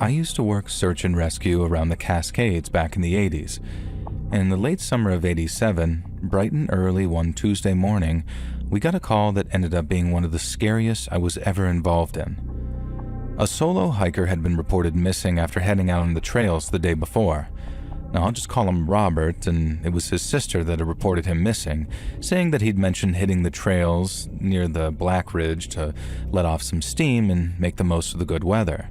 I used to work search and rescue around the Cascades back in the 80s. In the late summer of 87, bright and early one Tuesday morning, we got a call that ended up being one of the scariest I was ever involved in. A solo hiker had been reported missing after heading out on the trails the day before. Now, I'll just call him Robert, and it was his sister that had reported him missing, saying that he'd mentioned hitting the trails near the Black Ridge to let off some steam and make the most of the good weather.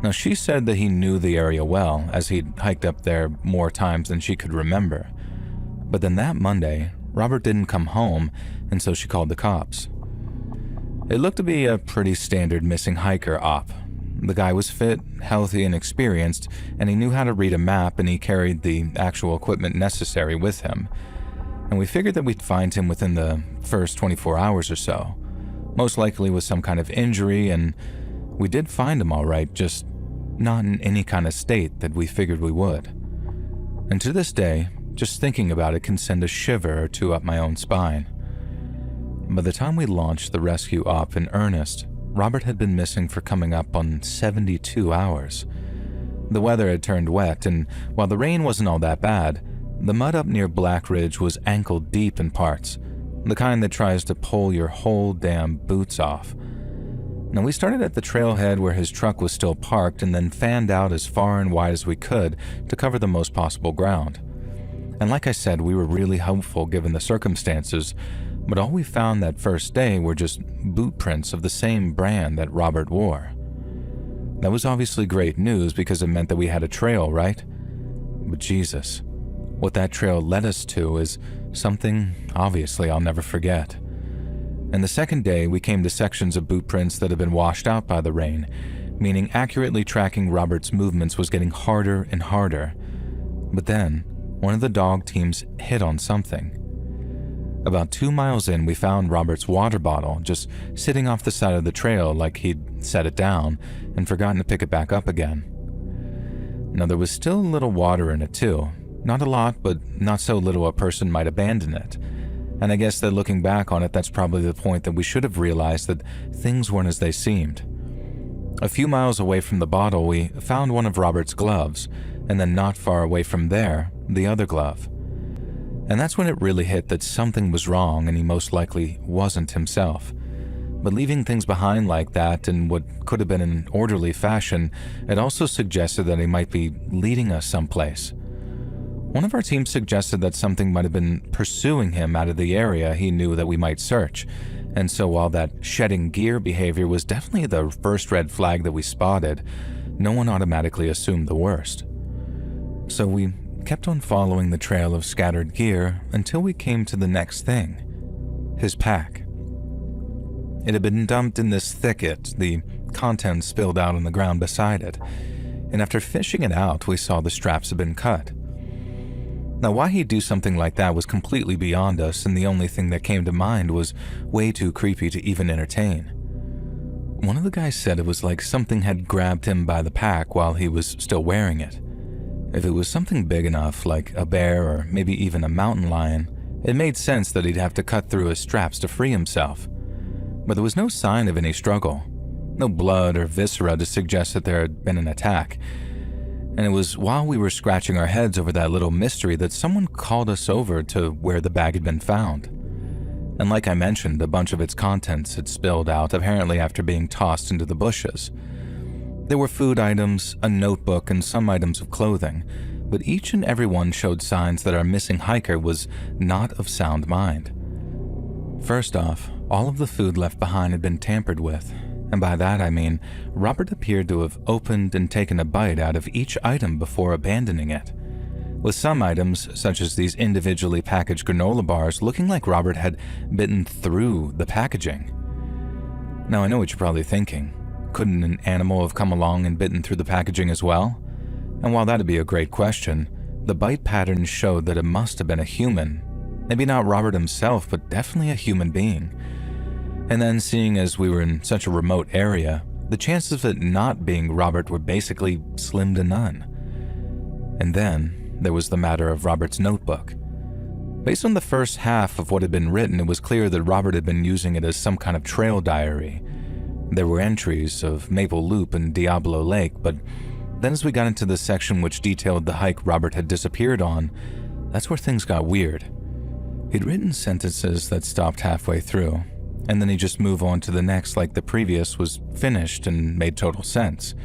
Now, she said that he knew the area well, as he'd hiked up there more times than she could remember. But then that Monday, Robert didn't come home, and so she called the cops. It looked to be a pretty standard missing hiker op. The guy was fit, healthy, and experienced, and he knew how to read a map, and he carried the actual equipment necessary with him. And we figured that we'd find him within the first 24 hours or so, most likely with some kind of injury, and we did find him all right, just not in any kind of state that we figured we would. And to this day, just thinking about it can send a shiver or two up my own spine. By the time we launched the rescue op in earnest, Robert had been missing for coming up on 72 hours. The weather had turned wet, and while the rain wasn't all that bad, the mud up near Black Ridge was ankle deep in parts, the kind that tries to pull your whole damn boots off. Now, we started at the trailhead where his truck was still parked and then fanned out as far and wide as we could to cover the most possible ground. And like I said, we were really hopeful given the circumstances, but all we found that first day were just boot prints of the same brand that Robert wore. That was obviously great news because it meant that we had a trail, right? But Jesus, what that trail led us to is something obviously I'll never forget. And the second day, we came to sections of boot prints that had been washed out by the rain, meaning accurately tracking Robert's movements was getting harder and harder. But then, one of the dog teams hit on something. About 2 miles in, we found Robert's water bottle just sitting off the side of the trail like he'd set it down and forgotten to pick it back up again. Now, there was still a little water in it too. Not a lot, but not so little a person might abandon it. And I guess that looking back on it, that's probably the point that we should have realized that things weren't as they seemed. A few miles away from the bottle, we found one of Robert's gloves, and then not far away from there, the other glove. And that's when it really hit that something was wrong and he most likely wasn't himself. But leaving things behind like that in what could have been an orderly fashion, it also suggested that he might be leading us someplace. One of our team suggested that something might have been pursuing him out of the area he knew that we might search. And so while that shedding gear behavior was definitely the first red flag that we spotted, no one automatically assumed the worst. So we kept on following the trail of scattered gear until we came to the next thing, his pack. It had been dumped in this thicket, the contents spilled out on the ground beside it, and after fishing it out, we saw the straps had been cut. Now, why he'd do something like that was completely beyond us, and the only thing that came to mind was way too creepy to even entertain. One of the guys said it was like something had grabbed him by the pack while he was still wearing it. If it was something big enough, like a bear or maybe even a mountain lion, it made sense that he'd have to cut through his straps to free himself. But there was no sign of any struggle, no blood or viscera to suggest that there had been an attack. And it was while we were scratching our heads over that little mystery that someone called us over to where the bag had been found. And like I mentioned, a bunch of its contents had spilled out, apparently after being tossed into the bushes. There were food items, a notebook, and some items of clothing, but each and every one showed signs that our missing hiker was not of sound mind. First off, all of the food left behind had been tampered with, and by that I mean Robert appeared to have opened and taken a bite out of each item before abandoning it, with some items, such as these individually packaged granola bars, looking like Robert had bitten through the packaging. Now, I know what you're probably thinking. Couldn't an animal have come along and bitten through the packaging as well? And while that'd be a great question, the bite pattern showed that it must have been a human. Maybe not Robert himself, but definitely a human being. And then, seeing as we were in such a remote area, the chances of it not being Robert were basically slim to none. And then, there was the matter of Robert's notebook. Based on the first half of what had been written, it was clear that Robert had been using it as some kind of trail diary. There were entries of Maple Loop and Diablo Lake, but Then as we got into the section which detailed the hike Robert had disappeared on, that's where things got weird. He'd written sentences that stopped halfway through, and then he'd just move on to the next like the previous was finished and made total sense.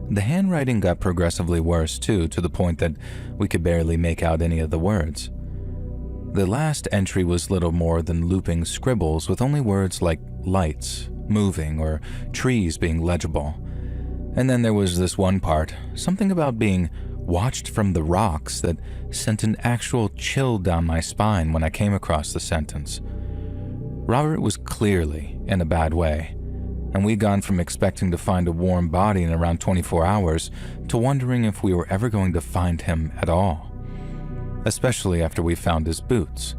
The handwriting got progressively worse too, to the point that we could barely make out any of the words. The last entry was little more than looping scribbles with only words like lights, moving, or trees being legible. And then there was this one part, something about being watched from the rocks, that sent an actual chill down my spine when I came across the sentence. Robert was clearly in a bad way, and we'd gone from expecting to find a warm body in around 24 hours to wondering if we were ever going to find him at all, especially after we found his boots.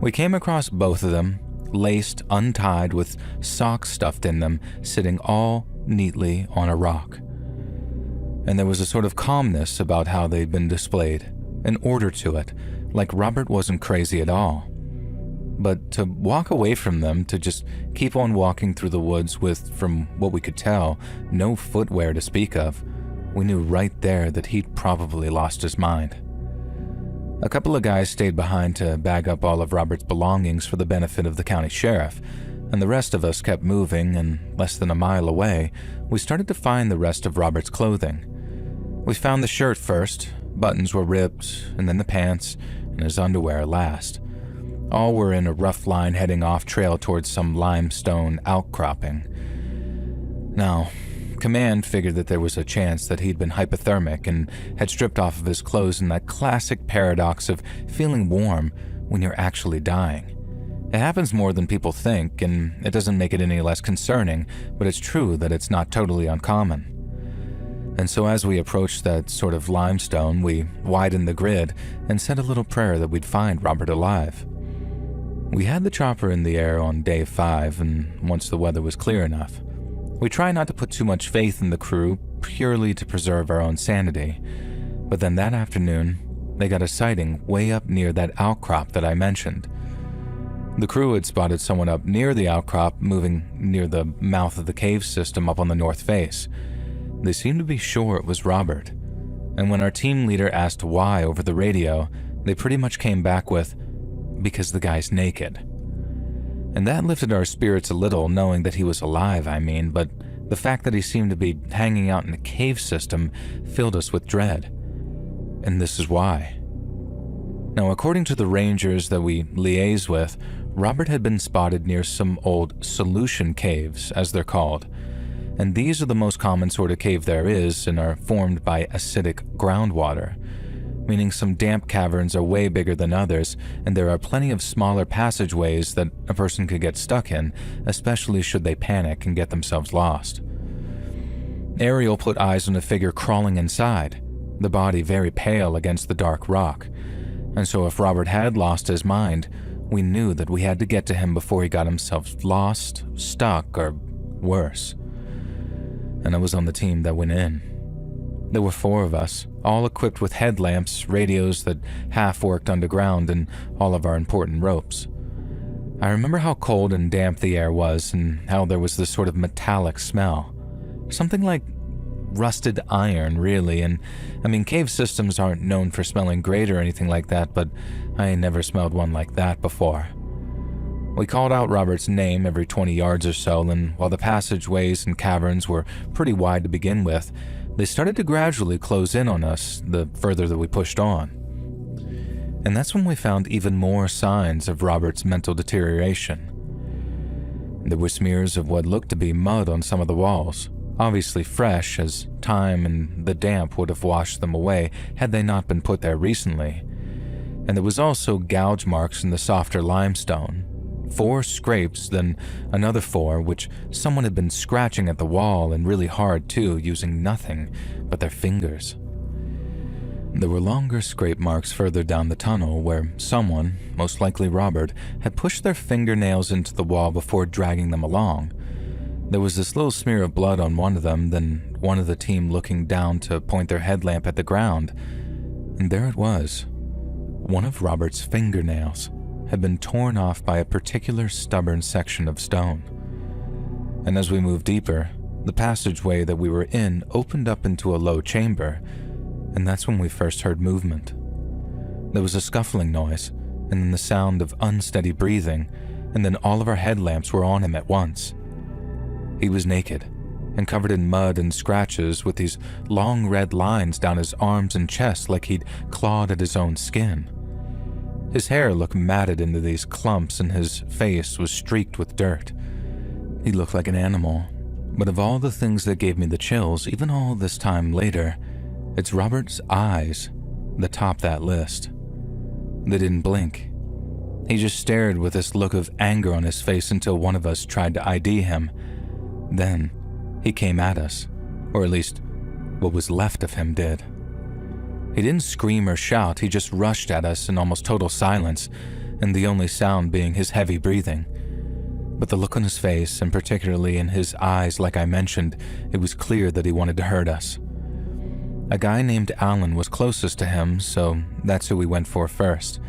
We came across both of them, laced, untied, with socks stuffed in them, sitting all neatly on a rock. And there was a sort of calmness about how they'd been displayed, an order to it, like Robert wasn't crazy at all. But to walk away from them, to just keep on walking through the woods with, from what we could tell, no footwear to speak of, we knew right there that he'd probably lost his mind. A couple of guys stayed behind to bag up all of Robert's belongings for the benefit of the county sheriff, and the rest of us kept moving, and less than a mile away, we started to find the rest of Robert's clothing. We found the shirt first, buttons were ripped, and then the pants, and his underwear last. All were in a rough line heading off trail towards some limestone outcropping. Now, Command figured that there was a chance that he'd been hypothermic and had stripped off of his clothes in that classic paradox of feeling warm when you're actually dying. It happens more than people think, and it doesn't make it any less concerning, but it's true that it's not totally uncommon. And so as we approached that sort of limestone, we widened the grid and said a little prayer that we'd find Robert alive. We had the chopper in the air on day 5, and once the weather was clear enough. We try not to put too much faith in the crew, purely to preserve our own sanity. But then that afternoon, they got a sighting way up near that outcrop that I mentioned. The crew had spotted someone up near the outcrop moving near the mouth of the cave system up on the north face. They seemed to be sure it was Robert. And when our team leader asked why over the radio, they pretty much came back with, "Because the guy's naked." And that lifted our spirits a little, knowing that he was alive, but the fact that he seemed to be hanging out in a cave system filled us with dread. And this is why. Now, according to the rangers that we liaise with, Robert had been spotted near some old solution caves, as they're called. And these are the most common sort of cave there is and are formed by acidic groundwater, meaning some damp caverns are way bigger than others, and there are plenty of smaller passageways that a person could get stuck in, especially should they panic and get themselves lost. Ariel put eyes on a figure crawling inside, the body very pale against the dark rock. And so if Robert had lost his mind, we knew that we had to get to him before he got himself lost, stuck, or worse. And I was on the team that went in. There were 4 of us, all equipped with headlamps, radios that half worked underground, and all of our important ropes. I remember how cold and damp the air was, and how there was this sort of metallic smell. Something like rusted iron, really, and cave systems aren't known for smelling great or anything like that, but I ain't never smelled one like that before. We called out Robert's name every 20 yards or so, and while the passageways and caverns were pretty wide to begin with, they started to gradually close in on us the further that we pushed on. And that's when we found even more signs of Robert's mental deterioration. There were smears of what looked to be mud on some of the walls, obviously fresh, as time and the damp would have washed them away had they not been put there recently. And there was also gouge marks in the softer limestone. 4 scrapes, then another 4, which someone had been scratching at the wall, and really hard too, using nothing but their fingers. There were longer scrape marks further down the tunnel where someone, most likely Robert, had pushed their fingernails into the wall before dragging them along. There was this little smear of blood on one of them, then one of the team looking down to point their headlamp at the ground, and there it was. One of Robert's fingernails had been torn off by a particular stubborn section of stone. And as we moved deeper, The passageway that we were in opened up into a low chamber, and that's when we first heard movement. There was a scuffling noise, and then the sound of unsteady breathing, and then all of our headlamps were on him at once. He was naked and covered in mud and scratches with these long red lines down his arms and chest like he'd clawed at his own skin. His hair looked matted into these clumps and his face was streaked with dirt. He looked like an animal, but of all the things that gave me the chills, even all this time later, it's Robert's eyes that topped that list. They didn't blink. He just stared with this look of anger on his face until one of us tried to ID him. Then, he came at us, or at least, what was left of him did. He didn't scream or shout, he just rushed at us in almost total silence, and the only sound being his heavy breathing. But the look on his face, and particularly in his eyes like I mentioned, it was clear that he wanted to hurt us. A guy named Alan was closest to him, so that's who we went for first.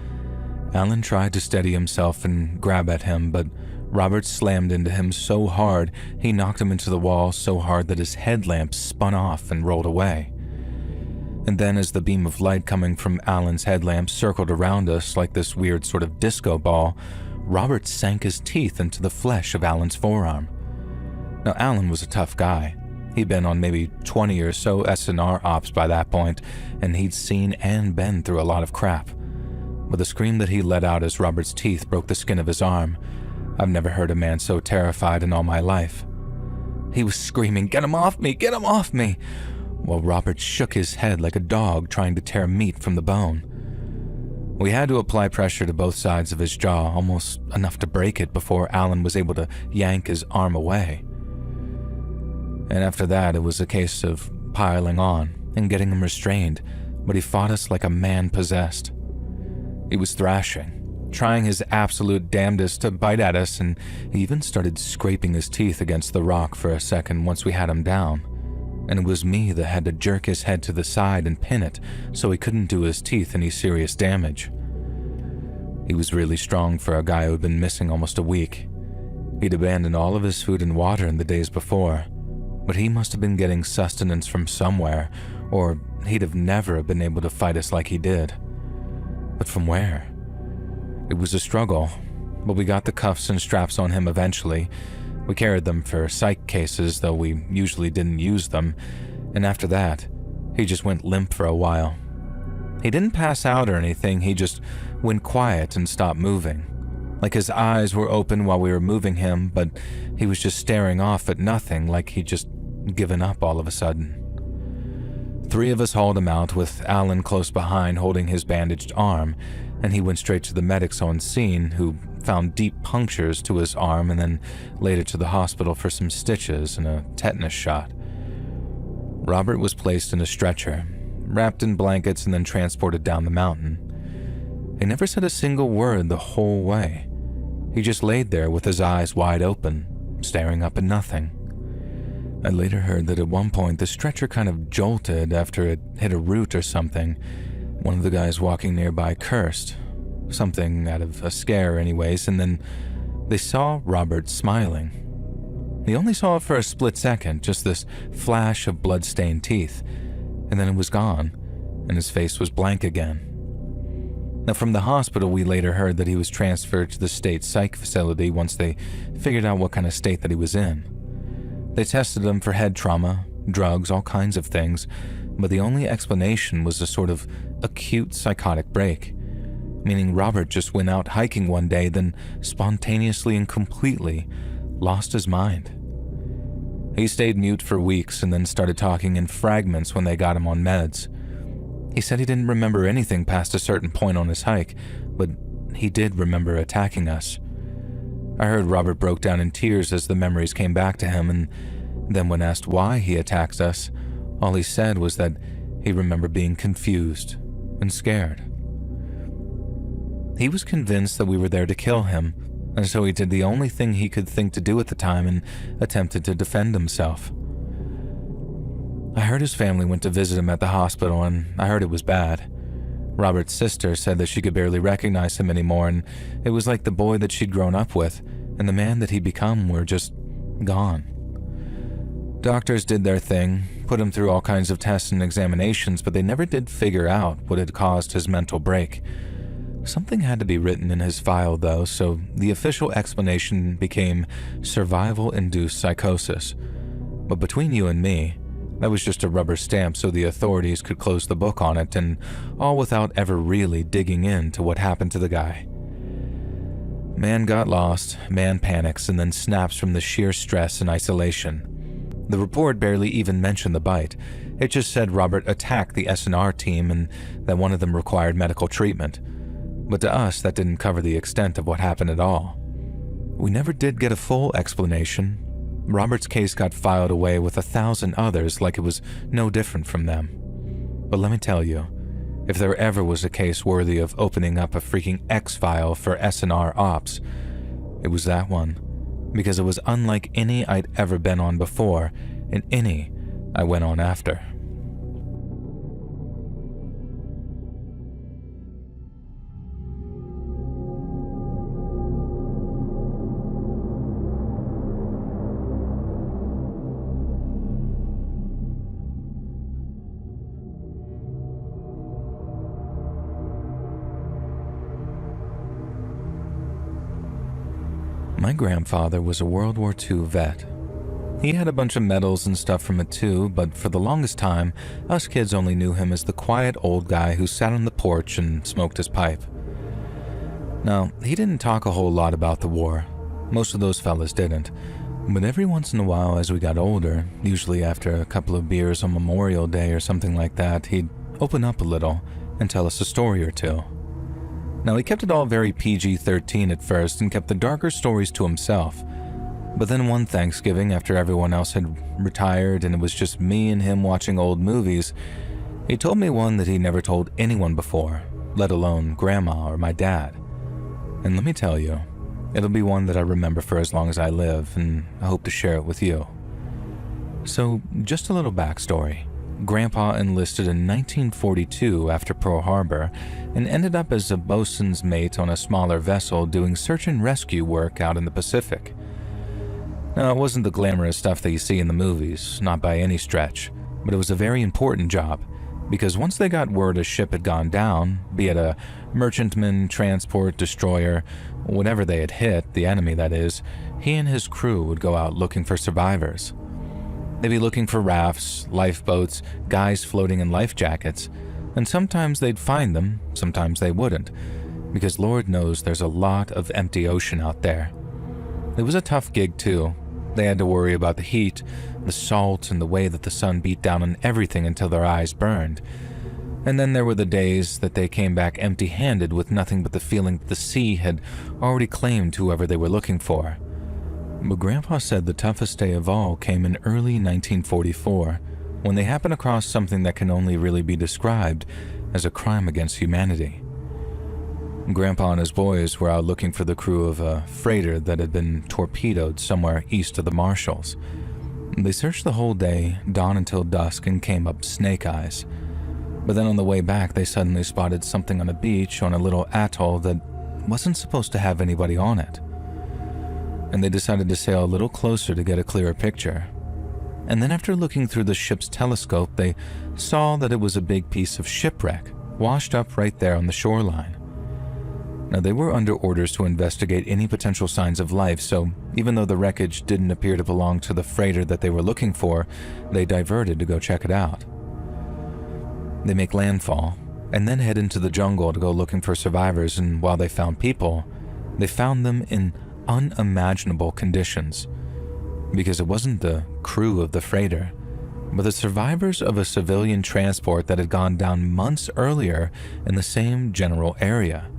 Alan tried to steady himself and grab at him, but Robert slammed into him so hard, he knocked him into the wall so hard that his headlamp spun off and rolled away. And then as the beam of light coming from Alan's headlamp circled around us like this weird sort of disco ball, Robert sank his teeth into the flesh of Alan's forearm. Now, Alan was a tough guy. He'd been on maybe 20 or so SNR ops by that point, and he'd seen and been through a lot of crap. But the scream that he let out as Robert's teeth broke the skin of his arm, I've never heard a man so terrified in all my life. He was screaming, "Get him off me! Get him off me!" while Robert shook his head like a dog trying to tear meat from the bone. We had to apply pressure to both sides of his jaw, almost enough to break it before Alan was able to yank his arm away. And after that, it was a case of piling on and getting him restrained, but he fought us like a man possessed. He was thrashing, trying his absolute damnedest to bite at us, and he even started scraping his teeth against the rock for a second once we had him down. And it was me that had to jerk his head to the side and pin it so he couldn't do his teeth any serious damage. He was really strong for a guy who had been missing almost a week. He'd abandoned all of his food and water in the days before, but he must have been getting sustenance from somewhere, or he'd have never been able to fight us like he did. But from where? It was a struggle, but we got the cuffs and straps on him eventually. We carried them for psych cases, though we usually didn't use them, and after that, he just went limp for a while. He didn't pass out or anything, he just went quiet and stopped moving. Like his eyes were open while we were moving him, but he was just staring off at nothing, like he'd just given up all of a sudden. 3 of us hauled him out, with Alan close behind holding his bandaged arm, and he went straight to the medics on scene, who found deep punctures to his arm and then later to the hospital for some stitches and a tetanus shot. Robert was placed in a stretcher, wrapped in blankets and then transported down the mountain. He never said a single word the whole way. He just laid there with his eyes wide open, staring up at nothing. I later heard that at one point the stretcher kind of jolted after it hit a root or something. One of the guys walking nearby cursed, something out of a scare anyways, and then they saw Robert smiling. He only saw it for a split second, just this flash of blood-stained teeth, and then it was gone, and his face was blank again. Now, from the hospital, we later heard that he was transferred to the state psych facility once they figured out what kind of state that he was in. They tested him for head trauma, drugs, all kinds of things, but the only explanation was a sort of acute psychotic break, meaning Robert just went out hiking one day, then spontaneously and completely lost his mind. He stayed mute for weeks and then started talking in fragments when they got him on meds. He said he didn't remember anything past a certain point on his hike, but he did remember attacking us. I heard Robert broke down in tears as the memories came back to him, and then when asked why he attacked us, all he said was that he remembered being confused and scared. He was convinced that we were there to kill him, and so he did the only thing he could think to do at the time and attempted to defend himself. I heard his family went to visit him at the hospital, and I heard it was bad. Robert's sister said that she could barely recognize him anymore, and it was like the boy that she'd grown up with and the man that he'd become were just gone. Doctors did their thing, put him through all kinds of tests and examinations, but they never did figure out what had caused his mental break. Something had to be written in his file, though, so the official explanation became survival-induced psychosis. But between you and me, that was just a rubber stamp so the authorities could close the book on it, and all without ever really digging into what happened to the guy. Man got lost, man panics, and then snaps from the sheer stress and isolation. The report barely even mentioned the bite. It just said Robert attacked the S&R team and that one of them required medical treatment. But to us, that didn't cover the extent of what happened at all. We never did get a full explanation. Robert's case got filed away with 1,000 others like it was no different from them. But let me tell you, if there ever was a case worthy of opening up a freaking X-file for S&R ops, it was that one, because it was unlike any I'd ever been on before and any I went on after. My grandfather was a World War II vet. He had a bunch of medals and stuff from it too, but for the longest time, us kids only knew him as the quiet old guy who sat on the porch and smoked his pipe. Now, he didn't talk a whole lot about the war. Most of those fellas didn't. But every once in a while as we got older, usually after a couple of beers on Memorial Day or something like that, he'd open up a little and tell us a story or two. Now, he kept it all very PG-13 at first and kept the darker stories to himself. But then one Thanksgiving, after everyone else had retired and it was just me and him watching old movies, he told me one that he never told anyone before, let alone Grandma or my dad. And let me tell you, it'll be one that I remember for as long as I live, and I hope to share it with you. So, just a little backstory. Grandpa enlisted in 1942 after Pearl Harbor and ended up as a bosun's mate on a smaller vessel doing search and rescue work out in the Pacific. Now, it wasn't the glamorous stuff that you see in the movies, not by any stretch, but it was a very important job, because once they got word a ship had gone down, be it a merchantman, transport, destroyer, whatever they had hit, the enemy that is, he and his crew would go out looking for survivors. They'd be looking for rafts, lifeboats, guys floating in life jackets, and sometimes they'd find them, sometimes they wouldn't, because Lord knows there's a lot of empty ocean out there. It was a tough gig too. They had to worry about the heat, the salt, and the way that the sun beat down on everything until their eyes burned. And then there were the days that they came back empty-handed with nothing but the feeling that the sea had already claimed whoever they were looking for. But Grandpa said the toughest day of all came in early 1944, when they happened across something that can only really be described as a crime against humanity. Grandpa and his boys were out looking for the crew of a freighter that had been torpedoed somewhere east of the Marshalls. They searched the whole day, dawn until dusk, and came up snake eyes. But then on the way back, they suddenly spotted something on a beach on a little atoll that wasn't supposed to have anybody on it. And they decided to sail a little closer to get a clearer picture. And then after looking through the ship's telescope, they saw that it was a big piece of shipwreck, washed up right there on the shoreline. Now, they were under orders to investigate any potential signs of life, so even though the wreckage didn't appear to belong to the freighter that they were looking for, they diverted to go check it out. They make landfall, and then head into the jungle to go looking for survivors, and while they found people, they found them in unimaginable conditions. Because it wasn't the crew of the freighter, but the survivors of a civilian transport that had gone down months earlier in the same general area.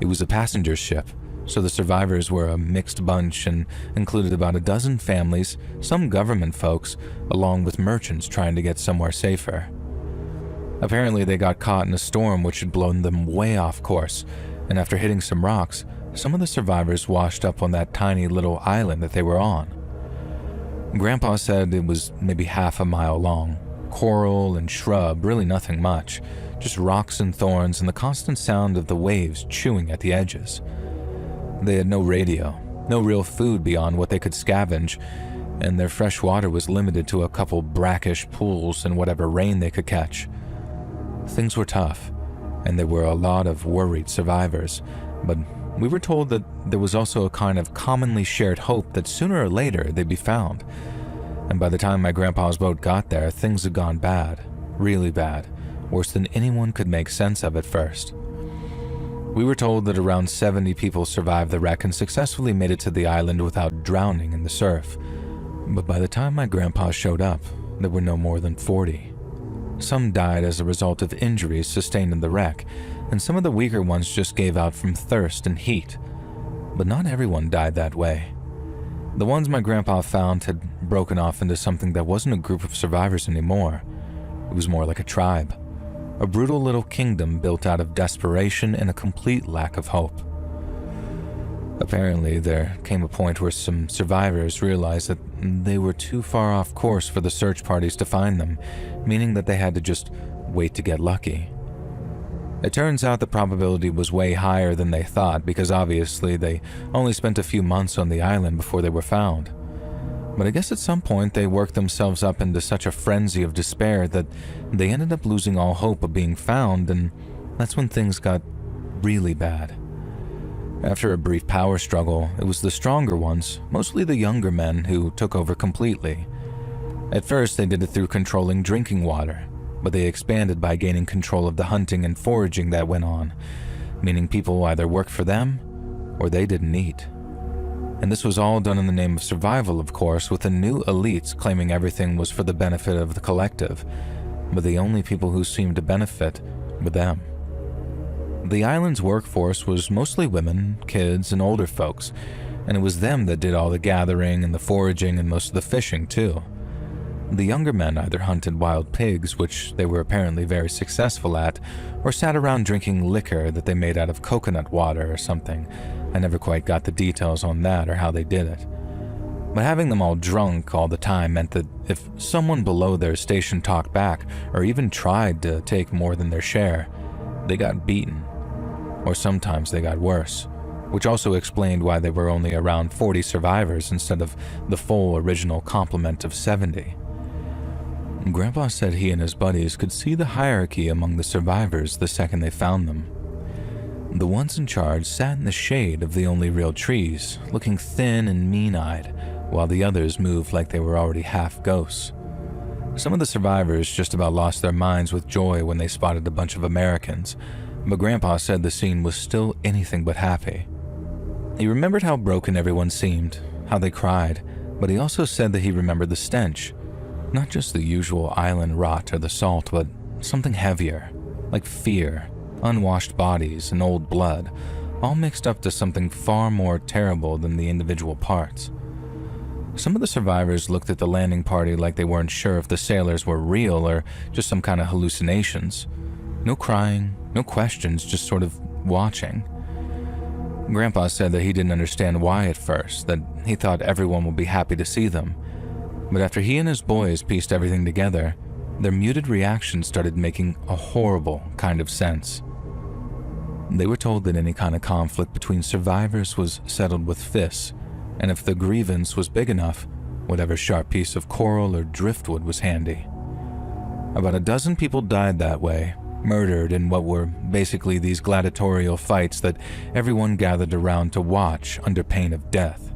It was a passenger ship, so the survivors were a mixed bunch and included about a dozen families, some government folks, along with merchants trying to get somewhere safer. Apparently they got caught in a storm which had blown them way off course, and after hitting some rocks, some of the survivors washed up on that tiny little island that they were on. Grandpa said it was maybe half a mile long, coral and shrub, really nothing much, just rocks and thorns and the constant sound of the waves chewing at the edges. They had no radio, no real food beyond what they could scavenge, and their fresh water was limited to a couple brackish pools and whatever rain they could catch. Things were tough, and there were a lot of worried survivors, but we were told that there was also a kind of commonly shared hope that sooner or later they'd be found. And by the time my grandpa's boat got there, things had gone bad, really bad, worse than anyone could make sense of at first. We were told that around 70 people survived the wreck and successfully made it to the island without drowning in the surf. But by the time my grandpa showed up, there were no more than 40. Some died as a result of injuries sustained in the wreck, and some of the weaker ones just gave out from thirst and heat. But not everyone died that way. The ones my grandpa found had broken off into something that wasn't a group of survivors anymore. It was more like a tribe, a brutal little kingdom built out of desperation and a complete lack of hope. Apparently, there came a point where some survivors realized that they were too far off course for the search parties to find them, meaning that they had to just wait to get lucky. It turns out the probability was way higher than they thought because obviously they only spent a few months on the island before they were found. But I guess at some point they worked themselves up into such a frenzy of despair that they ended up losing all hope of being found, and that's when things got really bad. After a brief power struggle, it was the stronger ones, mostly the younger men, who took over completely. At first, they did it through controlling drinking water, but they expanded by gaining control of the hunting and foraging that went on, meaning people either worked for them or they didn't eat. And this was all done in the name of survival, of course, with the new elites claiming everything was for the benefit of the collective, but the only people who seemed to benefit were them. The island's workforce was mostly women, kids, and older folks, and it was them that did all the gathering and the foraging and most of the fishing, too. The younger men either hunted wild pigs, which they were apparently very successful at, or sat around drinking liquor that they made out of coconut water or something. I never quite got the details on that or how they did it. But having them all drunk all the time meant that if someone below their station talked back or even tried to take more than their share, they got beaten. Or sometimes they got worse, which also explained why there were only around 40 survivors instead of the full original complement of 70. Grandpa said he and his buddies could see the hierarchy among the survivors the second they found them. The ones in charge sat in the shade of the only real trees, looking thin and mean-eyed, while the others moved like they were already half ghosts. Some of the survivors just about lost their minds with joy when they spotted a bunch of Americans, but Grandpa said the scene was still anything but happy. He remembered how broken everyone seemed, how they cried, but he also said that he remembered the stench. Not just the usual island rot or the salt, but something heavier, like fear, unwashed bodies, and old blood, all mixed up to something far more terrible than the individual parts. Some of the survivors looked at the landing party like they weren't sure if the sailors were real or just some kind of hallucinations. No crying, no questions, just sort of watching. Grandpa said that he didn't understand why at first, that he thought everyone would be happy to see them. But after he and his boys pieced everything together, their muted reactions started making a horrible kind of sense. They were told that any kind of conflict between survivors was settled with fists, and if the grievance was big enough, whatever sharp piece of coral or driftwood was handy. About a dozen people died that way, murdered in what were basically these gladiatorial fights that everyone gathered around to watch under pain of death.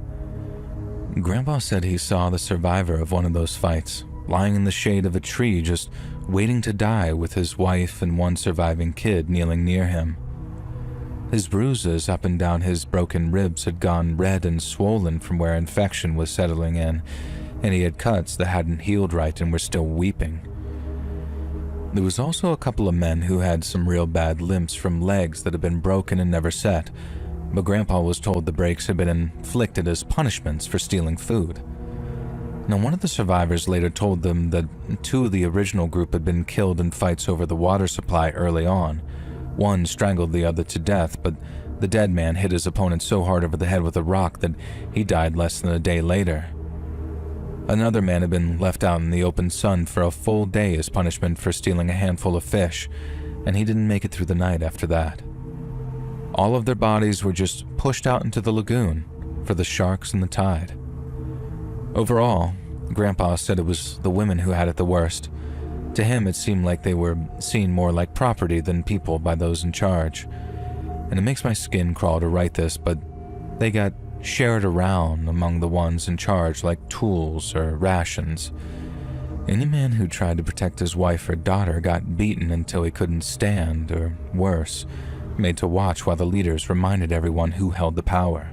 Grandpa said he saw the survivor of one of those fights, lying in the shade of a tree just waiting to die with his wife and one surviving kid kneeling near him. His bruises up and down his broken ribs had gone red and swollen from where infection was settling in, and he had cuts that hadn't healed right and were still weeping. There was also a couple of men who had some real bad limps from legs that had been broken and never set, but Grandpa was told the breaks had been inflicted as punishments for stealing food. Now, one of the survivors later told them that two of the original group had been killed in fights over the water supply early on. One strangled the other to death, but the dead man hit his opponent so hard over the head with a rock that he died less than a day later. Another man had been left out in the open sun for a full day as punishment for stealing a handful of fish, and he didn't make it through the night after that. All of their bodies were just pushed out into the lagoon for the sharks and the tide. Overall, Grandpa said it was the women who had it the worst. To him, it seemed like they were seen more like property than people by those in charge. And it makes my skin crawl to write this, but they got shared around among the ones in charge like tools or rations. Any man who tried to protect his wife or daughter got beaten until he couldn't stand, or worse, made to watch while the leaders reminded everyone who held the power.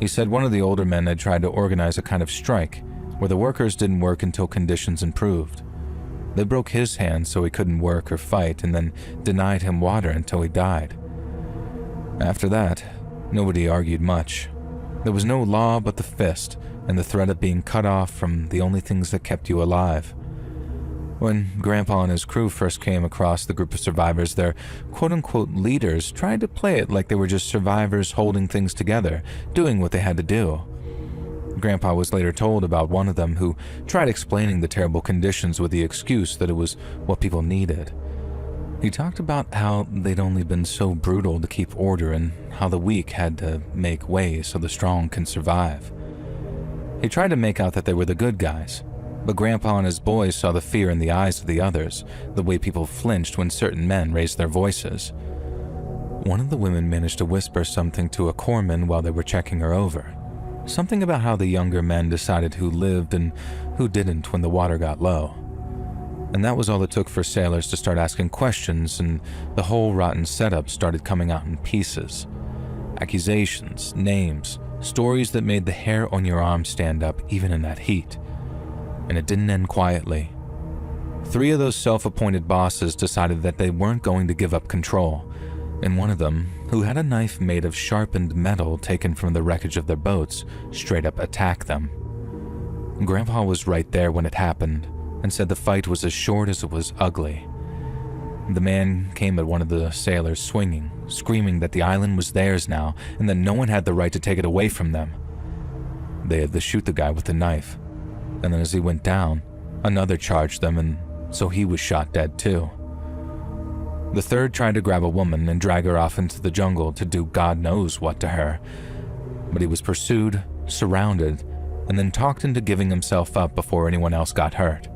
He said one of the older men had tried to organize a kind of strike where the workers didn't work until conditions improved. They broke his hand so he couldn't work or fight, and then denied him water until he died. After that, nobody argued much. There was no law but the fist and the threat of being cut off from the only things that kept you alive. When Grandpa and his crew first came across the group of survivors, their quote-unquote leaders tried to play it like they were just survivors holding things together, doing what they had to do. Grandpa was later told about one of them who tried explaining the terrible conditions with the excuse that it was what people needed. He talked about how they'd only been so brutal to keep order and how the weak had to make way so the strong can survive. He tried to make out that they were the good guys, but Grandpa and his boys saw the fear in the eyes of the others, the way people flinched when certain men raised their voices. One of the women managed to whisper something to a corpsman while they were checking her over. Something about how the younger men decided who lived and who didn't when the water got low. And that was all it took for sailors to start asking questions, and the whole rotten setup started coming out in pieces. Accusations, names, stories that made the hair on your arm stand up even in that heat. And it didn't end quietly. 3 of those self-appointed bosses decided that they weren't going to give up control, and one of them, who had a knife made of sharpened metal taken from the wreckage of their boats, straight up attacked them. Grandpa was right there when it happened, and said the fight was as short as it was ugly. The man came at one of the sailors swinging, screaming that the island was theirs now, and that no one had the right to take it away from them. They had to shoot the guy with the knife, and then as he went down, another charged them, and so he was shot dead too. The third tried to grab a woman and drag her off into the jungle to do God knows what to her, but he was pursued, surrounded, and then talked into giving himself up before anyone else got hurt.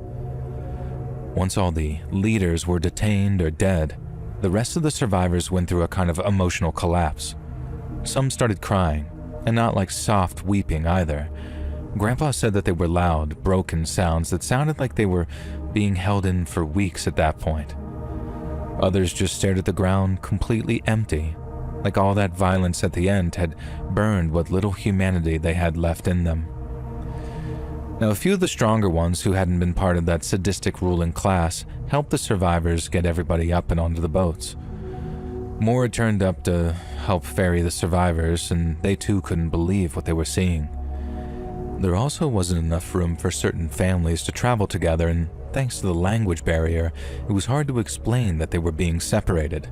Once all the leaders were detained or dead, the rest of the survivors went through a kind of emotional collapse. Some started crying, and not like soft weeping either. Grandpa said that they were loud, broken sounds that sounded like they were being held in for weeks at that point. Others just stared at the ground completely empty, like all that violence at the end had burned what little humanity they had left in them. Now, a few of the stronger ones who hadn't been part of that sadistic ruling class helped the survivors get everybody up and onto the boats. More had turned up to help ferry the survivors, and they too couldn't believe what they were seeing. There also wasn't enough room for certain families to travel together, and thanks to the language barrier, it was hard to explain that they were being separated.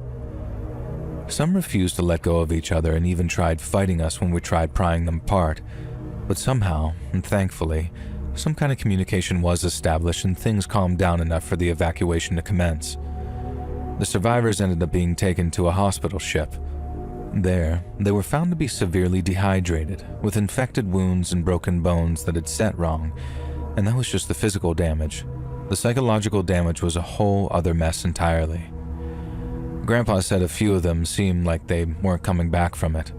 Some refused to let go of each other and even tried fighting us when we tried prying them apart, but somehow, and thankfully, some kind of communication was established and things calmed down enough for the evacuation to commence. The survivors ended up being taken to a hospital ship. There, they were found to be severely dehydrated, with infected wounds and broken bones that had set wrong, and that was just the physical damage. The psychological damage was a whole other mess entirely. Grandpa said a few of them seemed like they weren't coming back from it.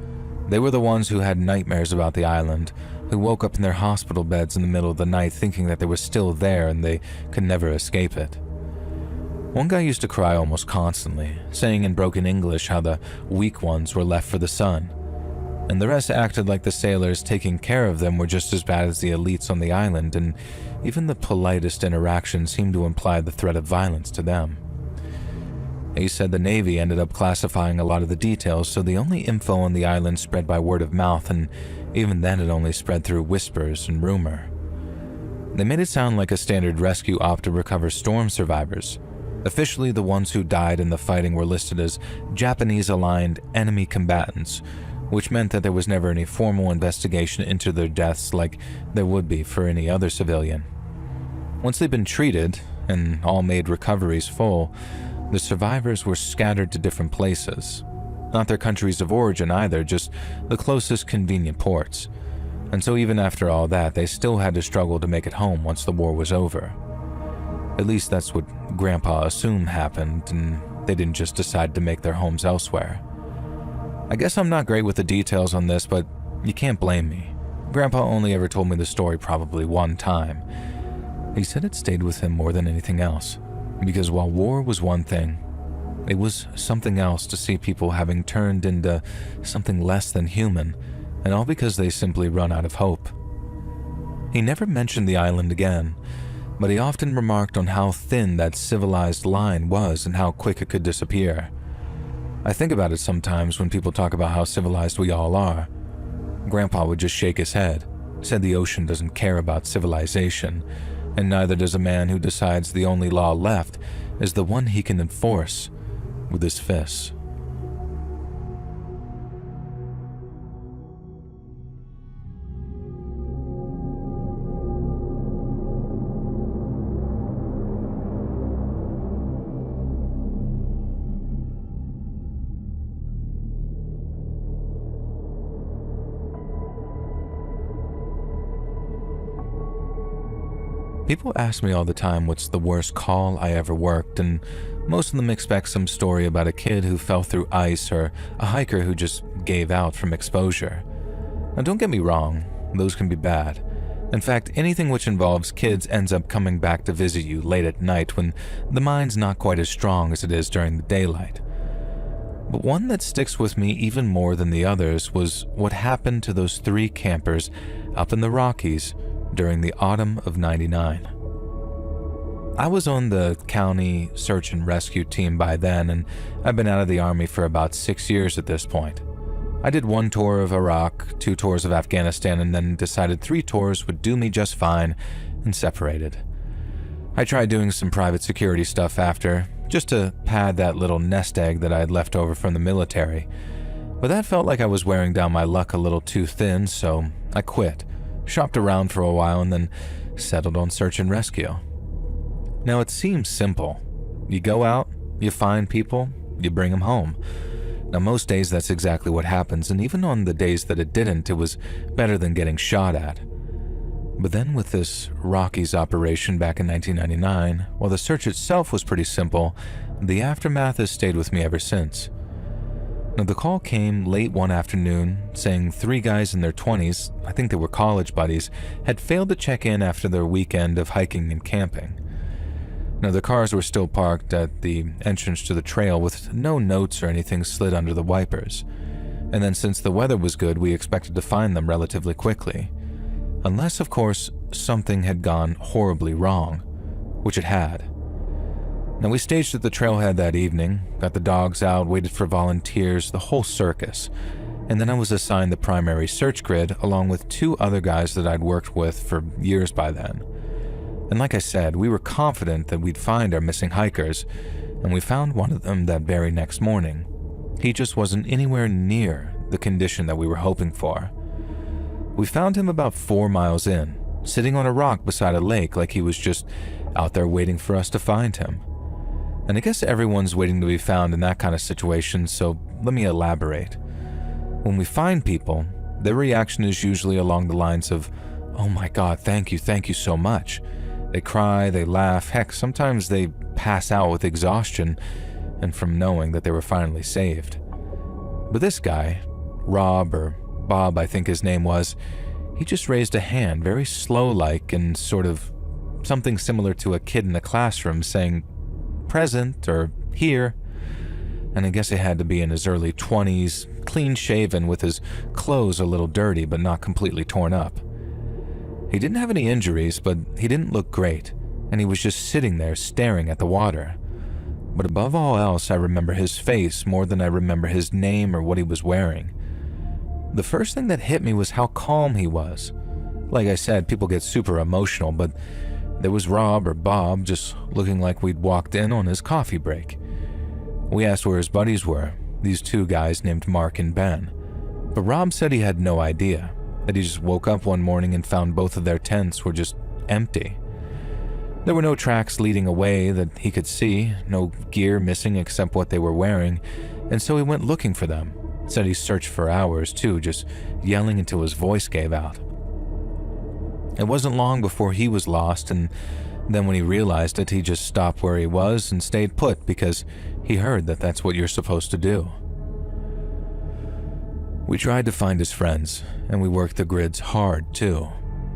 They were the ones who had nightmares about the island, who woke up in their hospital beds in the middle of the night thinking that they were still there and they could never escape it. One guy used to cry almost constantly, saying in broken English how the weak ones were left for the sun, and the rest acted like the sailors taking care of them were just as bad as the elites on the island, and even the politest interaction seemed to imply the threat of violence to them. He said the Navy ended up classifying a lot of the details, so the only info on the island spread by word of mouth, and even then it only spread through whispers and rumor. They made it sound like a standard rescue op to recover storm survivors. Officially, the ones who died in the fighting were listed as Japanese-aligned enemy combatants, which meant that there was never any formal investigation into their deaths like there would be for any other civilian. Once they'd been treated, and all made recoveries full, the survivors were scattered to different places. Not their countries of origin either, just the closest convenient ports. And so even after all that, they still had to struggle to make it home once the war was over. At least that's what Grandpa assumed happened, and they didn't just decide to make their homes elsewhere. I guess I'm not great with the details on this, but you can't blame me. Grandpa only ever told me the story probably one time. He said it stayed with him more than anything else, because while war was one thing, it was something else to see people having turned into something less than human, and all because they simply run out of hope. He never mentioned the island again, but he often remarked on how thin that civilized line was and how quick it could disappear. I think about it sometimes when people talk about how civilized we all are. Grandpa would just shake his head, said the ocean doesn't care about civilization, and neither does a man who decides the only law left is the one he can enforce with his fists. People ask me all the time what's the worst call I ever worked, and most of them expect some story about a kid who fell through ice or a hiker who just gave out from exposure. Now don't get me wrong, those can be bad. In fact, anything which involves kids ends up coming back to visit you late at night when the mind's not quite as strong as it is during the daylight. But one that sticks with me even more than the others was what happened to those 3 campers up in the Rockies during the autumn of '99. I was on the county search and rescue team by then, and I've been out of the army for about 6 years at this point. I did 1 tour of Iraq, 2 tours of Afghanistan, and then decided 3 tours would do me just fine, and separated. I tried doing some private security stuff after, just to pad that little nest egg that I had left over from the military. But that felt like I was wearing down my luck a little too thin, so I quit, shopped around for a while, and then settled on search and rescue. Now it seems simple. You go out, you find people, you bring them home. Now most days that's exactly what happens, and even on the days that it didn't, it was better than getting shot at. But then with this Rockies operation back in 1999, while the search itself was pretty simple, the aftermath has stayed with me ever since. Now the call came late one afternoon saying 3 guys in their 20s, I think they were college buddies, had failed to check in after their weekend of hiking and camping. Now the cars were still parked at the entrance to the trail with no notes or anything slid under the wipers. And then since the weather was good, we expected to find them relatively quickly. Unless, of course, something had gone horribly wrong, which it had. Now we staged at the trailhead that evening, got the dogs out, waited for volunteers, the whole circus, and then I was assigned the primary search grid along with 2 other guys that I'd worked with for years by then. And like I said, we were confident that we'd find our missing hikers, and we found one of them that very next morning. He just wasn't anywhere near the condition that we were hoping for. We found him about 4 miles in, sitting on a rock beside a lake like he was just out there waiting for us to find him. And I guess everyone's waiting to be found in that kind of situation, so let me elaborate. When we find people, their reaction is usually along the lines of, "Oh my God, thank you so much." They cry, they laugh, heck, sometimes they pass out with exhaustion and from knowing that they were finally saved. But this guy, Rob or Bob I think his name was, he just raised a hand very slow-like and sort of something similar to a kid in a classroom saying, "Present," or "Here." And I guess it had to be in his early 20s, clean-shaven with his clothes a little dirty but not completely torn up. He didn't have any injuries, but he didn't look great, and he was just sitting there staring at the water. But above all else, I remember his face more than I remember his name or what he was wearing. The first thing that hit me was how calm he was. Like I said, people get super emotional, but there was Rob or Bob just looking like we'd walked in on his coffee break. We asked where his buddies were, these 2 guys named Mark and Ben. But Rob said he had no idea, that he just woke up one morning and found both of their tents were just empty. There were no tracks leading away that he could see, no gear missing except what they were wearing, and so he went looking for them. Said he searched for hours too, just yelling until his voice gave out. It wasn't long before he was lost, and then when he realized it, he just stopped where he was and stayed put because he heard that that's what you're supposed to do. We tried to find his friends, and we worked the grids hard too.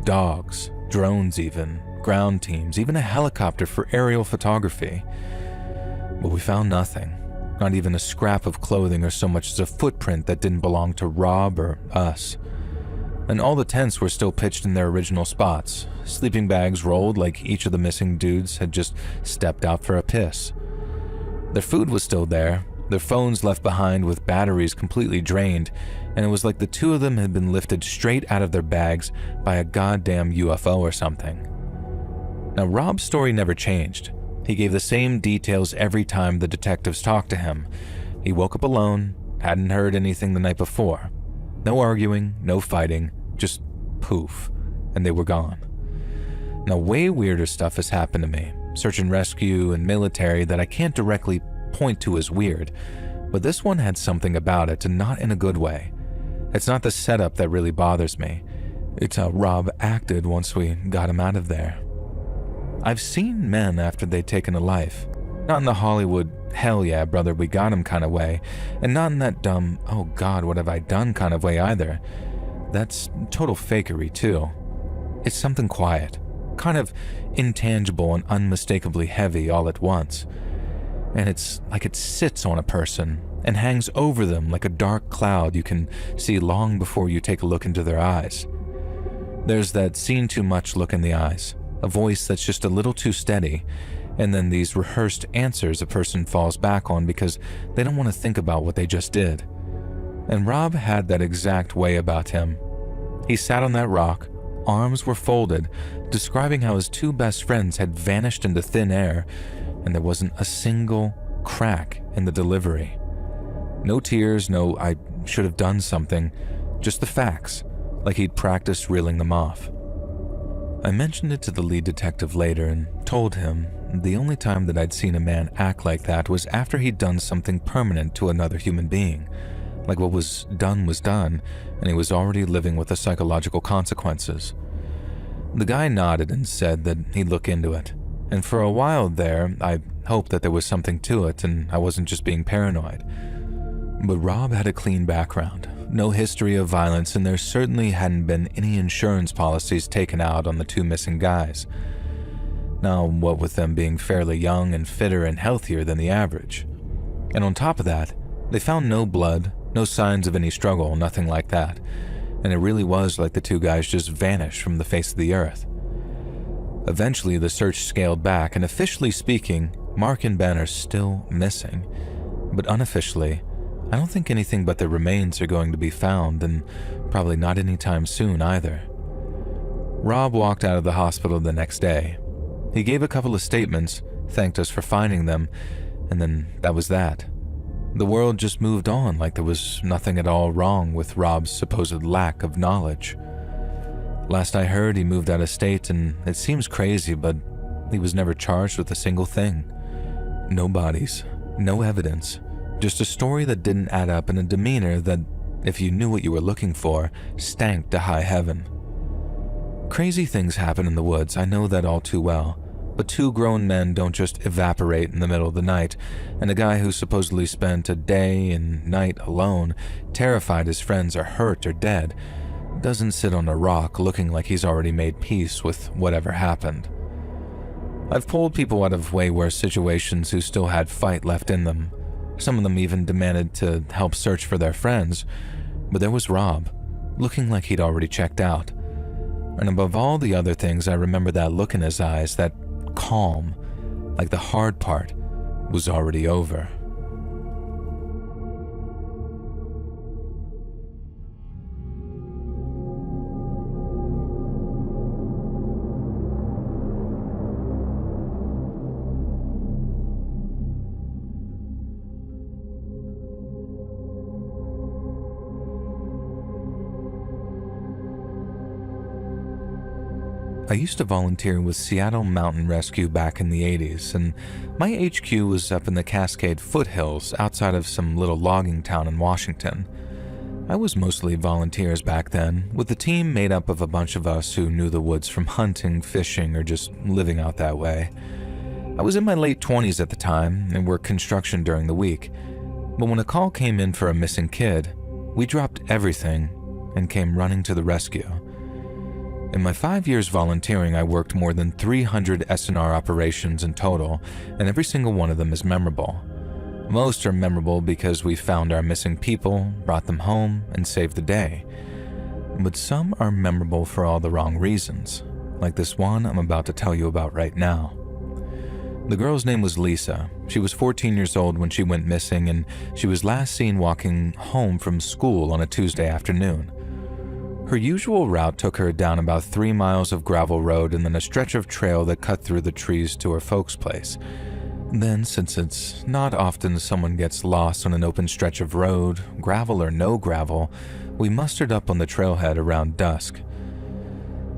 Dogs, drones even, ground teams, even a helicopter for aerial photography. But we found nothing, not even a scrap of clothing or so much as a footprint that didn't belong to Rob or us. And all the tents were still pitched in their original spots, sleeping bags rolled like each of the missing dudes had just stepped out for a piss. Their food was still there, their phones left behind with batteries completely drained, and it was like the two of them had been lifted straight out of their bags by a goddamn UFO or something. Now, Rob's story never changed. He gave the same details every time the detectives talked to him. He woke up alone, hadn't heard anything the night before. No arguing, no fighting, just poof, and they were gone. Now, way weirder stuff has happened to me, search and rescue and military, that I can't directly point to as weird, but this one had something about it, and not in a good way. It's not the setup that really bothers me. It's how Rob acted once we got him out of there. I've seen men after they'd taken a life. Not in the Hollywood, hell yeah, brother, we got him kind of way, and not in that dumb, oh god, what have I done kind of way either. That's total fakery too. It's something quiet, kind of intangible and unmistakably heavy all at once. And it's like it sits on a person and hangs over them like a dark cloud you can see long before you take a look into their eyes. There's that seen too much look in the eyes, a voice that's just a little too steady, and then these rehearsed answers a person falls back on because they don't want to think about what they just did. And Rob had that exact way about him. He sat on that rock, arms were folded, describing how his two best friends had vanished into thin air, and there wasn't a single crack in the delivery. No tears, no I should have done something, just the facts, like he'd practiced reeling them off. I mentioned it to the lead detective later and told him the only time that I'd seen a man act like that was after he'd done something permanent to another human being. Like what was done, and he was already living with the psychological consequences. The guy nodded and said that he'd look into it, and for a while there, I hoped that there was something to it and I wasn't just being paranoid. But Rob had a clean background, no history of violence, and there certainly hadn't been any insurance policies taken out on the two missing guys. Now, what with them being fairly young and fitter and healthier than the average. And on top of that, they found no blood, no signs of any struggle, nothing like that, and it really was like the two guys just vanished from the face of the earth. Eventually, the search scaled back, and officially speaking, Mark and Ben are still missing. But unofficially, I don't think anything but their remains are going to be found, and probably not anytime soon either. Rob walked out of the hospital the next day. He gave a couple of statements, thanked us for finding them, and then that was that. The world just moved on like there was nothing at all wrong with Rob's supposed lack of knowledge. Last I heard, he moved out of state, and it seems crazy, but he was never charged with a single thing. No bodies, no evidence, just a story that didn't add up, and a demeanor that, if you knew what you were looking for, stank to high heaven. Crazy things happen in the woods, I know that all too well. But two grown men don't just evaporate in the middle of the night, and a guy who supposedly spent a day and night alone, terrified his friends are hurt or dead, doesn't sit on a rock looking like he's already made peace with whatever happened. I've pulled people out of way worse situations who still had fight left in them. Some of them even demanded to help search for their friends, but there was Rob, looking like he'd already checked out. And above all the other things, I remember that look in his eyes, that calm, like the hard part was already over. I used to volunteer with Seattle Mountain Rescue back in the 80s, and my HQ was up in the Cascade foothills outside of some little logging town in Washington. I was mostly volunteers back then, with the team made up of a bunch of us who knew the woods from hunting, fishing, or just living out that way. I was in my late 20s at the time and worked construction during the week, but when a call came in for a missing kid, we dropped everything and came running to the rescue. In my 5 years volunteering, I worked more than 300 S&R operations in total, and every single one of them is memorable. Most are memorable because we found our missing people, brought them home, and saved the day. But some are memorable for all the wrong reasons, like this one I'm about to tell you about right now. The girl's name was Lisa. She was 14 years old when she went missing, and she was last seen walking home from school on a Tuesday afternoon. Her usual route took her down about 3 miles of gravel road and then a stretch of trail that cut through the trees to her folks' place. Then, since it's not often someone gets lost on an open stretch of road, gravel or no gravel, we mustered up on the trailhead around dusk.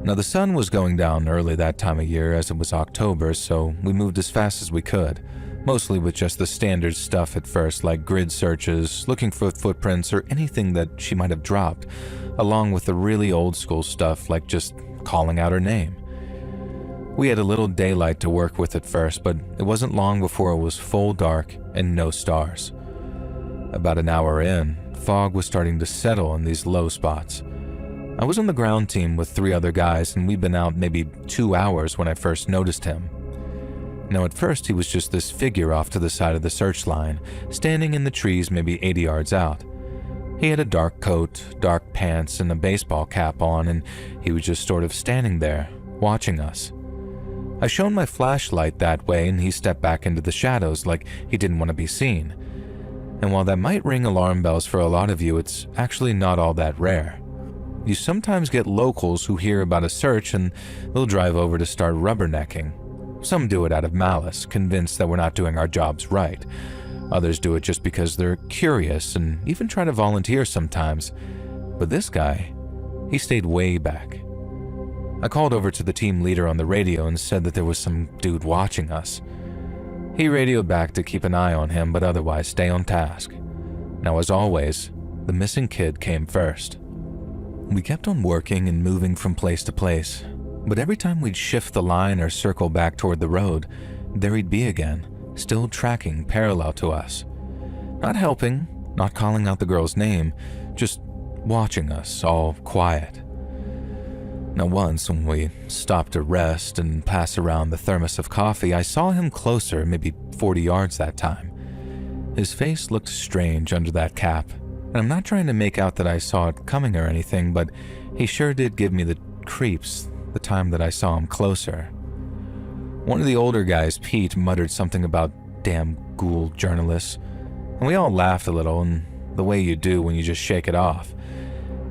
Now, the sun was going down early that time of year as it was October, so we moved as fast as we could, mostly with just the standard stuff at first, like grid searches, looking for footprints, or anything that she might have dropped, along with the really old school stuff like just calling out her name. We had a little daylight to work with at first, but it wasn't long before it was full dark and no stars. About an hour in, fog was starting to settle in these low spots. I was on the ground team with 3 other guys, and we'd been out maybe 2 hours when I first noticed him. Now, at first, he was just this figure off to the side of the search line, standing in the trees maybe 80 yards out. He had a dark coat, dark pants, and a baseball cap on, and he was just sort of standing there, watching us. I shone my flashlight that way, and he stepped back into the shadows like he didn't want to be seen. And while that might ring alarm bells for a lot of you, it's actually not all that rare. You sometimes get locals who hear about a search and they'll drive over to start rubbernecking. Some do it out of malice, convinced that we're not doing our jobs right. Others do it just because they're curious and even try to volunteer sometimes. But this guy, he stayed way back. I called over to the team leader on the radio and said that there was some dude watching us. He radioed back to keep an eye on him, but otherwise stay on task. Now, as always, the missing kid came first. We kept on working and moving from place to place, but every time we'd shift the line or circle back toward the road, there he'd be again, still tracking parallel to us. Not helping, not calling out the girl's name, just watching us, all quiet. Now once, when we stopped to rest and pass around the thermos of coffee, I saw him closer, maybe 40 yards that time. His face looked strange under that cap, and I'm not trying to make out that I saw it coming or anything, but he sure did give me the creeps the time that I saw him closer. One of the older guys, Pete, muttered something about damn ghoul journalists, and we all laughed a little, in the way you do when you just shake it off.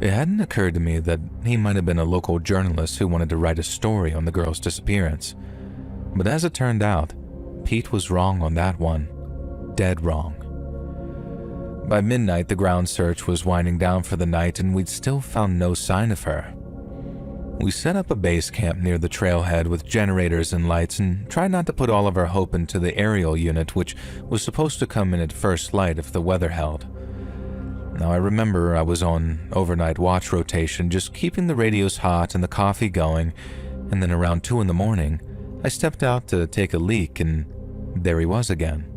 It hadn't occurred to me that he might have been a local journalist who wanted to write a story on the girl's disappearance. But as it turned out, Pete was wrong on that one. Dead wrong. By midnight, the ground search was winding down for the night, and we'd still found no sign of her. We set up a base camp near the trailhead with generators and lights and tried not to put all of our hope into the aerial unit, which was supposed to come in at first light if the weather held. Now, I remember I was on overnight watch rotation, just keeping the radios hot and the coffee going, and then around 2 in the morning, I stepped out to take a leak, and there he was again.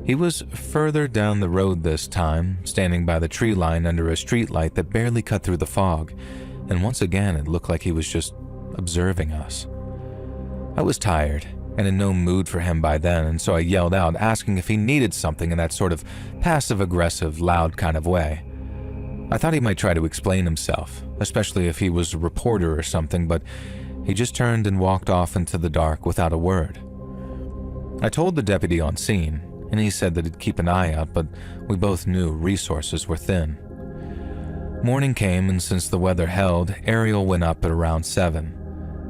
He was further down the road this time, standing by the tree line under a streetlight that barely cut through the fog, and once again it looked like he was just observing us. I was tired and in no mood for him by then, and so I yelled out, asking if he needed something in that sort of passive-aggressive, loud kind of way. I thought he might try to explain himself, especially if he was a reporter or something, but he just turned and walked off into the dark without a word. I told the deputy on scene, and he said that he'd keep an eye out, but we both knew resources were thin. Morning came, and since the weather held, Ariel went up at around 7.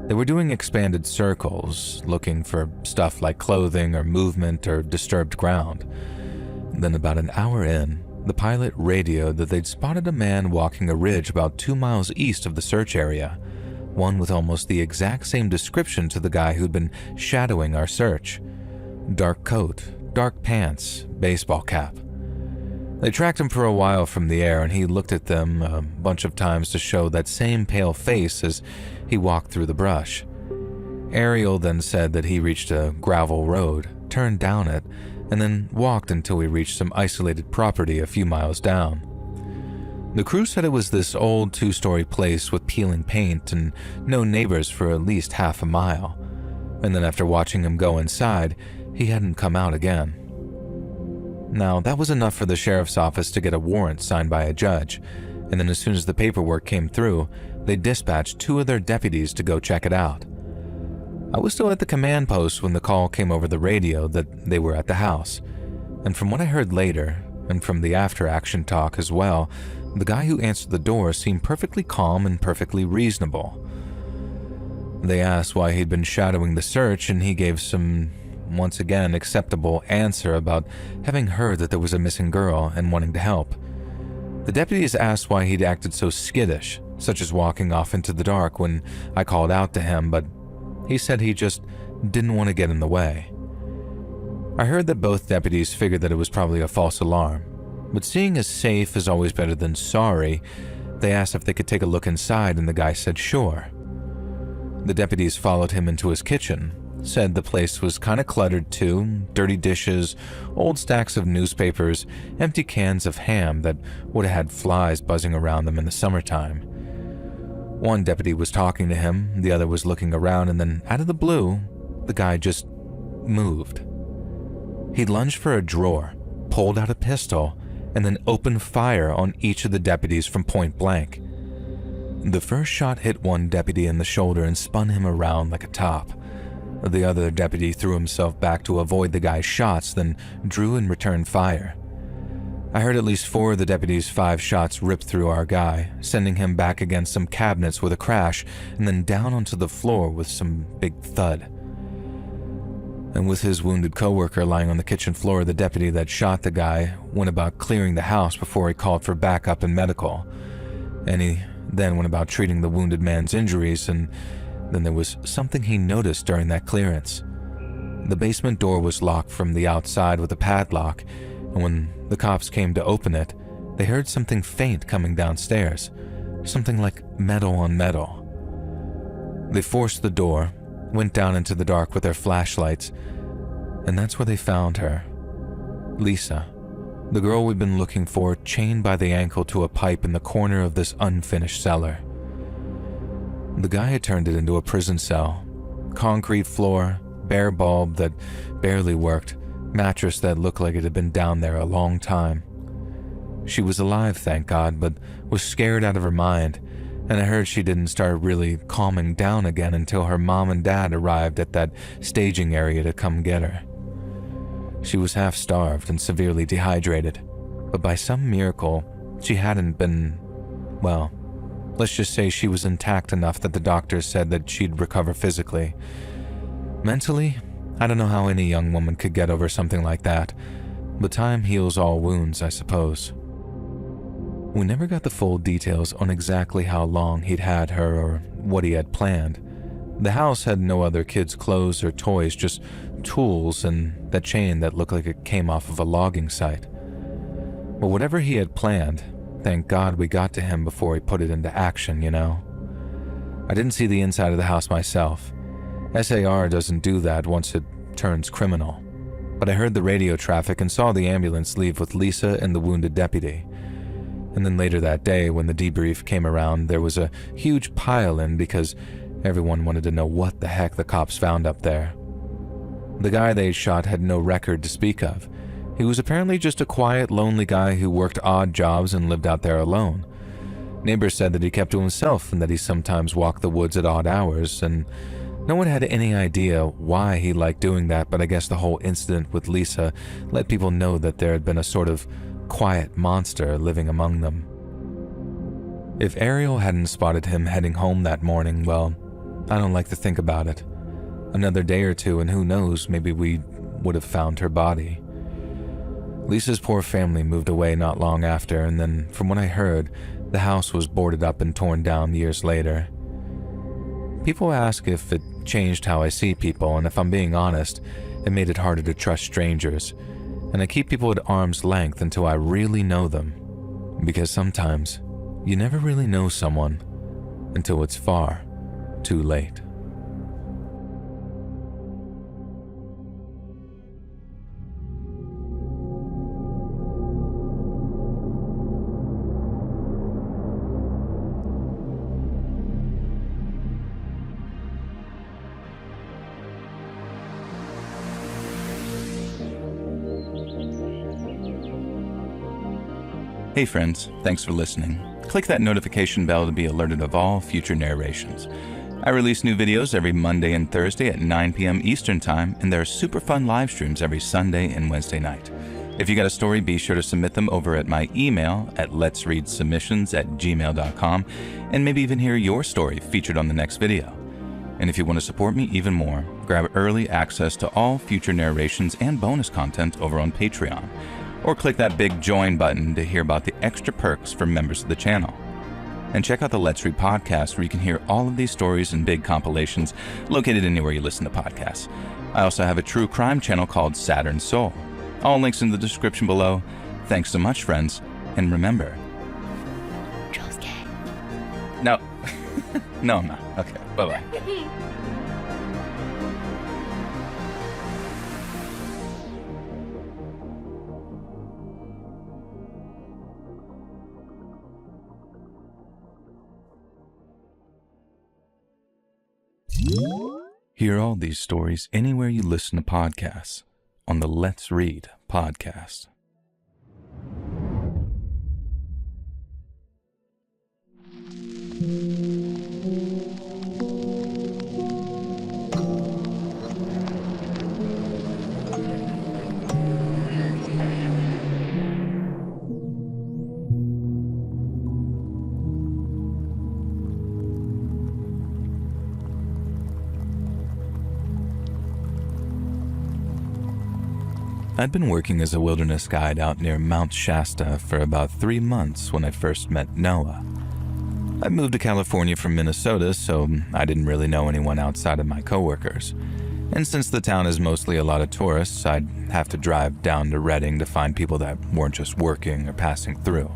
They were doing expanded circles, looking for stuff like clothing or movement or disturbed ground. Then about an hour in, the pilot radioed that they'd spotted a man walking a ridge about 2 miles east of the search area, one with almost the exact same description to the guy who'd been shadowing our search. Dark coat, dark pants, baseball cap. They tracked him for a while from the air, and he looked at them a bunch of times to show that same pale face as he walked through the brush. Ariel then said that he reached a gravel road, turned down it, and then walked until we reached some isolated property a few miles down. The crew said it was this old 2-story place with peeling paint and no neighbors for at least half a mile, and then after watching him go inside, he hadn't come out again. Now, that was enough for the sheriff's office to get a warrant signed by a judge, and then as soon as the paperwork came through, they dispatched 2 of their deputies to go check it out. I was still at the command post when the call came over the radio that they were at the house, and from what I heard later, and from the after-action talk as well, the guy who answered the door seemed perfectly calm and perfectly reasonable. They asked why he'd been shadowing the search, and he gave some, once again, acceptable answer about having heard that there was a missing girl and wanting to help. The deputies asked why he'd acted so skittish, such as walking off into the dark when I called out to him, but he said he just didn't want to get in the way. I heard that both deputies figured that it was probably a false alarm, but seeing as safe is always better than sorry, they asked if they could take a look inside, and the guy said sure. The deputies followed him into his kitchen, said the place was kinda cluttered too, dirty dishes, old stacks of newspapers, empty cans of ham that would have had flies buzzing around them in the summertime. One deputy was talking to him, the other was looking around, and then out of the blue, the guy just moved. He lunged for a drawer, pulled out a pistol, and then opened fire on each of the deputies from point blank. The first shot hit one deputy in the shoulder and spun him around like a top. The other deputy threw himself back to avoid the guy's shots, then drew and returned fire. I heard at least 4 of the deputies' 5 shots rip through our guy, sending him back against some cabinets with a crash, and then down onto the floor with some big thud. And with his wounded coworker lying on the kitchen floor, the deputy that shot the guy went about clearing the house before he called for backup and medical. And he then went about treating the wounded man's injuries, and then there was something he noticed during that clearance. The basement door was locked from the outside with a padlock, and when the cops came to open it, they heard something faint coming downstairs, something like metal on metal. They forced the door, went down into the dark with their flashlights, and that's where they found her. Lisa, the girl we'd been looking for, chained by the ankle to a pipe in the corner of this unfinished cellar. The guy had turned it into a prison cell. Concrete floor, bare bulb that barely worked, mattress that looked like it had been down there a long time. She was alive, thank God, but was scared out of her mind, and I heard she didn't start really calming down again until her mom and dad arrived at that staging area to come get her. She was half-starved and severely dehydrated, but by some miracle, she hadn't been, well, let's just say she was intact enough that the doctors said that she'd recover physically. Mentally, I don't know how any young woman could get over something like that, but time heals all wounds, I suppose. We never got the full details on exactly how long he'd had her or what he had planned. The house had no other kids' clothes or toys, just tools and that chain that looked like it came off of a logging site. But whatever he had planned, thank God we got to him before he put it into action, you know? I didn't see the inside of the house myself. SAR doesn't do that once it turns criminal. But I heard the radio traffic and saw the ambulance leave with Lisa and the wounded deputy. And then later that day, when the debrief came around, there was a huge pile-in because everyone wanted to know what the heck the cops found up there. The guy they shot had no record to speak of. He was apparently just a quiet, lonely guy who worked odd jobs and lived out there alone. Neighbors said that he kept to himself and that he sometimes walked the woods at odd hours, and no one had any idea why he liked doing that, but I guess the whole incident with Lisa let people know that there had been a sort of quiet monster living among them. If Ariel hadn't spotted him heading home that morning, well, I don't like to think about it. Another day or two, and who knows, maybe we would have found her body. Lisa's poor family moved away not long after, and then, from what I heard, the house was boarded up and torn down years later. People ask if it changed how I see people, and if I'm being honest, it made it harder to trust strangers. and I keep people at arm's length until I really know them, because sometimes you never really know someone until it's far too late. Hey friends, thanks for listening. Click that notification bell to be alerted of all future narrations. I release new videos every Monday and Thursday at 9 p.m. Eastern Time, and there are super fun live streams every Sunday and Wednesday night. If you got a story, be sure to submit them over at my email at letsreadsubmissions@gmail.com, and maybe even hear your story featured on the next video. And if you want to support me even more, grab early access to all future narrations and bonus content over on Patreon. Or click that big join button to hear about the extra perks for members of the channel. And check out the Let's Read podcast, where you can hear all of these stories and big compilations located anywhere you listen to podcasts. I also have a true crime channel called Saturn Soul. All links in the description below. Thanks so much, friends. And remember... Joel's gay. No. No, I'm not. Okay, bye-bye. Hear all these stories anywhere you listen to podcasts on the Let's Read podcast. I'd been working as a wilderness guide out near Mount Shasta for about 3 months when I first met Noah. I moved to California from Minnesota, so I didn't really know anyone outside of my coworkers. And since the town is mostly a lot of tourists, I'd have to drive down to Redding to find people that weren't just working or passing through.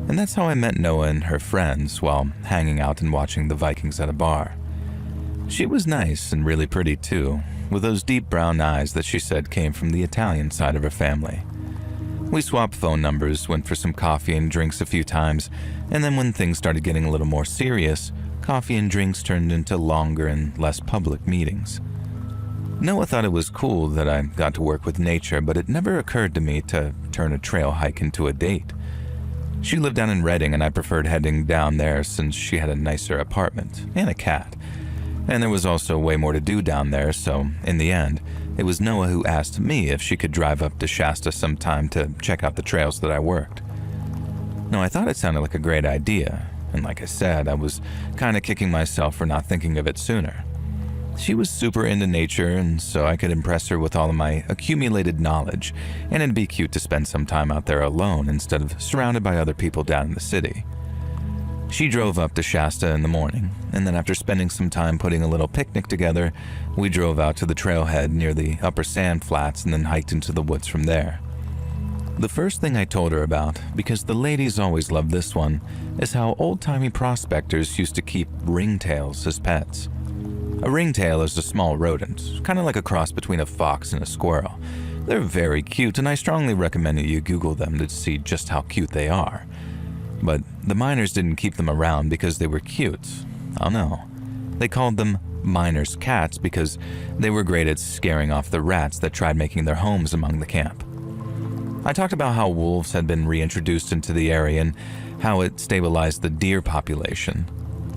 And that's how I met Noah and her friends while hanging out and watching the Vikings at a bar. She was nice and really pretty too, with those deep brown eyes that she said came from the Italian side of her family. We swapped phone numbers, went for some coffee and drinks a few times, and then when things started getting a little more serious, coffee and drinks turned into longer and less public meetings. Noah thought it was cool that I got to work with nature, but it never occurred to me to turn a trail hike into a date. She lived down in Redding, and I preferred heading down there since she had a nicer apartment and a cat. And there was also way more to do down there, so in the end, it was Noah who asked me if she could drive up to Shasta sometime to check out the trails that I worked. Now, I thought it sounded like a great idea, and like I said, I was kind of kicking myself for not thinking of it sooner. She was super into nature, and so I could impress her with all of my accumulated knowledge, and it'd be cute to spend some time out there alone instead of surrounded by other people down in the city. She drove up to Shasta in the morning, and then after spending some time putting a little picnic together, we drove out to the trailhead near the upper sand flats and then hiked into the woods from there. The first thing I told her about, because the ladies always loved this one, is how old-timey prospectors used to keep ringtails as pets. A ringtail is a small rodent, kind of like a cross between a fox and a squirrel. They're very cute, and I strongly recommend that you Google them to see just how cute they are. But the miners didn't keep them around because they were cute. Oh no. They called them miners' cats because they were great at scaring off the rats that tried making their homes among the camp. I talked about how wolves had been reintroduced into the area and how it stabilized the deer population.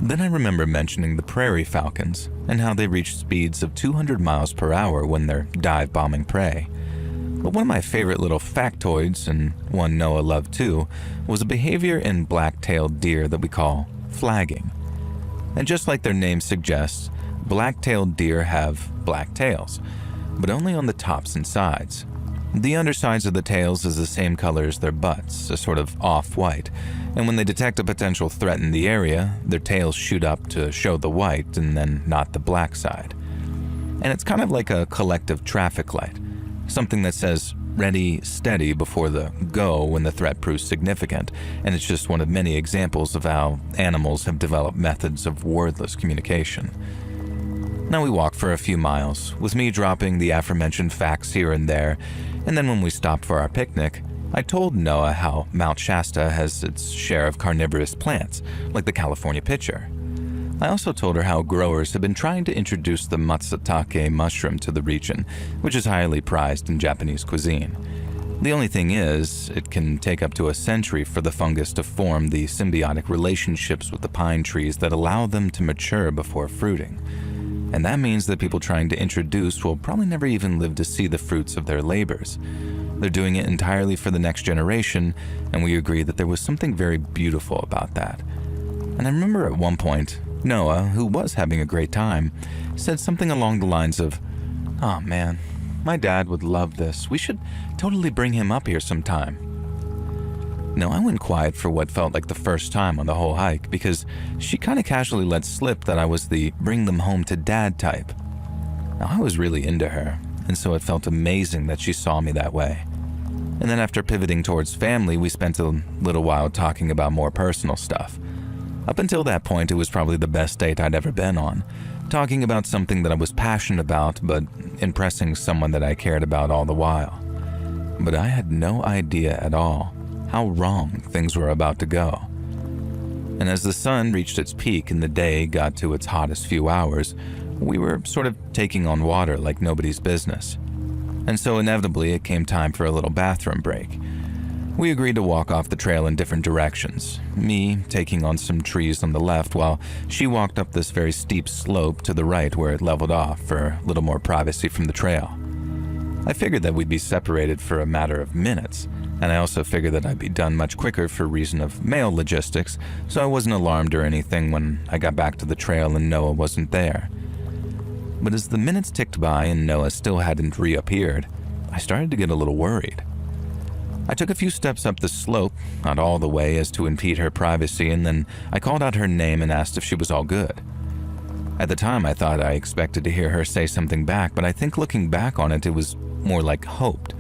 Then I remember mentioning the prairie falcons and how they reached speeds of 200 miles per hour when they're dive bombing prey. But one of my favorite little factoids, and one Noah loved too, was a behavior in black-tailed deer that we call flagging. And just like their name suggests, black-tailed deer have black tails, but only on the tops and sides. The undersides of the tails is the same color as their butts, a sort of off-white, and when they detect a potential threat in the area, their tails shoot up to show the white and then not the black side. And it's kind of like a collective traffic light, something that says, ready, steady before the go when the threat proves significant, and it's just one of many examples of how animals have developed methods of wordless communication. Now we walked for a few miles, with me dropping the aforementioned facts here and there, and then when we stopped for our picnic, I told Noah how Mount Shasta has its share of carnivorous plants, like the California pitcher. I also told her how growers have been trying to introduce the matsutake mushroom to the region, which is highly prized in Japanese cuisine. The only thing is, it can take up to a century for the fungus to form the symbiotic relationships with the pine trees that allow them to mature before fruiting. And that means that people trying to introduce will probably never even live to see the fruits of their labors. They're doing it entirely for the next generation, and we agree that there was something very beautiful about that. And I remember at one point, Noah, who was having a great time, said something along the lines of, "Oh man, my dad would love this. We should totally bring him up here sometime." Now, I went quiet for what felt like the first time on the whole hike because she kind of casually let slip that I was the bring them home to dad type. Now, I was really into her, and so it felt amazing that she saw me that way. And then after pivoting towards family, we spent a little while talking about more personal stuff. Up until that point, it was probably the best date I'd ever been on, talking about something that I was passionate about, but impressing someone that I cared about all the while. But I had no idea at all how wrong things were about to go. And as the sun reached its peak and the day got to its hottest few hours, we were sort of taking on water like nobody's business. And so inevitably it came time for a little bathroom break. We agreed to walk off the trail in different directions, me taking on some trees on the left while she walked up this very steep slope to the right where it leveled off for a little more privacy from the trail. I figured that we'd be separated for a matter of minutes, and I also figured that I'd be done much quicker for reason of mail logistics, so I wasn't alarmed or anything when I got back to the trail and Noah wasn't there. But as the minutes ticked by and Noah still hadn't reappeared, I started to get a little worried. I took a few steps up the slope, not all the way as to impede her privacy, and then I called out her name and asked if she was all good. At the time, I thought I expected to hear her say something back, but I think looking back on it, it was more like hoped,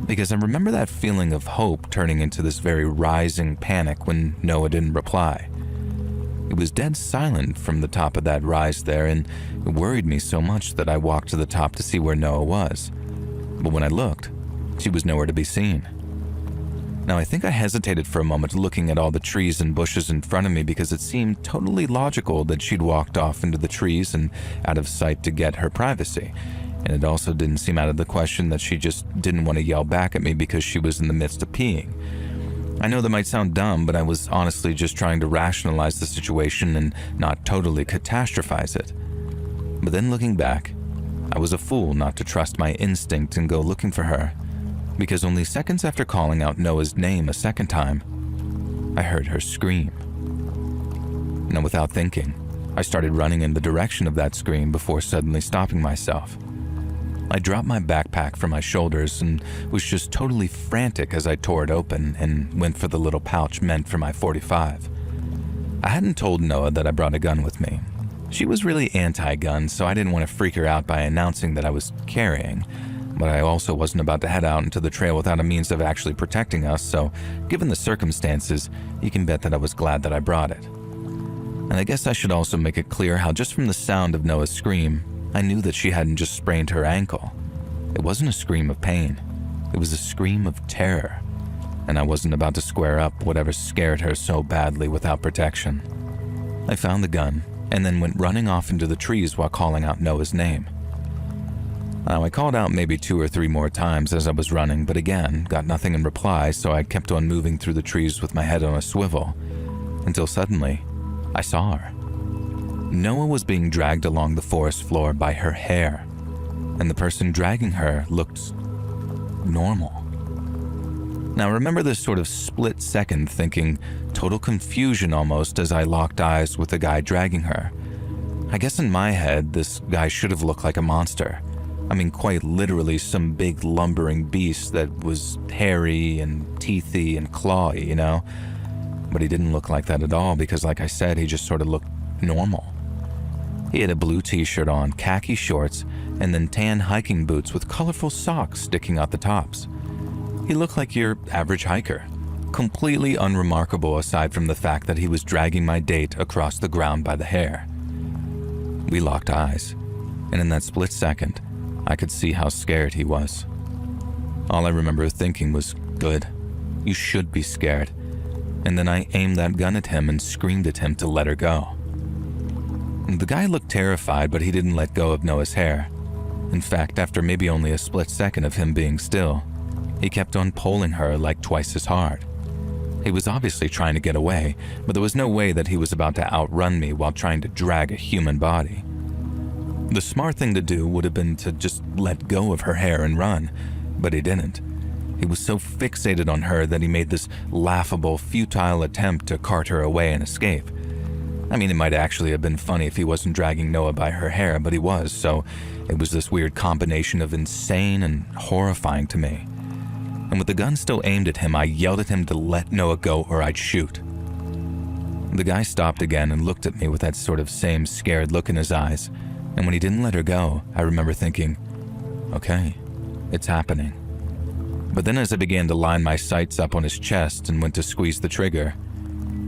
because I remember that feeling of hope turning into this very rising panic when Noah didn't reply. It was dead silent from the top of that rise there, and it worried me so much that I walked to the top to see where Noah was. But when I looked, she was nowhere to be seen. Now, I think I hesitated for a moment looking at all the trees and bushes in front of me because it seemed totally logical that she'd walked off into the trees and out of sight to get her privacy. And it also didn't seem out of the question that she just didn't want to yell back at me because she was in the midst of peeing. I know that might sound dumb, but I was honestly just trying to rationalize the situation and not totally catastrophize it. But then looking back, I was a fool not to trust my instinct and go looking for her, because only seconds after calling out Noah's name a second time, I heard her scream. Now, without thinking, I started running in the direction of that scream before suddenly stopping myself. I dropped my backpack from my shoulders and was just totally frantic as I tore it open and went for the little pouch meant for my .45. I hadn't told Noah that I brought a gun with me. She was really anti-gun, so I didn't want to freak her out by announcing that I was carrying, but I also wasn't about to head out into the trail without a means of actually protecting us, so given the circumstances, you can bet that I was glad that I brought it. And I guess I should also make it clear how just from the sound of Noah's scream, I knew that she hadn't just sprained her ankle. It wasn't a scream of pain. It was a scream of terror, and I wasn't about to square up whatever scared her so badly without protection. I found the gun and then went running off into the trees while calling out Noah's name. Now, I called out maybe 2 or 3 more times as I was running, but again, got nothing in reply, so I kept on moving through the trees with my head on a swivel, until suddenly, I saw her. Noah was being dragged along the forest floor by her hair, and the person dragging her looked normal. Now, remember this sort of split second thinking, total confusion almost as I locked eyes with the guy dragging her. I guess in my head, this guy should have looked like a monster. I mean, quite literally some big lumbering beast that was hairy and teethy and clawy, you know? But he didn't look like that at all because, like I said, he just sort of looked normal. He had a blue t-shirt on, khaki shorts, and then tan hiking boots with colorful socks sticking out the tops. He looked like your average hiker, completely unremarkable aside from the fact that he was dragging my date across the ground by the hair. We locked eyes, and in that split second, I could see how scared he was. All I remember thinking was, good, you should be scared. And then I aimed that gun at him and screamed at him to let her go. The guy looked terrified, but he didn't let go of Noah's hair. In fact, after maybe only a split second of him being still, he kept on pulling her like twice as hard. He was obviously trying to get away, but there was no way that he was about to outrun me while trying to drag a human body. The smart thing to do would have been to just let go of her hair and run, but he didn't. He was so fixated on her that he made this laughable, futile attempt to cart her away and escape. I mean, it might actually have been funny if he wasn't dragging Noah by her hair, but he was, so it was this weird combination of insane and horrifying to me. And with the gun still aimed at him, I yelled at him to let Noah go or I'd shoot. The guy stopped again and looked at me with that sort of same scared look in his eyes, and when he didn't let her go, I remember thinking, okay, it's happening. But then as I began to line my sights up on his chest and went to squeeze the trigger,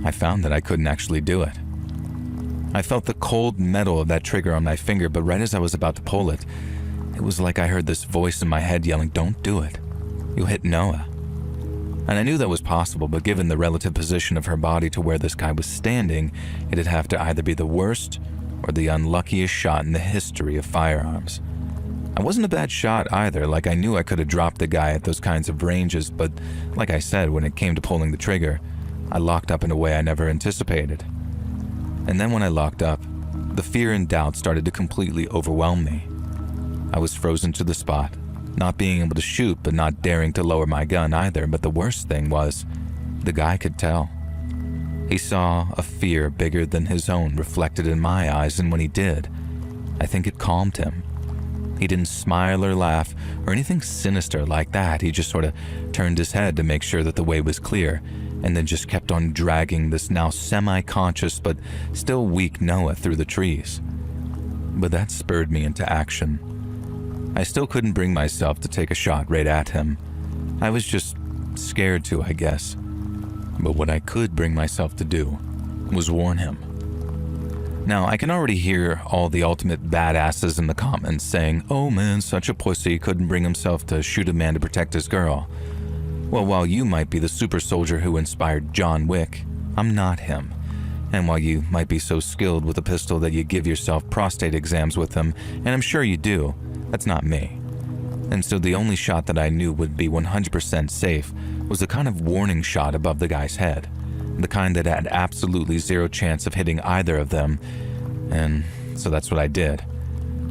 I found that I couldn't actually do it. I felt the cold metal of that trigger on my finger, but right as I was about to pull it, it was like I heard this voice in my head yelling, don't do it. You'll hit Noah. And I knew that was possible, but given the relative position of her body to where this guy was standing, it'd have to either be the worst or the unluckiest shot in the history of firearms. I wasn't a bad shot either, like I knew I could have dropped the guy at those kinds of ranges, but like I said, when it came to pulling the trigger, I locked up in a way I never anticipated. And then when I locked up, the fear and doubt started to completely overwhelm me. I was frozen to the spot, not being able to shoot but not daring to lower my gun either, but the worst thing was, the guy could tell. He saw a fear bigger than his own reflected in my eyes, and when he did, I think it calmed him. He didn't smile or laugh or anything sinister like that. He just sort of turned his head to make sure that the way was clear, and then just kept on dragging this now semi-conscious but still weak Noah through the trees. But that spurred me into action. I still couldn't bring myself to take a shot right at him. I was just scared to, I guess. But what I could bring myself to do was warn him. Now, I can already hear all the ultimate badasses in the comments saying, oh man, such a pussy, couldn't bring himself to shoot a man to protect his girl. Well, while you might be the super soldier who inspired John Wick, I'm not him. And while you might be so skilled with a pistol that you give yourself prostate exams with them, and I'm sure you do, that's not me. And so the only shot that I knew would be 100% safe was the kind of warning shot above the guy's head. The kind that had absolutely zero chance of hitting either of them, and so that's what I did.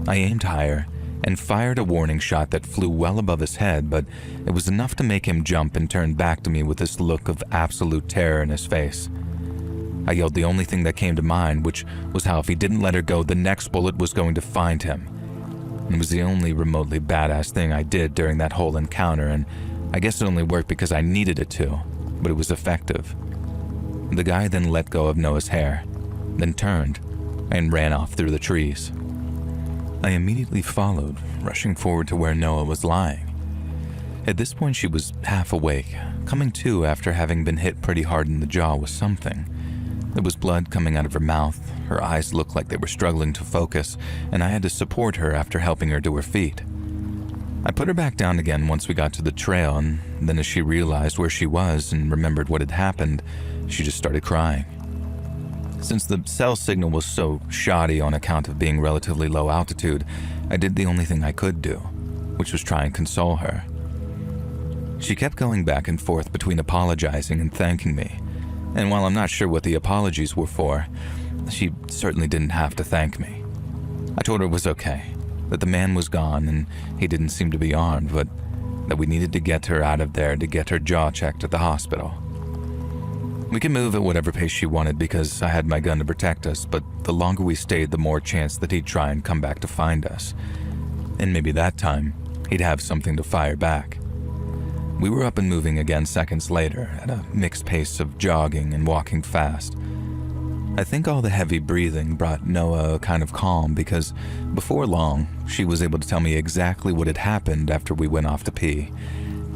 I aimed higher and fired a warning shot that flew well above his head, but it was enough to make him jump and turn back to me with this look of absolute terror in his face. I yelled the only thing that came to mind, which was how if he didn't let her go, the next bullet was going to find him. It was the only remotely badass thing I did during that whole encounter, and I guess it only worked because I needed it to, but it was effective. The guy then let go of Noah's hair, then turned and ran off through the trees. I immediately followed, rushing forward to where Noah was lying. At this point, she was half awake, coming to after having been hit pretty hard in the jaw with something. There was blood coming out of her mouth, her eyes looked like they were struggling to focus, and I had to support her after helping her to her feet. I put her back down again once we got to the trail, and then as she realized where she was and remembered what had happened, she just started crying. Since the cell signal was so shoddy on account of being relatively low altitude, I did the only thing I could do, which was try and console her. She kept going back and forth between apologizing and thanking me, and while I'm not sure what the apologies were for, she certainly didn't have to thank me. I told her it was okay, that the man was gone and he didn't seem to be armed, but that we needed to get her out of there to get her jaw checked at the hospital. We could move at whatever pace she wanted because I had my gun to protect us, but the longer we stayed, the more chance that he'd try and come back to find us. And maybe that time, he'd have something to fire back. We were up and moving again seconds later at a mixed pace of jogging and walking fast. I think all the heavy breathing brought Noah a kind of calm because before long, she was able to tell me exactly what had happened after we went off to pee.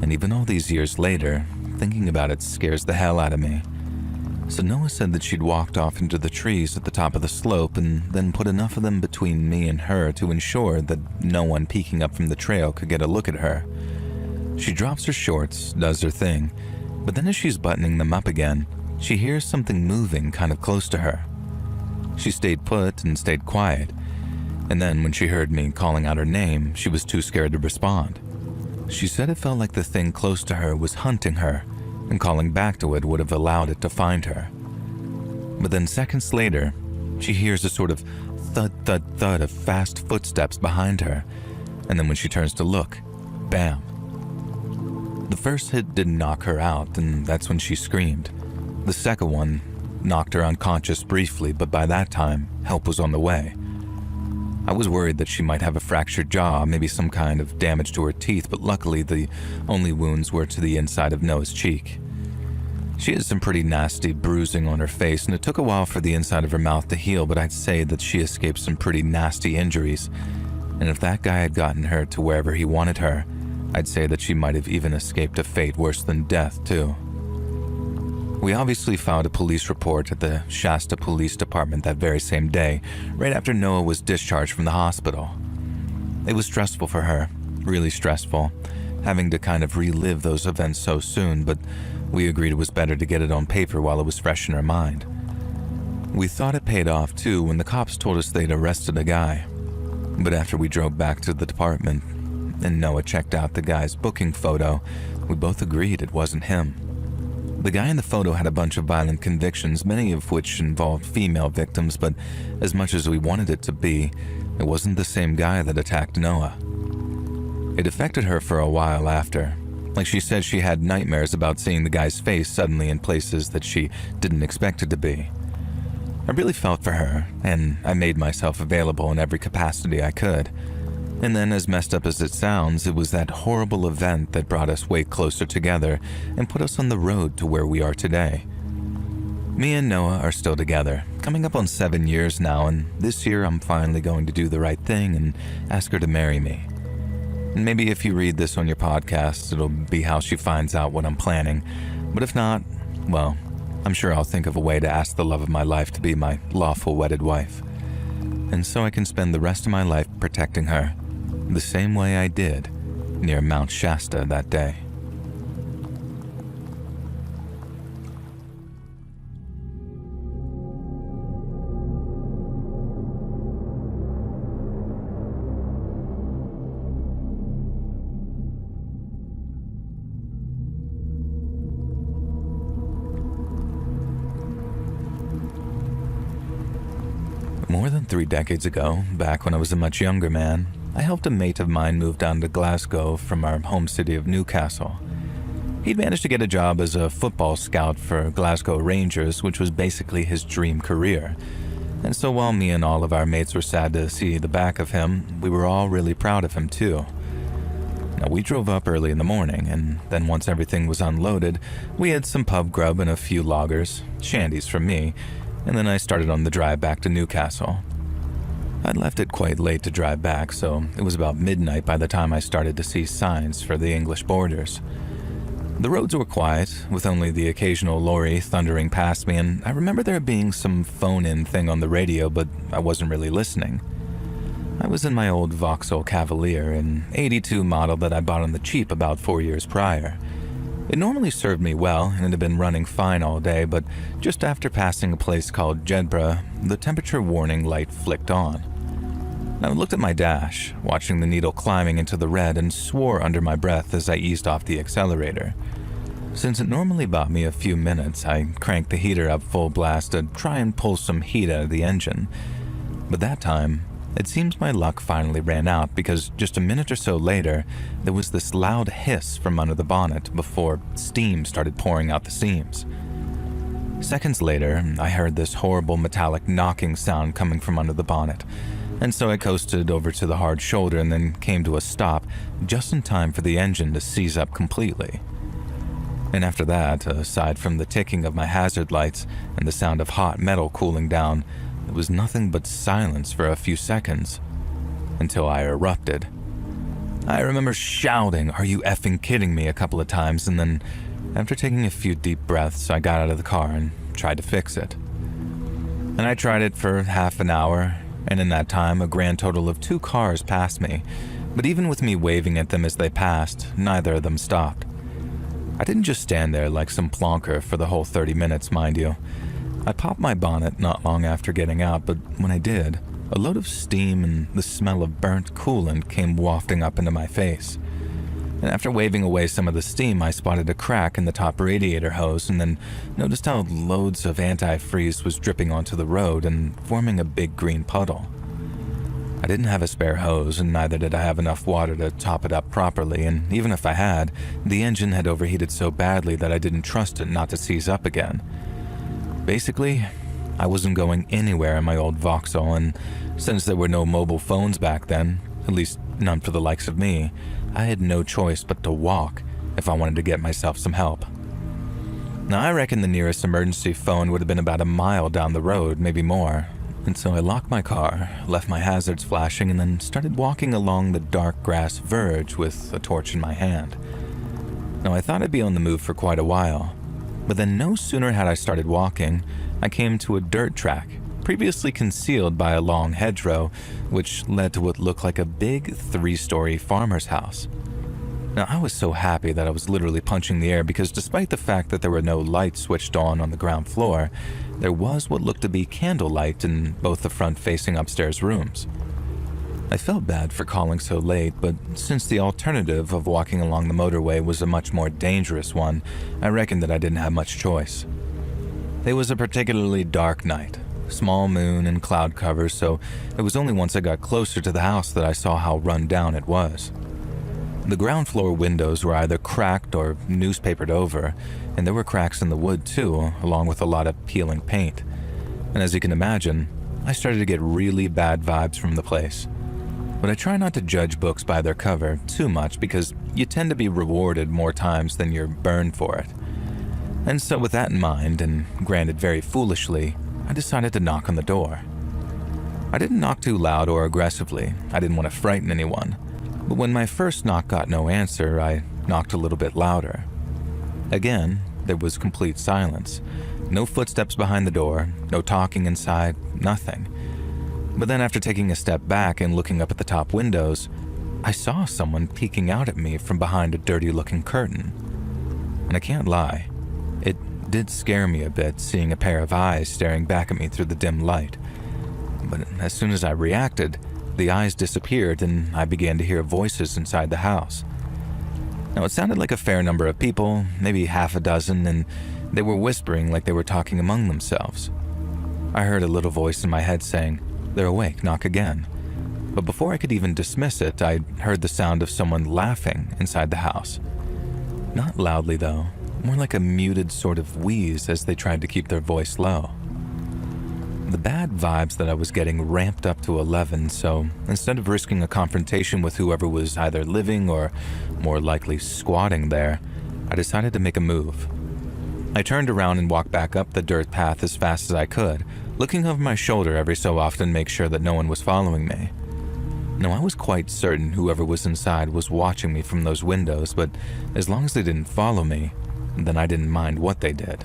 And even all these years later, thinking about it scares the hell out of me. So Noah said that she'd walked off into the trees at the top of the slope and then put enough of them between me and her to ensure that no one peeking up from the trail could get a look at her. She drops her shorts, does her thing, but then as she's buttoning them up again, she hears something moving kind of close to her. She stayed put and stayed quiet, and then when she heard me calling out her name, she was too scared to respond. She said it felt like the thing close to her was hunting her, and calling back to it would have allowed it to find her. But then seconds later, she hears a sort of thud, thud, thud of fast footsteps behind her, and then when she turns to look, bam. The first hit didn't knock her out, and that's when she screamed. The second one knocked her unconscious briefly, but by that time, help was on the way. I was worried that she might have a fractured jaw, maybe some kind of damage to her teeth, but luckily the only wounds were to the inside of Noah's cheek. She had some pretty nasty bruising on her face, and it took a while for the inside of her mouth to heal, but I'd say that she escaped some pretty nasty injuries. And if that guy had gotten her to wherever he wanted her, I'd say that she might have even escaped a fate worse than death, too. We obviously filed a police report at the Shasta Police Department that very same day, right after Noah was discharged from the hospital. It was stressful for her, really stressful, having to kind of relive those events so soon, but we agreed it was better to get it on paper while it was fresh in her mind. We thought it paid off too when the cops told us they'd arrested a guy. But after we drove back to the department and Noah checked out the guy's booking photo, we both agreed it wasn't him. The guy in the photo had a bunch of violent convictions, many of which involved female victims, but as much as we wanted it to be, it wasn't the same guy that attacked Noah. It affected her for a while after. Like she said, she had nightmares about seeing the guy's face suddenly in places that she didn't expect it to be. I really felt for her, and I made myself available in every capacity I could. And then, as messed up as it sounds, it was that horrible event that brought us way closer together and put us on the road to where we are today. Me and Noah are still together, coming up on 7 years now, and this year I'm finally going to do the right thing and ask her to marry me. And maybe if you read this on your podcast, it'll be how she finds out what I'm planning. But if not, well, I'm sure I'll think of a way to ask the love of my life to be my lawful wedded wife. And so I can spend the rest of my life protecting her, the same way I did near Mount Shasta that day. More than 3 decades ago, back when I was a much younger man, I helped a mate of mine move down to Glasgow from our home city of Newcastle. He'd managed to get a job as a football scout for Glasgow Rangers, which was basically his dream career. And so while me and all of our mates were sad to see the back of him, we were all really proud of him too. Now, we drove up early in the morning, and then once everything was unloaded, we had some pub grub and a few lagers, shandies from me, and then I started on the drive back to Newcastle. I'd left it quite late to drive back, so it was about midnight by the time I started to see signs for the English borders. The roads were quiet, with only the occasional lorry thundering past me, and I remember there being some phone-in thing on the radio, but I wasn't really listening. I was in my old Vauxhall Cavalier, an '82 model that I bought on the cheap about 4 years prior. It normally served me well, and it had been running fine all day, but just after passing a place called Jedburgh, the temperature warning light flicked on. I looked at my dash, watching the needle climbing into the red, and swore under my breath as I eased off the accelerator. Since it normally bought me a few minutes, I cranked the heater up full blast to try and pull some heat out of the engine. But that time, it seems my luck finally ran out, because just a minute or so later, there was this loud hiss from under the bonnet before steam started pouring out the seams. Seconds later, I heard this horrible metallic knocking sound coming from under the bonnet, and so I coasted over to the hard shoulder and then came to a stop just in time for the engine to seize up completely. And after that, aside from the ticking of my hazard lights and the sound of hot metal cooling down, there was nothing but silence for a few seconds, until I erupted. I remember shouting, "Are you effing kidding me?" a couple of times, and then, after taking a few deep breaths, I got out of the car and tried to fix it. And I tried it for half an hour, and in that time, a grand total of 2 cars passed me, but even with me waving at them as they passed, neither of them stopped. I didn't just stand there like some plonker for the whole 30 minutes, mind you. I popped my bonnet not long after getting out, but when I did, a load of steam and the smell of burnt coolant came wafting up into my face. And after waving away some of the steam, I spotted a crack in the top radiator hose and then noticed how loads of antifreeze was dripping onto the road and forming a big green puddle. I didn't have a spare hose, and neither did I have enough water to top it up properly, and even if I had, the engine had overheated so badly that I didn't trust it not to seize up again. Basically, I wasn't going anywhere in my old Vauxhall, and since there were no mobile phones back then, at least none for the likes of me, I had no choice but to walk if I wanted to get myself some help. Now, I reckon the nearest emergency phone would have been about a mile down the road, maybe more, and so I locked my car, left my hazards flashing, and then started walking along the dark grass verge with a torch in my hand. Now, I thought I'd be on the move for quite a while, but then no sooner had I started walking, I came to a dirt track, previously concealed by a long hedgerow, which led to what looked like a big 3-story farmer's house. Now, I was so happy that I was literally punching the air because despite the fact that there were no lights switched on the ground floor, there was what looked to be candlelight in both the front-facing upstairs rooms. I felt bad for calling so late, but since the alternative of walking along the motorway was a much more dangerous one, I reckoned that I didn't have much choice. It was a particularly dark night, small moon and cloud cover, so it was only once I got closer to the house that I saw how run down it was. The ground floor windows were either cracked or newspapered over, and there were cracks in the wood too, along with a lot of peeling paint. And as you can imagine, I started to get really bad vibes from the place. But I try not to judge books by their cover too much because you tend to be rewarded more times than you're burned for it. And so with that in mind, and granted very foolishly, I decided to knock on the door. I didn't knock too loud or aggressively. I didn't want to frighten anyone. But when my first knock got no answer, I knocked a little bit louder. Again, there was complete silence. No footsteps behind the door, no talking inside, nothing. But then after taking a step back and looking up at the top windows, I saw someone peeking out at me from behind a dirty-looking curtain. And I can't lie, it did scare me a bit seeing a pair of eyes staring back at me through the dim light. But as soon as I reacted, the eyes disappeared and I began to hear voices inside the house. Now, it sounded like a fair number of people, maybe half a dozen, and they were whispering like they were talking among themselves. I heard a little voice in my head saying, "They're awake, knock again." But before I could even dismiss it, I heard the sound of someone laughing inside the house. Not loudly though, more like a muted sort of wheeze as they tried to keep their voice low. The bad vibes that I was getting ramped up to 11, so instead of risking a confrontation with whoever was either living or more likely squatting there, I decided to make a move. I turned around and walked back up the dirt path as fast as I could, looking over my shoulder every so often to make sure that no one was following me. Now, I was quite certain whoever was inside was watching me from those windows, but as long as they didn't follow me, then I didn't mind what they did.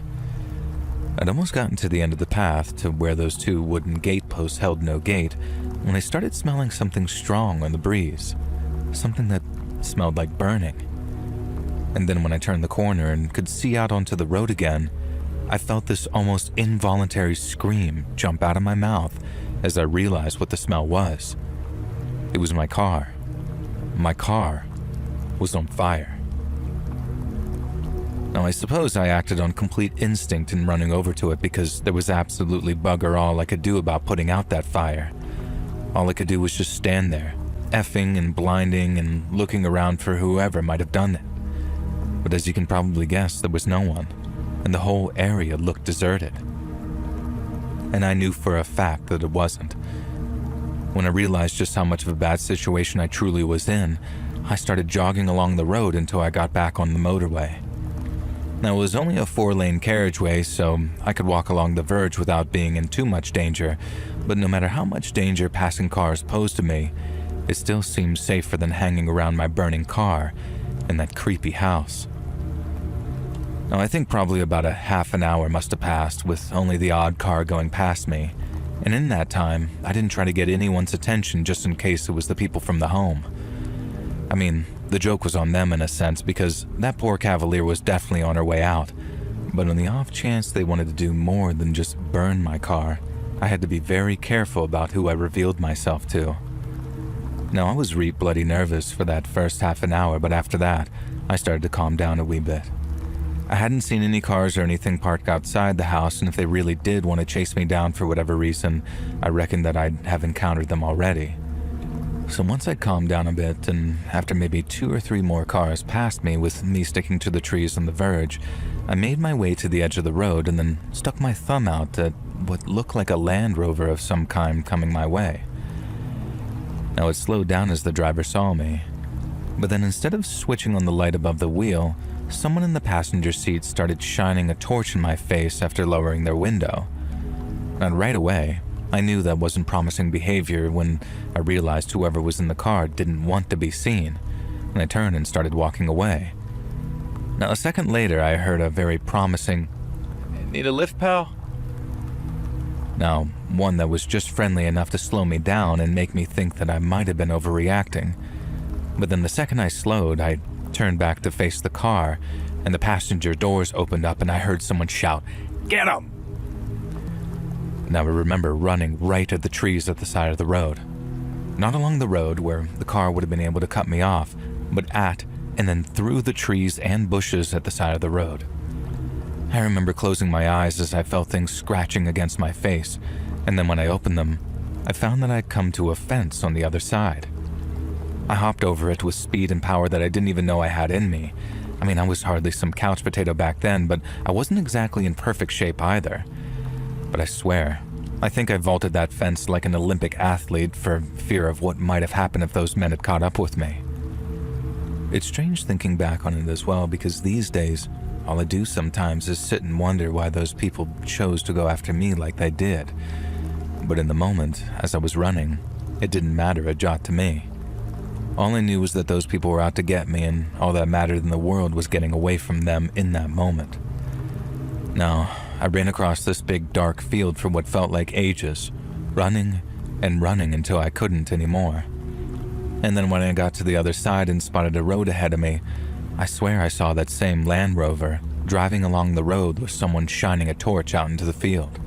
I'd almost gotten to the end of the path to where those 2 wooden gate posts held no gate when I started smelling something strong on the breeze, something that smelled like burning. And then when I turned the corner and could see out onto the road again, I felt this almost involuntary scream jump out of my mouth as I realized what the smell was. It was my car. My car was on fire. Now, I suppose I acted on complete instinct in running over to it because there was absolutely bugger all I could do about putting out that fire. All I could do was just stand there, effing and blinding and looking around for whoever might have done it. But as you can probably guess, there was no one, and the whole area looked deserted. And I knew for a fact that it wasn't. When I realized just how much of a bad situation I truly was in, I started jogging along the road until I got back on the motorway. Now, it was only a 4-lane carriageway, so I could walk along the verge without being in too much danger, but no matter how much danger passing cars posed to me, it still seemed safer than hanging around my burning car in that creepy house. Now, I think probably about a half an hour must have passed with only the odd car going past me, and in that time, I didn't try to get anyone's attention just in case it was the people from the home. I mean, the joke was on them in a sense because that poor cavalier was definitely on her way out, but on the off chance they wanted to do more than just burn my car, I had to be very careful about who I revealed myself to. Now, I was bloody nervous for that first half an hour, but after that, I started to calm down a wee bit. I hadn't seen any cars or anything parked outside the house, and if they really did want to chase me down for whatever reason, I reckoned that I'd have encountered them already. So once I calmed down a bit, and after maybe 2 or 3 more cars passed me with me sticking to the trees on the verge, I made my way to the edge of the road and then stuck my thumb out at what looked like a Land Rover of some kind coming my way. Now it slowed down as the driver saw me, but then instead of switching on the light above the wheel, someone in the passenger seat started shining a torch in my face after lowering their window. And right away, I knew that wasn't promising behavior when I realized whoever was in the car didn't want to be seen, and I turned and started walking away. Now, a second later, I heard a very promising, "Need a lift, pal?" Now, one that was just friendly enough to slow me down and make me think that I might have been overreacting. But then the second I slowed, I turned back to face the car, and the passenger doors opened up and I heard someone shout, "Get him!" Now I remember running right at the trees at the side of the road. Not along the road where the car would have been able to cut me off, but at and then through the trees and bushes at the side of the road. I remember closing my eyes as I felt things scratching against my face, and then when I opened them, I found that I'd come to a fence on the other side. I hopped over it with speed and power that I didn't even know I had in me. I mean, I was hardly some couch potato back then, but I wasn't exactly in perfect shape either. But I swear, I think I vaulted that fence like an Olympic athlete for fear of what might have happened if those men had caught up with me. It's strange thinking back on it as well, because these days, all I do sometimes is sit and wonder why those people chose to go after me like they did. But in the moment, as I was running, it didn't matter a jot to me. All I knew was that those people were out to get me, and all that mattered in the world was getting away from them in that moment. Now, I ran across this big dark field for what felt like ages, running and running until I couldn't anymore. And then when I got to the other side and spotted a road ahead of me, I swear I saw that same Land Rover driving along the road with someone shining a torch out into the field.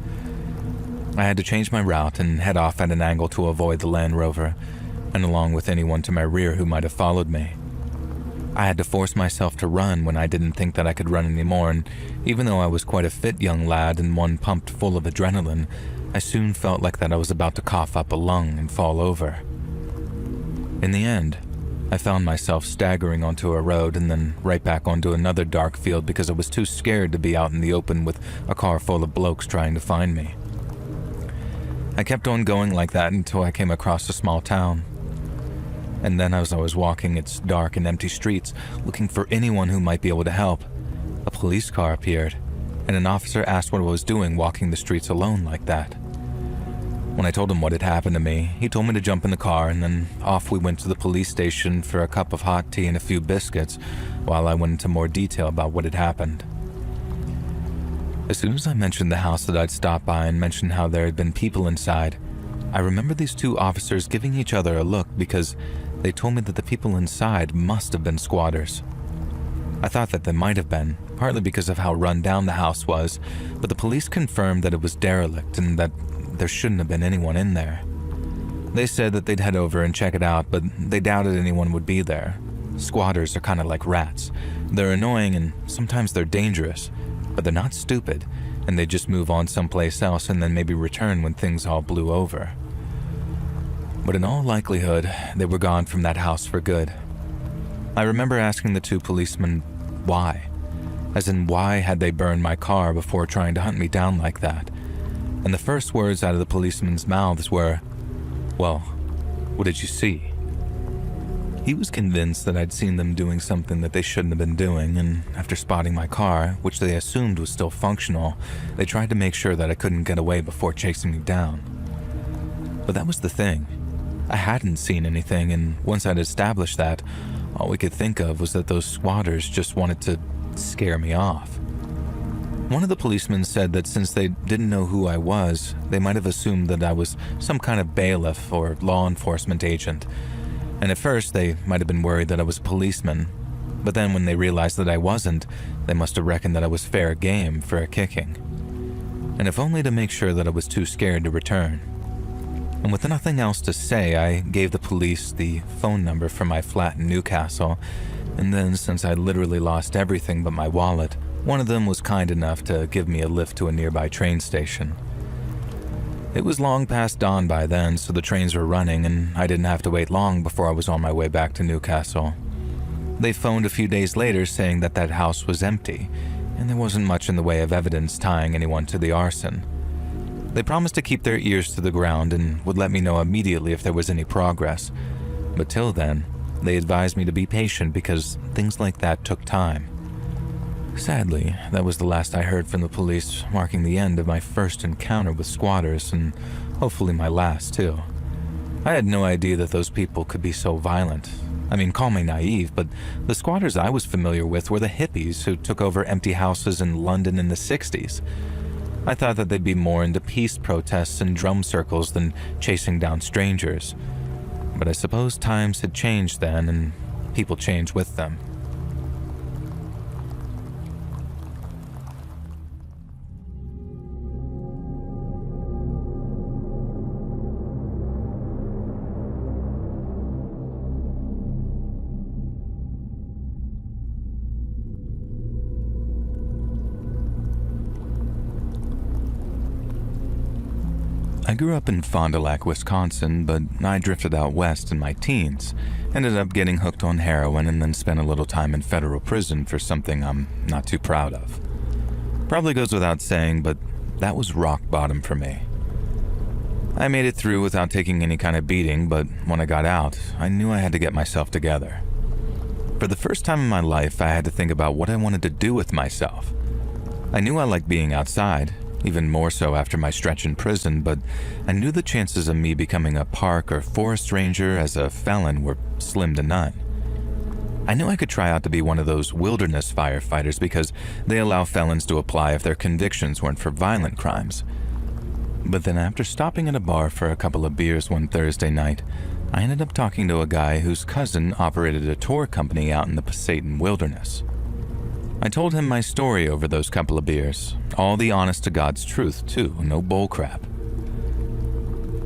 I had to change my route and head off at an angle to avoid the Land Rover, and along with anyone to my rear who might have followed me. I had to force myself to run when I didn't think that I could run anymore, and even though I was quite a fit young lad and one pumped full of adrenaline, I soon felt like that I was about to cough up a lung and fall over. In the end, I found myself staggering onto a road and then right back onto another dark field because I was too scared to be out in the open with a car full of blokes trying to find me. I kept on going like that until I came across a small town. And then as I was walking its dark and empty streets, looking for anyone who might be able to help, a police car appeared, and an officer asked what I was doing walking the streets alone like that. When I told him what had happened to me, he told me to jump in the car, and then off we went to the police station for a cup of hot tea and a few biscuits, while I went into more detail about what had happened. As soon as I mentioned the house that I'd stopped by and mentioned how there had been people inside, I remember these two officers giving each other a look because they told me that the people inside must have been squatters. I thought that they might have been, partly because of how run down the house was, but the police confirmed that it was derelict and that there shouldn't have been anyone in there. They said that they'd head over and check it out, but they doubted anyone would be there. Squatters are kind of like rats. They're annoying and sometimes they're dangerous, but they're not stupid, and they just move on someplace else and then maybe return when things all blew over. But in all likelihood, they were gone from that house for good. I remember asking the two policemen why. As in, why had they burned my car before trying to hunt me down like that? And the first words out of the policemen's mouths were, "Well, what did you see?" He was convinced that I'd seen them doing something that they shouldn't have been doing, and after spotting my car, which they assumed was still functional, they tried to make sure that I couldn't get away before chasing me down. But that was the thing. I hadn't seen anything, and once I'd established that, all we could think of was that those squatters just wanted to scare me off. One of the policemen said that since they didn't know who I was, they might have assumed that I was some kind of bailiff or law enforcement agent. And at first, they might have been worried that I was a policeman. But then when they realized that I wasn't, they must have reckoned that I was fair game for a kicking. And if only to make sure that I was too scared to return. And with nothing else to say, I gave the police the phone number for my flat in Newcastle. And then, since I literally lost everything but my wallet, one of them was kind enough to give me a lift to a nearby train station. It was long past dawn by then, so the trains were running, and I didn't have to wait long before I was on my way back to Newcastle. They phoned a few days later saying that that house was empty, and there wasn't much in the way of evidence tying anyone to the arson. They promised to keep their ears to the ground and would let me know immediately if there was any progress. But till then, they advised me to be patient because things like that took time. Sadly, that was the last I heard from the police, marking the end of my first encounter with squatters, and hopefully my last too. I had no idea that those people could be so violent. I mean, call me naive, but the squatters I was familiar with were the hippies who took over empty houses in London in the 60s. I thought that they'd be more into peace protests and drum circles than chasing down strangers. But I suppose times had changed then, and people changed with them. I grew up in Fond du Lac, Wisconsin, but I drifted out west in my teens, ended up getting hooked on heroin, and then spent a little time in federal prison for something I'm not too proud of. Probably goes without saying, but that was rock bottom for me. I made it through without taking any kind of beating, but when I got out, I knew I had to get myself together. For the first time in my life, I had to think about what I wanted to do with myself. I knew I liked being outside, even more so after my stretch in prison, but I knew the chances of me becoming a park or forest ranger as a felon were slim to none. I knew I could try out to be one of those wilderness firefighters because they allow felons to apply if their convictions weren't for violent crimes. But then after stopping at a bar for a couple of beers one Thursday night, I ended up talking to a guy whose cousin operated a tour company out in the Pasayten wilderness. I told him my story over those couple of beers, all the honest-to-God's truth too, no bullcrap.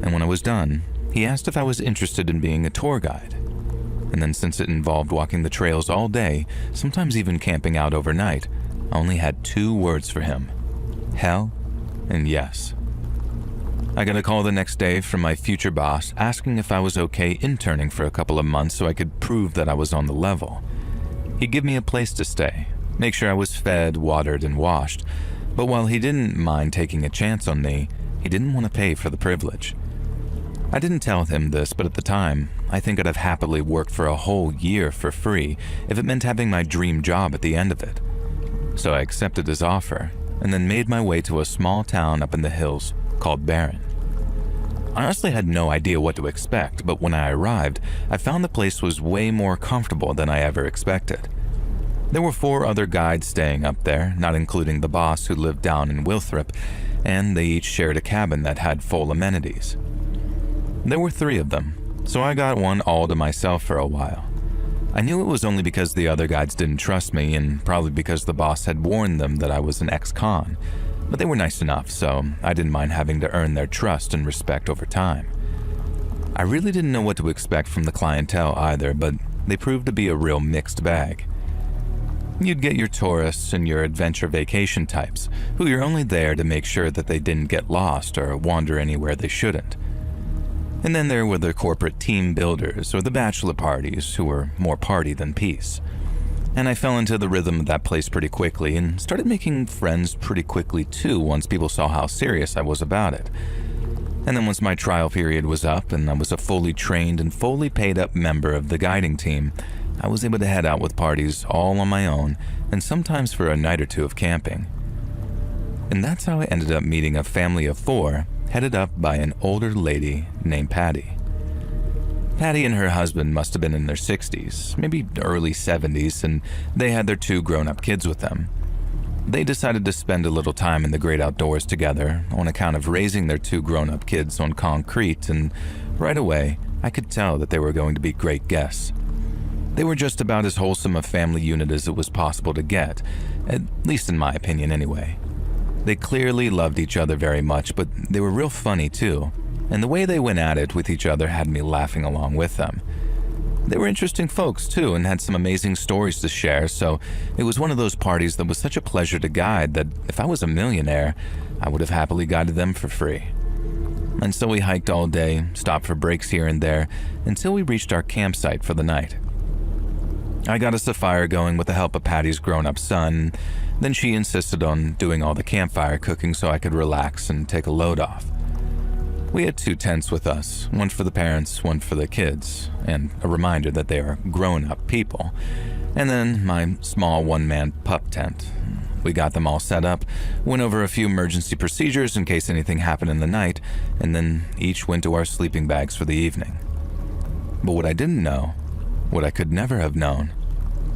And when I was done, he asked if I was interested in being a tour guide. And then since it involved walking the trails all day, sometimes even camping out overnight, I only had 2 words for him: hell and yes. I got a call the next day from my future boss asking if I was okay interning for a couple of months so I could prove that I was on the level. He'd give me a place to stay, make sure I was fed, watered, and washed, but while he didn't mind taking a chance on me, he didn't want to pay for the privilege. I didn't tell him this, but at the time, I think I'd have happily worked for a whole year for free if it meant having my dream job at the end of it. So I accepted his offer, and then made my way to a small town up in the hills called Barron. I honestly had no idea what to expect, but when I arrived, I found the place was way more comfortable than I ever expected. There were 4 other guides staying up there, not including the boss who lived down in Wilthrop, and they each shared a cabin that had full amenities. There were 3 of them, so I got one all to myself for a while. I knew it was only because the other guides didn't trust me, and probably because the boss had warned them that I was an ex-con, but they were nice enough, so I didn't mind having to earn their trust and respect over time. I really didn't know what to expect from the clientele either, but they proved to be a real mixed bag. You'd get your tourists and your adventure vacation types, who you're only there to make sure that they didn't get lost or wander anywhere they shouldn't. And then there were the corporate team builders or the bachelor parties who were more party than peace. And I fell into the rhythm of that place pretty quickly and started making friends pretty quickly too once people saw how serious I was about it. And then once my trial period was up and I was a fully trained and fully paid up member of the guiding team, I was able to head out with parties all on my own and sometimes for a night or 2 of camping. And that's how I ended up meeting a family of 4 headed up by an older lady named Patty. Patty and her husband must have been in their 60s, maybe early 70s, and they had their 2 grown-up kids with them. They decided to spend a little time in the great outdoors together on account of raising their 2 grown-up kids on concrete, and right away, I could tell that they were going to be great guests. They were just about as wholesome a family unit as it was possible to get, at least in my opinion anyway. They clearly loved each other very much, but they were real funny too, and the way they went at it with each other had me laughing along with them. They were interesting folks too and had some amazing stories to share, so it was one of those parties that was such a pleasure to guide that if I was a millionaire, I would have happily guided them for free. And so we hiked all day, stopped for breaks here and there, until we reached our campsite for the night. I got us a fire going with the help of Patty's grown-up son, then she insisted on doing all the campfire cooking so I could relax and take a load off. We had 2 tents with us, one for the parents, one for the kids, and a reminder that they are grown-up people, and then my small one-man pup tent. We got them all set up, went over a few emergency procedures in case anything happened in the night, and then each went to our sleeping bags for the evening. But what I didn't know, what I could never have known,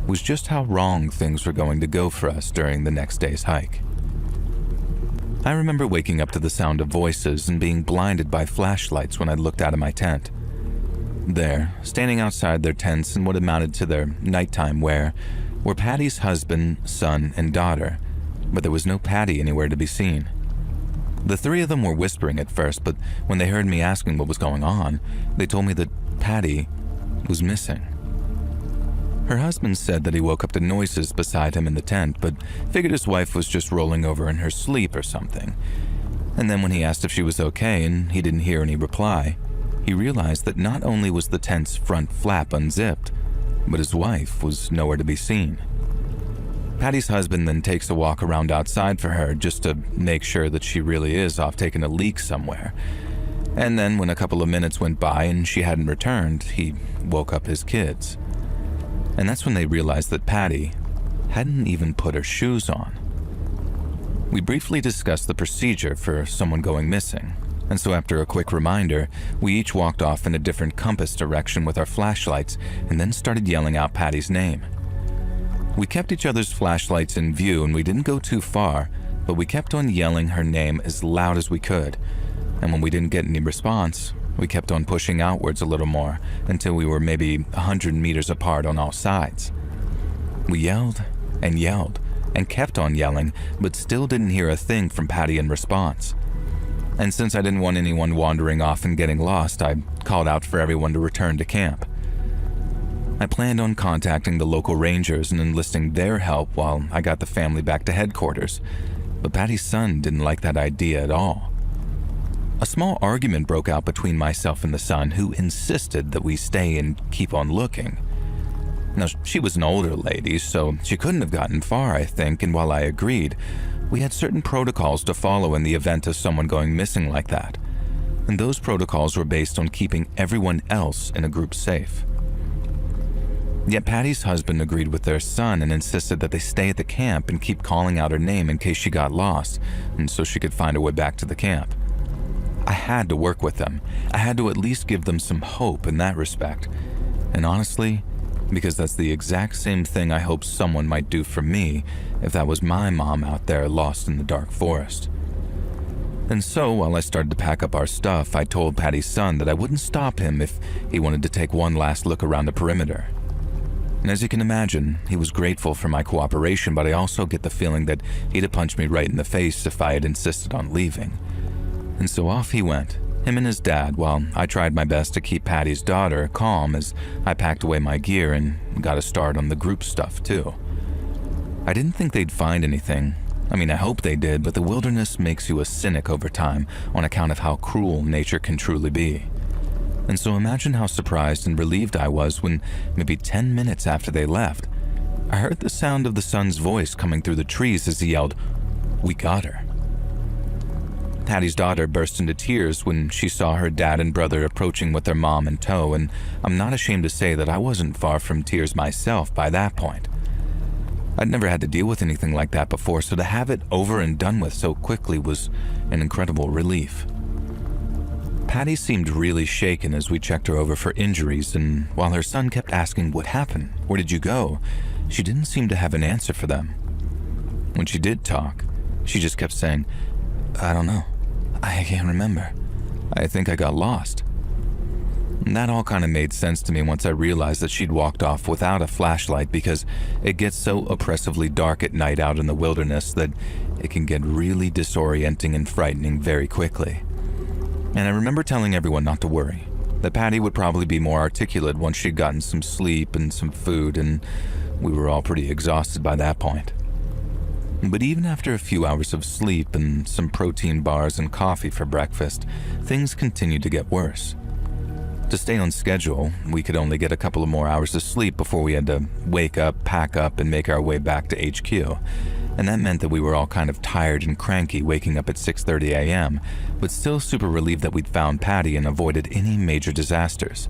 was just how wrong things were going to go for us during the next day's hike. I remember waking up to the sound of voices and being blinded by flashlights when I looked out of my tent. There, standing outside their tents in what amounted to their nighttime wear, were Patty's husband, son, and daughter, but there was no Patty anywhere to be seen. The 3 of them were whispering at first, but when they heard me asking what was going on, they told me that Patty was missing. Her husband said that he woke up to noises beside him in the tent, but figured his wife was just rolling over in her sleep or something. And then when he asked if she was okay and he didn't hear any reply, he realized that not only was the tent's front flap unzipped, but his wife was nowhere to be seen. Patty's husband then takes a walk around outside for her just to make sure that she really is off taking a leak somewhere. And then when a couple of minutes went by and she hadn't returned, he woke up his kids. And that's when they realized that Patty hadn't even put her shoes on. We briefly discussed the procedure for someone going missing, and so after a quick reminder, we each walked off in a different compass direction with our flashlights and then started yelling out Patty's name. We kept each other's flashlights in view and we didn't go too far, but we kept on yelling her name as loud as we could, and when we didn't get any response, we kept on pushing outwards a little more until we were maybe 100 meters apart on all sides. We yelled and kept on yelling, but still didn't hear a thing from Patty in response. And since I didn't want anyone wandering off and getting lost, I called out for everyone to return to camp. I planned on contacting the local rangers and enlisting their help while I got the family back to headquarters, but Patty's son didn't like that idea at all. A small argument broke out between myself and the son, who insisted that we stay and keep on looking. Now, she was an older lady, so she couldn't have gotten far, I think, and while I agreed, we had certain protocols to follow in the event of someone going missing like that. And those protocols were based on keeping everyone else in a group safe. Yet Patty's husband agreed with their son and insisted that they stay at the camp and keep calling out her name in case she got lost, and so she could find a way back to the camp. I had to work with them. I had to at least give them some hope in that respect. And honestly, because that's the exact same thing I hoped someone might do for me if that was my mom out there lost in the dark forest. And so, while I started to pack up our stuff, I told Patty's son that I wouldn't stop him if he wanted to take one last look around the perimeter. And as you can imagine, he was grateful for my cooperation, but I also get the feeling that he'd have punched me right in the face if I had insisted on leaving. And so off he went, him and his dad, while I tried my best to keep Patty's daughter calm as I packed away my gear and got a start on the group stuff too. I didn't think they'd find anything. I mean, I hope they did, but the wilderness makes you a cynic over time on account of how cruel nature can truly be. And so imagine how surprised and relieved I was when, maybe 10 minutes after they left, I heard the sound of the son's voice coming through the trees as he yelled, "We got her." Patty's daughter burst into tears when she saw her dad and brother approaching with their mom in tow, and I'm not ashamed to say that I wasn't far from tears myself by that point. I'd never had to deal with anything like that before, so to have it over and done with so quickly was an incredible relief. Patty seemed really shaken as we checked her over for injuries, and while her son kept asking what happened, where did you go, she didn't seem to have an answer for them. When she did talk, she just kept saying, I don't know. I can't remember. I think I got lost. And that all kind of made sense to me once I realized that she'd walked off without a flashlight, because it gets so oppressively dark at night out in the wilderness that it can get really disorienting and frightening very quickly. And I remember telling everyone not to worry, that Patty would probably be more articulate once she'd gotten some sleep and some food, and we were all pretty exhausted by that point. But even after a few hours of sleep and some protein bars and coffee for breakfast, things continued to get worse. To stay on schedule, we could only get a couple of more hours of sleep before we had to wake up, pack up, and make our way back to HQ. And that meant that we were all kind of tired and cranky waking up at 6:30 a.m., but still super relieved that we'd found Patty and avoided any major disasters.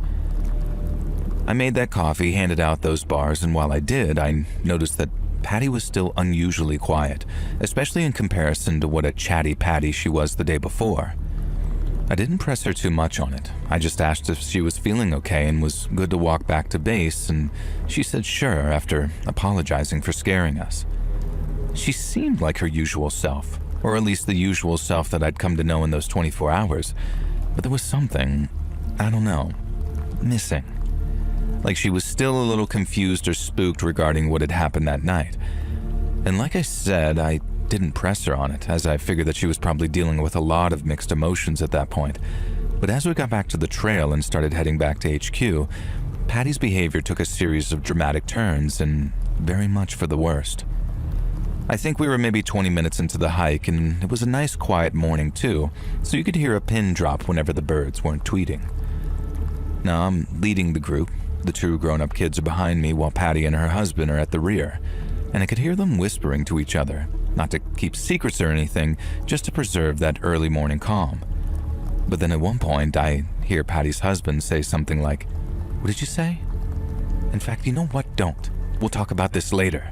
I made that coffee, handed out those bars, and while I did, I noticed that Patty was still unusually quiet, especially in comparison to what a chatty Patty she was the day before. I didn't press her too much on it. I just asked if she was feeling okay and was good to walk back to base, and she said sure after apologizing for scaring us. She seemed like her usual self, or at least the usual self that I'd come to know in those 24 hours, but there was something, I don't know, missing. Like she was still a little confused or spooked regarding what had happened that night. And like I said, I didn't press her on it, as I figured that she was probably dealing with a lot of mixed emotions at that point. But as we got back to the trail and started heading back to HQ, Patty's behavior took a series of dramatic turns, and very much for the worst. I think we were maybe 20 minutes into the hike, and it was a nice quiet morning too, so you could hear a pin drop whenever the birds weren't tweeting. Now I'm leading the group. The two grown-up kids are behind me while Patty and her husband are at the rear, and I could hear them whispering to each other, not to keep secrets or anything, just to preserve that early morning calm. But then at one point, I hear Patty's husband say something like, "What did you say? In fact, you know what? Don't. We'll talk about this later."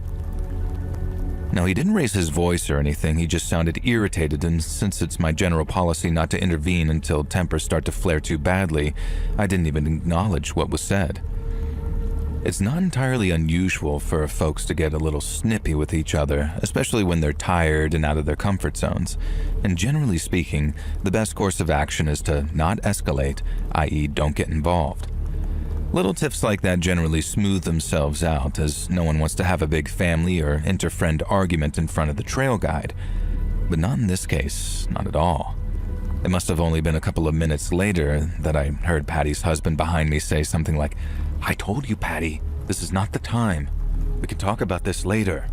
Now, he didn't raise his voice or anything, he just sounded irritated, and since it's my general policy not to intervene until tempers start to flare too badly, I didn't even acknowledge what was said. It's not entirely unusual for folks to get a little snippy with each other, especially when they're tired and out of their comfort zones. And generally speaking, the best course of action is to not escalate, i.e. don't get involved. Little tips like that generally smooth themselves out, as no one wants to have a big family or inter-friend argument in front of the trail guide. But not in this case, not at all. It must have only been a couple of minutes later that I heard Patty's husband behind me say something like, "I told you, Patty, this is not the time. We can talk about this later."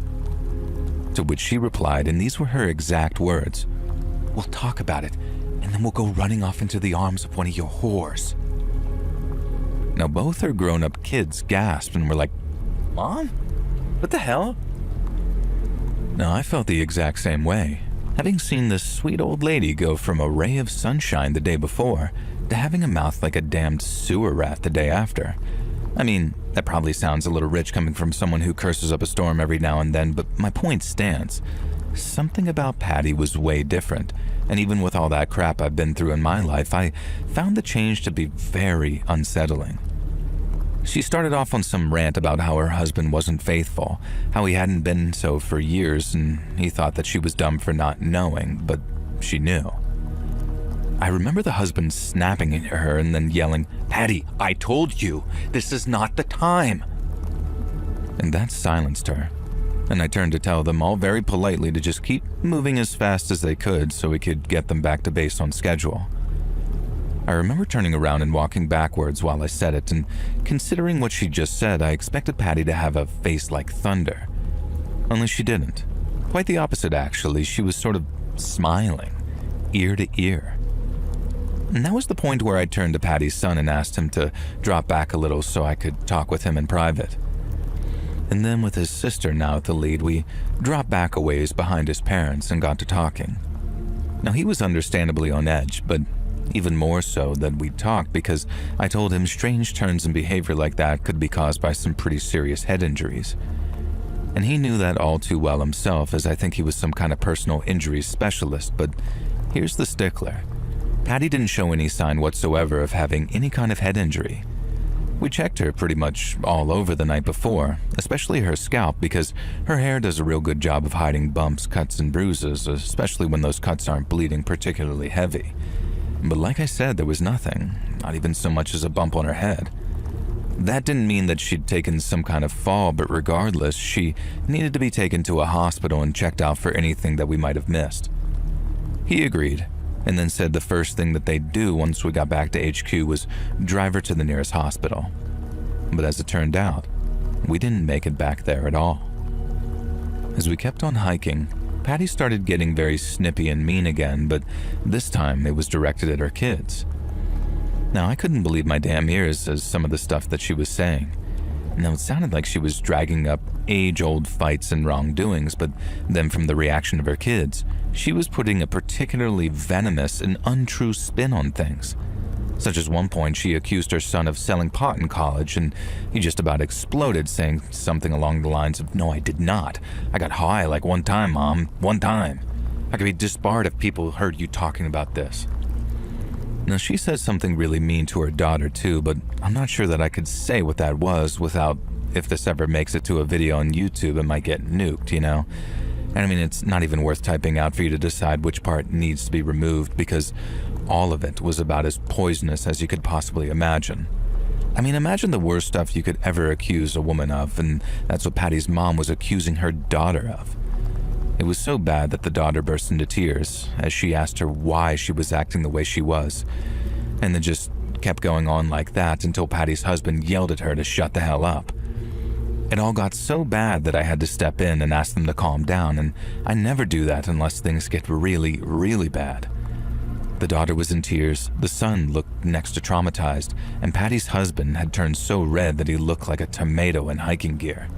To which she replied, and these were her exact words, "We'll talk about it, and then we'll go running off into the arms of one of your whores." Now both her grown-up kids gasped and were like, "Mom? What the hell?" Now I felt the exact same way, having seen this sweet old lady go from a ray of sunshine the day before to having a mouth like a damned sewer rat the day after. I mean, that probably sounds a little rich coming from someone who curses up a storm every now and then, but my point stands. Something about Patty was way different, and even with all that crap I've been through in my life, I found the change to be very unsettling. She started off on some rant about how her husband wasn't faithful, how he hadn't been so for years, and he thought that she was dumb for not knowing, but she knew. I remember the husband snapping at her and then yelling, "Patty, I told you, this is not the time." And that silenced her, and I turned to tell them all very politely to just keep moving as fast as they could so we could get them back to base on schedule. I remember turning around and walking backwards while I said it, and considering what she just said, I expected Patty to have a face like thunder. Only she didn't. Quite the opposite, actually. She was sort of smiling, ear to ear. And that was the point where I turned to Patty's son and asked him to drop back a little so I could talk with him in private. And then with his sister now at the lead, we dropped back a ways behind his parents and got to talking. Now he was understandably on edge, but even more so that we talked because I told him strange turns in behavior like that could be caused by some pretty serious head injuries. And he knew that all too well himself, as I think he was some kind of personal injuries specialist, but here's the stickler. Patty didn't show any sign whatsoever of having any kind of head injury. We checked her pretty much all over the night before, especially her scalp, because her hair does a real good job of hiding bumps, cuts, and bruises, especially when those cuts aren't bleeding particularly heavy. But like I said, there was nothing, not even so much as a bump on her head. That didn't mean that she'd taken some kind of fall, but regardless, she needed to be taken to a hospital and checked out for anything that we might have missed. He agreed, and then said the first thing that they'd do once we got back to HQ was drive her to the nearest hospital. But as it turned out, we didn't make it back there at all. As we kept on hiking, Patty started getting very snippy and mean again, but this time it was directed at her kids. Now, I couldn't believe my damn ears as some of the stuff that she was saying. Now, it sounded like she was dragging up age-old fights and wrongdoings, but then from the reaction of her kids, she was putting a particularly venomous and untrue spin on things. Such as one point she accused her son of selling pot in college, and he just about exploded, saying something along the lines of, "No, I did not. I got high like one time, Mom. One time. I could be disbarred if people heard you talking about this." Now, she says something really mean to her daughter too, but I'm not sure that I could say what that was without, if this ever makes it to a video on YouTube, it might get nuked, you know? And I mean, it's not even worth typing out for you to decide which part needs to be removed, because all of it was about as poisonous as you could possibly imagine. I mean, imagine the worst stuff you could ever accuse a woman of, and that's what Patty's mom was accusing her daughter of. It was so bad that the daughter burst into tears as she asked her why she was acting the way she was, and then just kept going on like that until Patty's husband yelled at her to shut the hell up. It all got so bad that I had to step in and ask them to calm down, and I never do that unless things get really, really bad. The daughter was in tears, the son looked next to traumatized, and Patty's husband had turned so red that he looked like a tomato in hiking gear.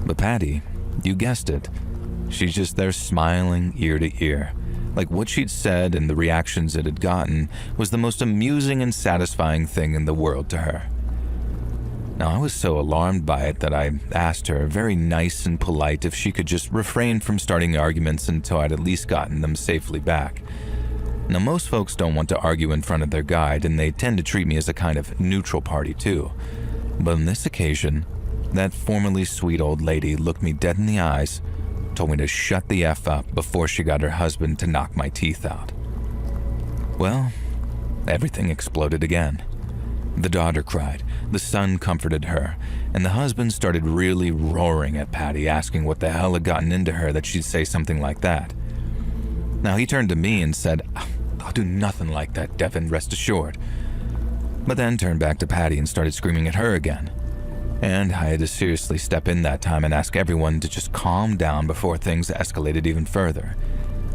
But Patty, you guessed it, she's just there smiling ear to ear, like what she'd said and the reactions it had gotten was the most amusing and satisfying thing in the world to her. Now, I was so alarmed by it that I asked her, very nice and polite, if she could just refrain from starting arguments until I'd at least gotten them safely back. Now, most folks don't want to argue in front of their guide, and they tend to treat me as a kind of neutral party too. But on this occasion, that formerly sweet old lady looked me dead in the eyes, told me to shut the F up before she got her husband to knock my teeth out. Well, everything exploded again. The daughter cried, the son comforted her, and the husband started really roaring at Patty, asking what the hell had gotten into her that she'd say something like that. Now, he turned to me and said, "I'll do nothing like that, Devin, rest assured." But then turned back to Patty and started screaming at her again. And I had to seriously step in that time and ask everyone to just calm down before things escalated even further.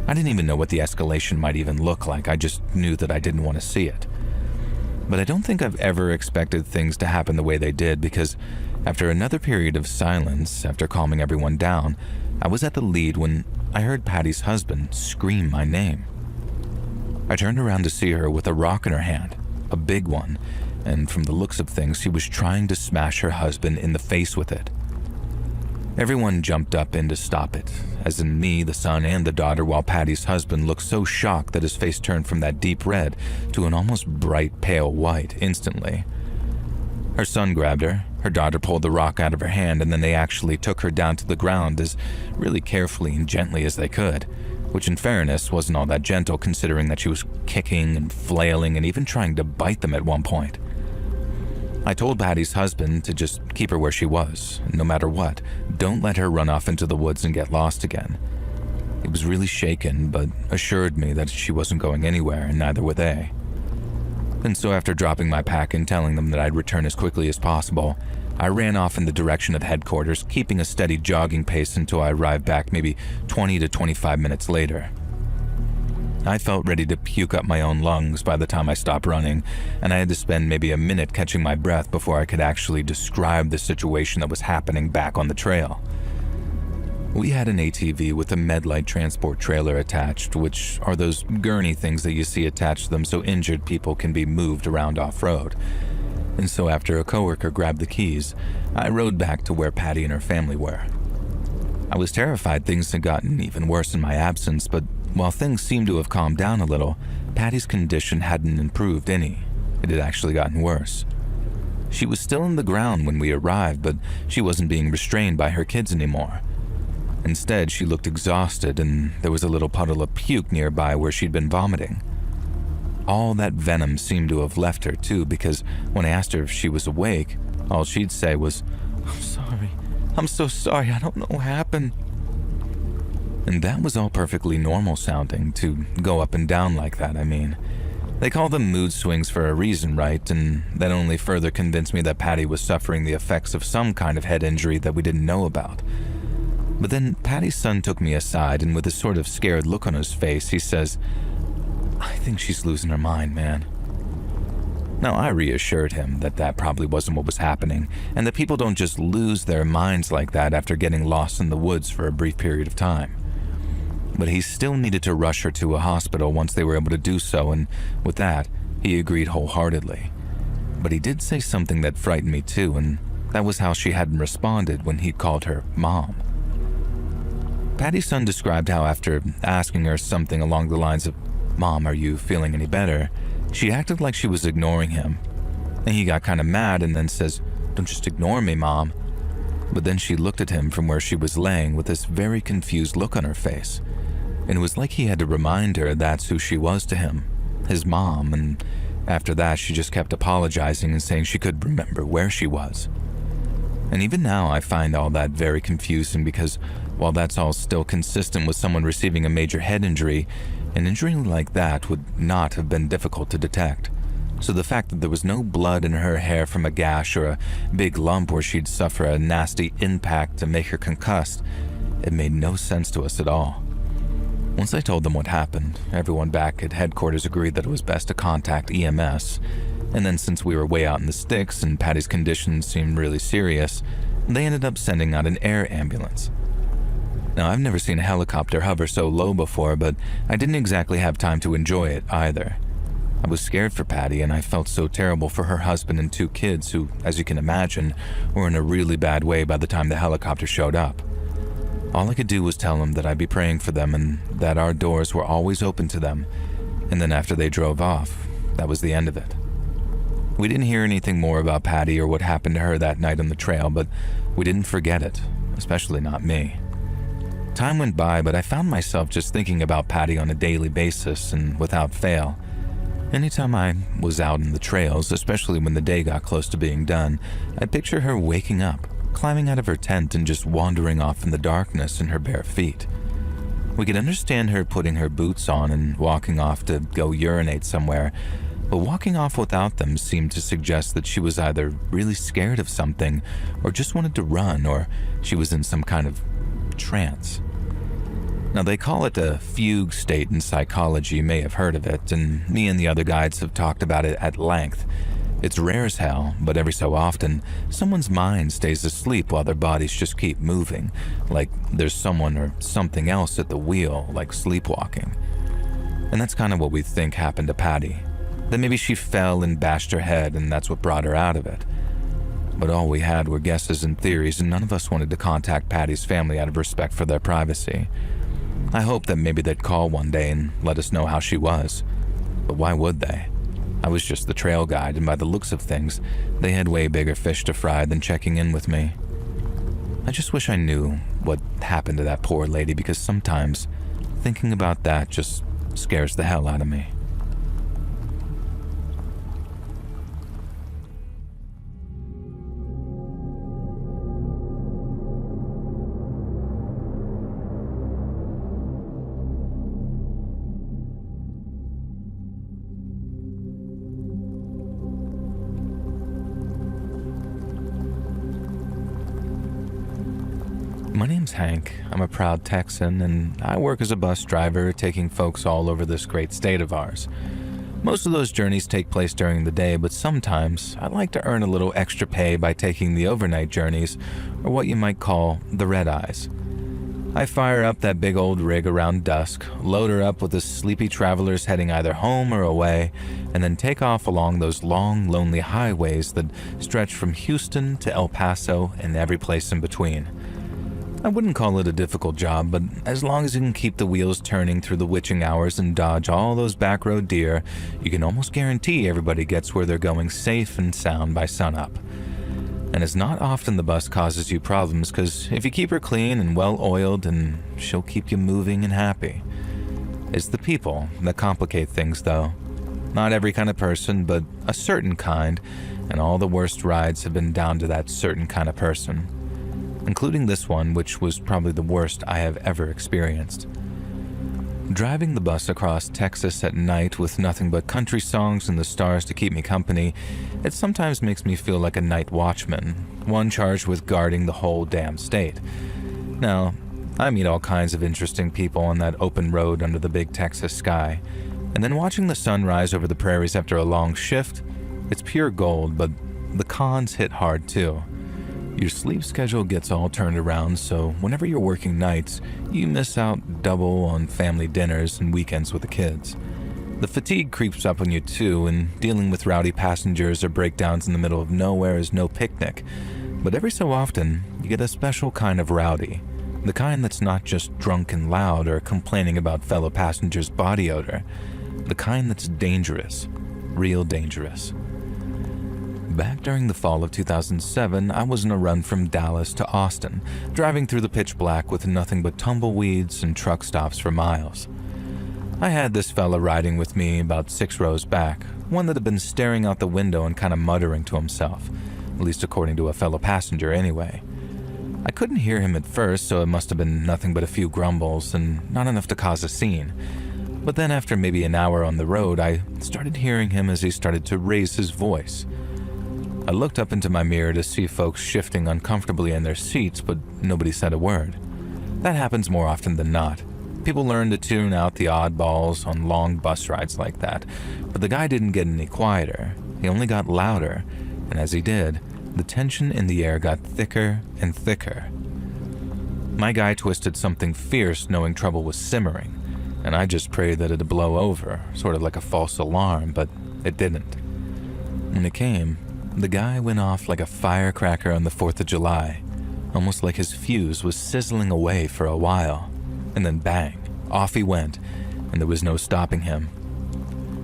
I didn't even know what the escalation might even look like, I just knew that I didn't want to see it. But I don't think I've ever expected things to happen the way they did, because after another period of silence, after calming everyone down, I was at the lead when I heard Patty's husband scream my name. I turned around to see her with a rock in her hand, a big one, and from the looks of things, she was trying to smash her husband in the face with it. Everyone jumped up in to stop it, as in me, the son, and the daughter, while Patty's husband looked so shocked that his face turned from that deep red to an almost bright pale white instantly. Her son grabbed her, her daughter pulled the rock out of her hand, and then they actually took her down to the ground as really carefully and gently as they could, which in fairness wasn't all that gentle considering that she was kicking and flailing and even trying to bite them at one point. I told Patty's husband to just keep her where she was, no matter what. Don't let her run off into the woods and get lost again. He was really shaken, but assured me that she wasn't going anywhere, and neither were they. And so after dropping my pack and telling them that I'd return as quickly as possible, I ran off in the direction of headquarters, keeping a steady jogging pace until I arrived back maybe 20 to 25 minutes later. I felt ready to puke up my own lungs by the time I stopped running, and I had to spend maybe a minute catching my breath before I could actually describe the situation that was happening back on the trail. We had an ATV with a Medlight transport trailer attached, which are those gurney things that you see attached to them so injured people can be moved around off-road. And so after a coworker grabbed the keys, I rode back to where Patty and her family were. I was terrified things had gotten even worse in my absence, but while things seemed to have calmed down a little, Patty's condition hadn't improved any. It had actually gotten worse. She was still in the ground when we arrived, but she wasn't being restrained by her kids anymore. Instead, she looked exhausted, and there was a little puddle of puke nearby where she'd been vomiting. All that venom seemed to have left her too, because when I asked her if she was awake, all she'd say was, "I'm sorry. I'm so sorry. I don't know what happened." And that was all perfectly normal sounding, to go up and down like that, I mean. They call them mood swings for a reason, right? And that only further convinced me that Patty was suffering the effects of some kind of head injury that we didn't know about. But then Patty's son took me aside, and with a sort of scared look on his face, he says, "I think she's losing her mind, man." Now, I reassured him that that probably wasn't what was happening, and that people don't just lose their minds like that after getting lost in the woods for a brief period of time. But he still needed to rush her to a hospital once they were able to do so, and with that, he agreed wholeheartedly. But he did say something that frightened me too, and that was how she hadn't responded when he'd called her Mom. Patty's son described how after asking her something along the lines of, "Mom, are you feeling any better?" she acted like she was ignoring him. And he got kind of mad and then says, "Don't just ignore me, Mom." But then she looked at him from where she was laying with this very confused look on her face. And it was like he had to remind her that's who she was to him, his mom, and after that she just kept apologizing and saying she could remember where she was. And even now I find all that very confusing because while that's all still consistent with someone receiving a major head injury, an injury like that would not have been difficult to detect. So the fact that there was no blood in her hair from a gash or a big lump where she'd suffer a nasty impact to make her concussed, it made no sense to us at all. Once I told them what happened, everyone back at headquarters agreed that it was best to contact EMS, and then since we were way out in the sticks and Patty's condition seemed really serious, they ended up sending out an air ambulance. Now, I've never seen a helicopter hover so low before, but I didn't exactly have time to enjoy it either. I was scared for Patty, and I felt so terrible for her husband and 2 kids who, as you can imagine, were in a really bad way by the time the helicopter showed up. All I could do was tell them that I'd be praying for them and that our doors were always open to them, and then after they drove off, that was the end of it. We didn't hear anything more about Patty or what happened to her that night on the trail, but we didn't forget it, especially not me. Time went by, but I found myself just thinking about Patty on a daily basis and without fail. Anytime I was out in the trails, especially when the day got close to being done, I'd picture her waking up, climbing out of her tent and just wandering off in the darkness in her bare feet. We could understand her putting her boots on and walking off to go urinate somewhere, but walking off without them seemed to suggest that she was either really scared of something or just wanted to run, or she was in some kind of trance. Now, they call it a fugue state in psychology. You may have heard of it, and me and the other guides have talked about it at length. It's rare as hell, but every so often, someone's mind stays asleep while their bodies just keep moving, like there's someone or something else at the wheel, like sleepwalking. And that's kind of what we think happened to Patty. That maybe she fell and bashed her head, and that's what brought her out of it. But all we had were guesses and theories, and none of us wanted to contact Patty's family out of respect for their privacy. I hoped that maybe they'd call one day and let us know how she was. But why would they? I was just the trail guide, and by the looks of things, they had way bigger fish to fry than checking in with me. I just wish I knew what happened to that poor lady, because sometimes thinking about that just scares the hell out of me. My name's Hank. I'm a proud Texan, and I work as a bus driver taking folks all over this great state of ours. Most of those journeys take place during the day, but sometimes I like to earn a little extra pay by taking the overnight journeys, or what you might call the red eyes. I fire up that big old rig around dusk, load her up with the sleepy travelers heading either home or away, and then take off along those long, lonely highways that stretch from Houston to El Paso and every place in between. I wouldn't call it a difficult job, but as long as you can keep the wheels turning through the witching hours and dodge all those back road deer, you can almost guarantee everybody gets where they're going safe and sound by sunup. And it's not often the bus causes you problems, because if you keep her clean and well-oiled, and she'll keep you moving and happy. It's the people that complicate things, though. Not every kind of person, but a certain kind, and all the worst rides have been down to that certain kind of person. Including this one, which was probably the worst I have ever experienced. Driving the bus across Texas at night with nothing but country songs and the stars to keep me company, it sometimes makes me feel like a night watchman, one charged with guarding the whole damn state. Now, I meet all kinds of interesting people on that open road under the big Texas sky, and then watching the sun rise over the prairies after a long shift, it's pure gold, but the cons hit hard too. Your sleep schedule gets all turned around, so whenever you're working nights, you miss out double on family dinners and weekends with the kids. The fatigue creeps up on you too, and dealing with rowdy passengers or breakdowns in the middle of nowhere is no picnic. But every so often, you get a special kind of rowdy. The kind that's not just drunk and loud or complaining about fellow passengers' body odor. The kind that's dangerous. Real dangerous. Back during the fall of 2007, I was on a run from Dallas to Austin, driving through the pitch black with nothing but tumbleweeds and truck stops for miles. I had this fella riding with me about 6 rows back, one that had been staring out the window and kind of muttering to himself, at least according to a fellow passenger anyway. I couldn't hear him at first, so it must have been nothing but a few grumbles and not enough to cause a scene. But then after maybe an hour on the road, I started hearing him as he started to raise his voice. I looked up into my mirror to see folks shifting uncomfortably in their seats, but nobody said a word. That happens more often than not. People learn to tune out the oddballs on long bus rides like that, but the guy didn't get any quieter. He only got louder, and as he did, the tension in the air got thicker and thicker. My guy twisted something fierce knowing trouble was simmering, and I just prayed that it'd blow over, sort of like a false alarm, but it didn't. When it came, the guy went off like a firecracker on the 4th of July, almost like his fuse was sizzling away for a while. And then bang, off he went, and there was no stopping him.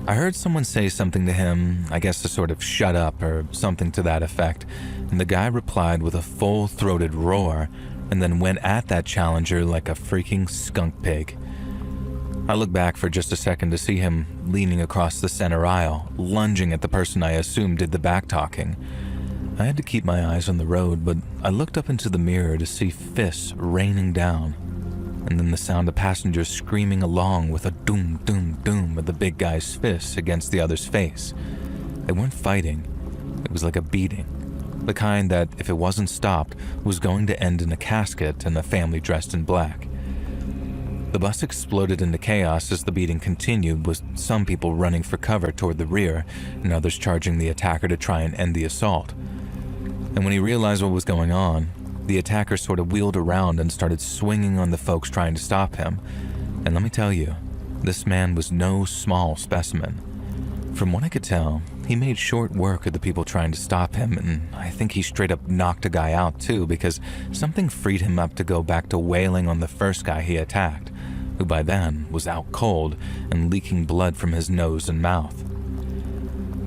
I heard someone say something to him, I guess to sort of shut up or something to that effect, and the guy replied with a full-throated roar, and then went at that challenger like a freaking skunk pig. I looked back for just a second to see him leaning across the center aisle, lunging at the person I assumed did the back-talking. I had to keep my eyes on the road, but I looked up into the mirror to see fists raining down, and then the sound of passengers screaming along with a doom, doom, doom of the big guy's fists against the other's face. They weren't fighting. It was like a beating. The kind that, if it wasn't stopped, was going to end in a casket and a family dressed in black. The bus exploded into chaos as the beating continued, with some people running for cover toward the rear and others charging the attacker to try and end the assault. And when he realized what was going on, the attacker sort of wheeled around and started swinging on the folks trying to stop him. And let me tell you, this man was no small specimen. From what I could tell, he made short work of the people trying to stop him, and I think he straight up knocked a guy out too, because something freed him up to go back to wailing on the first guy he attacked, who by then was out cold and leaking blood from his nose and mouth.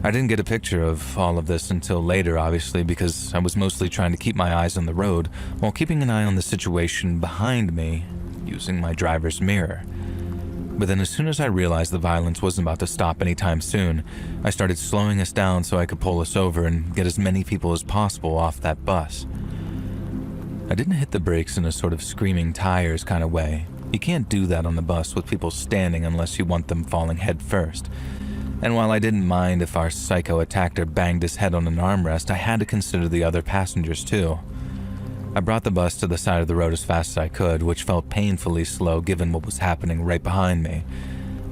I didn't get a picture of all of this until later, obviously, because I was mostly trying to keep my eyes on the road while keeping an eye on the situation behind me using my driver's mirror. But then as soon as I realized the violence wasn't about to stop anytime soon, I started slowing us down so I could pull us over and get as many people as possible off that bus. I didn't hit the brakes in a sort of screaming tires kind of way. You can't do that on the bus with people standing unless you want them falling head first. And while I didn't mind if our psycho attacker banged his head on an armrest, I had to consider the other passengers too. I brought the bus to the side of the road as fast as I could, which felt painfully slow given what was happening right behind me.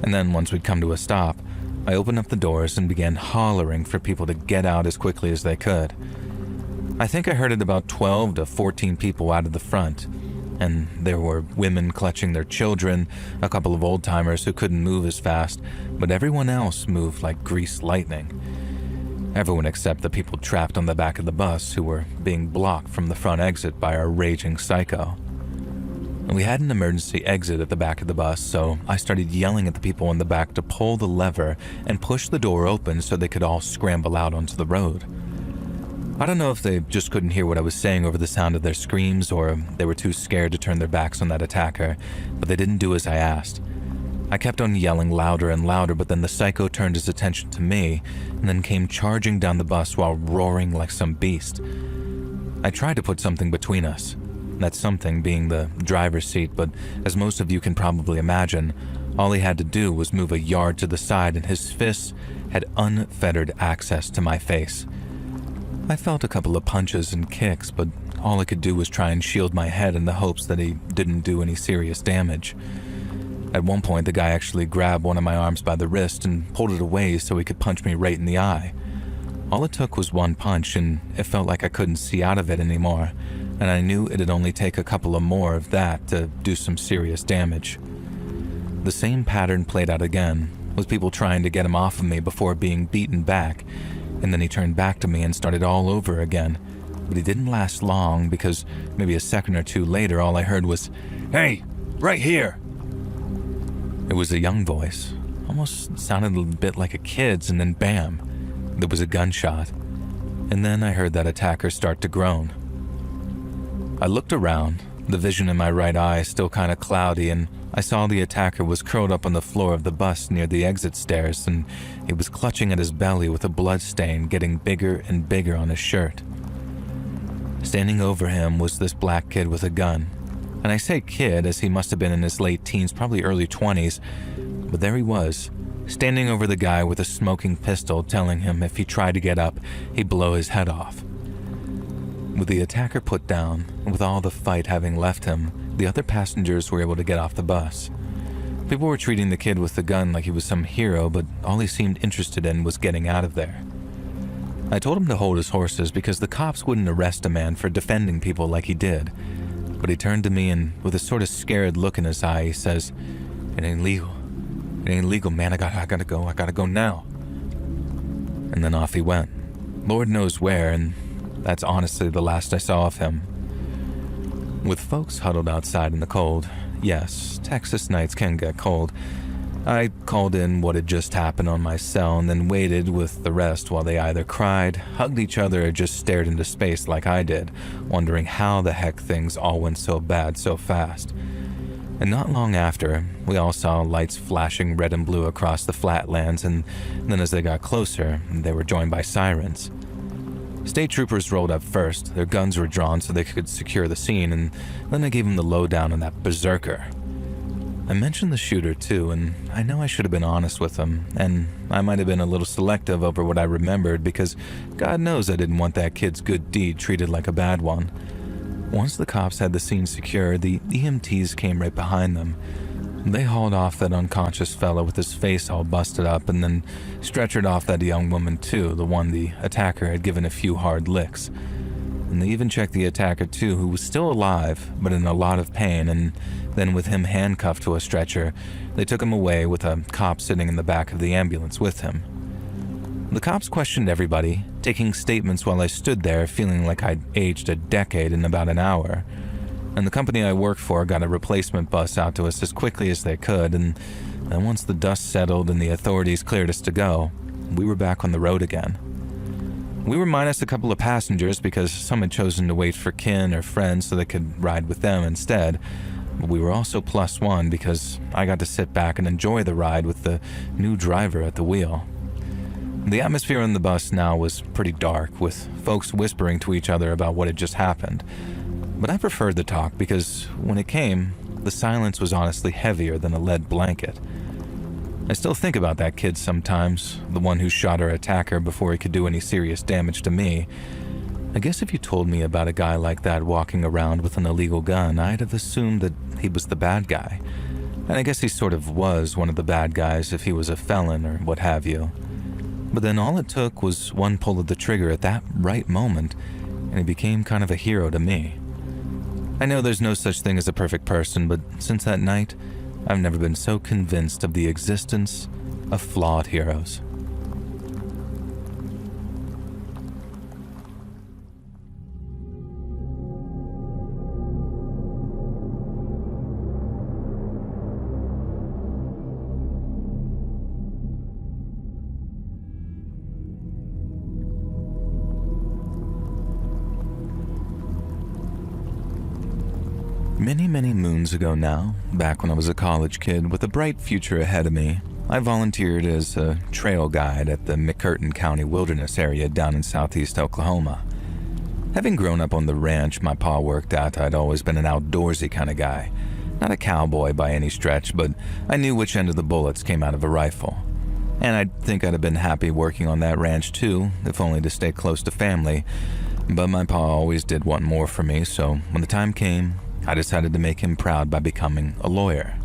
And then once we'd come to a stop, I opened up the doors and began hollering for people to get out as quickly as they could. I think I herded about 12 to 14 people out of the front, and there were women clutching their children, a couple of old-timers who couldn't move as fast, but everyone else moved like greased lightning. Everyone except the people trapped on the back of the bus who were being blocked from the front exit by our raging psycho. We had an emergency exit at the back of the bus, so I started yelling at the people in the back to pull the lever and push the door open so they could all scramble out onto the road. I don't know if they just couldn't hear what I was saying over the sound of their screams, or they were too scared to turn their backs on that attacker, but they didn't do as I asked. I kept on yelling louder and louder, but then the psycho turned his attention to me and then came charging down the bus while roaring like some beast. I tried to put something between us, that something being the driver's seat, but as most of you can probably imagine, all he had to do was move a yard to the side and his fists had unfettered access to my face. I felt a couple of punches and kicks, but all I could do was try and shield my head in the hopes that he didn't do any serious damage. At one point, the guy actually grabbed one of my arms by the wrist and pulled it away so he could punch me right in the eye. All it took was one punch, and it felt like I couldn't see out of it anymore, and I knew it'd only take a couple of more of that to do some serious damage. The same pattern played out again, with people trying to get him off of me before being beaten back, and then he turned back to me and started all over again. But he didn't last long because maybe a second or two later all I heard was, "Hey, right here!" It was a young voice, almost sounded a bit like a kid's, and then bam, there was a gunshot. And then I heard that attacker start to groan. I looked around, the vision in my right eye still kind of cloudy, and I saw the attacker was curled up on the floor of the bus near the exit stairs, and he was clutching at his belly with a blood stain getting bigger and bigger on his shirt. Standing over him was this black kid with a gun. And I say kid as he must have been in his late teens, probably early 20s, but there he was, standing over the guy with a smoking pistol, telling him if he tried to get up, he'd blow his head off. With the attacker put down, and with all the fight having left him, the other passengers were able to get off the bus. People were treating the kid with the gun like he was some hero, but all he seemed interested in was getting out of there. I told him to hold his horses because the cops wouldn't arrest a man for defending people like he did. But he turned to me and with a sort of scared look in his eye, he says, "It ain't legal. It ain't legal, man. I gotta go now." And then off he went. Lord knows where, and that's honestly the last I saw of him. With folks huddled outside in the cold, yes, Texas nights can get cold, I called in what had just happened on my cell and then waited with the rest while they either cried, hugged each other, or just stared into space like I did, wondering how the heck things all went so bad so fast. And not long after, we all saw lights flashing red and blue across the flatlands, and then as they got closer, they were joined by sirens. State troopers rolled up first. Their guns were drawn so they could secure the scene, and then I gave them the lowdown on that berserker. I mentioned the shooter too, and I know I should have been honest with him, and I might have been a little selective over what I remembered because God knows I didn't want that kid's good deed treated like a bad one. Once the cops had the scene secure, the EMTs came right behind them. They hauled off that unconscious fellow with his face all busted up and then stretchered off that young woman too, the one the attacker had given a few hard licks. And they even checked the attacker too, who was still alive, but in a lot of pain, and then with him handcuffed to a stretcher, they took him away with a cop sitting in the back of the ambulance with him. The cops questioned everybody, taking statements while I stood there feeling like I'd aged a decade in about an hour. And the company I worked for got a replacement bus out to us as quickly as they could, and then once the dust settled and the authorities cleared us to go, we were back on the road again. We were minus a couple of passengers because some had chosen to wait for kin or friends so they could ride with them instead. But we were also plus one because I got to sit back and enjoy the ride with the new driver at the wheel. The atmosphere on the bus now was pretty dark, with folks whispering to each other about what had just happened. But I preferred the talk because when it came, the silence was honestly heavier than a lead blanket. I still think about that kid sometimes, the one who shot our attacker before he could do any serious damage to me. I guess if you told me about a guy like that walking around with an illegal gun, I'd have assumed that he was the bad guy. And I guess he sort of was one of the bad guys if he was a felon or what have you. But then all it took was one pull of the trigger at that right moment, and he became kind of a hero to me. I know there's no such thing as a perfect person, but since that night, I've never been so convinced of the existence of flawed heroes. Many moons ago now, back when I was a college kid with a bright future ahead of me, I volunteered as a trail guide at the McCurtain County Wilderness area down in southeast Oklahoma. Having grown up on the ranch my pa worked at, I'd always been an outdoorsy kind of guy. Not a cowboy by any stretch, but I knew which end of the bullets came out of a rifle. And I think I'd have been happy working on that ranch too, if only to stay close to family. But my pa always did want more for me, so when the time came, I decided to make him proud by becoming a lawyer.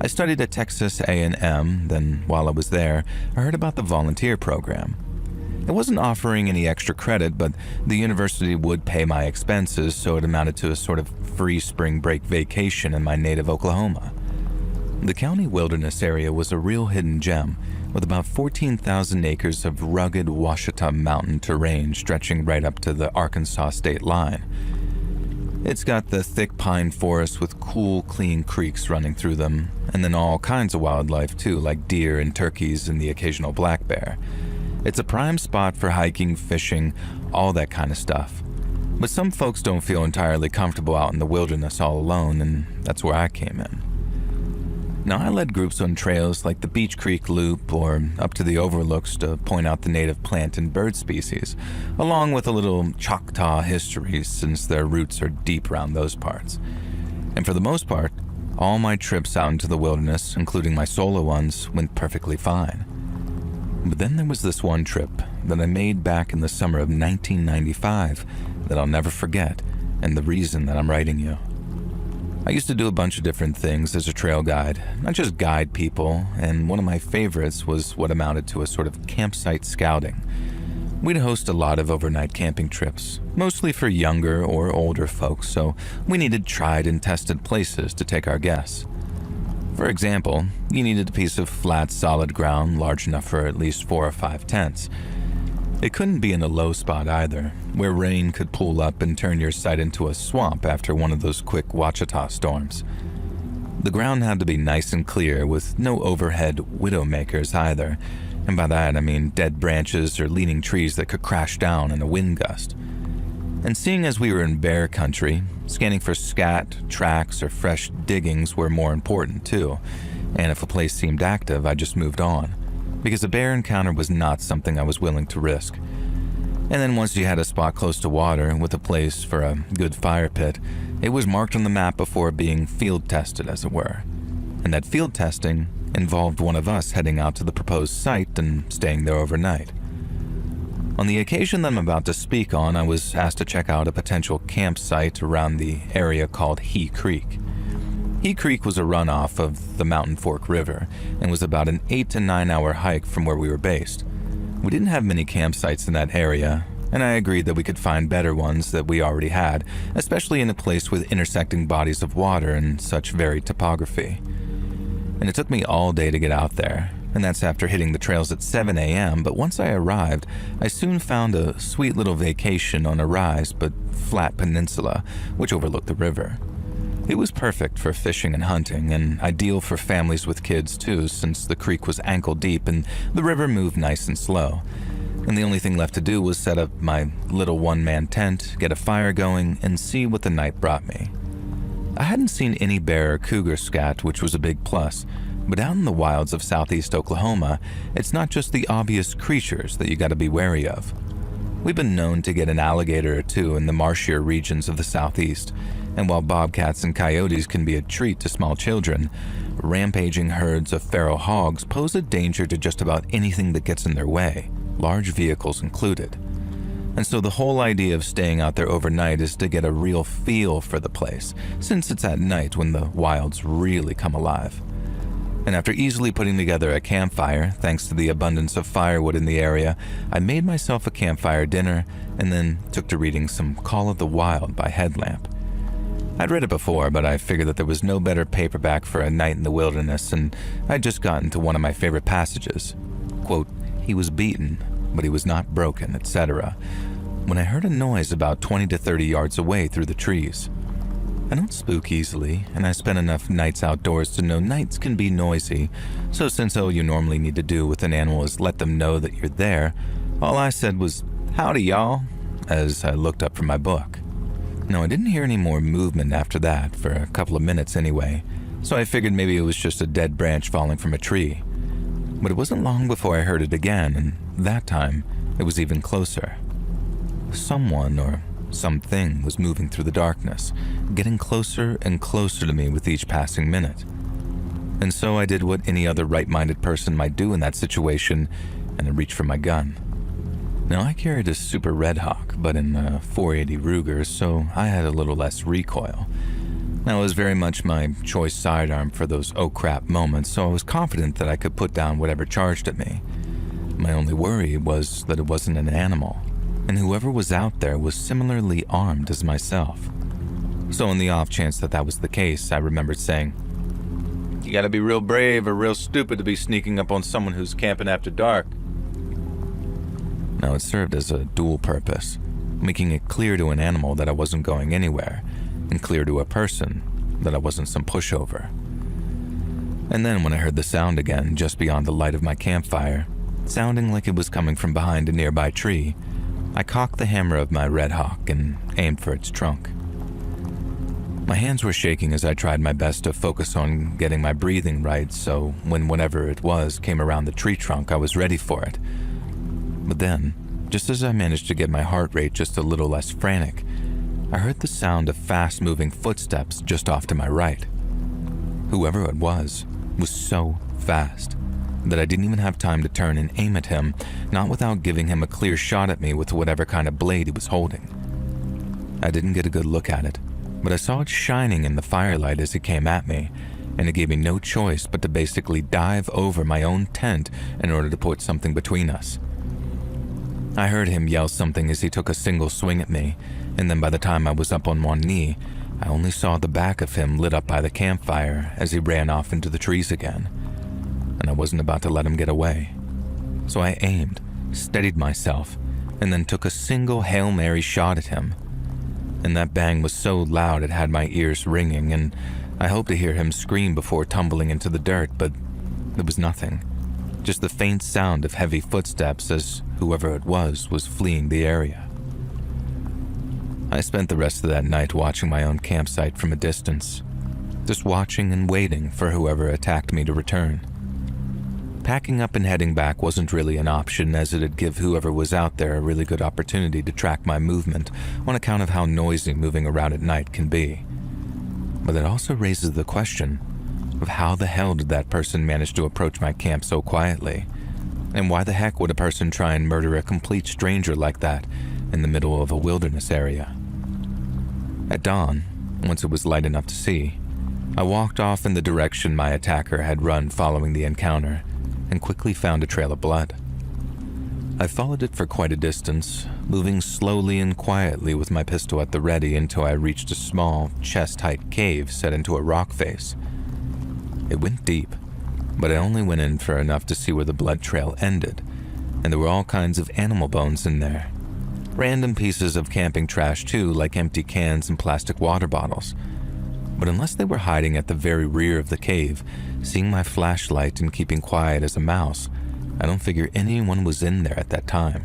I studied at Texas A&M, then while I was there, I heard about the volunteer program. It wasn't offering any extra credit, but the university would pay my expenses, so it amounted to a sort of free spring break vacation in my native Oklahoma. The county wilderness area was a real hidden gem, with about 14,000 acres of rugged Ouachita mountain terrain stretching right up to the Arkansas state line. It's got the thick pine forests with cool, clean creeks running through them, and then all kinds of wildlife too, like deer and turkeys and the occasional black bear. It's a prime spot for hiking, fishing, all that kind of stuff. But some folks don't feel entirely comfortable out in the wilderness all alone, and that's where I came in. Now, I led groups on trails like the Beach Creek Loop or up to the overlooks to point out the native plant and bird species, along with a little Choctaw history since their roots are deep around those parts. And for the most part, all my trips out into the wilderness, including my solo ones, went perfectly fine. But then there was this one trip that I made back in the summer of 1995 that I'll never forget, and the reason that I'm writing you. I used to do a bunch of different things as a trail guide, not just guide people, and one of my favorites was what amounted to a sort of campsite scouting. We'd host a lot of overnight camping trips, mostly for younger or older folks, so we needed tried and tested places to take our guests. For example, you needed a piece of flat, solid ground large enough for at least 4 or 5 tents. It couldn't be in a low spot either, where rain could pool up and turn your site into a swamp after one of those quick Ouachita storms. The ground had to be nice and clear with no overhead widowmakers either, and by that I mean dead branches or leaning trees that could crash down in a wind gust. And seeing as we were in bear country, scanning for scat, tracks, or fresh diggings were more important too, and if a place seemed active, I just moved on, because a bear encounter was not something I was willing to risk. And then once you had a spot close to water with a place for a good fire pit, it was marked on the map before being field tested, as it were. And that field testing involved one of us heading out to the proposed site and staying there overnight. On the occasion that I'm about to speak on, I was asked to check out a potential campsite around the area called He Creek. He Creek was a runoff of the Mountain Fork River and was about an 8 to 9 hour hike from where we were based. We didn't have many campsites in that area, and I agreed that we could find better ones that we already had, especially in a place with intersecting bodies of water and such varied topography. And it took me all day to get out there, and that's after hitting the trails at 7 a.m., but once I arrived, I soon found a sweet little vacation on a rise but flat peninsula which overlooked the river. It was perfect for fishing and hunting, and ideal for families with kids too, since the creek was ankle deep and the river moved nice and slow. And the only thing left to do was set up my little one-man tent, get a fire going, and see what the night brought me. I hadn't seen any bear or cougar scat, which was a big plus, but out in the wilds of southeast Oklahoma, it's not just the obvious creatures that you gotta be wary of. We've been known to get an alligator or two in the marshier regions of the southeast, and while bobcats and coyotes can be a treat to small children, rampaging herds of feral hogs pose a danger to just about anything that gets in their way, large vehicles included. And so the whole idea of staying out there overnight is to get a real feel for the place, since it's at night when the wilds really come alive. And after easily putting together a campfire, thanks to the abundance of firewood in the area, I made myself a campfire dinner and then took to reading some Call of the Wild by Headlamp. I'd read it before, but I figured that there was no better paperback for a night in the wilderness, and I'd just gotten to one of my favorite passages. Quote, "He was beaten, but he was not broken, etc., when I heard a noise about 20 to 30 yards away through the trees. I don't spook easily, and I spent enough nights outdoors to know nights can be noisy, so since all you normally need to do with an animal is let them know that you're there, all I said was, 'Howdy, y'all,' as I looked up from my book. No, I didn't hear any more movement after that, for a couple of minutes anyway, so I figured maybe it was just a dead branch falling from a tree. But it wasn't long before I heard it again, and that time, it was even closer. Someone or something was moving through the darkness, getting closer and closer to me with each passing minute. And so I did what any other right-minded person might do in that situation, and I reached for my gun. Now, I carried a Super Red Hawk, but in a .480 Ruger, so I had a little less recoil. Now, it was very much my choice sidearm for those oh crap moments, so I was confident that I could put down whatever charged at me. My only worry was that it wasn't an animal, and whoever was out there was similarly armed as myself. So in the off chance that that was the case, I remembered saying, "You gotta be real brave or real stupid to be sneaking up on someone who's camping after dark." Now, it served as a dual purpose, making it clear to an animal that I wasn't going anywhere, and clear to a person that I wasn't some pushover. And then when I heard the sound again just beyond the light of my campfire, sounding like it was coming from behind a nearby tree, I cocked the hammer of my Red Hawk and aimed for its trunk. My hands were shaking as I tried my best to focus on getting my breathing right, so when whatever it was came around the tree trunk, I was ready for it. But then, just as I managed to get my heart rate just a little less frantic, I heard the sound of fast-moving footsteps just off to my right. Whoever it was so fast that I didn't even have time to turn and aim at him, not without giving him a clear shot at me with whatever kind of blade he was holding. I didn't get a good look at it, but I saw it shining in the firelight as it came at me, and it gave me no choice but to basically dive over my own tent in order to put something between us. I heard him yell something as he took a single swing at me, and then by the time I was up on one knee, I only saw the back of him lit up by the campfire as he ran off into the trees again. And I wasn't about to let him get away. So I aimed, steadied myself, and then took a single Hail Mary shot at him. And that bang was so loud it had my ears ringing, and I hoped to hear him scream before tumbling into the dirt, but there was nothing. Just the faint sound of heavy footsteps as whoever it was fleeing the area. I spent the rest of that night watching my own campsite from a distance, just watching and waiting for whoever attacked me to return. Packing up and heading back wasn't really an option, as it'd give whoever was out there a really good opportunity to track my movement on account of how noisy moving around at night can be. But it also raises the question of how the hell did that person manage to approach my camp so quietly? And why the heck would a person try and murder a complete stranger like that in the middle of a wilderness area? At dawn, once it was light enough to see, I walked off in the direction my attacker had run following the encounter and quickly found a trail of blood. I followed it for quite a distance, moving slowly and quietly with my pistol at the ready until I reached a small, chest-height cave set into a rock face. It went deep, but I only went in for enough to see where the blood trail ended, and there were all kinds of animal bones in there. Random pieces of camping trash too, like empty cans and plastic water bottles. But unless they were hiding at the very rear of the cave, seeing my flashlight and keeping quiet as a mouse, I don't figure anyone was in there at that time.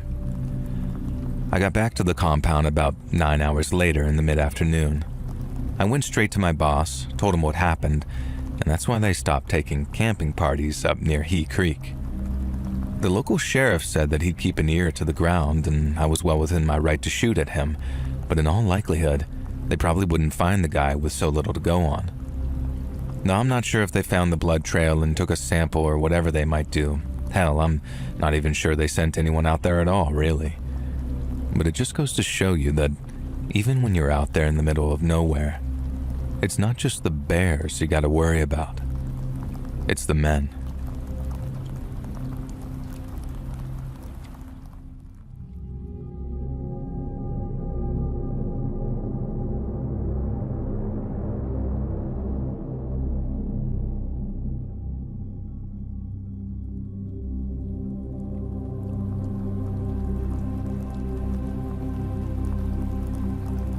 I got back to the compound about 9 hours later in the mid-afternoon. I went straight to my boss, told him what happened, and that's why they stopped taking camping parties up near He Creek. The local sheriff said that he'd keep an ear to the ground and I was well within my right to shoot at him, but in all likelihood, they probably wouldn't find the guy with so little to go on. Now, I'm not sure if they found the blood trail and took a sample or whatever they might do. Hell, I'm not even sure they sent anyone out there at all, really. But it just goes to show you that even when you're out there in the middle of nowhere, it's not just the bears you gotta worry about. It's the men.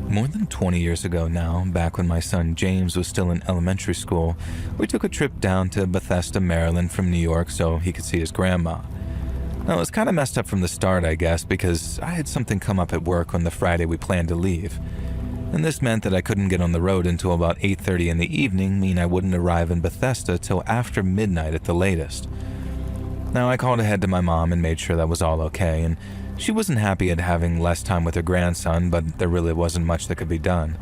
More than 20 years ago now, back when my son James was still in elementary school, we took a trip down to Bethesda, Maryland from New York so he could see his grandma. Now, it was kind of messed up from the start, I guess, because I had something come up at work on the Friday we planned to leave. And this meant that I couldn't get on the road until about 8:30 in the evening, meaning I wouldn't arrive in Bethesda till after midnight at the latest. Now, I called ahead to my mom and made sure that was all okay, and she wasn't happy at having less time with her grandson, but there really wasn't much that could be done.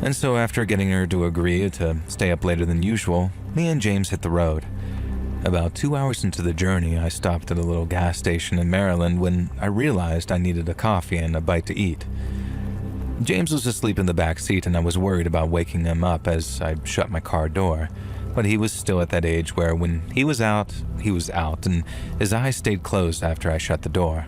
And so after getting her to agree to stay up later than usual, me and James hit the road. About 2 hours into the journey, I stopped at a little gas station in Maryland when I realized I needed a coffee and a bite to eat. James was asleep in the back seat and I was worried about waking him up as I shut my car door, but he was still at that age where when he was out, and his eyes stayed closed after I shut the door.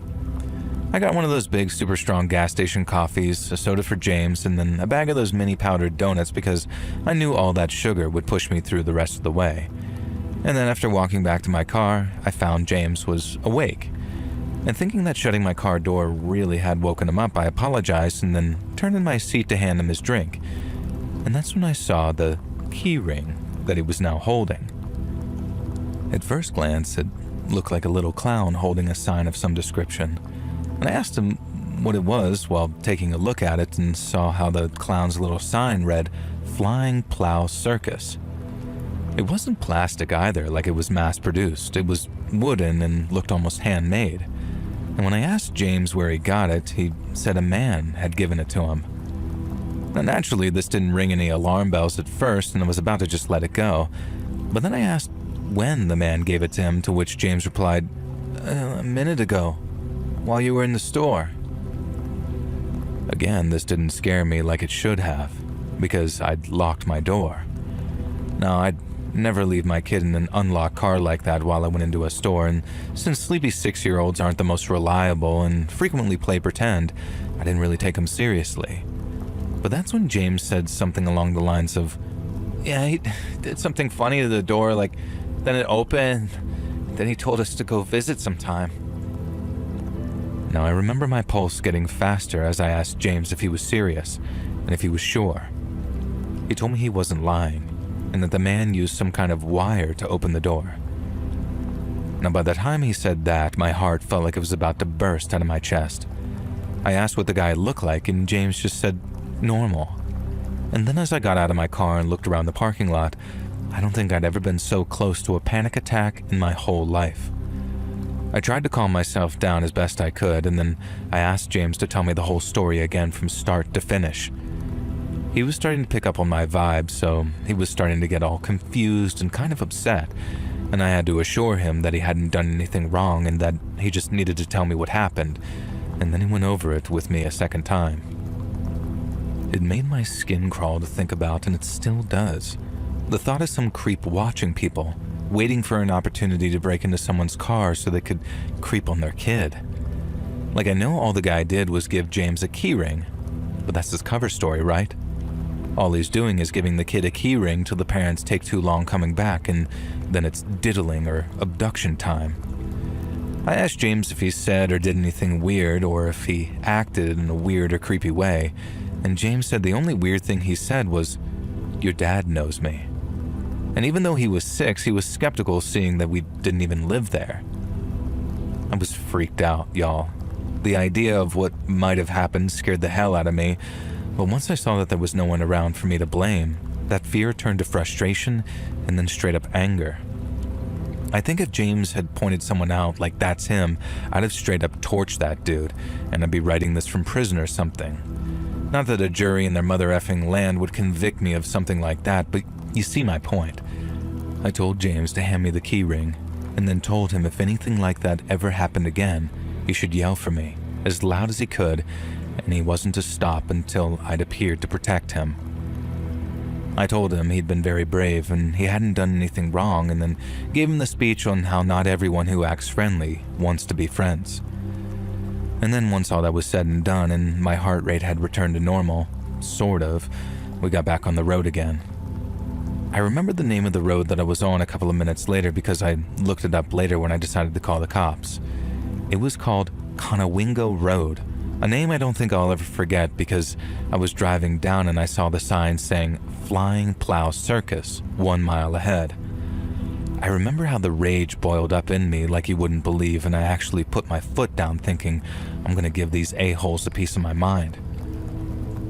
I got one of those big, super strong gas station coffees, a soda for James, and then a bag of those mini powdered donuts because I knew all that sugar would push me through the rest of the way. And then after walking back to my car, I found James was awake. And thinking that shutting my car door really had woken him up, I apologized and then turned in my seat to hand him his drink. And that's when I saw the key ring that he was now holding. At first glance, it looked like a little clown holding a sign of some description. And I asked him what it was while taking a look at it and saw how the clown's little sign read, "Flying Plow Circus." It wasn't plastic either, like it was mass-produced. It was wooden and looked almost handmade. And when I asked James where he got it, he said a man had given it to him. Now, naturally, this didn't ring any alarm bells at first, and I was about to just let it go. But then I asked when the man gave it to him, to which James replied, "A minute ago, while you were in the store." Again, this didn't scare me like it should have, because I'd locked my door. Now, I'd never leave my kid in an unlocked car like that while I went into a store, and since sleepy 6-year-olds aren't the most reliable and frequently play pretend, I didn't really take them seriously. But that's when James said something along the lines of, "Yeah, he did something funny to the door, then it opened, then he told us to go visit sometime." Now, I remember my pulse getting faster as I asked James if he was serious, and if he was sure. He told me he wasn't lying, and that the man used some kind of wire to open the door. Now, by the time he said that, my heart felt like it was about to burst out of my chest. I asked what the guy looked like, and James just said, "Normal." And then as I got out of my car and looked around the parking lot, I don't think I'd ever been so close to a panic attack in my whole life. I tried to calm myself down as best I could, and then I asked James to tell me the whole story again from start to finish. He was starting to pick up on my vibe, so he was starting to get all confused and kind of upset, and I had to assure him that he hadn't done anything wrong and that he just needed to tell me what happened, and then he went over it with me a second time. It made my skin crawl to think about, and it still does. The thought of some creep watching people, waiting for an opportunity to break into someone's car so they could creep on their kid. Like, I know all the guy did was give James a keyring, but that's his cover story, right? All he's doing is giving the kid a keyring till the parents take too long coming back, and then it's diddling or abduction time. I asked James if he said or did anything weird, or if he acted in a weird or creepy way, and James said the only weird thing he said was, "Your dad knows me." And even though he was 6, he was skeptical seeing that we didn't even live there. I was freaked out, y'all. The idea of what might have happened scared the hell out of me, but once I saw that there was no one around for me to blame, that fear turned to frustration and then straight up anger. I think if James had pointed someone out like that's him, I'd have straight up torched that dude, and I'd be writing this from prison or something. Not that a jury in their mother effing land would convict me of something like that, but you see my point. I told James to hand me the key ring, and then told him if anything like that ever happened again, he should yell for me, as loud as he could, and he wasn't to stop until I'd appeared to protect him. I told him he'd been very brave and he hadn't done anything wrong, and then gave him the speech on how not everyone who acts friendly wants to be friends. And then once all that was said and done and my heart rate had returned to normal, sort of, we got back on the road again. I remember the name of the road that I was on a couple of minutes later because I looked it up later when I decided to call the cops. It was called Conowingo Road, a name I don't think I'll ever forget because I was driving down and I saw the sign saying Flying Plow Circus 1 mile ahead. I remember how the rage boiled up in me like you wouldn't believe, and I actually put my foot down thinking, I'm gonna give these a-holes a piece of my mind.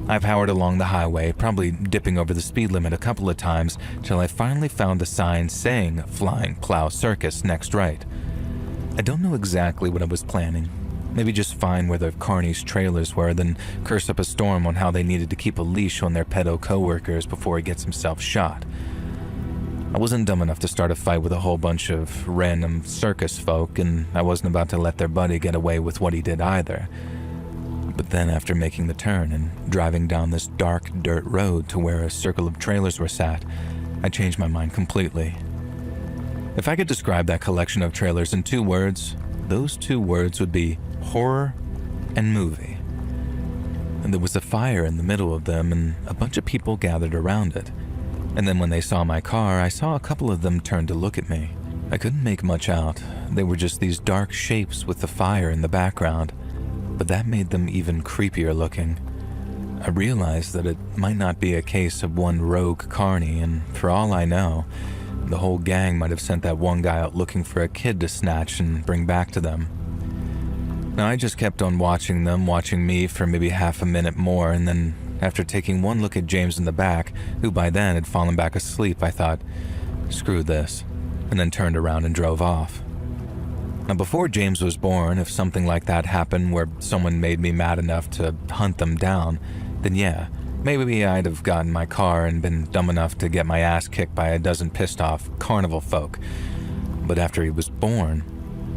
I powered along the highway, probably dipping over the speed limit a couple of times, till I finally found a sign saying Flying Plow Circus next right. I don't know exactly what I was planning. Maybe just find where the carnies' trailers were, then curse up a storm on how they needed to keep a leash on their pedo co-workers before he gets himself shot. I wasn't dumb enough to start a fight with a whole bunch of random circus folk, and I wasn't about to let their buddy get away with what he did either. But then after making the turn and driving down this dark dirt road to where a circle of trailers were sat, I changed my mind completely. If I could describe that collection of trailers in 2 words, those 2 words would be horror and movie. And there was a fire in the middle of them and a bunch of people gathered around it. And then when they saw my car, I saw a couple of them turn to look at me. I couldn't make much out. They were just these dark shapes with the fire in the background. But that made them even creepier looking. I realized that it might not be a case of one rogue carny, and for all I know, the whole gang might have sent that one guy out looking for a kid to snatch and bring back to them. Now I just kept on watching them, watching me for maybe half a minute more, and then after taking one look at James in the back, who by then had fallen back asleep, I thought, screw this, and then turned around and drove off. Now, before James was born, if something like that happened where someone made me mad enough to hunt them down, then yeah, maybe I'd have gotten my car and been dumb enough to get my ass kicked by a dozen pissed off carnival folk. But after he was born,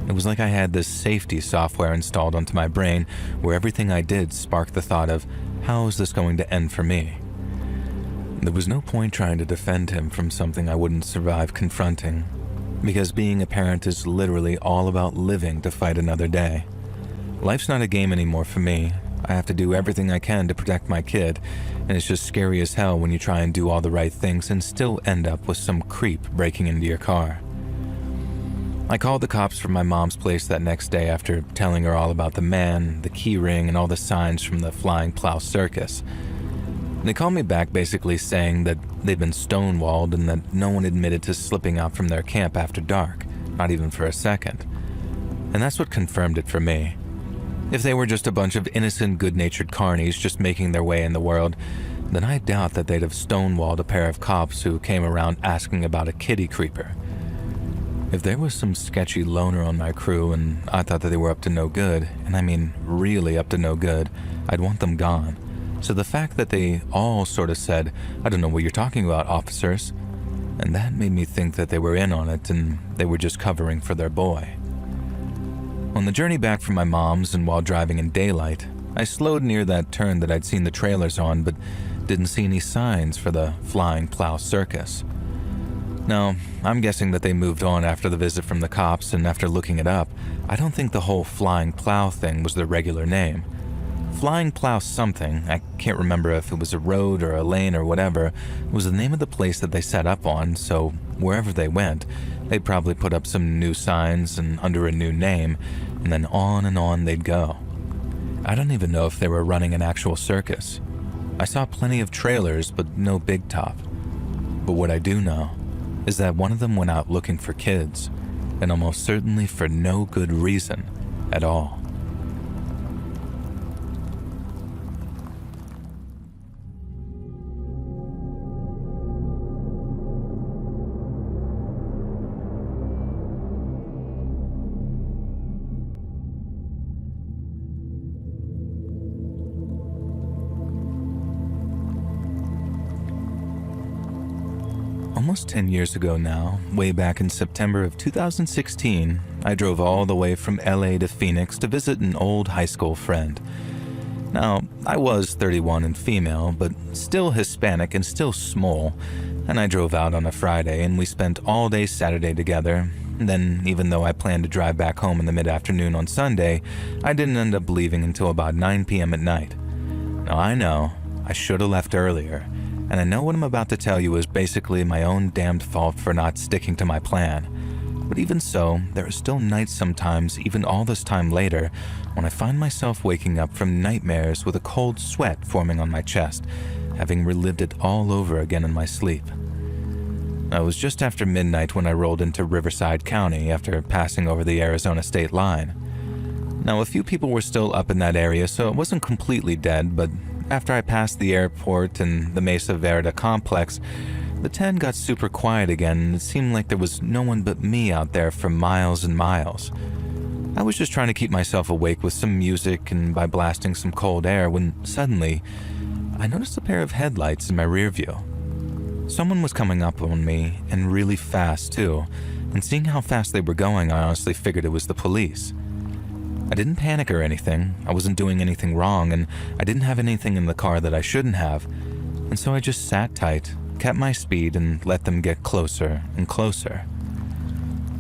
it was like I had this safety software installed onto my brain where everything I did sparked the thought of, how is this going to end for me? There was no point trying to defend him from something I wouldn't survive confronting. Because being a parent is literally all about living to fight another day. Life's not a game anymore for me. I have to do everything I can to protect my kid, and it's just scary as hell when you try and do all the right things and still end up with some creep breaking into your car. I called the cops from my mom's place that next day after telling her all about the man, the key ring, and all the signs from the Flying Plow Circus. They called me back basically saying that they'd been stonewalled and that no one admitted to slipping out from their camp after dark, not even for a second. And that's what confirmed it for me. If they were just a bunch of innocent, good-natured carnies just making their way in the world, then I doubt that they'd have stonewalled a pair of cops who came around asking about a kitty creeper. If there was some sketchy loner on my crew and I thought that they were up to no good, and I mean really up to no good, I'd want them gone. So the fact that they all sort of said, I don't know what you're talking about, officers, and that made me think that they were in on it and they were just covering for their boy. On the journey back from my mom's and while driving in daylight, I slowed near that turn that I'd seen the trailers on but didn't see any signs for the Flying Plow Circus. Now, I'm guessing that they moved on after the visit from the cops, and after looking it up, I don't think the whole Flying Plow thing was their regular name. Flying Plow something, I can't remember if it was a road or a lane or whatever, was the name of the place that they set up on, so wherever they went, they'd probably put up some new signs and under a new name, and then on they'd go. I don't even know if they were running an actual circus. I saw plenty of trailers, but no big top. But what I do know is that one of them went out looking for kids, and almost certainly for no good reason at all. Almost 10 years ago now, way back in September of 2016, I drove all the way from LA to Phoenix to visit an old high school friend. Now, I was 31 and female, but still Hispanic and still small, and I drove out on a Friday and we spent all day Saturday together. Then, even though I planned to drive back home in the mid-afternoon on Sunday, I didn't end up leaving until about 9 p.m. at night. Now, I know, I should have left earlier. And I know what I'm about to tell you is basically my own damned fault for not sticking to my plan. But even so, there are still nights sometimes, even all this time later, when I find myself waking up from nightmares with a cold sweat forming on my chest, having relived it all over again in my sleep. It was just after midnight when I rolled into Riverside County after passing over the Arizona state line. Now, a few people were still up in that area, so it wasn't completely dead, but after I passed the airport and the Mesa Verde complex, the 10 got super quiet again and it seemed like there was no one but me out there for miles and miles. I was just trying to keep myself awake with some music and by blasting some cold air when suddenly I noticed a pair of headlights in my rear view. Someone was coming up on me and really fast too, and seeing how fast they were going, I honestly figured it was the police. I didn't panic or anything, I wasn't doing anything wrong, and I didn't have anything in the car that I shouldn't have, and so I just sat tight, kept my speed, and let them get closer and closer.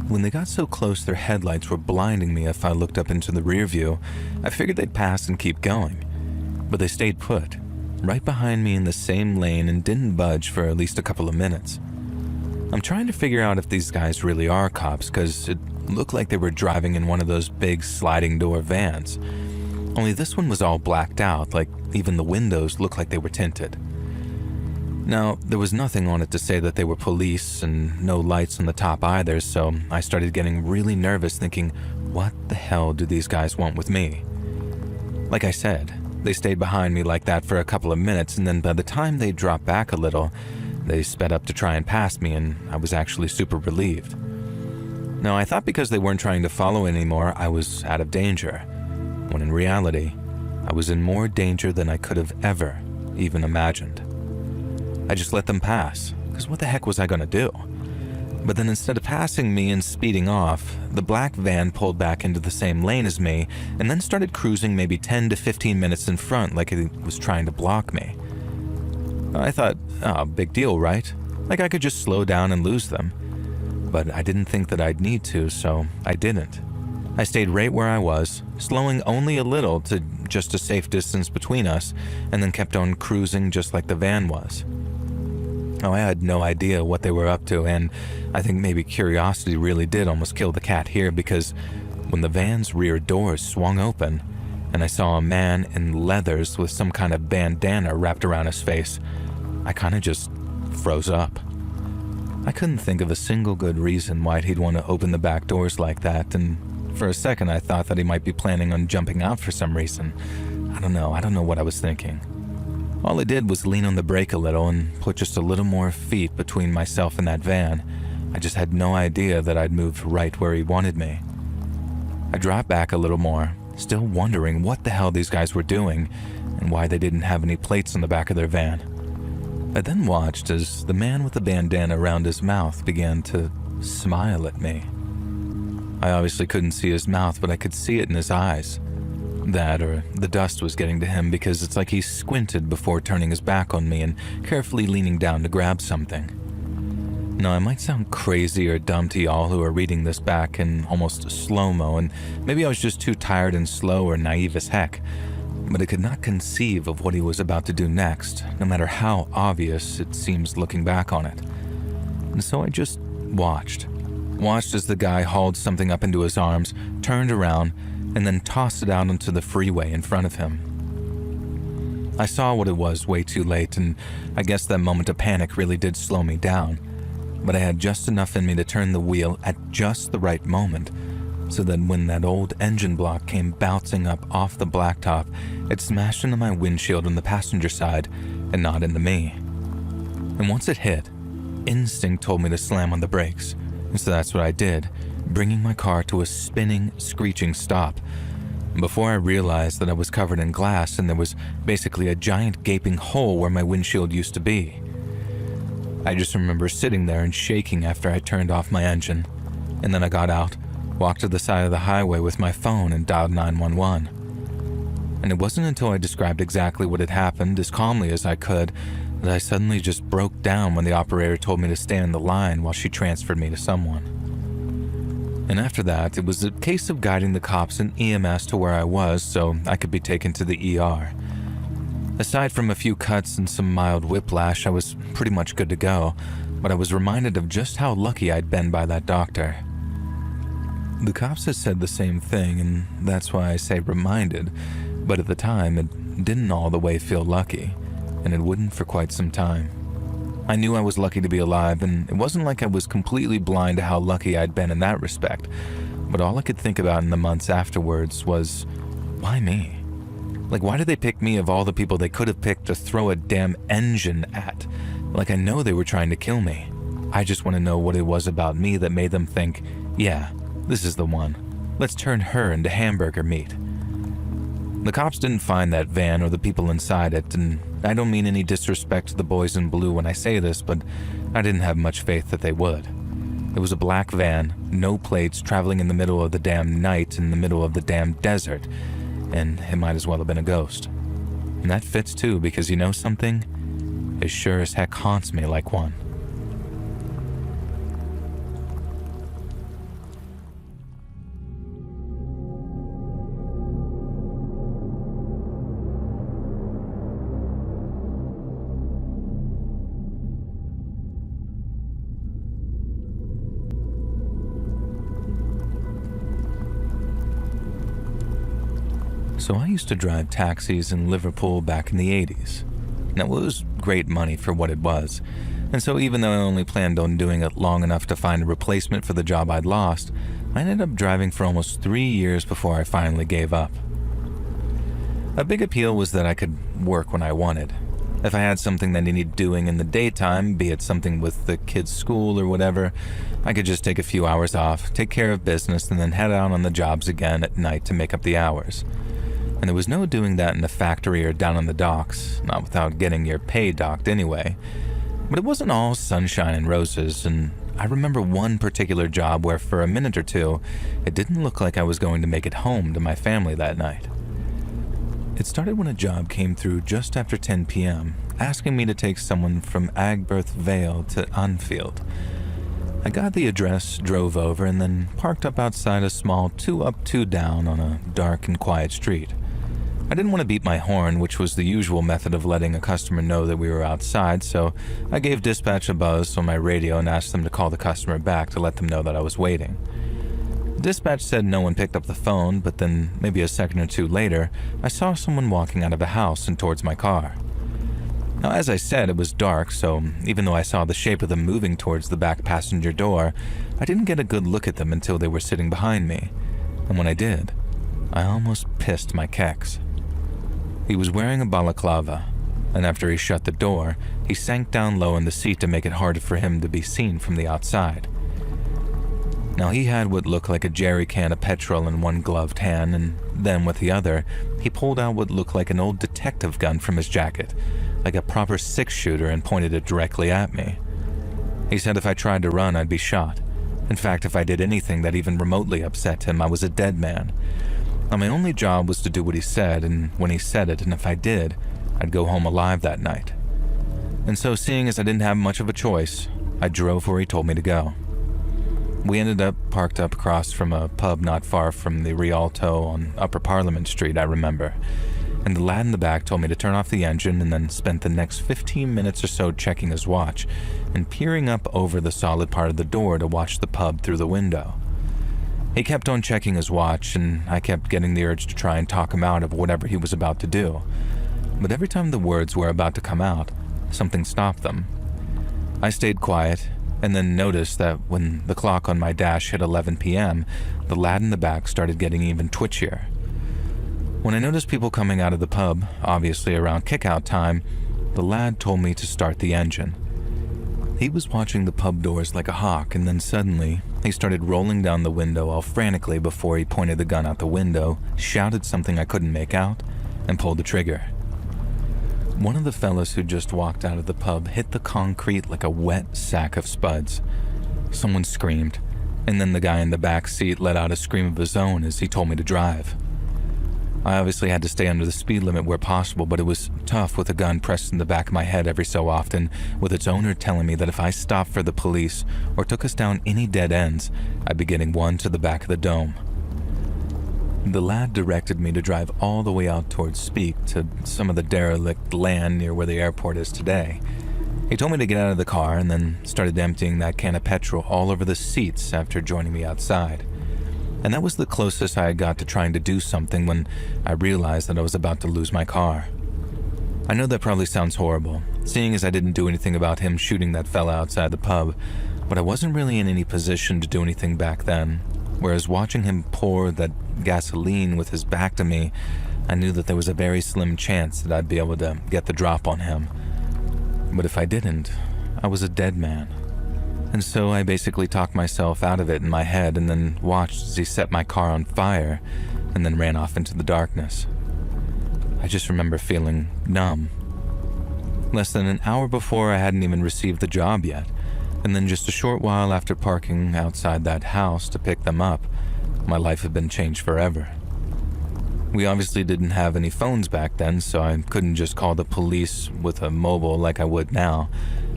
When they got so close their headlights were blinding me if I looked up into the rear view, I figured they'd pass and keep going. But they stayed put, right behind me in the same lane and didn't budge for at least a couple of minutes. I'm trying to figure out if these guys really are cops because it looked like they were driving in one of those big sliding door vans. Only this one was all blacked out, like even the windows looked like they were tinted. Now, there was nothing on it to say that they were police and no lights on the top either, so I started getting really nervous thinking, what the hell do these guys want with me? Like I said, they stayed behind me like that for a couple of minutes, and then by the time they dropped back a little, they sped up to try and pass me, and I was actually super relieved. Now, I thought because they weren't trying to follow anymore, I was out of danger, when in reality, I was in more danger than I could have ever even imagined. I just let them pass, because what the heck was I gonna do? But then instead of passing me and speeding off, the black van pulled back into the same lane as me and then started cruising maybe 10 to 15 minutes in front like it was trying to block me. I thought, oh, big deal, right? Like I could just slow down and lose them. But I didn't think that I'd need to, so I didn't. I stayed right where I was, slowing only a little to just a safe distance between us, and then kept on cruising just like the van was. Oh, I had no idea what they were up to, and I think maybe curiosity really did almost kill the cat here because when the van's rear doors swung open and I saw a man in leathers with some kind of bandana wrapped around his face, I kind of just froze up. I couldn't think of a single good reason why he'd want to open the back doors like that, and for a second I thought that he might be planning on jumping out for some reason. I don't know what I was thinking. All I did was lean on the brake a little and put just a little more feet between myself and that van. I just had no idea that I'd moved right where he wanted me. I dropped back a little more, still wondering what the hell these guys were doing and why they didn't have any plates on the back of their van. I then watched as the man with the bandana around his mouth began to smile at me. I obviously couldn't see his mouth, but I could see it in his eyes. That or the dust was getting to him because it's like he squinted before turning his back on me and carefully leaning down to grab something. Now, I might sound crazy or dumb to y'all who are reading this back in almost slow-mo, and maybe I was just too tired and slow or naive as heck, but I could not conceive of what he was about to do next, no matter how obvious it seems looking back on it. And so I just watched as the guy hauled something up into his arms, turned around, and then tossed it out onto the freeway in front of him. I saw what it was way too late, and I guess that moment of panic really did slow me down, but I had just enough in me to turn the wheel at just the right moment, so that when that old engine block came bouncing up off the blacktop, it smashed into my windshield on the passenger side and not into me. And once it hit, instinct told me to slam on the brakes, and so that's what I did, bringing my car to a spinning, screeching stop. Before I realized that I was covered in glass and there was basically a giant gaping hole where my windshield used to be. I just remember sitting there and shaking after I turned off my engine, and then I got out, walked to the side of the highway with my phone and dialed 911. And it wasn't until I described exactly what had happened as calmly as I could that I suddenly just broke down when the operator told me to stay on the line while she transferred me to someone. And after that, it was a case of guiding the cops and EMS to where I was so I could be taken to the ER. Aside from a few cuts and some mild whiplash, I was pretty much good to go, but I was reminded of just how lucky I'd been by that doctor. The cops had said the same thing, and that's why I say reminded, but at the time it didn't all the way feel lucky, and it wouldn't for quite some time. I knew I was lucky to be alive, and it wasn't like I was completely blind to how lucky I'd been in that respect, but all I could think about in the months afterwards was, why me? Like, why did they pick me of all the people they could have picked to throw a damn engine at? Like, I know they were trying to kill me. I just want to know what it was about me that made them think, yeah, this is the one. Let's turn her into hamburger meat. The cops didn't find that van or the people inside it, and I don't mean any disrespect to the boys in blue when I say this, but I didn't have much faith that they would. It was a black van, no plates, traveling in the middle of the damn night in the middle of the damn desert, and it might as well have been a ghost. And that fits too, because you know something? It sure as heck haunts me like one. So I used to drive taxis in Liverpool back in the 80s. Now, it was great money for what it was, and so even though I only planned on doing it long enough to find a replacement for the job I'd lost, I ended up driving for almost 3 years before I finally gave up. A big appeal was that I could work when I wanted. If I had something that needed doing in the daytime, be it something with the kids' school or whatever, I could just take a few hours off, take care of business, and then head out on the jobs again at night to make up the hours. And there was no doing that in the factory or down on the docks, not without getting your pay docked anyway. But it wasn't all sunshine and roses, and I remember one particular job where for a minute or two, it didn't look like I was going to make it home to my family that night. It started when a job came through just after 10 p.m., asking me to take someone from Agberth Vale to Anfield. I got the address, drove over, and then parked up outside a small 2 up, 2 down on a dark and quiet street. I didn't want to beat my horn, which was the usual method of letting a customer know that we were outside, so I gave dispatch a buzz on my radio and asked them to call the customer back to let them know that I was waiting. Dispatch said no one picked up the phone, but then maybe a second or two later, I saw someone walking out of a house and towards my car. Now, as I said, it was dark, so even though I saw the shape of them moving towards the back passenger door, I didn't get a good look at them until they were sitting behind me. And when I did, I almost pissed my kecks. He was wearing a balaclava, and after he shut the door, he sank down low in the seat to make it harder for him to be seen from the outside. Now, he had what looked like a jerry can of petrol in one gloved hand, and then with the other, he pulled out what looked like an old detective gun from his jacket, like a proper six-shooter, and pointed it directly at me. He said if I tried to run, I'd be shot. In fact, if I did anything that even remotely upset him, I was a dead man. Now, my only job was to do what he said, and when he said it, and if I did, I'd go home alive that night. And so, seeing as I didn't have much of a choice, I drove where he told me to go. We ended up parked up across from a pub not far from the Rialto on Upper Parliament Street, I remember. And the lad in the back told me to turn off the engine and then spent the next 15 minutes or so checking his watch and peering up over the solid part of the door to watch the pub through the window. He kept on checking his watch, and I kept getting the urge to try and talk him out of whatever he was about to do. But every time the words were about to come out, something stopped them. I stayed quiet, and then noticed that when the clock on my dash hit 11 p.m., the lad in the back started getting even twitchier. When I noticed people coming out of the pub, obviously around kick-out time, the lad told me to start the engine. He was watching the pub doors like a hawk, and then suddenly, he started rolling down the window all frantically before he pointed the gun out the window, shouted something I couldn't make out, and pulled the trigger. One of the fellas who just walked out of the pub hit the concrete like a wet sack of spuds. Someone screamed, and then the guy in the back seat let out a scream of his own as he told me to drive. I obviously had to stay under the speed limit where possible, but it was tough with a gun pressed in the back of my head every so often, with its owner telling me that if I stopped for the police or took us down any dead ends, I'd be getting one to the back of the dome. The lad directed me to drive all the way out towards Speke to some of the derelict land near where the airport is today. He told me to get out of the car and then started emptying that can of petrol all over the seats after joining me outside. And that was the closest I had got to trying to do something when I realized that I was about to lose my car. I know that probably sounds horrible, seeing as I didn't do anything about him shooting that fella outside the pub, but I wasn't really in any position to do anything back then, whereas watching him pour that gasoline with his back to me, I knew that there was a very slim chance that I'd be able to get the drop on him. But if I didn't, I was a dead man. And so I basically talked myself out of it in my head and then watched as he set my car on fire and then ran off into the darkness. I just remember feeling numb. Less than an hour before, I hadn't even received the job yet, and then just a short while after parking outside that house to pick them up, my life had been changed forever. We obviously didn't have any phones back then, so I couldn't just call the police with a mobile like I would now.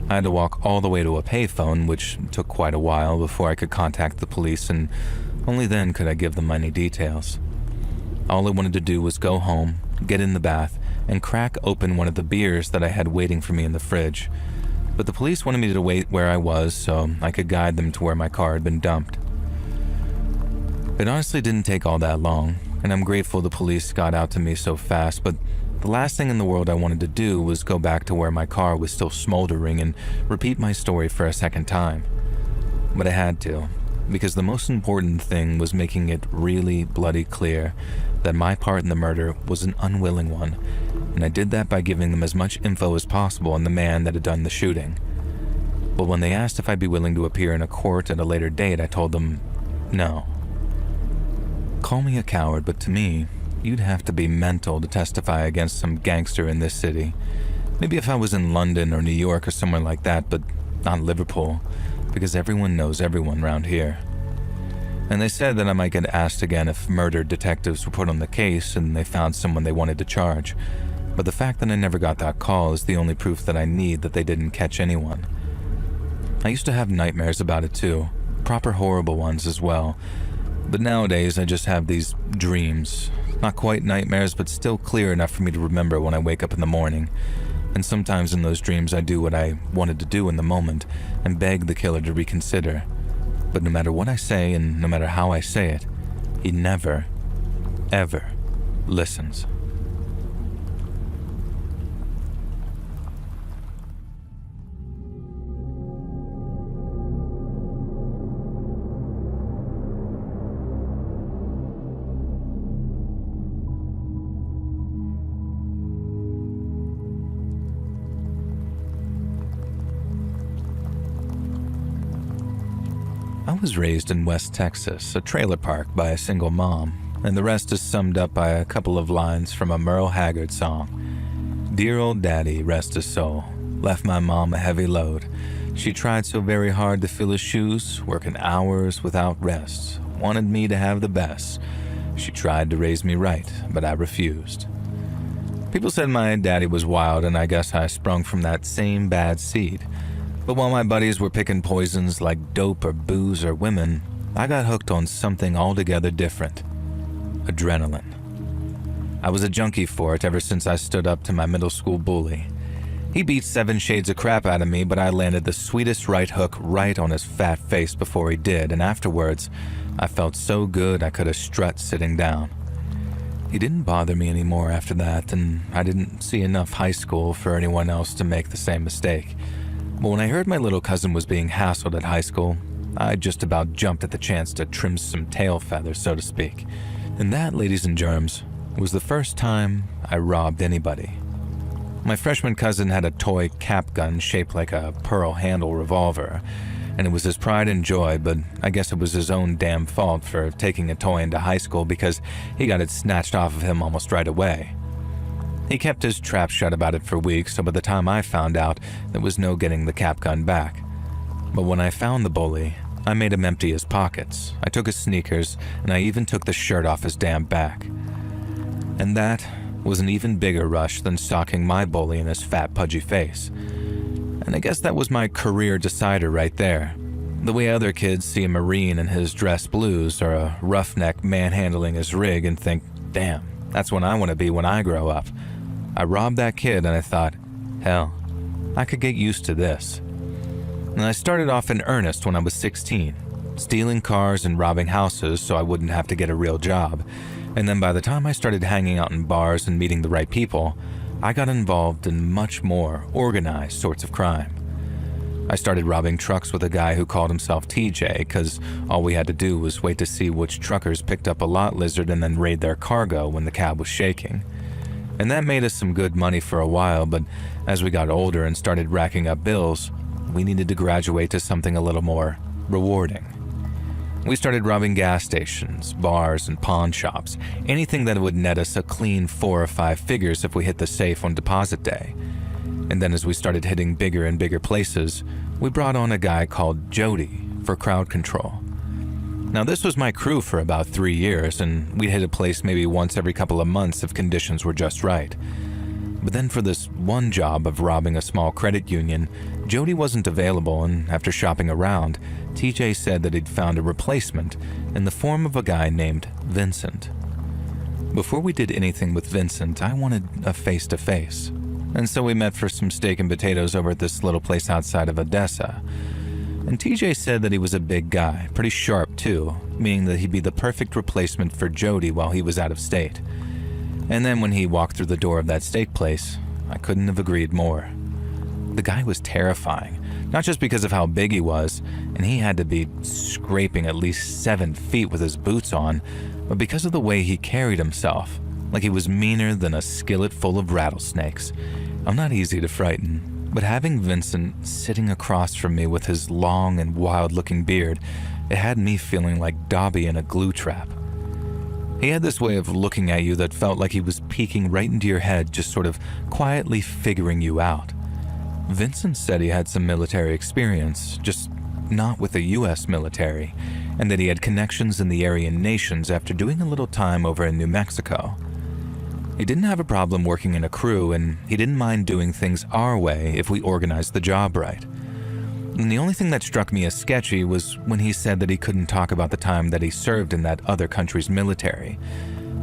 I had to walk all the way to a payphone, which took quite a while before I could contact the police, and only then could I give them any details. All I wanted to do was go home, get in the bath, and crack open one of the beers that I had waiting for me in the fridge. But the police wanted me to wait where I was so I could guide them to where my car had been dumped. It honestly didn't take all that long, and I'm grateful the police got out to me so fast, but the last thing in the world I wanted to do was go back to where my car was still smoldering and repeat my story for a second time. But I had to, because the most important thing was making it really bloody clear that my part in the murder was an unwilling one, and I did that by giving them as much info as possible on the man that had done the shooting. But when they asked if I'd be willing to appear in a court at a later date, I told them no. Call me a coward, but to me, you'd have to be mental to testify against some gangster in this city. Maybe if I was in London or New York or somewhere like that, but not Liverpool, because everyone knows everyone around here. And they said that I might get asked again if murder detectives were put on the case and they found someone they wanted to charge. But the fact that I never got that call is the only proof that I need that they didn't catch anyone. I used to have nightmares about it too, proper horrible ones as well. But nowadays I just have these dreams. Not quite nightmares, but still clear enough for me to remember when I wake up in the morning. And sometimes in those dreams I do what I wanted to do in the moment and beg the killer to reconsider. But no matter what I say and no matter how I say it, he never, ever listens. I was raised in West Texas, a trailer park by a single mom, and the rest is summed up by a couple of lines from a Merle Haggard song. Dear old daddy, rest his soul, left my mom a heavy load. She tried so very hard to fill his shoes, working hours without rest, wanted me to have the best. She tried to raise me right, but I refused. People said my daddy was wild, and I guess I sprung from that same bad seed. But while my buddies were picking poisons like dope or booze or women, I got hooked on something altogether different. Adrenaline. I was a junkie for it ever since I stood up to my middle school bully. He beat 7 shades of crap out of me, but I landed the sweetest right hook right on his fat face before he did, and afterwards, I felt so good I could have strut sitting down. He didn't bother me anymore after that, and I didn't see enough high school for anyone else to make the same mistake. But when I heard my little cousin was being hassled at high school, I just about jumped at the chance to trim some tail feathers, so to speak. And that, ladies and germs, was the first time I robbed anybody. My freshman cousin had a toy cap gun shaped like a pearl handle revolver, and it was his pride and joy, but I guess it was his own damn fault for taking a toy into high school because he got it snatched off of him almost right away. He kept his trap shut about it for weeks, so by the time I found out, there was no getting the cap gun back. But when I found the bully, I made him empty his pockets. I took his sneakers, and I even took the shirt off his damn back. And that was an even bigger rush than stalking my bully in his fat, pudgy face. And I guess that was my career decider right there. The way other kids see a Marine in his dress blues or a roughneck manhandling his rig and think, damn, that's what I want to be when I grow up. I robbed that kid and I thought, hell, I could get used to this. And I started off in earnest when I was 16, stealing cars and robbing houses so I wouldn't have to get a real job. And then by the time I started hanging out in bars and meeting the right people, I got involved in much more organized sorts of crime. I started robbing trucks with a guy who called himself TJ because all we had to do was wait to see which truckers picked up a lot lizard and then raid their cargo when the cab was shaking. And that made us some good money for a while, but as we got older and started racking up bills, we needed to graduate to something a little more rewarding. We started robbing gas stations, bars, and pawn shops, anything that would net us a clean 4 or 5 figures if we hit the safe on deposit day. And then as we started hitting bigger and bigger places, we brought on a guy called Jody for crowd control. Now this was my crew for about 3 years, and we'd hit a place maybe once every couple of months if conditions were just right. But then for this one job of robbing a small credit union, Jody wasn't available, and after shopping around, TJ said that he'd found a replacement in the form of a guy named Vincent. Before we did anything with Vincent, I wanted a face-to-face. And so we met for some steak and potatoes over at this little place outside of Odessa. And TJ said that he was a big guy, pretty sharp too, meaning that he'd be the perfect replacement for Jody while he was out of state. And then when he walked through the door of that steak place, I couldn't have agreed more. The guy was terrifying, not just because of how big he was, and he had to be scraping at least 7 feet with his boots on, but because of the way he carried himself, like he was meaner than a skillet full of rattlesnakes. I'm not easy to frighten, but having Vincent sitting across from me with his long and wild-looking beard, it had me feeling like Dobby in a glue trap. He had this way of looking at you that felt like he was peeking right into your head, just sort of quietly figuring you out. Vincent said he had some military experience, just not with the US military, and that he had connections in the Aryan nations after doing a little time over in New Mexico. He didn't have a problem working in a crew, and he didn't mind doing things our way if we organized the job right. And the only thing that struck me as sketchy was when he said that he couldn't talk about the time that he served in that other country's military.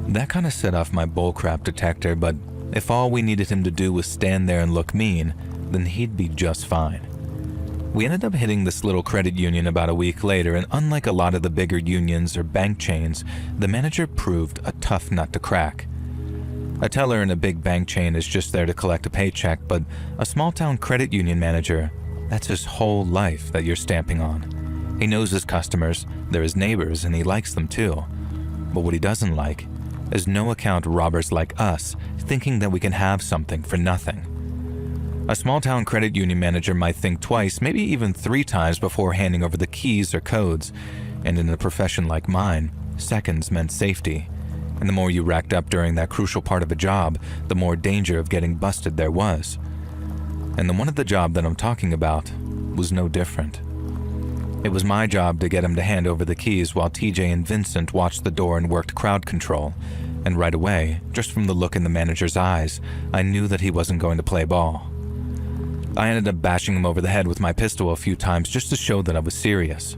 That kind of set off my bullcrap detector, but if all we needed him to do was stand there and look mean, then he'd be just fine. We ended up hitting this little credit union about a week later, and unlike a lot of the bigger unions or bank chains, the manager proved a tough nut to crack. A teller in a big bank chain is just there to collect a paycheck, but a small-town credit union manager, that's his whole life that you're stamping on. He knows his customers, they're his neighbors, and he likes them too. But what he doesn't like is no-account robbers like us thinking that we can have something for nothing. A small-town credit union manager might think twice, maybe even 3 times before handing over the keys or codes, and in a profession like mine, seconds meant safety. And the more you racked up during that crucial part of a job, the more danger of getting busted there was. And the one at the job that I'm talking about was no different. It was my job to get him to hand over the keys while TJ and Vincent watched the door and worked crowd control. And right away, just from the look in the manager's eyes, I knew that he wasn't going to play ball. I ended up bashing him over the head with my pistol a few times just to show that I was serious.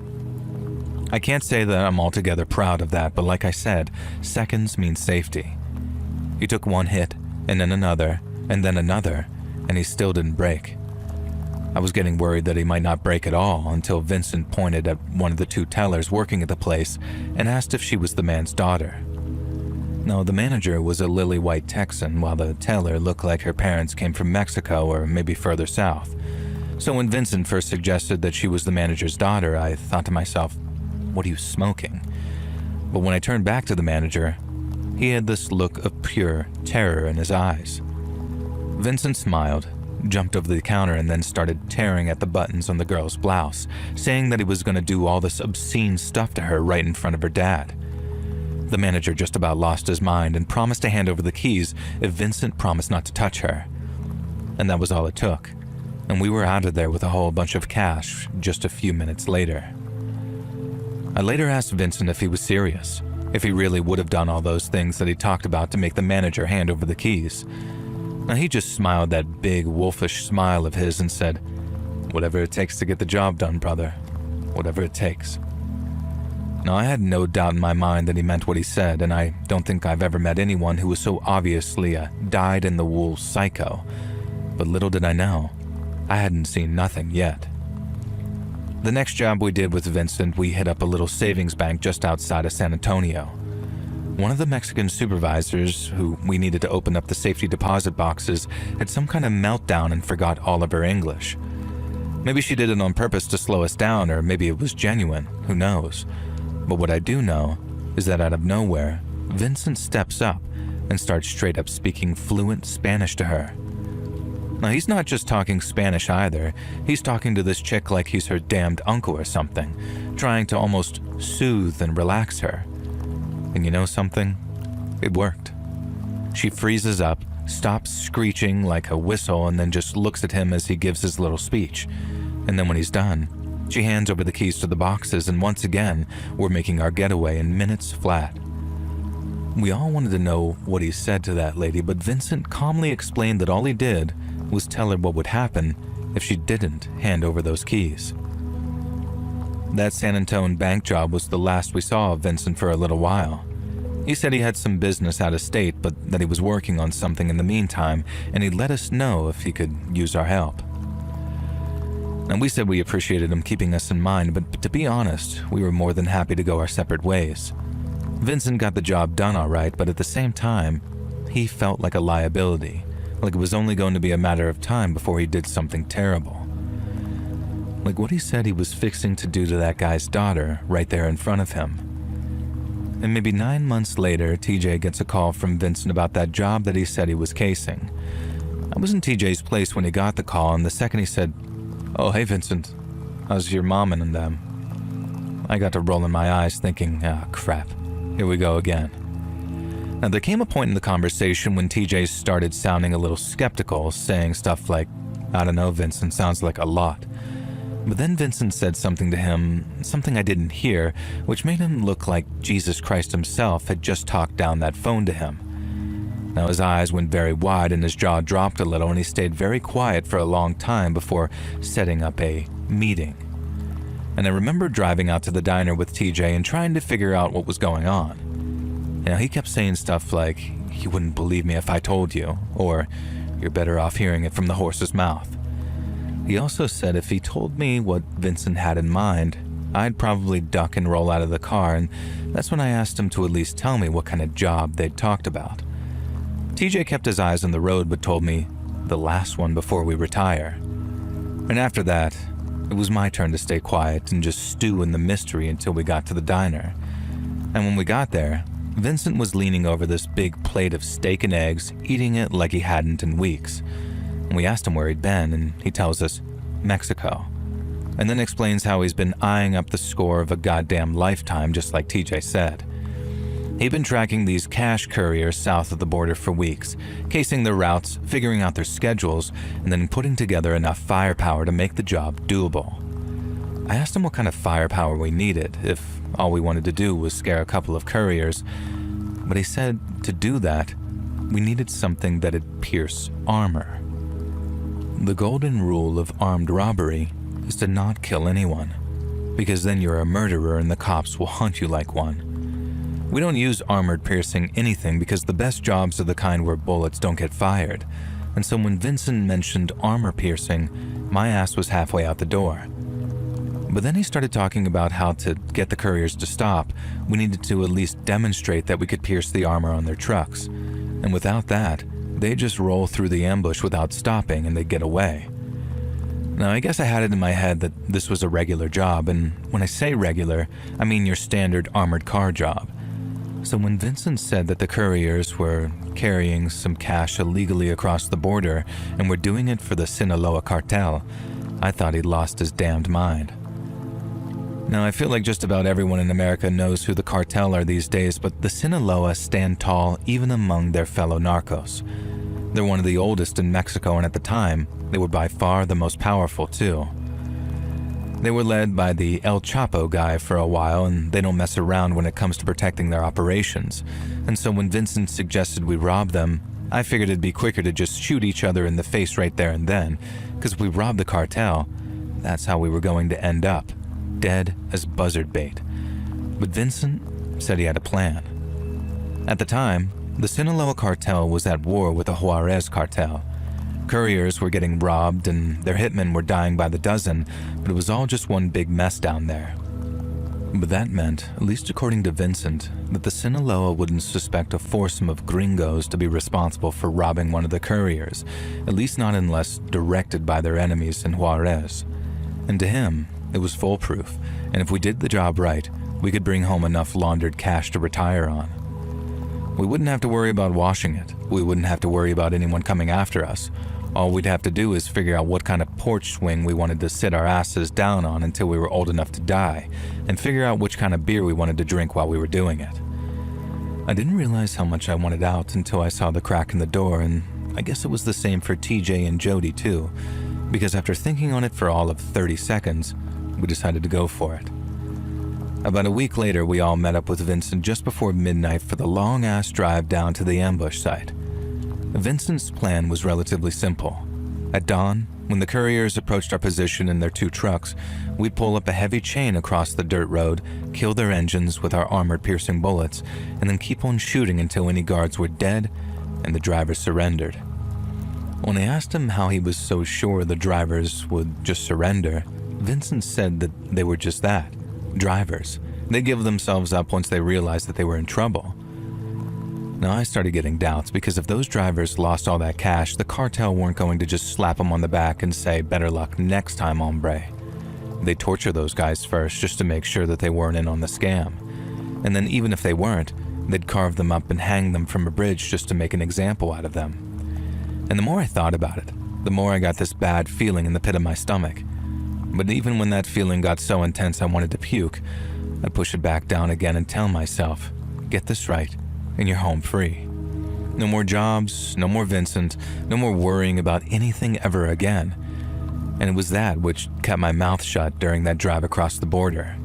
I can't say that I'm altogether proud of that, but like I said, seconds mean safety. He took 1 hit, and then another, and he still didn't break. I was getting worried that he might not break at all until Vincent pointed at one of the 2 tellers working at the place and asked if she was the man's daughter. No, the manager was a lily-white Texan, while the teller looked like her parents came from Mexico or maybe further south. So when Vincent first suggested that she was the manager's daughter, I thought to myself, what are you smoking? But when I turned back to the manager, he had this look of pure terror in his eyes. Vincent smiled, jumped over the counter, and then started tearing at the buttons on the girl's blouse, saying that he was going to do all this obscene stuff to her right in front of her dad. The manager just about lost his mind and promised to hand over the keys if Vincent promised not to touch her. And that was all it took, and we were out of there with a whole bunch of cash just a few minutes later. I later asked Vincent if he was serious, if he really would have done all those things that he talked about to make the manager hand over the keys. Now he just smiled that big wolfish smile of his and said, "Whatever it takes to get the job done, brother. Whatever it takes." Now I had no doubt in my mind that he meant what he said, and I don't think I've ever met anyone who was so obviously a dyed-in-the-wool psycho. But little did I know, I hadn't seen nothing yet. The next job we did with Vincent, we hit up a little savings bank just outside of San Antonio. One of the Mexican supervisors, who we needed to open up the safety deposit boxes, had some kind of meltdown and forgot all of her English. Maybe she did it on purpose to slow us down, or maybe it was genuine, who knows. But what I do know is that out of nowhere, Vincent steps up and starts straight up speaking fluent Spanish to her. Now, he's not just talking Spanish either. He's talking to this chick like he's her damned uncle or something, trying to almost soothe and relax her. And you know something? It worked. She freezes up, stops screeching like a whistle, and then just looks at him as he gives his little speech. And then when he's done, she hands over the keys to the boxes, and once again, we're making our getaway in minutes flat. We all wanted to know what he said to that lady, but Vincent calmly explained that all he did was tell her what would happen if she didn't hand over those keys. That San Antone bank job was the last we saw of Vincent for a little while. He said he had some business out of state, but that he was working on something in the meantime, and he'd let us know if he could use our help. And we said we appreciated him keeping us in mind, but to be honest, we were more than happy to go our separate ways. Vincent got the job done all right, but at the same time, he felt like a liability, like it was only going to be a matter of time before he did something terrible. Like what he said he was fixing to do to that guy's daughter right there in front of him. And maybe 9 months later, TJ gets a call from Vincent about that job that he said he was casing. I was in TJ's place when he got the call, and the second he said, "Oh, hey Vincent, how's your mom and them?" I got to rolling my eyes thinking, ah, crap, here we go again. Now, there came a point in the conversation when TJ started sounding a little skeptical, saying stuff like, "I don't know, Vincent, sounds like a lot." But then Vincent said something to him, something I didn't hear, which made him look like Jesus Christ himself had just talked down that phone to him. Now his eyes went very wide and his jaw dropped a little, and he stayed very quiet for a long time before setting up a meeting. And I remember driving out to the diner with TJ and trying to figure out what was going on. Now he kept saying stuff like, "You wouldn't believe me if I told you," or "You're better off hearing it from the horse's mouth." He also said if he told me what Vincent had in mind, I'd probably duck and roll out of the car, and that's when I asked him to at least tell me what kind of job they'd talked about. TJ kept his eyes on the road but told me the last one before we retire. And after that, it was my turn to stay quiet and just stew in the mystery until we got to the diner. And when we got there, Vincent was leaning over this big plate of steak and eggs, eating it like he hadn't in weeks. We asked him where he'd been, and he tells us, Mexico. And then explains how he's been eyeing up the score of a goddamn lifetime, just like TJ said. He'd been tracking these cash couriers south of the border for weeks, casing their routes, figuring out their schedules, and then putting together enough firepower to make the job doable. I asked him what kind of firepower we needed, if all we wanted to do was scare a couple of couriers, but he said to do that, we needed something that'd pierce armor. The golden rule of armed robbery is to not kill anyone, because then you're a murderer and the cops will hunt you like one. We don't use armored piercing anything because the best jobs are the kind where bullets don't get fired, and so when Vincent mentioned armor piercing, my ass was halfway out the door. But then he started talking about how to get the couriers to stop, we needed to at least demonstrate that we could pierce the armor on their trucks, and without that, they'd just roll through the ambush without stopping and they'd get away. Now, I guess I had it in my head that this was a regular job, and when I say regular, I mean your standard armored car job. So when Vincent said that the couriers were carrying some cash illegally across the border and were doing it for the Sinaloa cartel, I thought he'd lost his damned mind. Now, I feel like just about everyone in America knows who the cartel are these days, but the Sinaloa stand tall even among their fellow narcos. They're one of the oldest in Mexico, and at the time, they were by far the most powerful too. They were led by the El Chapo guy for a while, and they don't mess around when it comes to protecting their operations. And so when Vincent suggested we rob them, I figured it'd be quicker to just shoot each other in the face right there and then, because if we robbed the cartel, that's how we were going to end up, dead as buzzard bait. But Vincent said he had a plan. At the time, the Sinaloa cartel was at war with the Juarez cartel. Couriers were getting robbed and their hitmen were dying by the dozen, but it was all just one big mess down there. But that meant, at least according to Vincent, that the Sinaloa wouldn't suspect a foursome of gringos to be responsible for robbing one of the couriers, at least not unless directed by their enemies in Juarez. And to him, it was foolproof, and if we did the job right, we could bring home enough laundered cash to retire on. We wouldn't have to worry about washing it. We wouldn't have to worry about anyone coming after us. All we'd have to do is figure out what kind of porch swing we wanted to sit our asses down on until we were old enough to die, and figure out which kind of beer we wanted to drink while we were doing it. I didn't realize how much I wanted out until I saw the crack in the door, and I guess it was the same for TJ and Jody too, because after thinking on it for all of 30 seconds, we decided to go for it. About a week later, we all met up with Vincent just before midnight for the long-ass drive down to the ambush site. Vincent's plan was relatively simple. At dawn, when the couriers approached our position in their 2 trucks, we'd pull up a heavy chain across the dirt road, kill their engines with our armor-piercing bullets, and then keep on shooting until any guards were dead and the drivers surrendered. When I asked him how he was so sure the drivers would just surrender, Vincent said that they were just that, drivers. They give themselves up once they realized that they were in trouble. Now I started getting doubts because if those drivers lost all that cash, the cartel weren't going to just slap them on the back and say, "Better luck next time, hombre." They'd torture those guys first just to make sure that they weren't in on the scam. And then even if they weren't, they'd carve them up and hang them from a bridge just to make an example out of them. And the more I thought about it, the more I got this bad feeling in the pit of my stomach. But even when that feeling got so intense I wanted to puke, I'd push it back down again and tell myself, get this right, and you're home free. No more jobs, no more Vincent, no more worrying about anything ever again. And it was that which kept my mouth shut during that drive across the border.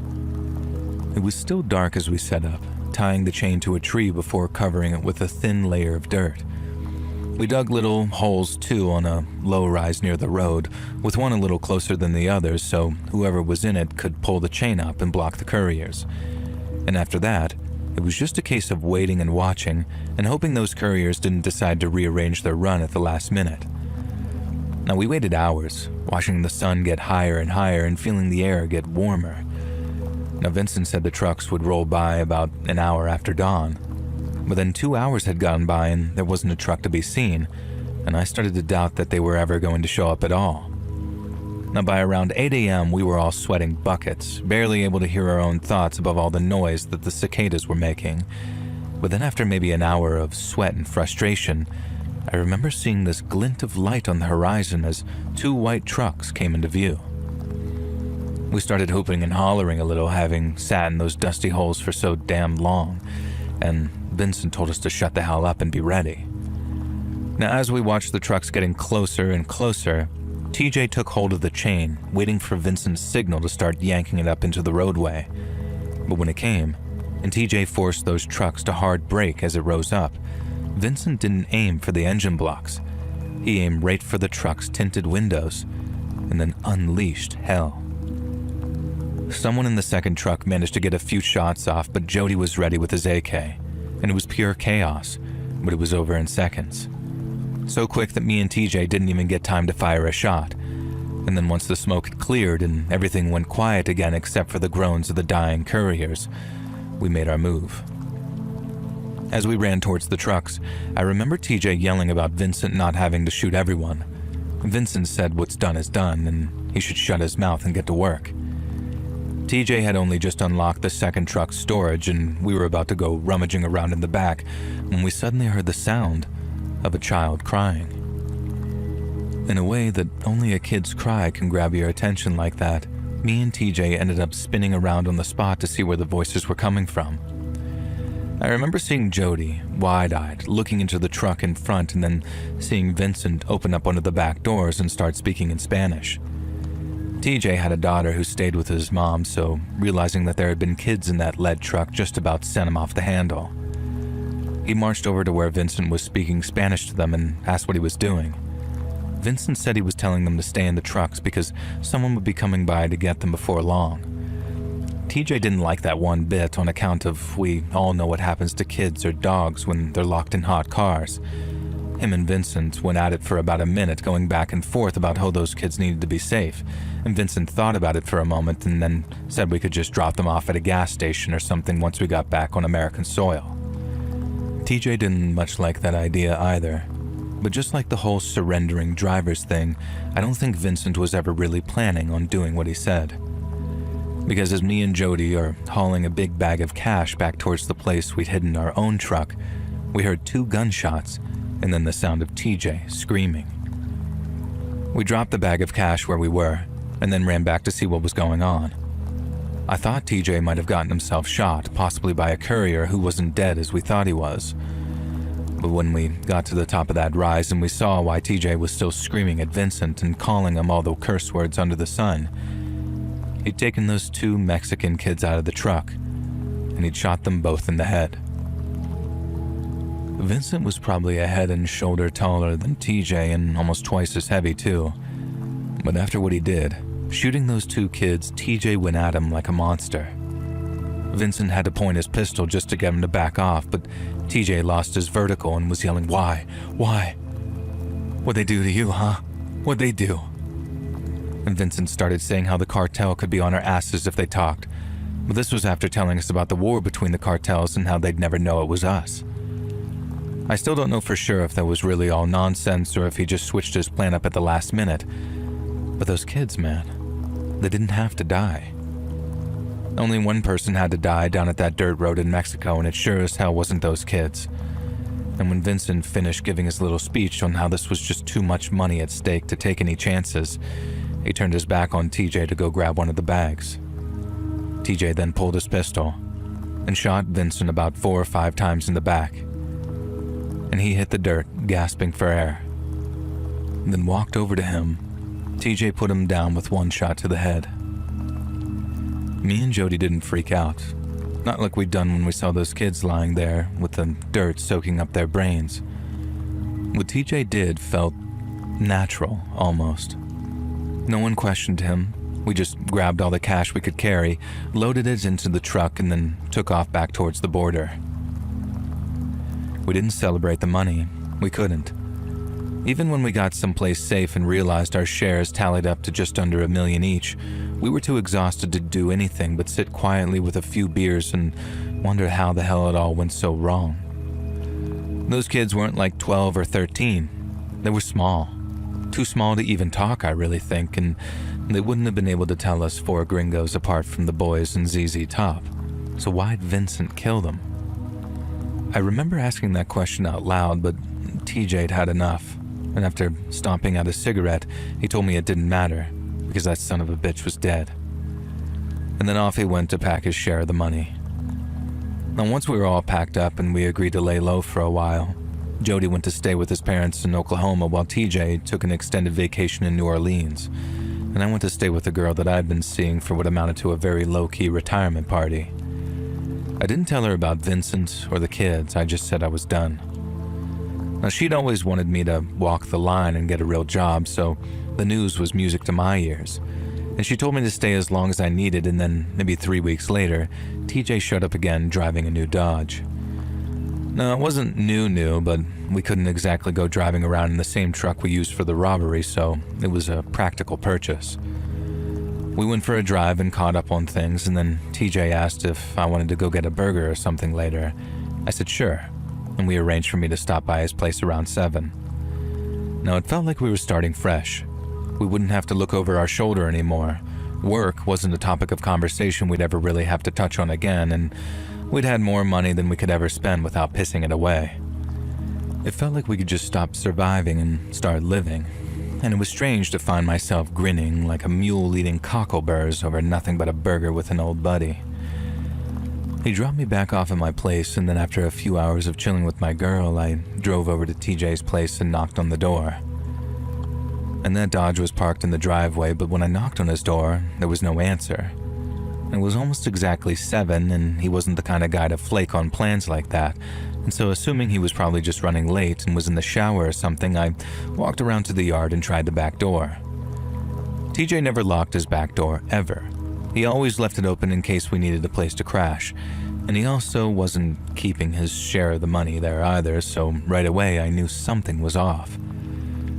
It was still dark as we set up, tying the chain to a tree before covering it with a thin layer of dirt. We dug little holes too on a low rise near the road, with one a little closer than the others so whoever was in it could pull the chain up and block the couriers. And after that, it was just a case of waiting and watching and hoping those couriers didn't decide to rearrange their run at the last minute. Now we waited hours, watching the sun get higher and higher and feeling the air get warmer. Now Vincent said the trucks would roll by about an hour after dawn. But then 2 hours had gone by and there wasn't a truck to be seen, and I started to doubt that they were ever going to show up at all. Now by around 8 a.m. we were all sweating buckets, barely able to hear our own thoughts above all the noise that the cicadas were making. But then after maybe an hour of sweat and frustration, I remember seeing this glint of light on the horizon as 2 white trucks came into view. We started hooping and hollering a little, having sat in those dusty holes for so damn long, and Vincent told us to shut the hell up and be ready. Now as we watched the trucks getting closer and closer, TJ took hold of the chain, waiting for Vincent's signal to start yanking it up into the roadway. But when it came, and TJ forced those trucks to hard brake as it rose up, Vincent didn't aim for the engine blocks. He aimed right for the truck's tinted windows, and then unleashed hell. Someone in the second truck managed to get a few shots off, but Jody was ready with his AK, and it was pure chaos, but it was over in seconds. So quick that me and TJ didn't even get time to fire a shot. And then once the smoke had cleared and everything went quiet again except for the groans of the dying couriers, we made our move. As we ran towards the trucks, I remember TJ yelling about Vincent not having to shoot everyone. Vincent said what's done is done and he should shut his mouth and get to work. TJ had only just unlocked the second truck's storage and we were about to go rummaging around in the back when we suddenly heard the sound of a child crying. In a way that only a kid's cry can grab your attention like that, me and TJ ended up spinning around on the spot to see where the voices were coming from. I remember seeing Jody, wide-eyed, looking into the truck in front and then seeing Vincent open up one of the back doors and start speaking in Spanish. TJ had a daughter who stayed with his mom, so realizing that there had been kids in that lead truck just about sent him off the handle. He marched over to where Vincent was speaking Spanish to them and asked what he was doing. Vincent said he was telling them to stay in the trucks because someone would be coming by to get them before long. TJ didn't like that one bit on account of we all know what happens to kids or dogs when they're locked in hot cars. Him and Vincent went at it for about a minute, going back and forth about how those kids needed to be safe, and Vincent thought about it for a moment and then said we could just drop them off at a gas station or something once we got back on American soil. TJ didn't much like that idea either, But just like the whole surrendering drivers thing, I don't think Vincent was ever really planning on doing what he said. Because as me and Jody are hauling a big bag of cash back towards the place we'd hidden our own truck, we heard 2 gunshots and then the sound of TJ screaming. We dropped the bag of cash where we were and then ran back to see what was going on. I thought TJ might have gotten himself shot, possibly by a courier who wasn't dead as we thought he was. But when we got to the top of that rise and we saw why TJ was still screaming at Vincent and calling him all the curse words under the sun, he'd taken those 2 Mexican kids out of the truck and he'd shot them both in the head. Vincent was probably a head and shoulder taller than TJ and almost twice as heavy too. But after what he did, shooting those 2 kids, TJ went at him like a monster. Vincent had to point his pistol just to get him to back off, but TJ lost his vertical and was yelling, "Why? Why? What'd they do to you, huh? What'd they do?" And Vincent started saying how the cartel could be on our asses if they talked, but this was after telling us about the war between the cartels and how they'd never know it was us. I still don't know for sure if that was really all nonsense or if he just switched his plan up at the last minute, but those kids, man, they didn't have to die. Only one person had to die down at that dirt road in Mexico, and it sure as hell wasn't those kids. And when Vincent finished giving his little speech on how this was just too much money at stake to take any chances, he turned his back on TJ to go grab one of the bags. TJ then pulled his pistol and shot Vincent about 4 or 5 times in the back. And he hit the dirt, gasping for air. Then walked over to him. TJ put him down with 1 shot to the head. Me and Jody didn't freak out, not like we'd done when we saw those kids lying there with the dirt soaking up their brains. What TJ did felt natural, almost. No one questioned him. We just grabbed all the cash we could carry, loaded it into the truck, and then took off back towards the border. We didn't celebrate the money. We couldn't. Even when we got someplace safe and realized our shares tallied up to just under $1 million each, we were too exhausted to do anything but sit quietly with a few beers and wonder how the hell it all went so wrong. Those kids weren't like 12 or 13. They were small. Too small to even talk, I really think, and they wouldn't have been able to tell us 4 gringos apart from the boys in ZZ Top. So why'd Vincent kill them? I remember asking that question out loud, but TJ'd had enough. And after stomping out a cigarette, he told me it didn't matter, because that son of a bitch was dead. And then off he went to pack his share of the money. Now once we were all packed up and we agreed to lay low for a while, Jody went to stay with his parents in Oklahoma while TJ took an extended vacation in New Orleans, and I went to stay with a girl that I'd been seeing for what amounted to a very low-key retirement party. I didn't tell her about Vincent or the kids, I just said I was done. Now, she'd always wanted me to walk the line and get a real job, so the news was music to my ears. And she told me to stay as long as I needed, and then maybe 3 weeks later, TJ showed up again driving a new Dodge. Now, it wasn't new, but we couldn't exactly go driving around in the same truck we used for the robbery, so it was a practical purchase. We went for a drive and caught up on things, and then TJ asked if I wanted to go get a burger or something later. I said sure, and we arranged for me to stop by his place around 7. Now, it felt like we were starting fresh. We wouldn't have to look over our shoulder anymore. Work wasn't a topic of conversation we'd ever really have to touch on again, and we'd had more money than we could ever spend without pissing it away. It felt like we could just stop surviving and start living, and it was strange to find myself grinning like a mule eating cockleburs over nothing but a burger with an old buddy. He dropped me back off at my place, and then after a few hours of chilling with my girl, I drove over to TJ's place and knocked on the door. And that Dodge was parked in the driveway, but when I knocked on his door, there was no answer. It was almost exactly 7, and he wasn't the kind of guy to flake on plans like that, and so assuming he was probably just running late and was in the shower or something, I walked around to the yard and tried the back door. TJ never locked his back door, ever. He always left it open in case we needed a place to crash, and he also wasn't keeping his share of the money there either, so right away I knew something was off.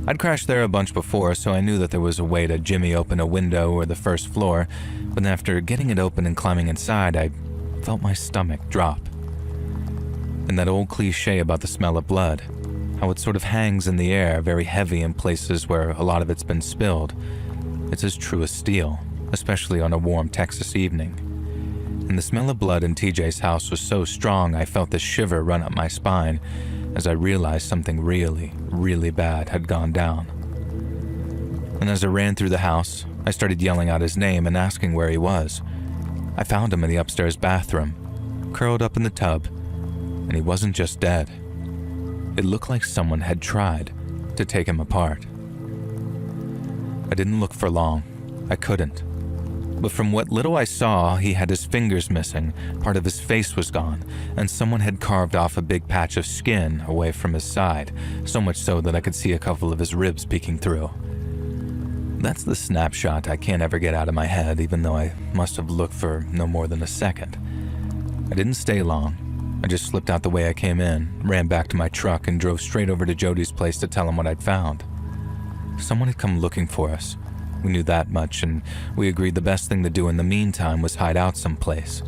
I'd crashed there a bunch before, so I knew that there was a way to jimmy open a window or the first floor, but after getting it open and climbing inside, I felt my stomach drop. And that old cliche about the smell of blood, how it sort of hangs in the air, very heavy in places where a lot of it's been spilled. It's as true as steel, especially on a warm Texas evening. And the smell of blood in TJ's house was so strong I felt this shiver run up my spine as I realized something really, really bad had gone down. And as I ran through the house, I started yelling out his name and asking where he was. I found him in the upstairs bathroom, curled up in the tub, and he wasn't just dead. It looked like someone had tried to take him apart. I didn't look for long. I couldn't. But from what little I saw, he had his fingers missing, part of his face was gone, and someone had carved off a big patch of skin away from his side, so much so that I could see a couple of his ribs peeking through. That's the snapshot I can't ever get out of my head, even though I must have looked for no more than a second. I didn't stay long. I just slipped out the way I came in, ran back to my truck, and drove straight over to Jody's place to tell him what I'd found. Someone had come looking for us. We knew that much, and we agreed the best thing to do in the meantime was hide out someplace.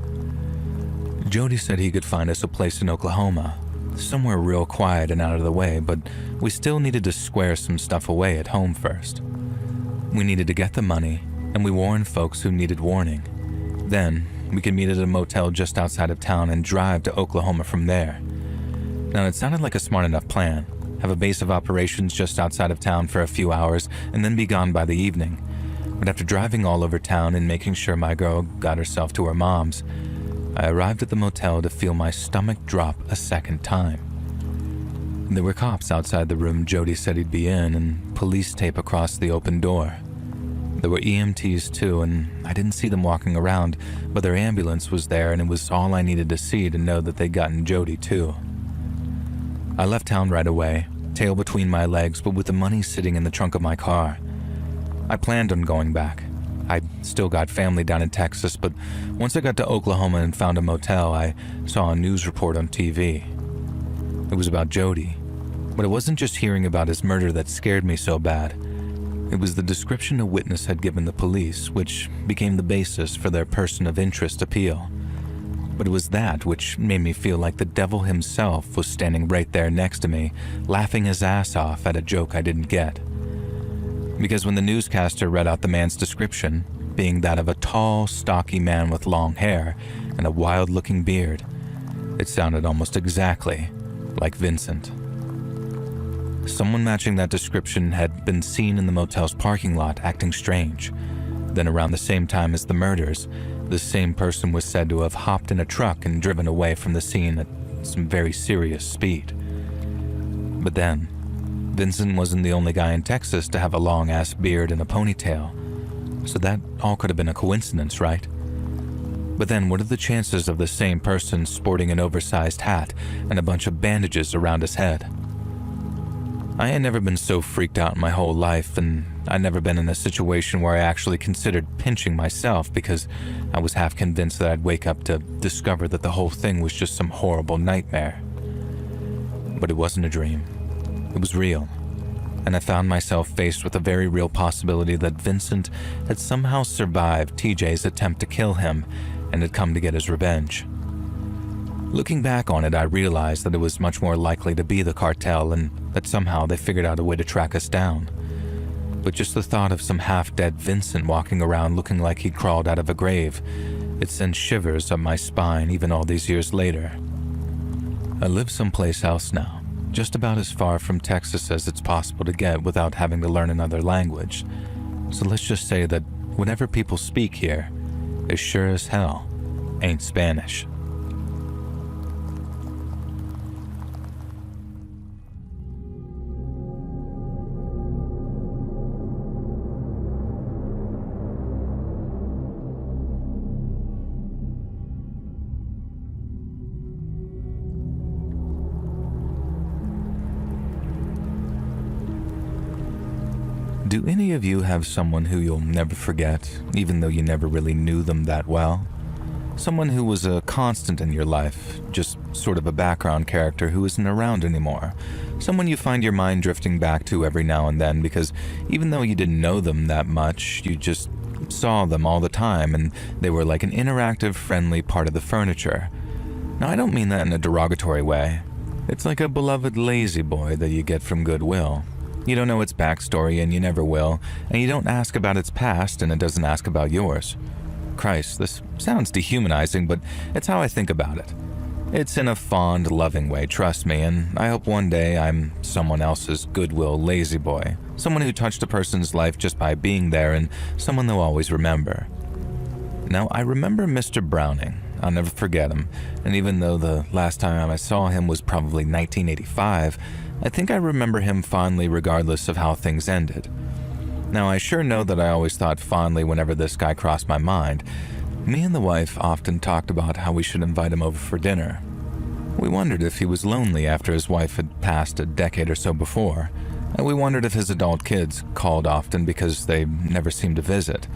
Jody said he could find us a place in Oklahoma, somewhere real quiet and out of the way, but we still needed to square some stuff away at home first. We needed to get the money, and we warned folks who needed warning. Then, we could meet at a motel just outside of town and drive to Oklahoma from there. Now, it sounded like a smart enough plan. Have a base of operations just outside of town for a few hours, and then be gone by the evening. But after driving all over town and making sure my girl got herself to her mom's, I arrived at the motel to feel my stomach drop a second time. There were cops outside the room Jody said he'd be in, and police tape across the open door. There were EMTs too, and I didn't see them walking around, but their ambulance was there, and it was all I needed to see to know that they'd gotten Jody too. I left town right away, tail between my legs, but with the money sitting in the trunk of my car. I planned on going back. I still got family down in Texas, but once I got to Oklahoma and found a motel, I saw a news report on TV. It was about Jody, but it wasn't just hearing about his murder that scared me so bad. It was the description a witness had given the police, which became the basis for their person of interest appeal. But it was that which made me feel like the devil himself was standing right there next to me, laughing his ass off at a joke I didn't get. Because when the newscaster read out the man's description, being that of a tall, stocky man with long hair and a wild-looking beard, it sounded almost exactly like Vincent. Someone matching that description had been seen in the motel's parking lot acting strange. Then around the same time as the murders, the same person was said to have hopped in a truck and driven away from the scene at some very serious speed. But then, Vincent wasn't the only guy in Texas to have a long-ass beard and a ponytail, so that all could have been a coincidence, right? But then what are the chances of the same person sporting an oversized hat and a bunch of bandages around his head? I had never been so freaked out in my whole life, and I'd never been in a situation where I actually considered pinching myself because I was half convinced that I'd wake up to discover that the whole thing was just some horrible nightmare. But it wasn't a dream. It was real, and I found myself faced with a very real possibility that Vincent had somehow survived TJ's attempt to kill him and had come to get his revenge. Looking back on it, I realized that it was much more likely to be the cartel and that somehow they figured out a way to track us down. But just the thought of some half-dead Vincent walking around looking like he'd crawled out of a grave, it sent shivers up my spine even all these years later. I live someplace else now, just about as far from Texas as it's possible to get without having to learn another language. So let's just say that whatever people speak here, it sure as hell ain't Spanish. Do any of you have someone who you'll never forget, even though you never really knew them that well? Someone who was a constant in your life, just sort of a background character who isn't around anymore. Someone you find your mind drifting back to every now and then because even though you didn't know them that much, you just saw them all the time and they were like an interactive, friendly part of the furniture. Now, I don't mean that in a derogatory way. It's like a beloved lazy boy that you get from Goodwill. You don't know its backstory and you never will, and you don't ask about its past and it doesn't ask about yours. Christ, this sounds dehumanizing, but it's how I think about it. It's in a fond, loving way, trust me, and I hope one day I'm someone else's Goodwill lazy boy, someone who touched a person's life just by being there and someone they'll always remember. Now, I remember Mr. Browning. I'll never forget him, and even though the last time I saw him was probably 1985, I think I remember him fondly regardless of how things ended. Now, I sure know that I always thought fondly whenever this guy crossed my mind. Me and the wife often talked about how we should invite him over for dinner. We wondered if he was lonely after his wife had passed a decade or so before, and we wondered if his adult kids called often because they never seemed to visit.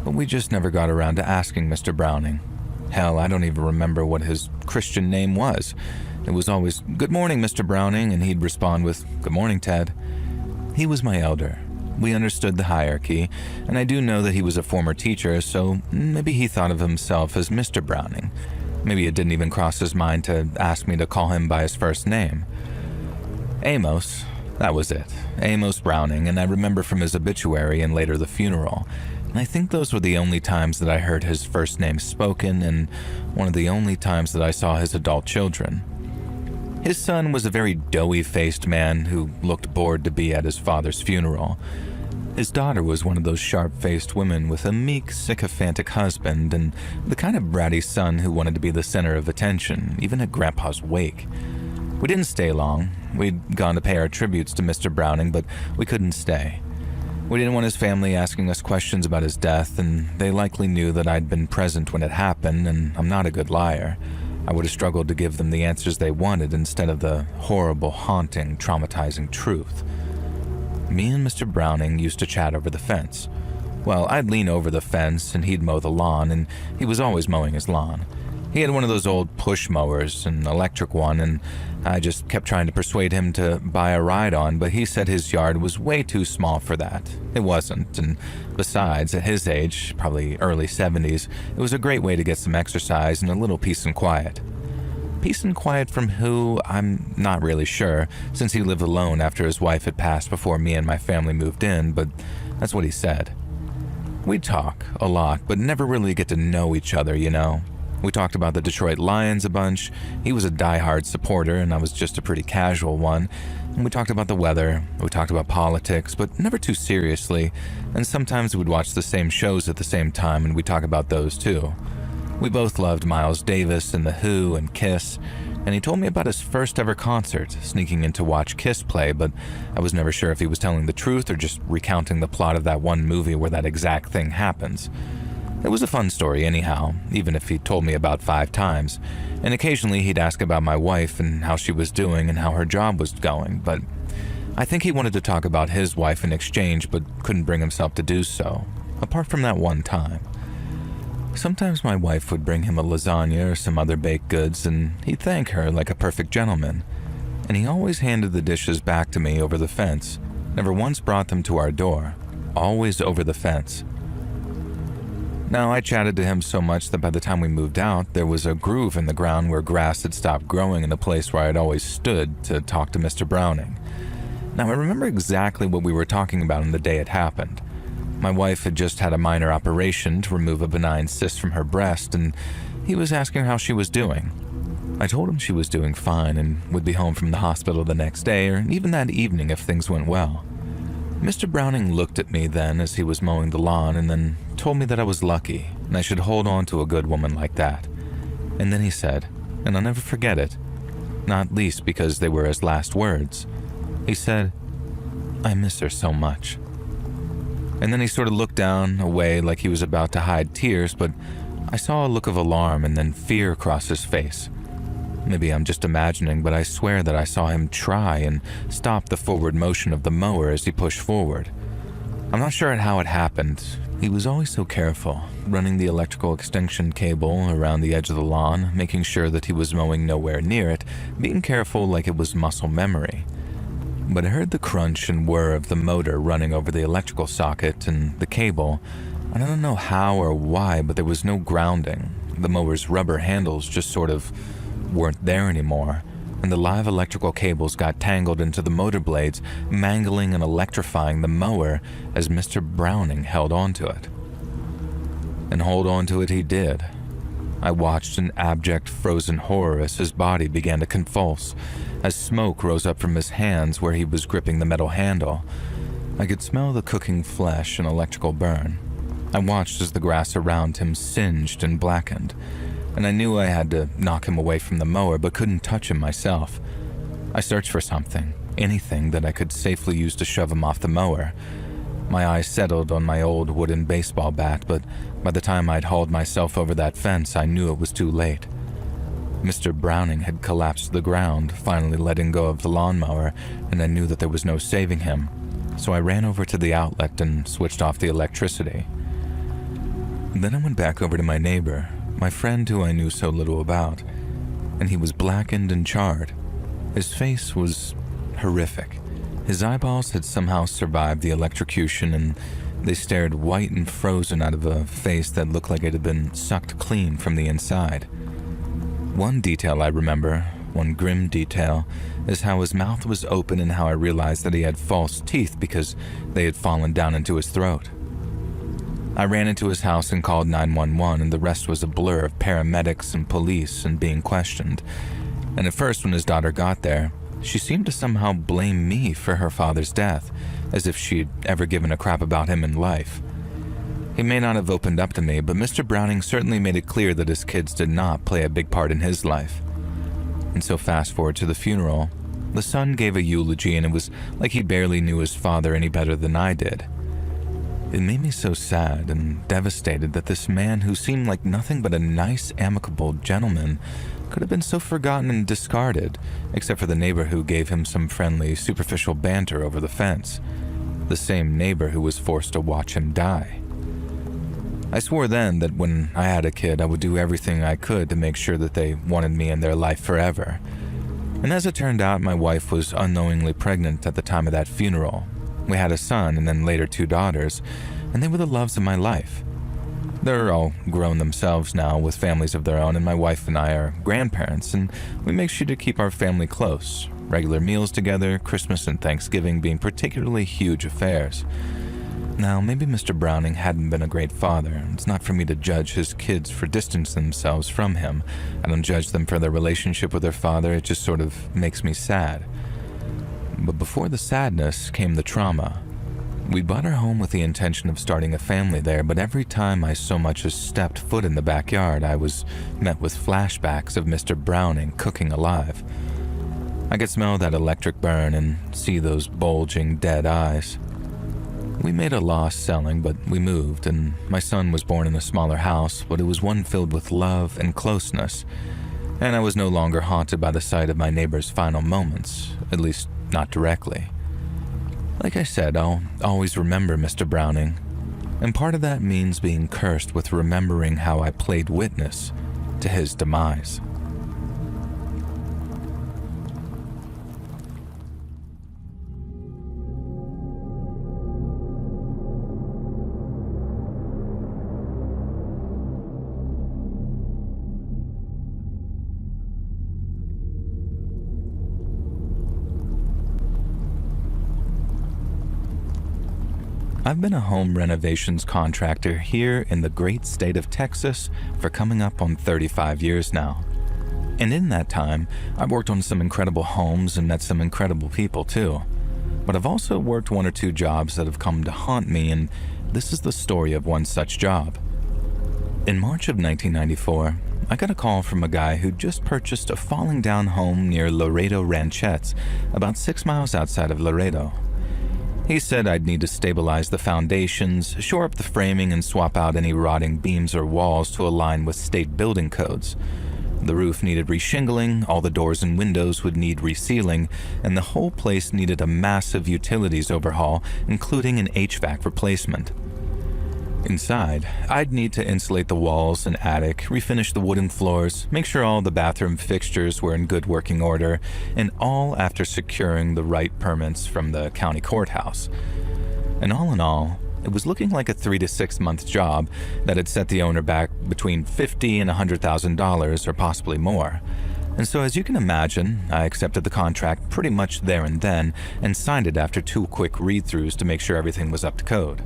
But we just never got around to asking Mr. Browning. Hell, I don't even remember what his Christian name was. It was always, "Good morning, Mr. Browning," and he'd respond with, "Good morning, Ted." He was my elder. We understood the hierarchy, and I do know that he was a former teacher, so maybe he thought of himself as Mr. Browning. Maybe it didn't even cross his mind to ask me to call him by his first name. Amos, that was it. Amos Browning, and I remember from his obituary and later the funeral. And I think those were the only times that I heard his first name spoken, and one of the only times that I saw his adult children. His son was a very doughy-faced man who looked bored to be at his father's funeral. His daughter was one of those sharp-faced women with a meek, sycophantic husband and the kind of bratty son who wanted to be the center of attention, even at Grandpa's wake. We didn't stay long. We'd gone to pay our tributes to Mr. Browning, but we couldn't stay. We didn't want his family asking us questions about his death, and they likely knew that I'd been present when it happened, and I'm not a good liar. I would have struggled to give them the answers they wanted instead of the horrible, haunting, traumatizing truth. Me and Mr. Browning used to chat over the fence. Well, I'd lean over the fence and he'd mow the lawn, and he was always mowing his lawn. He had one of those old push mowers, an electric one, and I just kept trying to persuade him to buy a ride-on, but he said his yard was way too small for that. It wasn't, and besides, at his age, probably early 70s, it was a great way to get some exercise and a little peace and quiet. Peace and quiet from who, I'm not really sure, since he lived alone after his wife had passed before me and my family moved in, but that's what he said. We'd talk a lot, but never really get to know each other, you know. We talked about the Detroit Lions a bunch. He was a diehard supporter and I was just a pretty casual one. And we talked about the weather, we talked about politics, but never too seriously. And sometimes we'd watch the same shows at the same time and we'd talk about those too. We both loved Miles Davis and The Who and Kiss, and he told me about his first ever concert, sneaking in to watch Kiss play, but I was never sure if he was telling the truth or just recounting the plot of that one movie where that exact thing happens. It was a fun story anyhow, even if he told me about 5 times, and occasionally he'd ask about my wife and how she was doing and how her job was going, but I think he wanted to talk about his wife in exchange but couldn't bring himself to do so, apart from that one time. Sometimes my wife would bring him a lasagna or some other baked goods and he'd thank her like a perfect gentleman, and he always handed the dishes back to me over the fence, never once brought them to our door, always over the fence. Now, I chatted to him so much that by the time we moved out, there was a groove in the ground where grass had stopped growing in the place where I'd always stood to talk to Mr. Browning. Now, I remember exactly what we were talking about on the day it happened. My wife had just had a minor operation to remove a benign cyst from her breast, and he was asking how she was doing. I told him she was doing fine and would be home from the hospital the next day or even that evening if things went well. Mr. Browning looked at me then as he was mowing the lawn and then told me that I was lucky and I should hold on to a good woman like that. And then he said, and I'll never forget it, not least because they were his last words, he said, "I miss her so much." And then he sort of looked down, away like he was about to hide tears, but I saw a look of alarm and then fear cross his face. Maybe I'm just imagining, but I swear that I saw him try and stop the forward motion of the mower as he pushed forward. I'm not sure how it happened. He was always so careful, running the electrical extension cable around the edge of the lawn, making sure that he was mowing nowhere near it, being careful like it was muscle memory. But I heard the crunch and whir of the motor running over the electrical socket and the cable. I don't know how or why, but there was no grounding. The mower's rubber handles just sort of weren't there anymore, and the live electrical cables got tangled into the motor blades, mangling and electrifying the mower as Mr. Browning held onto it. And hold onto it he did. I watched in abject frozen horror as his body began to convulse, as smoke rose up from his hands where he was gripping the metal handle. I could smell the cooking flesh and electrical burn. I watched as the grass around him singed and blackened, and I knew I had to knock him away from the mower but couldn't touch him myself. I searched for something, anything that I could safely use to shove him off the mower. My eyes settled on my old wooden baseball bat, but by the time I'd hauled myself over that fence, I knew it was too late. Mr. Browning had collapsed to the ground, finally letting go of the lawnmower, and I knew that there was no saving him, so I ran over to the outlet and switched off the electricity. Then I went back over to my neighbor, my friend who I knew so little about, and he was blackened and charred. His face was horrific. His eyeballs had somehow survived the electrocution, and they stared white and frozen out of a face that looked like it had been sucked clean from the inside. One detail I remember, one grim detail, is how his mouth was open and how I realized that he had false teeth because they had fallen down into his throat. I ran into his house and called 911, and the rest was a blur of paramedics and police and being questioned. And at first, when his daughter got there, she seemed to somehow blame me for her father's death, as if she'd ever given a crap about him in life. He may not have opened up to me, but Mr. Browning certainly made it clear that his kids did not play a big part in his life. And so fast forward to the funeral, the son gave a eulogy, and it was like he barely knew his father any better than I did. It made me so sad and devastated that this man who seemed like nothing but a nice, amicable gentleman could have been so forgotten and discarded, except for the neighbor who gave him some friendly, superficial banter over the fence. The same neighbor who was forced to watch him die. I swore then that when I had a kid, I would do everything I could to make sure that they wanted me in their life forever. And as it turned out, my wife was unknowingly pregnant at the time of that funeral. We had a son and then later 2 daughters, and they were the loves of my life. They're all grown themselves now with families of their own, and my wife and I are grandparents, and we make sure to keep our family close. Regular meals together, Christmas and Thanksgiving being particularly huge affairs. Now, maybe Mr. Browning hadn't been a great father. It's not for me to judge his kids for distancing themselves from him. I don't judge them for their relationship with their father. It just sort of makes me sad. But before the sadness came the trauma. We bought our home with the intention of starting a family there, but every time I so much as stepped foot in the backyard, I was met with flashbacks of Mr. Browning cooking alive. I could smell that electric burn and see those bulging dead eyes. We made a loss selling, but we moved, and my son was born in a smaller house, but it was one filled with love and closeness, and I was no longer haunted by the sight of my neighbor's final moments, at least not directly. Like I said, I'll always remember Mr. Browning, and part of that means being cursed with remembering how I played witness to his demise. I've been a home renovations contractor here in the great state of Texas for coming up on 35 years now. And in that time, I've worked on some incredible homes and met some incredible people too. But I've also worked 1 or 2 jobs that have come to haunt me, and this is the story of one such job. In March of 1994, I got a call from a guy who'd just purchased a falling down home near Laredo Ranchettes, about 6 miles outside of Laredo. He said I'd need to stabilize the foundations, shore up the framing, and swap out any rotting beams or walls to align with state building codes. The roof needed reshingling, all the doors and windows would need resealing, and the whole place needed a massive utilities overhaul, including an HVAC replacement. Inside, I'd need to insulate the walls and attic, refinish the wooden floors, make sure all the bathroom fixtures were in good working order, and all after securing the right permits from the county courthouse. And all in all, it was looking like a 3 to 6 month job that had set the owner back between $50,000 and $100,000 or possibly more. And so as you can imagine, I accepted the contract pretty much there and then and signed it after 2 quick read-throughs to make sure everything was up to code.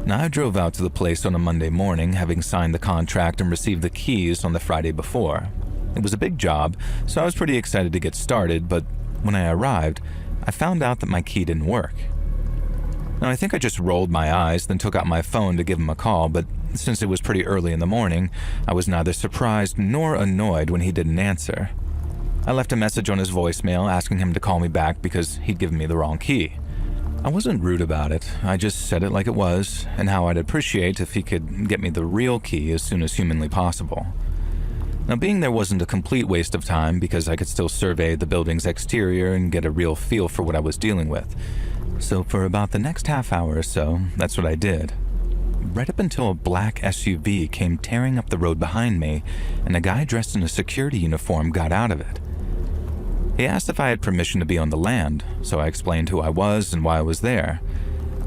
Now I drove out to the place on a Monday morning, having signed the contract and received the keys on the Friday before. It was a big job, so I was pretty excited to get started, but when I arrived, I found out that my key didn't work. Now I think I just rolled my eyes, then took out my phone to give him a call, but since it was pretty early in the morning, I was neither surprised nor annoyed when he didn't answer. I left a message on his voicemail asking him to call me back because he'd given me the wrong key. I wasn't rude about it, I just said it like it was, and how I'd appreciate if he could get me the real key as soon as humanly possible. Now being there wasn't a complete waste of time because I could still survey the building's exterior and get a real feel for what I was dealing with. So for about the next half hour or so, that's what I did. Right up until a black SUV came tearing up the road behind me, and a guy dressed in a security uniform got out of it. He asked if I had permission to be on the land, so I explained who I was and why I was there.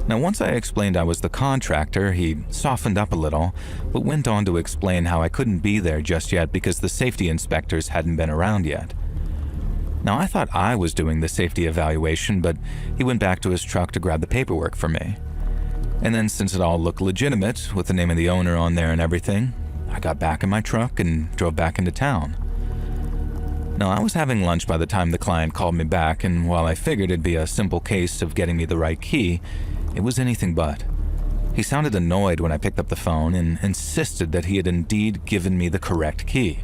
Now once I explained I was the contractor, he softened up a little, but went on to explain how I couldn't be there just yet because the safety inspectors hadn't been around yet. Now I thought I was doing the safety evaluation, but he went back to his truck to grab the paperwork for me. And then since it all looked legitimate, with the name of the owner on there and everything, I got back in my truck and drove back into town. Now I was having lunch by the time the client called me back, and while I figured it'd be a simple case of getting me the right key, it was anything but. He sounded annoyed when I picked up the phone and insisted that he had indeed given me the correct key.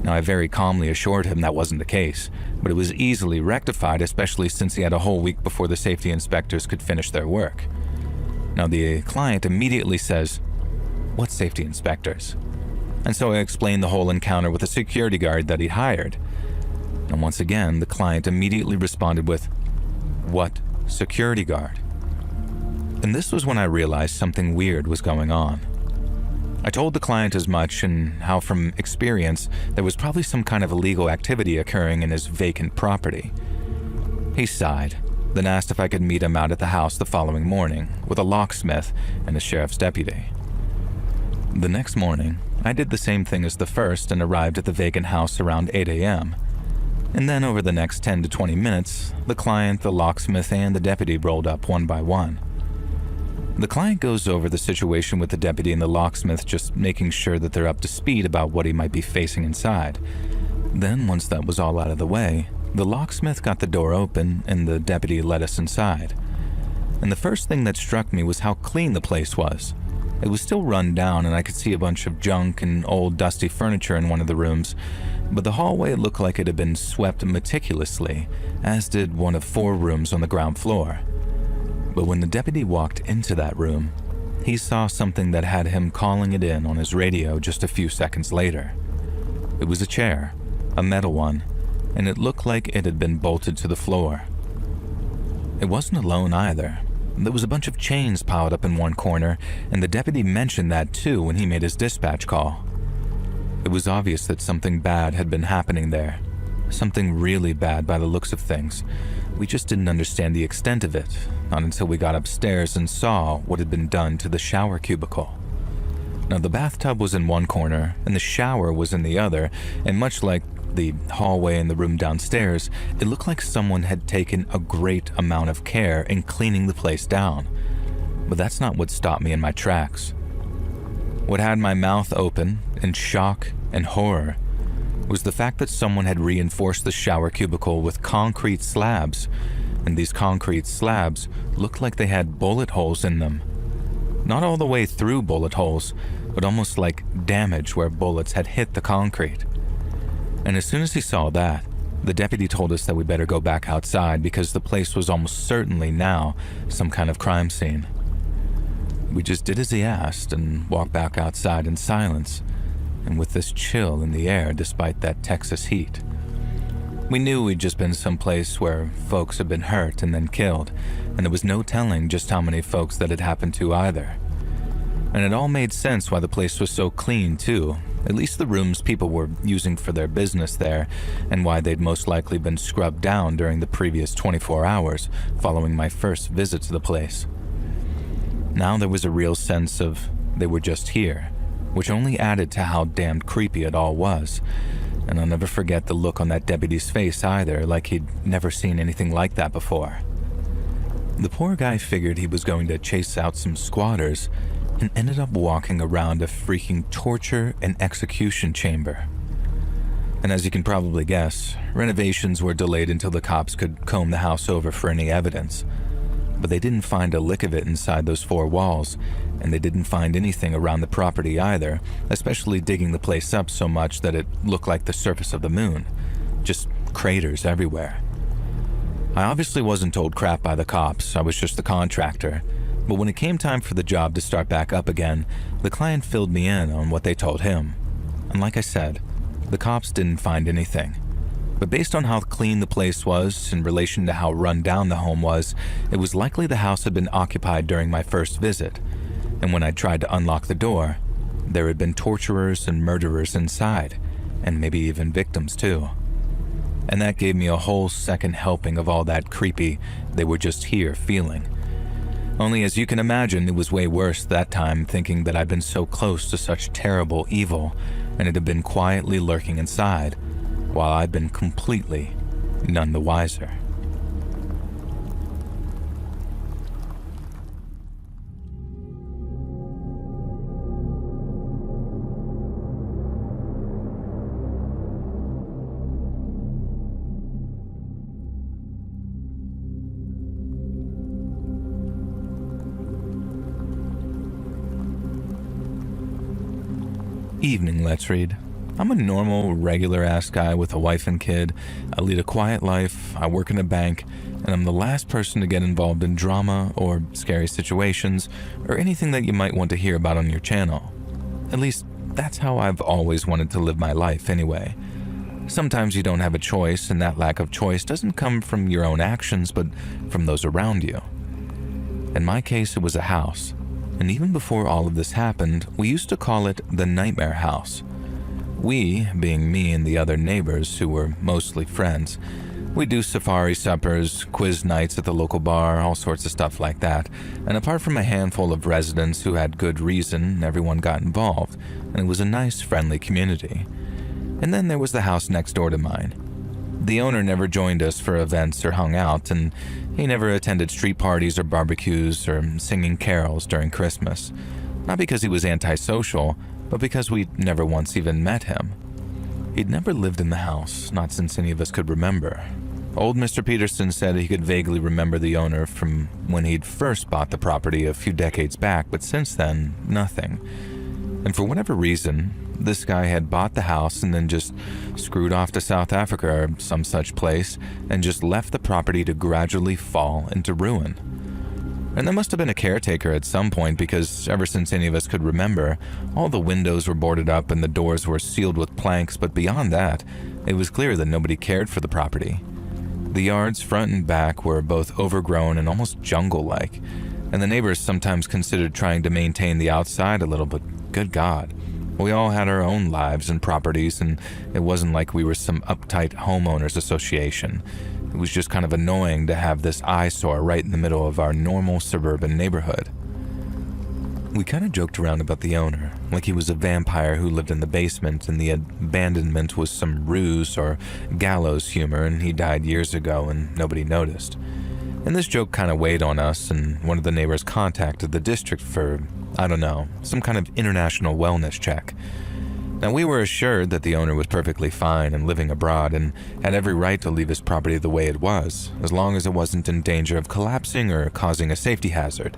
Now I very calmly assured him that wasn't the case, but it was easily rectified, especially since he had a whole week before the safety inspectors could finish their work. Now the client immediately says, "What safety inspectors?" And so I explained the whole encounter with a security guard that he'd hired. And once again, the client immediately responded with, "What security guard?" And this was when I realized something weird was going on. I told the client as much, and how from experience there was probably some kind of illegal activity occurring in his vacant property. He sighed, then asked if I could meet him out at the house the following morning with a locksmith and a sheriff's deputy. The next morning, I did the same thing as the first and arrived at the vacant house around 8 a.m. And then over the next 10 to 20 minutes, the client, the locksmith, and the deputy rolled up one by one. The client goes over the situation with the deputy and the locksmith, just making sure that they're up to speed about what he might be facing inside. Then, once that was all out of the way, the locksmith got the door open and the deputy let us inside. And the first thing that struck me was how clean the place was. It was still run down and I could see a bunch of junk and old dusty furniture in one of the rooms, but the hallway looked like it had been swept meticulously, as did one of 4 rooms on the ground floor. But when the deputy walked into that room, he saw something that had him calling it in on his radio just a few seconds later. It was a chair, a metal one, and it looked like it had been bolted to the floor. It wasn't alone either. There was a bunch of chains piled up in one corner, and the deputy mentioned that too when he made his dispatch call. It was obvious that something bad had been happening there. Something really bad by the looks of things. We just didn't understand the extent of it, not until we got upstairs and saw what had been done to the shower cubicle. Now the bathtub was in one corner and the shower was in the other, and much like the hallway and the room downstairs, it looked like someone had taken a great amount of care in cleaning the place down. But that's not what stopped me in my tracks. What had my mouth open in shock and horror was the fact that someone had reinforced the shower cubicle with concrete slabs, and these concrete slabs looked like they had bullet holes in them. Not all the way through bullet holes, but almost like damage where bullets had hit the concrete. And as soon as he saw that, the deputy told us that we better go back outside because the place was almost certainly now some kind of crime scene. We just did as he asked and walked back outside in silence, and with this chill in the air despite that Texas heat. We knew we'd just been someplace where folks had been hurt and then killed, and there was no telling just how many folks that had happened to either. And it all made sense why the place was so clean too, at least the rooms people were using for their business there, and why they'd most likely been scrubbed down during the previous 24 hours following my first visit to the place. Now there was a real sense of they were just here, which only added to how damned creepy it all was. And I'll never forget the look on that deputy's face either, like he'd never seen anything like that before. The poor guy figured he was going to chase out some squatters and ended up walking around a freaking torture and execution chamber. And as you can probably guess, renovations were delayed until the cops could comb the house over for any evidence. But they didn't find a lick of it inside those four walls, and they didn't find anything around the property either, especially digging the place up so much that it looked like the surface of the moon. Just craters everywhere. I obviously wasn't told crap by the cops, I was just the contractor. But when it came time for the job to start back up again, the client filled me in on what they told him. And like I said, the cops didn't find anything. But based on how clean the place was in relation to how run down the home was, it was likely the house had been occupied during my first visit. And when I tried to unlock the door, there had been torturers and murderers inside, and maybe even victims too. And that gave me a whole second helping of all that creepy "they were just here" feeling. Only as you can imagine, it was way worse that time, thinking that I'd been so close to such terrible evil, and it had been quietly lurking inside, while I'd been completely none the wiser. Evening, let's read. I'm a normal, regular-ass guy with a wife and kid. I lead a quiet life, I work in a bank, and I'm the last person to get involved in drama or scary situations or anything that you might want to hear about on your channel. At least, that's how I've always wanted to live my life anyway. Sometimes you don't have a choice, and that lack of choice doesn't come from your own actions, but from those around you. In my case, it was a house. And even before all of this happened, we used to call it the Nightmare House. We, being me and the other neighbors who were mostly friends, we'd do safari suppers, quiz nights at the local bar, all sorts of stuff like that. And apart from a handful of residents who had good reason, everyone got involved, and it was a nice, friendly community. And then there was the house next door to mine. The owner never joined us for events or hung out, and he never attended street parties or barbecues or singing carols during Christmas. Not because he was antisocial, but because we'd never once even met him. He'd never lived in the house, not since any of us could remember. Old Mr. Peterson said he could vaguely remember the owner from when he'd first bought the property a few decades back, but since then, nothing. And for whatever reason, this guy had bought the house and then just screwed off to South Africa or some such place and just left the property to gradually fall into ruin. And there must have been a caretaker at some point, because ever since any of us could remember, all the windows were boarded up and the doors were sealed with planks, but beyond that, it was clear that nobody cared for the property. The yards front and back were both overgrown and almost jungle-like, and the neighbors sometimes considered trying to maintain the outside a little, but good God. We all had our own lives and properties, and it wasn't like we were some uptight homeowners association. It was just kind of annoying to have this eyesore right in the middle of our normal suburban neighborhood. We kind of joked around about the owner, like he was a vampire who lived in the basement and the abandonment was some ruse or gallows humor and he died years ago and nobody noticed. And this joke kind of weighed on us, and one of the neighbors contacted the district for, I don't know, some kind of international wellness check. Now, we were assured that the owner was perfectly fine and living abroad and had every right to leave his property the way it was, as long as it wasn't in danger of collapsing or causing a safety hazard.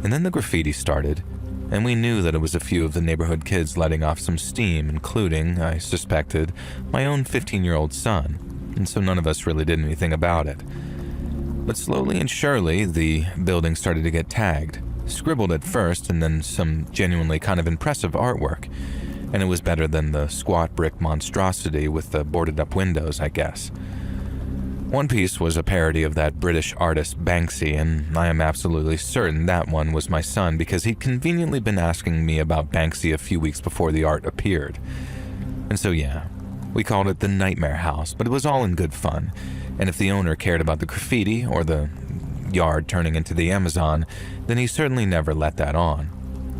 And then the graffiti started, and we knew that it was a few of the neighborhood kids letting off some steam, including, I suspected, my own 15-year-old son, and so none of us really did anything about it. But slowly and surely, the building started to get tagged, scribbled at first, and then some genuinely kind of impressive artwork. And it was better than the squat brick monstrosity with the boarded-up windows, I guess. One piece was a parody of that British artist Banksy, and I am absolutely certain that one was my son because he'd conveniently been asking me about Banksy a few weeks before the art appeared. And so yeah, we called it the Nightmare House, but it was all in good fun. And if the owner cared about the graffiti or the yard turning into the Amazon, then he certainly never let that on.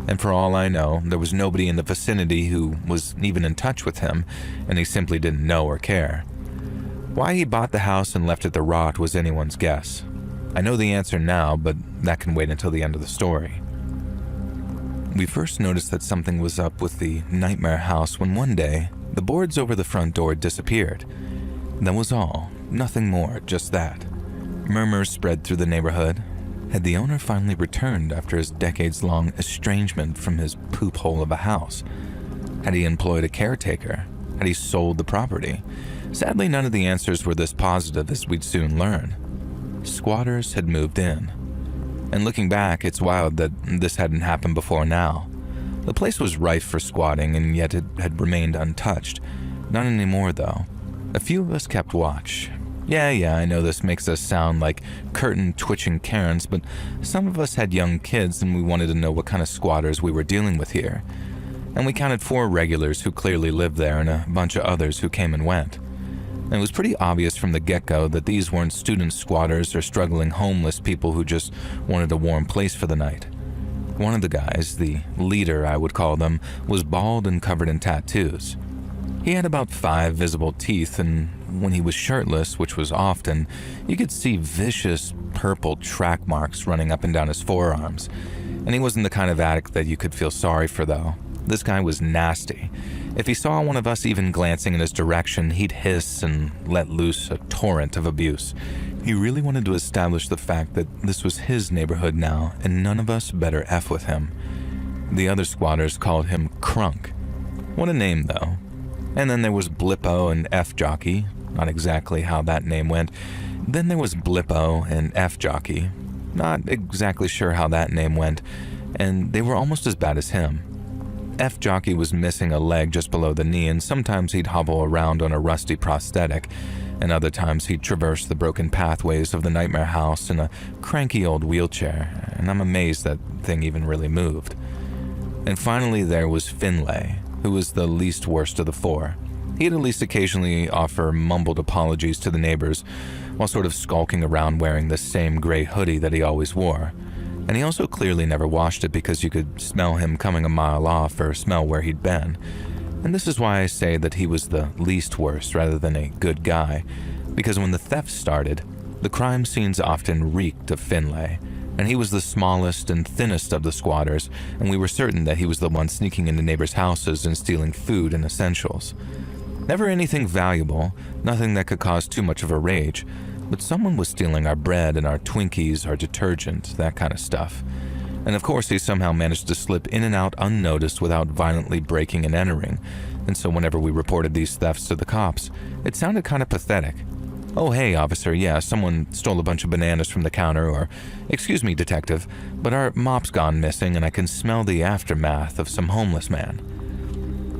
And for all I know, there was nobody in the vicinity who was even in touch with him, and he simply didn't know or care. Why he bought the house and left it to rot was anyone's guess. I know the answer now, but that can wait until the end of the story. We first noticed that something was up with the nightmare house when one day, the boards over the front door disappeared. That was all, nothing more, just that. Murmurs spread through the neighborhood. Had the owner finally returned after his decades-long estrangement from his poop hole of a house? Had he employed a caretaker? Had he sold the property? Sadly, none of the answers were this positive, as we'd soon learn. Squatters had moved in. And looking back, it's wild that this hadn't happened before now. The place was rife for squatting, and yet it had remained untouched. Not anymore, though. A few of us kept watch. Yeah, I know this makes us sound like curtain-twitching Karens, but some of us had young kids and we wanted to know what kind of squatters we were dealing with here. And we counted 4 regulars who clearly lived there and a bunch of others who came and went. And it was pretty obvious from the get-go that these weren't student squatters or struggling homeless people who just wanted a warm place for the night. One of the guys, the leader I would call them, was bald and covered in tattoos. He had about 5 visible teeth, and when he was shirtless, which was often, you could see vicious purple track marks running up and down his forearms. And he wasn't the kind of addict that you could feel sorry for, though. This guy was nasty. If he saw one of us even glancing in his direction, he'd hiss and let loose a torrent of abuse. He really wanted to establish the fact that this was his neighborhood now, and none of us better F with him. The other squatters called him Crunk. What a name, though. And then there was Blippo and F-Jockey. Not exactly how that name went. Then there was Blippo and F-Jockey. Not exactly sure how that name went. And they were almost as bad as him. F-Jockey was missing a leg just below the knee, and sometimes he'd hobble around on a rusty prosthetic, and other times he'd traverse the broken pathways of the nightmare house in a cranky old wheelchair, and I'm amazed that thing even really moved. And finally there was Finlay, who was the least worst of the 4. He'd at least occasionally offer mumbled apologies to the neighbors, while sort of skulking around wearing the same gray hoodie that he always wore. And he also clearly never washed it because you could smell him coming a mile off or smell where he'd been. And this is why I say that he was the least worst rather than a good guy, because when the thefts started, the crime scenes often reeked of Finlay, and he was the smallest and thinnest of the squatters, and we were certain that he was the one sneaking into neighbors' houses and stealing food and essentials. Never anything valuable, nothing that could cause too much of a rage, but someone was stealing our bread and our Twinkies, our detergent, that kind of stuff. And of course he somehow managed to slip in and out unnoticed without violently breaking and entering, and so whenever we reported these thefts to the cops, it sounded kind of pathetic. "Oh hey officer, yeah, someone stole a bunch of bananas from the counter," or "Excuse me detective, but our mop's gone missing and I can smell the aftermath of some homeless man."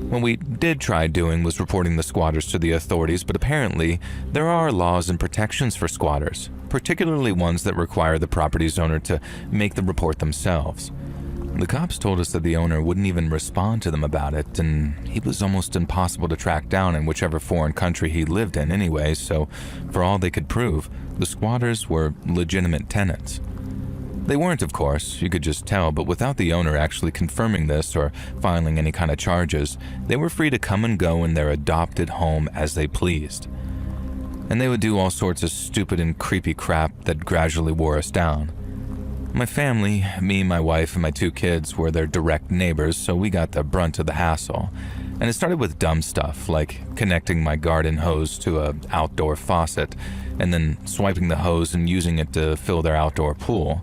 What we did try doing was reporting the squatters to the authorities, but apparently there are laws and protections for squatters, particularly ones that require the property's owner to make the report themselves. The cops told us that the owner wouldn't even respond to them about it, and he was almost impossible to track down in whichever foreign country he lived in anyway, so for all they could prove, the squatters were legitimate tenants. They weren't, of course, you could just tell, but without the owner actually confirming this or filing any kind of charges, they were free to come and go in their adopted home as they pleased. And they would do all sorts of stupid and creepy crap that gradually wore us down. My family, me, my wife, and my 2 kids were their direct neighbors, so we got the brunt of the hassle. And it started with dumb stuff, like connecting my garden hose to an outdoor faucet, and then swiping the hose and using it to fill their outdoor pool.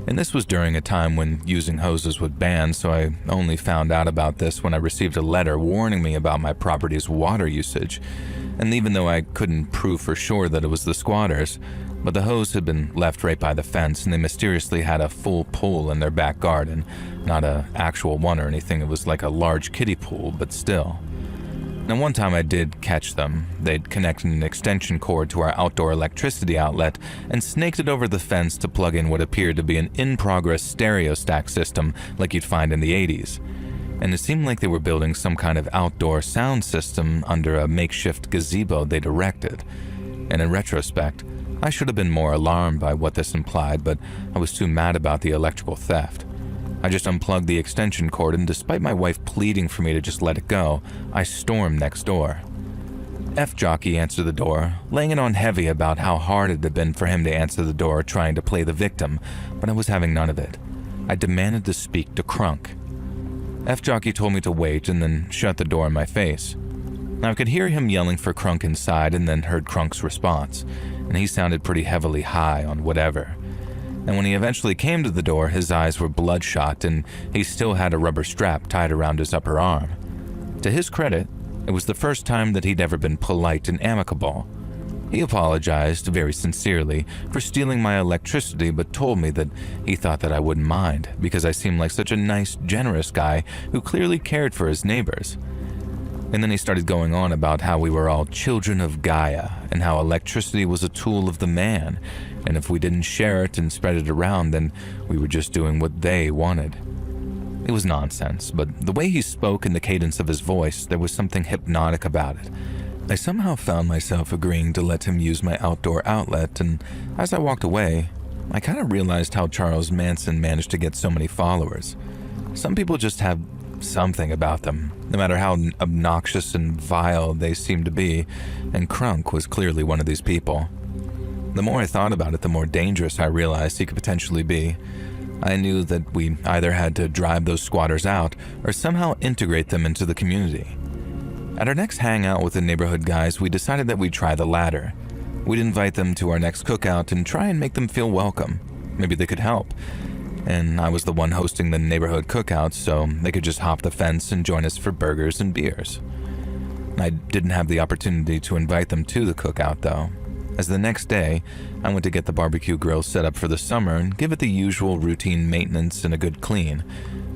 And this was during a time when using hoses was banned, so I only found out about this when I received a letter warning me about my property's water usage. And even though I couldn't prove for sure that it was the squatters, but the hose had been left right by the fence and they mysteriously had a full pool in their back garden. Not an actual one or anything, it was like a large kiddie pool, but still. Now one time I did catch them. They'd connected an extension cord to our outdoor electricity outlet and snaked it over the fence to plug in what appeared to be an in-progress stereo stack system like you'd find in the 80s. And it seemed like they were building some kind of outdoor sound system under a makeshift gazebo they'd erected. And in retrospect, I should have been more alarmed by what this implied, but I was too mad about the electrical theft. I just unplugged the extension cord, and despite my wife pleading for me to just let it go, I stormed next door. F-Jockey answered the door, laying it on heavy about how hard it had been for him to answer the door trying to play the victim, but I was having none of it. I demanded to speak to Crunk. F-Jockey told me to wait and then shut the door in my face. Now I could hear him yelling for Crunk inside and then heard Crunk's response, and he sounded pretty heavily high on whatever. And when he eventually came to the door, his eyes were bloodshot and he still had a rubber strap tied around his upper arm. To his credit, it was the first time that he'd ever been polite and amicable. He apologized very sincerely for stealing my electricity, but told me that he thought that I wouldn't mind because I seemed like such a nice, generous guy who clearly cared for his neighbors. And then he started going on about how we were all children of Gaia and how electricity was a tool of the man, and if we didn't share it and spread it around, then we were just doing what they wanted. It was nonsense, but the way he spoke and the cadence of his voice, there was something hypnotic about it. I somehow found myself agreeing to let him use my outdoor outlet, and as I walked away, I kind of realized how Charles Manson managed to get so many followers. Some people just have something about them, no matter how obnoxious and vile they seem to be, and Crunk was clearly one of these people. The more I thought about it, the more dangerous I realized he could potentially be. I knew that we either had to drive those squatters out or somehow integrate them into the community. At our next hangout with the neighborhood guys, we decided that we'd try the latter. We'd invite them to our next cookout and try and make them feel welcome. Maybe they could help. And I was the one hosting the neighborhood cookouts, so they could just hop the fence and join us for burgers and beers. I didn't have the opportunity to invite them to the cookout, though, as the next day, I went to get the barbecue grill set up for the summer and give it the usual routine maintenance and a good clean.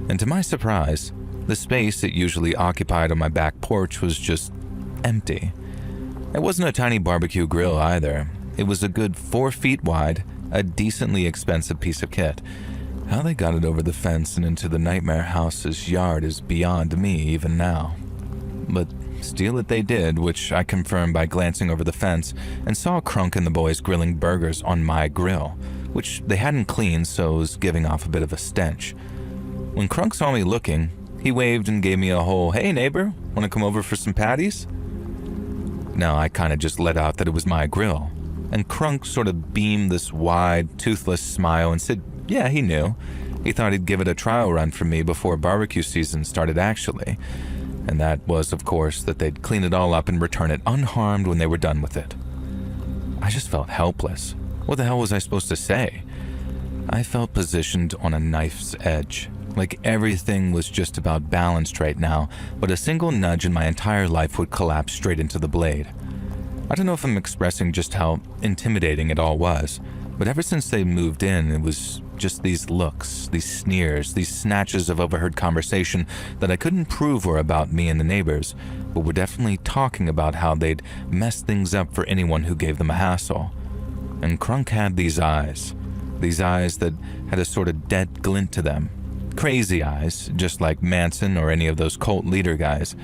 And to my surprise, the space it usually occupied on my back porch was just empty. It wasn't a tiny barbecue grill either. It was a good 4 feet wide, a decently expensive piece of kit. How they got it over the fence and into the Nightmare House's yard is beyond me even now. But steal it they did, which I confirmed by glancing over the fence and saw Crunk and the boys grilling burgers on my grill, which they hadn't cleaned, so it was giving off a bit of a stench. When Crunk saw me looking, he waved and gave me a whole, "Hey neighbor, wanna come over for some patties?" Now I kinda just let out that it was my grill, and Crunk sort of beamed this wide, toothless smile and said, yeah, he knew. He thought he'd give it a trial run for me before barbecue season started actually. And that was, of course, that they'd clean it all up and return it unharmed when they were done with it. I just felt helpless. What the hell was I supposed to say? I felt positioned on a knife's edge, like everything was just about balanced right now, but a single nudge and my entire life would collapse straight into the blade. I don't know if I'm expressing just how intimidating it all was, but ever since they moved in, it was just these looks, these sneers, these snatches of overheard conversation that I couldn't prove were about me and the neighbors, but were definitely talking about how they'd mess things up for anyone who gave them a hassle. And Crunk had these eyes that had a sort of dead glint to them. Crazy eyes, just like Manson or any of those cult leader guys.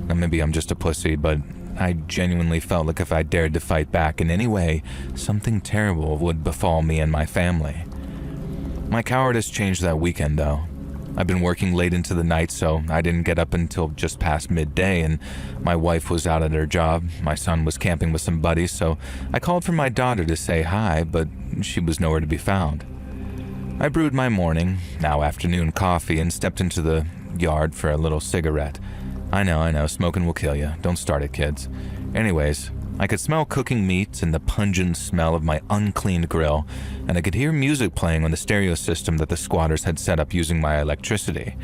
Now maybe I'm just a pussy, but I genuinely felt like if I dared to fight back in any way, something terrible would befall me and my family. My cowardice changed that weekend, though. I'd been working late into the night, so I didn't get up until just past midday, and my wife was out at her job. My son was camping with some buddies, so I called for my daughter to say hi, but she was nowhere to be found. I brewed my morning, now afternoon coffee, and stepped into the yard for a little cigarette. I know, smoking will kill you. Don't start it, kids. Anyways, I could smell cooking meat and the pungent smell of my uncleaned grill, and I could hear music playing on the stereo system that the squatters had set up using my electricity.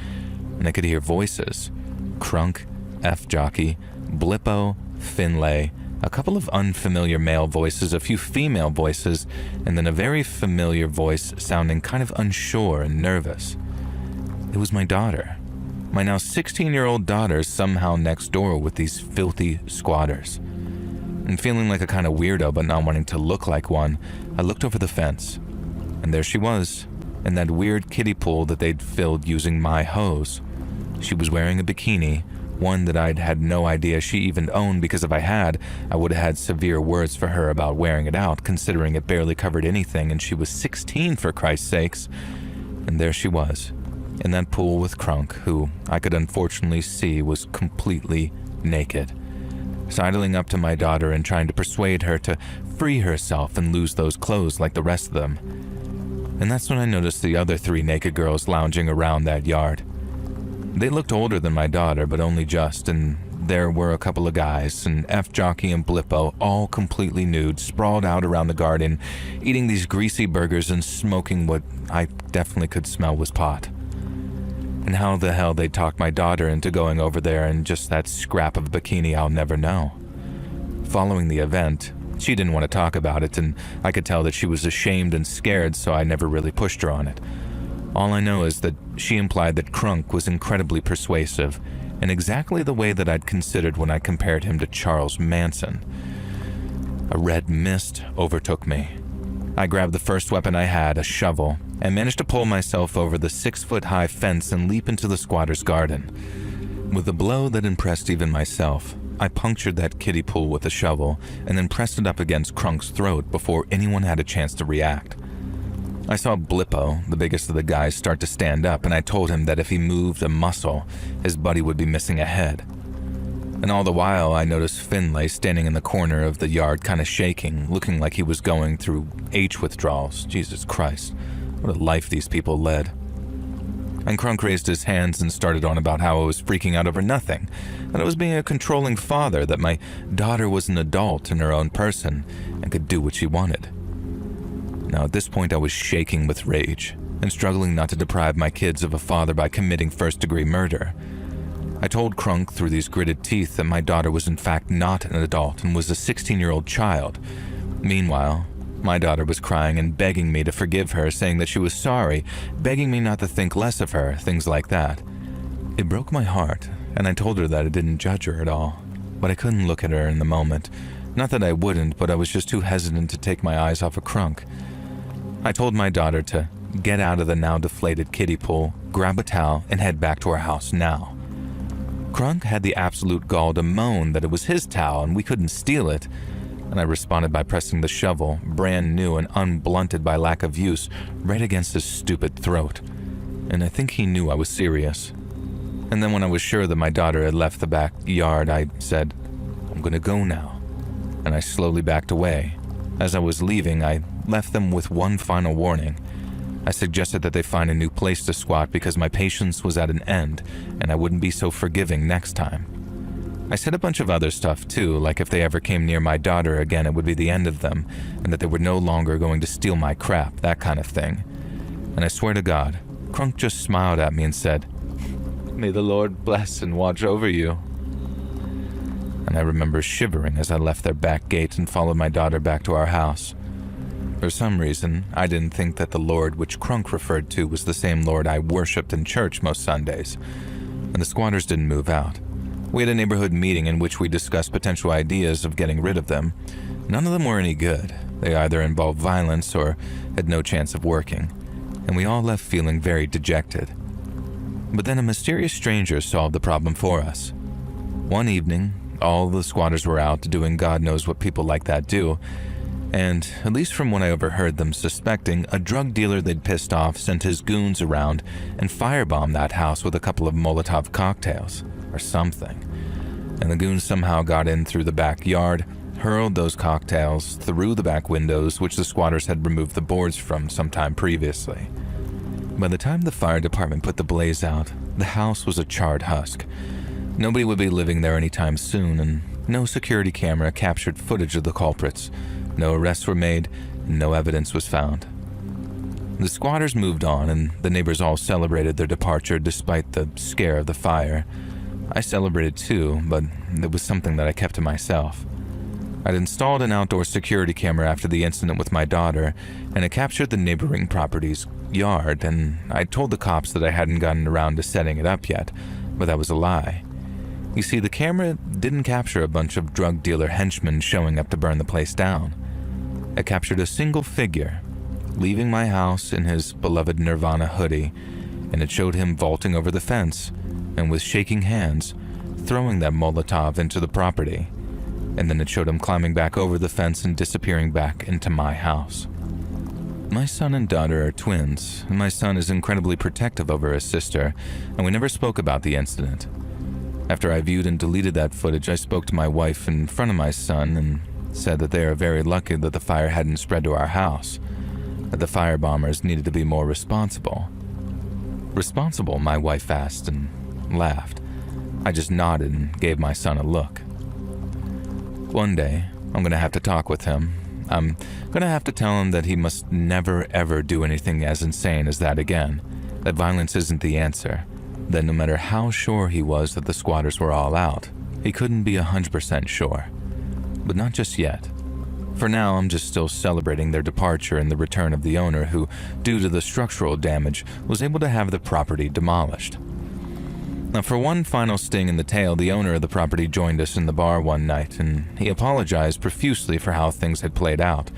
And I could hear voices. Crunk, F-Jockey, Blippo, Finlay, a couple of unfamiliar male voices, a few female voices, and then a very familiar voice sounding kind of unsure and nervous. It was my daughter. My now 16-year-old daughter somehow next door with these filthy squatters. And feeling like a kind of weirdo but not wanting to look like one, I looked over the fence. And there she was, in that weird kiddie pool that they'd filled using my hose. She was wearing a bikini, one that I'd had no idea she even owned because if I had, I would have had severe words for her about wearing it out, considering it barely covered anything and she was 16 for Christ's sakes. And there she was, in that pool with Crunk, who I could unfortunately see was completely naked, sidling up to my daughter and trying to persuade her to free herself and lose those clothes like the rest of them. And that's when I noticed the other 3 naked girls lounging around that yard. They looked older than my daughter, but only just, and there were a couple of guys, an F-Jockey and Blippo, all completely nude, sprawled out around the garden, eating these greasy burgers and smoking what I definitely could smell was pot. And how the hell they talked my daughter into going over there in just that scrap of a bikini, I'll never know. Following the event, she didn't want to talk about it, and I could tell that she was ashamed and scared, so I never really pushed her on it. All I know is that she implied that Crunk was incredibly persuasive, in exactly the way that I'd considered when I compared him to Charles Manson. A red mist overtook me. I grabbed the first weapon I had, a shovel, and managed to pull myself over the 6-foot-high fence and leap into the squatter's garden. With a blow that impressed even myself, I punctured that kiddie pool with a shovel and then pressed it up against Crunk's throat before anyone had a chance to react. I saw Blippo, the biggest of the guys, start to stand up, and I told him that if he moved a muscle, his buddy would be missing a head. And all the while, I noticed Finlay standing in the corner of the yard kind of shaking, looking like he was going through H withdrawals. Jesus Christ, what a life these people led. And Crunk raised his hands and started on about how I was freaking out over nothing, that I was being a controlling father, that my daughter was an adult in her own person and could do what she wanted. Now at this point I was shaking with rage and struggling not to deprive my kids of a father by committing first-degree murder. I told Crunk through these gritted teeth that my daughter was in fact not an adult and was a 16-year-old child. Meanwhile, my daughter was crying and begging me to forgive her, saying that she was sorry, begging me not to think less of her, things like that. It broke my heart, and I told her that I didn't judge her at all, but I couldn't look at her in the moment. Not that I wouldn't, but I was just too hesitant to take my eyes off of Crunk. I told my daughter to get out of the now deflated kiddie pool, grab a towel, and head back to our house now. Crunk had the absolute gall to moan that it was his towel and we couldn't steal it, and I responded by pressing the shovel, brand new and unblunted by lack of use, right against his stupid throat. And I think he knew I was serious. And then when I was sure that my daughter had left the backyard, I said, "I'm gonna go now." And I slowly backed away. As I was leaving, I left them with one final warning. I suggested that they find a new place to squat because my patience was at an end and I wouldn't be so forgiving next time. I said a bunch of other stuff too, like if they ever came near my daughter again it would be the end of them, and that they were no longer going to steal my crap, that kind of thing. And I swear to God, Crunk just smiled at me and said, "May the Lord bless and watch over you." And I remember shivering as I left their back gate and followed my daughter back to our house. For some reason, I didn't think that the Lord which Crunk referred to was the same Lord I worshipped in church most Sundays. And the squatters didn't move out. We had a neighborhood meeting in which we discussed potential ideas of getting rid of them. None of them were any good. They either involved violence or had no chance of working. And we all left feeling very dejected. But then a mysterious stranger solved the problem for us. One evening, all the squatters were out doing God knows what people like that do, and, at least from what I overheard them suspecting, a drug dealer they'd pissed off sent his goons around and firebombed that house with a couple of Molotov cocktails, or something. And the goons somehow got in through the backyard, hurled those cocktails through the back windows, which the squatters had removed the boards from sometime previously. By the time the fire department put the blaze out, the house was a charred husk. Nobody would be living there anytime soon, and no security camera captured footage of the culprits. No arrests were made, and no evidence was found. The squatters moved on, and the neighbors all celebrated their departure despite the scare of the fire. I celebrated too, but it was something that I kept to myself. I'd installed an outdoor security camera after the incident with my daughter, and it captured the neighboring property's yard, and I told the cops that I hadn't gotten around to setting it up yet, but that was a lie. You see, the camera didn't capture a bunch of drug dealer henchmen showing up to burn the place down. It captured a single figure, leaving my house in his beloved Nirvana hoodie, and it showed him vaulting over the fence, and with shaking hands, throwing that Molotov into the property, and then it showed him climbing back over the fence and disappearing back into my house. My son and daughter are twins, and my son is incredibly protective over his sister, and we never spoke about the incident. After I viewed and deleted that footage, I spoke to my wife in front of my son and said that they are very lucky that the fire hadn't spread to our house, that the firebombers needed to be more responsible. Responsible, my wife asked and laughed. I just nodded and gave my son a look. One day, I'm going to have to talk with him. I'm going to have to tell him that he must never ever do anything as insane as that again, that violence isn't the answer, that no matter how sure he was that the squatters were all out, he couldn't be 100% sure. But not just yet. For now, I'm just still celebrating their departure and the return of the owner who, due to the structural damage, was able to have the property demolished. Now, for one final sting in the tail, the owner of the property joined us in the bar one night, and he apologized profusely for how things had played out.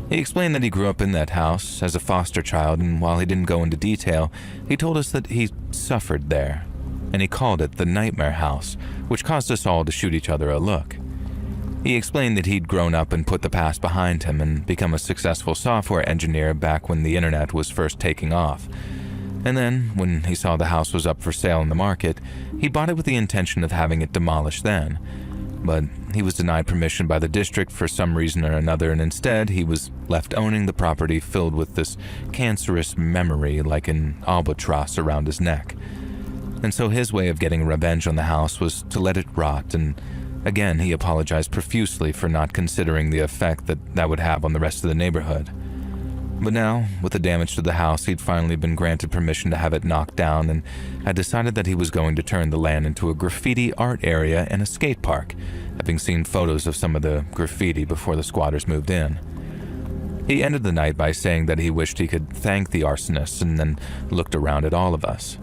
He explained that he grew up in that house as a foster child, and while he didn't go into detail, he told us that he suffered there, and he called it the Nightmare House, which caused us all to shoot each other a look. He explained that he'd grown up and put the past behind him and become a successful software engineer back when the internet was first taking off. And then, when he saw the house was up for sale in the market, he bought it with the intention of having it demolished then. But he was denied permission by the district for some reason or another, and instead he was left owning the property filled with this cancerous memory like an albatross around his neck. And so his way of getting revenge on the house was to let it rot, and again he apologized profusely for not considering the effect that would have on the rest of the neighborhood. But now, with the damage to the house, he'd finally been granted permission to have it knocked down and had decided that he was going to turn the land into a graffiti art area and a skate park, having seen photos of some of the graffiti before the squatters moved in. He ended the night by saying that he wished he could thank the arsonists and then looked around at all of us.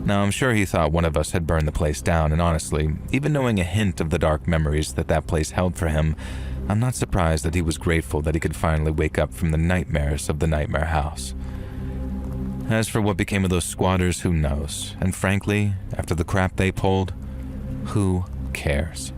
Now, I'm sure he thought one of us had burned the place down, and honestly, even knowing a hint of the dark memories that place held for him, I'm not surprised that he was grateful that he could finally wake up from the nightmares of the Nightmare House. As for what became of those squatters, who knows? And frankly, after the crap they pulled, who cares?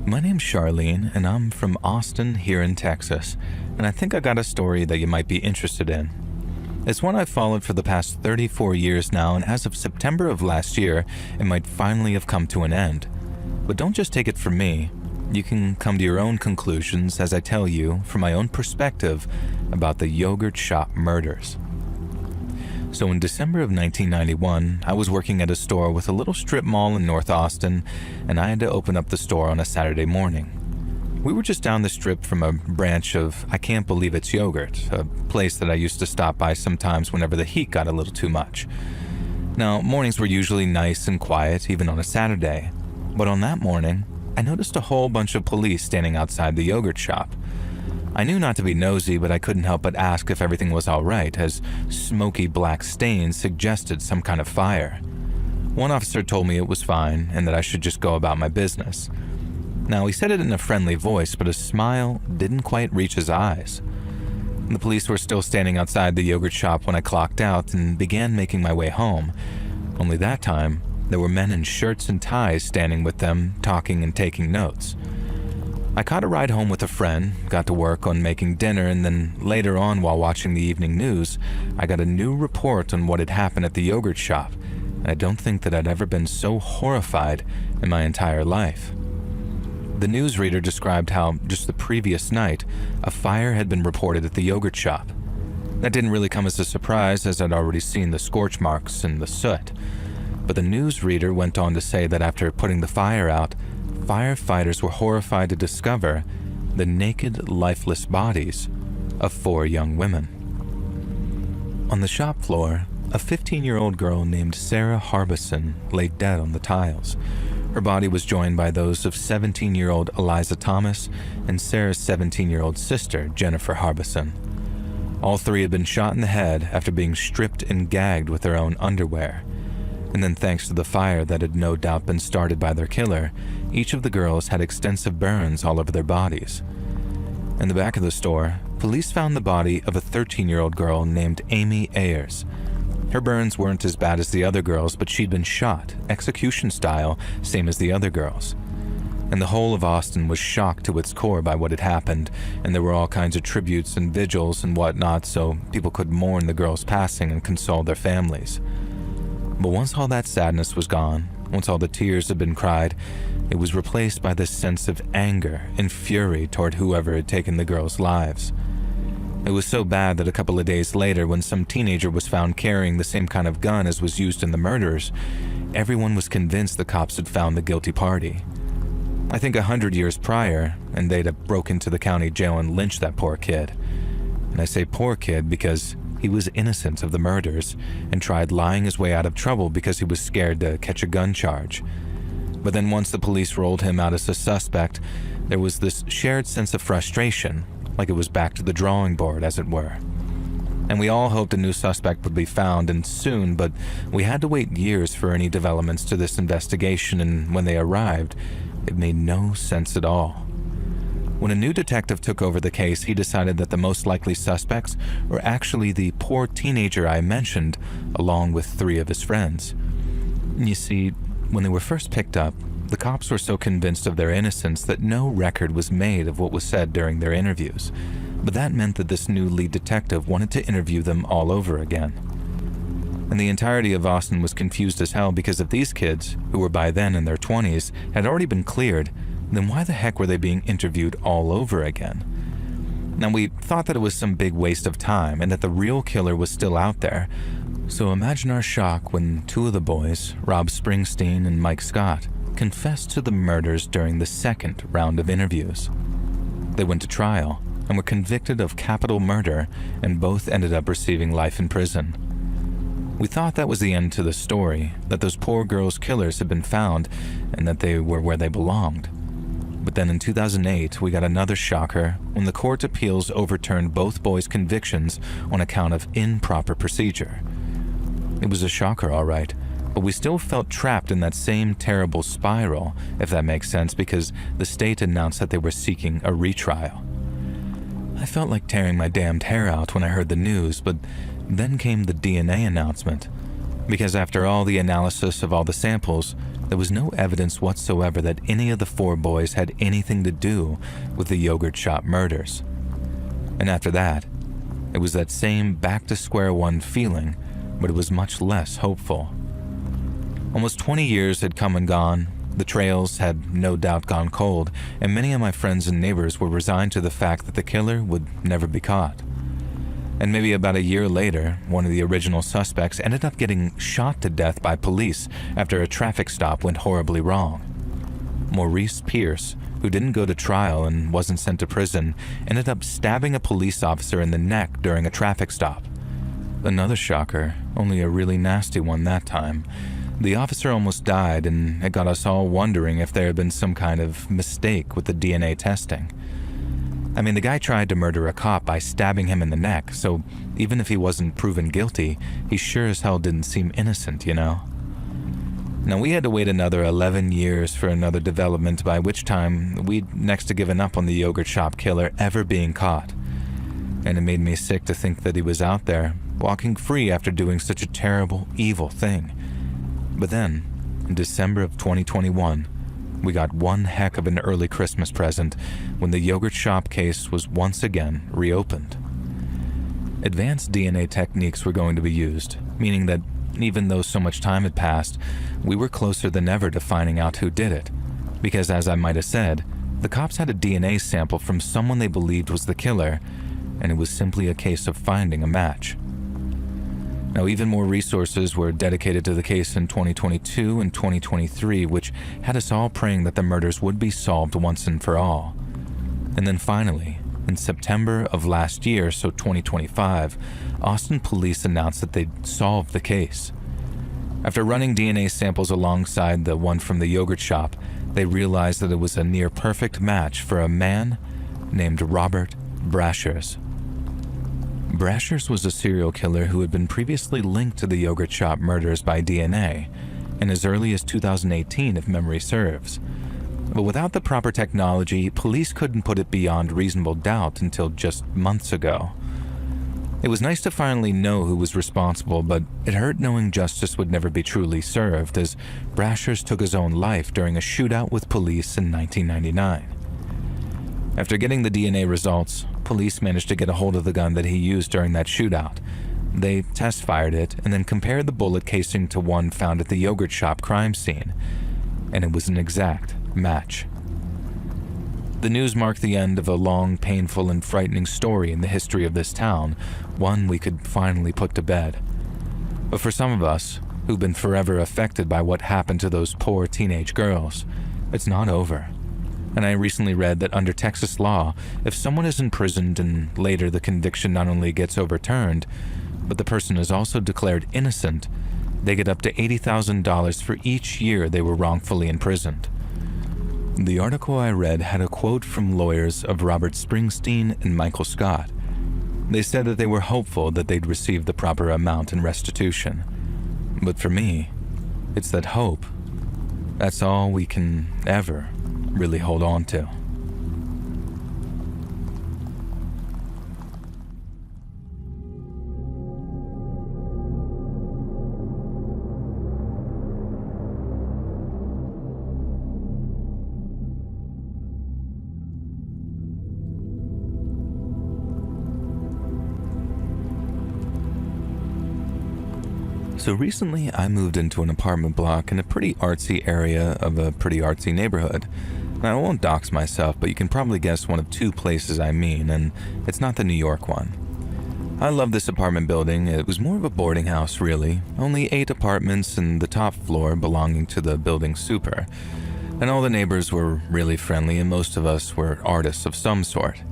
My name's Charlene, and I'm from Austin here in Texas, and I think I got a story that you might be interested in. It's one I've followed for the past 34 years now, and as of September of last year, it might finally have come to an end. But don't just take it from me. You can come to your own conclusions as I tell you, from my own perspective, about the yogurt shop murders. So in December of 1991, I was working at a store with a little strip mall in North Austin, and I had to open up the store on a Saturday morning. We were just down the strip from a branch of I Can't Believe It's Yogurt, a place that I used to stop by sometimes whenever the heat got a little too much. Now, mornings were usually nice and quiet, even on a Saturday, but on that morning, I noticed a whole bunch of police standing outside the yogurt shop. I knew not to be nosy, but I couldn't help but ask if everything was all right, as smoky black stains suggested some kind of fire. One officer told me it was fine and that I should just go about my business. Now, he said it in a friendly voice, but a smile didn't quite reach his eyes. The police were still standing outside the yogurt shop when I clocked out and began making my way home. Only that time, there were men in shirts and ties standing with them, talking and taking notes. I caught a ride home with a friend, got to work on making dinner, and then later on while watching the evening news, I got a new report on what had happened at the yogurt shop, and I don't think that I'd ever been so horrified in my entire life. The newsreader described how, just the previous night, a fire had been reported at the yogurt shop. That didn't really come as a surprise, as I'd already seen the scorch marks and the soot. But the newsreader went on to say that after putting the fire out, firefighters were horrified to discover the naked, lifeless bodies of 4 young women. On the shop floor, a 15-year-old girl named Sarah Harbison lay dead on the tiles. Her body was joined by those of 17-year-old Eliza Thomas and Sarah's 17-year-old sister, Jennifer Harbison. All 3 had been shot in the head after being stripped and gagged with their own underwear. And then thanks to the fire that had no doubt been started by their killer, each of the girls had extensive burns all over their bodies. In the back of the store, police found the body of a 13-year-old girl named Amy Ayers. Her burns weren't as bad as the other girls, but she'd been shot, execution style, same as the other girls. And the whole of Austin was shocked to its core by what had happened, and there were all kinds of tributes and vigils and whatnot so people could mourn the girls' passing and console their families. But once all that sadness was gone, once all the tears had been cried, it was replaced by this sense of anger and fury toward whoever had taken the girls' lives. It was so bad that a couple of days later, when some teenager was found carrying the same kind of gun as was used in the murders, everyone was convinced the cops had found the guilty party. I think 100 years prior, and they'd have broke into the county jail and lynched that poor kid. And I say poor kid because he was innocent of the murders and tried lying his way out of trouble because he was scared to catch a gun charge. But then once the police rolled him out as a suspect, there was this shared sense of frustration, like it was back to the drawing board, as it were. And we all hoped a new suspect would be found, and soon, but we had to wait years for any developments to this investigation, and when they arrived, it made no sense at all. When a new detective took over the case, he decided that the most likely suspects were actually the poor teenager I mentioned, along with 3 of his friends. You see, when they were first picked up, the cops were so convinced of their innocence that no record was made of what was said during their interviews. But that meant that this new lead detective wanted to interview them all over again. And the entirety of Austin was confused as hell because if these kids, who were by then in their 20s, had already been cleared, then why the heck were they being interviewed all over again? Now, we thought that it was some big waste of time and that the real killer was still out there. So imagine our shock when 2 of the boys, Rob Springsteen and Mike Scott, confessed to the murders during the second round of interviews. They went to trial and were convicted of capital murder, and both ended up receiving life in prison. We thought that was the end to the story, that those poor girls' killers had been found and that they were where they belonged. But then in 2008, we got another shocker when the Court of Appeals overturned both boys' convictions on account of improper procedure. It was a shocker, all right, but we still felt trapped in that same terrible spiral, if that makes sense, because the state announced that they were seeking a retrial. I felt like tearing my damned hair out when I heard the news, but then came the DNA announcement. Because after all the analysis of all the samples, there was no evidence whatsoever that any of the 4 boys had anything to do with the yogurt shop murders. And after that, it was that same back to square one feeling, but it was much less hopeful. Almost 20 years had come and gone. The trails had no doubt gone cold, and many of my friends and neighbors were resigned to the fact that the killer would never be caught. And maybe about a year later, one of the original suspects ended up getting shot to death by police after a traffic stop went horribly wrong. Maurice Pierce, who didn't go to trial and wasn't sent to prison, ended up stabbing a police officer in the neck during a traffic stop. Another shocker, only a really nasty one that time. The officer almost died, and it got us all wondering if there had been some kind of mistake with the DNA testing. I mean, the guy tried to murder a cop by stabbing him in the neck, so even if he wasn't proven guilty, he sure as hell didn't seem innocent, you know? Now, we had to wait another 11 years for another development, by which time we'd next to given up on the yogurt shop killer ever being caught. And it made me sick to think that he was out there, walking free after doing such a terrible, evil thing. But then, in December of 2021, we got one heck of an early Christmas present when the yogurt shop case was once again reopened. Advanced DNA techniques were going to be used, meaning that even though so much time had passed, we were closer than ever to finding out who did it. Because as I might have said, the cops had a DNA sample from someone they believed was the killer, and it was simply a case of finding a match. Now, even more resources were dedicated to the case in 2022 and 2023, which had us all praying that the murders would be solved once and for all. And then finally, in September of last year, so 2025, Austin police announced that they'd solved the case. After running DNA samples alongside the one from the yogurt shop, they realized that it was a near-perfect match for a man named Robert Brashers. Brashers was a serial killer who had been previously linked to the yogurt shop murders by DNA, and as early as 2018 if memory serves. But without the proper technology, police couldn't put it beyond reasonable doubt until just months ago. It was nice to finally know who was responsible, but it hurt knowing justice would never be truly served, as Brashers took his own life during a shootout with police in 1999. After getting the DNA results, police managed to get a hold of the gun that he used during that shootout. They test-fired it and then compared the bullet casing to one found at the yogurt shop crime scene, and it was an exact match. The news marked the end of a long, painful, and frightening story in the history of this town, one we could finally put to bed. But for some of us, who've been forever affected by what happened to those poor teenage girls, it's not over. And I recently read that under Texas law, if someone is imprisoned and later the conviction not only gets overturned, but the person is also declared innocent, they get up to $80,000 for each year they were wrongfully imprisoned. The article I read had a quote from lawyers of Robert Springsteen and Michael Scott. They said that they were hopeful that they'd receive the proper amount in restitution. But for me, it's that hope. That's all we can ever really hold on to. So recently, I moved into an apartment block in a pretty artsy area of a pretty artsy neighborhood. Now, I won't dox myself, but you can probably guess one of two places I mean, and it's not the New York one. I love this apartment building. It was more of a boarding house, really. Only 8 apartments and the top floor belonging to the building super. And all the neighbors were really friendly, and most of us were artists of some sort.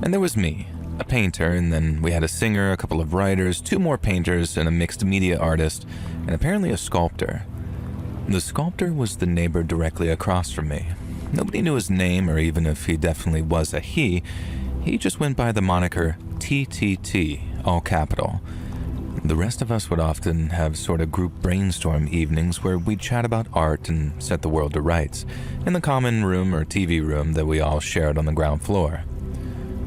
And there was me, a painter, and then we had a singer, a couple of writers, 2 more painters, and a mixed media artist, and apparently a sculptor. The sculptor was the neighbor directly across from me. Nobody knew his name, or even if he definitely was a he. He just went by the moniker TTT, all capital. The rest of us would often have sort of group brainstorm evenings where we'd chat about art and set the world to rights, in the common room or TV room that we all shared on the ground floor.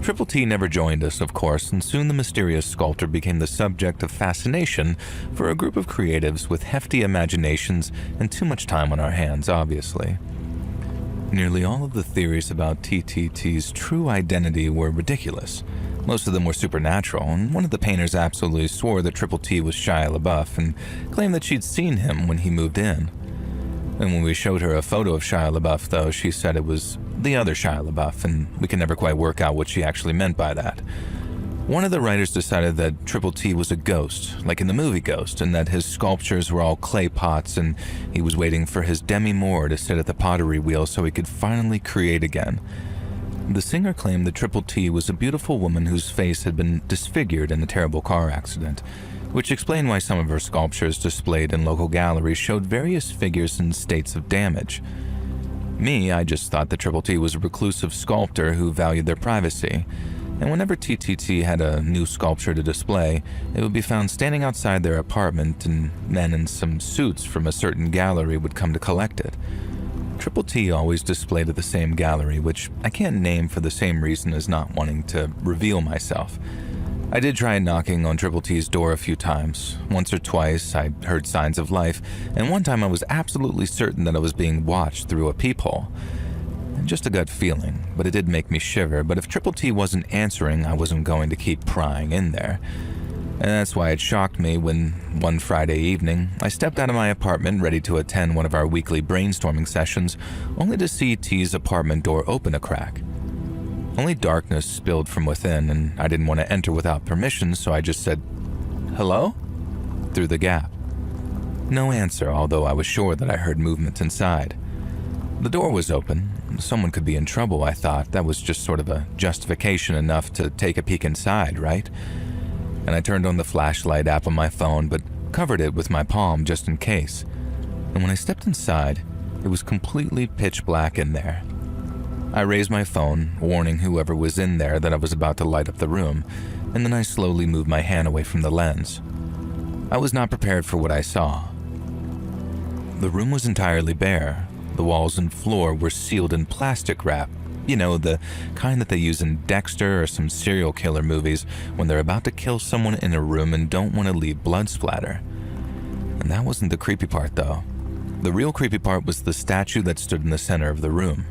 Triple T never joined us, of course, and soon the mysterious sculptor became the subject of fascination for a group of creatives with hefty imaginations and too much time on our hands, obviously. Nearly all of the theories about TTT's true identity were ridiculous. Most of them were supernatural, and one of the painters absolutely swore that Triple T was Shia LaBeouf and claimed that she'd seen him when he moved in. And when we showed her a photo of Shia LaBeouf, though, she said it was the other Shia LaBeouf, and we could never quite work out what she actually meant by that. One of the writers decided that Triple T was a ghost, like in the movie Ghost, and that his sculptures were all clay pots, and he was waiting for his Demi Moore to sit at the pottery wheel so he could finally create again. The singer claimed that Triple T was a beautiful woman whose face had been disfigured in a terrible car accident, which explained why some of her sculptures displayed in local galleries showed various figures in states of damage. Me, I just thought that Triple T was a reclusive sculptor who valued their privacy, and whenever TTT had a new sculpture to display, it would be found standing outside their apartment, and men in some suits from a certain gallery would come to collect it. Triple T always displayed at the same gallery, which I can't name for the same reason as not wanting to reveal myself. I did try knocking on Triple T's door a few times. Once or twice, I heard signs of life, and one time I was absolutely certain that I was being watched through a peephole. Just a gut feeling, but it did make me shiver, but if Triple T wasn't answering, I wasn't going to keep prying in there. And that's why it shocked me when, one Friday evening, I stepped out of my apartment ready to attend one of our weekly brainstorming sessions, only to see T's apartment door open a crack. Only darkness spilled from within, and I didn't want to enter without permission, so I just said, "Hello?" through the gap. No answer, although I was sure that I heard movement inside. The door was open. Someone could be in trouble, I thought. That was just sort of a justification enough to take a peek inside, right? And I turned on the flashlight app on my phone, but covered it with my palm just in case. And when I stepped inside, it was completely pitch black in there. I raised my phone, warning whoever was in there that I was about to light up the room, and then I slowly moved my hand away from the lens. I was not prepared for what I saw. The room was entirely bare. The walls and floor were sealed in plastic wrap. You know, the kind that they use in Dexter or some serial killer movies when they're about to kill someone in a room and don't want to leave blood splatter. And that wasn't the creepy part, though. The real creepy part was the statue that stood in the center of the room.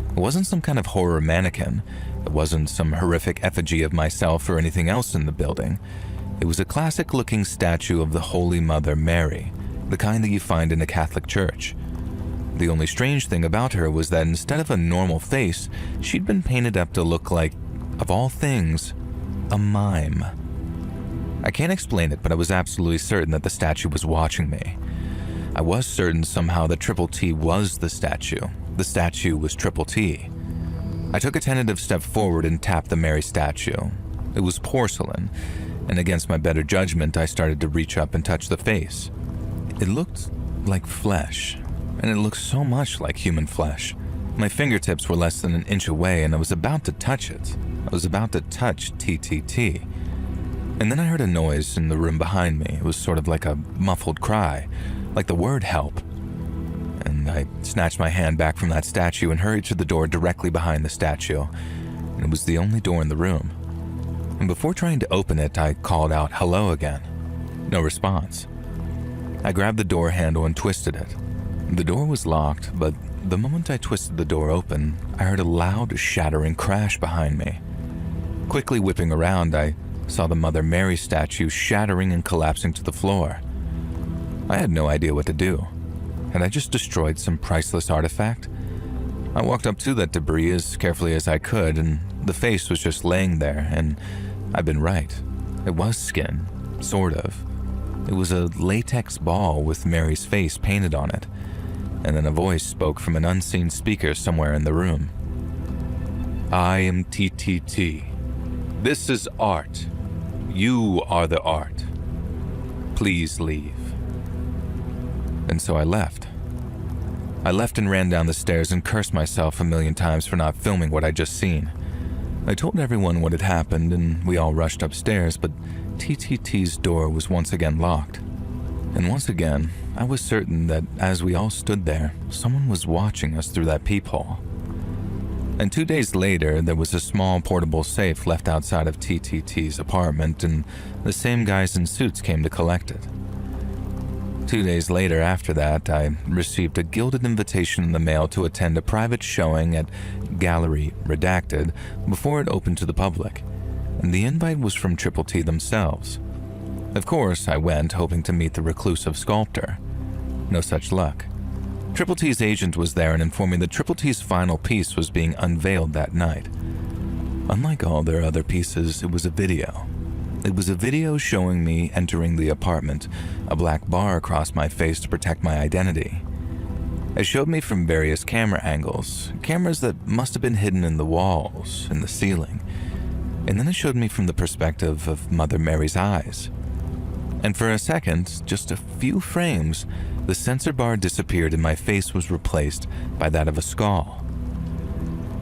It wasn't some kind of horror mannequin. It wasn't some horrific effigy of myself or anything else in the building. It was a classic-looking statue of the Holy Mother Mary, the kind that you find in a Catholic church. The only strange thing about her was that instead of a normal face, she'd been painted up to look like, of all things, a mime. I can't explain it, but I was absolutely certain that the statue was watching me. I was certain somehow that Triple T was the statue. The statue was Triple T. I took a tentative step forward and tapped the Mary statue. It was porcelain, and against my better judgment, I started to reach up and touch the face. It looked like flesh, and it looked so much like human flesh. My fingertips were less than an inch away, and I was about to touch it. I was about to touch TTT. And then I heard a noise in the room behind me. It was sort of like a muffled cry, like the word help. And I snatched my hand back from that statue and hurried to the door directly behind the statue. And it was the only door in the room. And before trying to open it, I called out hello again. No response. I grabbed the door handle and twisted it. The door was locked, but the moment I twisted the door open, I heard a loud, shattering crash behind me. Quickly whipping around, I saw the Mother Mary statue shattering and collapsing to the floor. I had no idea what to do. Had I just destroyed some priceless artifact? I walked up to that debris as carefully as I could, and the face was just laying there, and I'd been right. It was skin, sort of. It was a latex ball with Mary's face painted on it, and then a voice spoke from an unseen speaker somewhere in the room. I am TTT. This is art. You are the art. Please leave. And so I left. I left and ran down the stairs and cursed myself a million times for not filming what I'd just seen. I told everyone what had happened and we all rushed upstairs, but TTT's door was once again locked. And once again, I was certain that as we all stood there, someone was watching us through that peephole. And 2 days later, there was a small portable safe left outside of TTT's apartment, and the same guys in suits came to collect it. 2 days later after that, I received a gilded invitation in the mail to attend a private showing at Gallery Redacted before it opened to the public, and the invite was from Triple T themselves. Of course, I went, hoping to meet the reclusive sculptor. No such luck. Triple T's agent was there and informed me that Triple T's final piece was being unveiled that night. Unlike all their other pieces, it was a video. It was a video showing me entering the apartment, a black bar across my face to protect my identity. It showed me from various camera angles, cameras that must have been hidden in the walls, in the ceiling. And then it showed me from the perspective of Mother Mary's eyes. And for a second, just a few frames, the sensor bar disappeared and my face was replaced by that of a skull.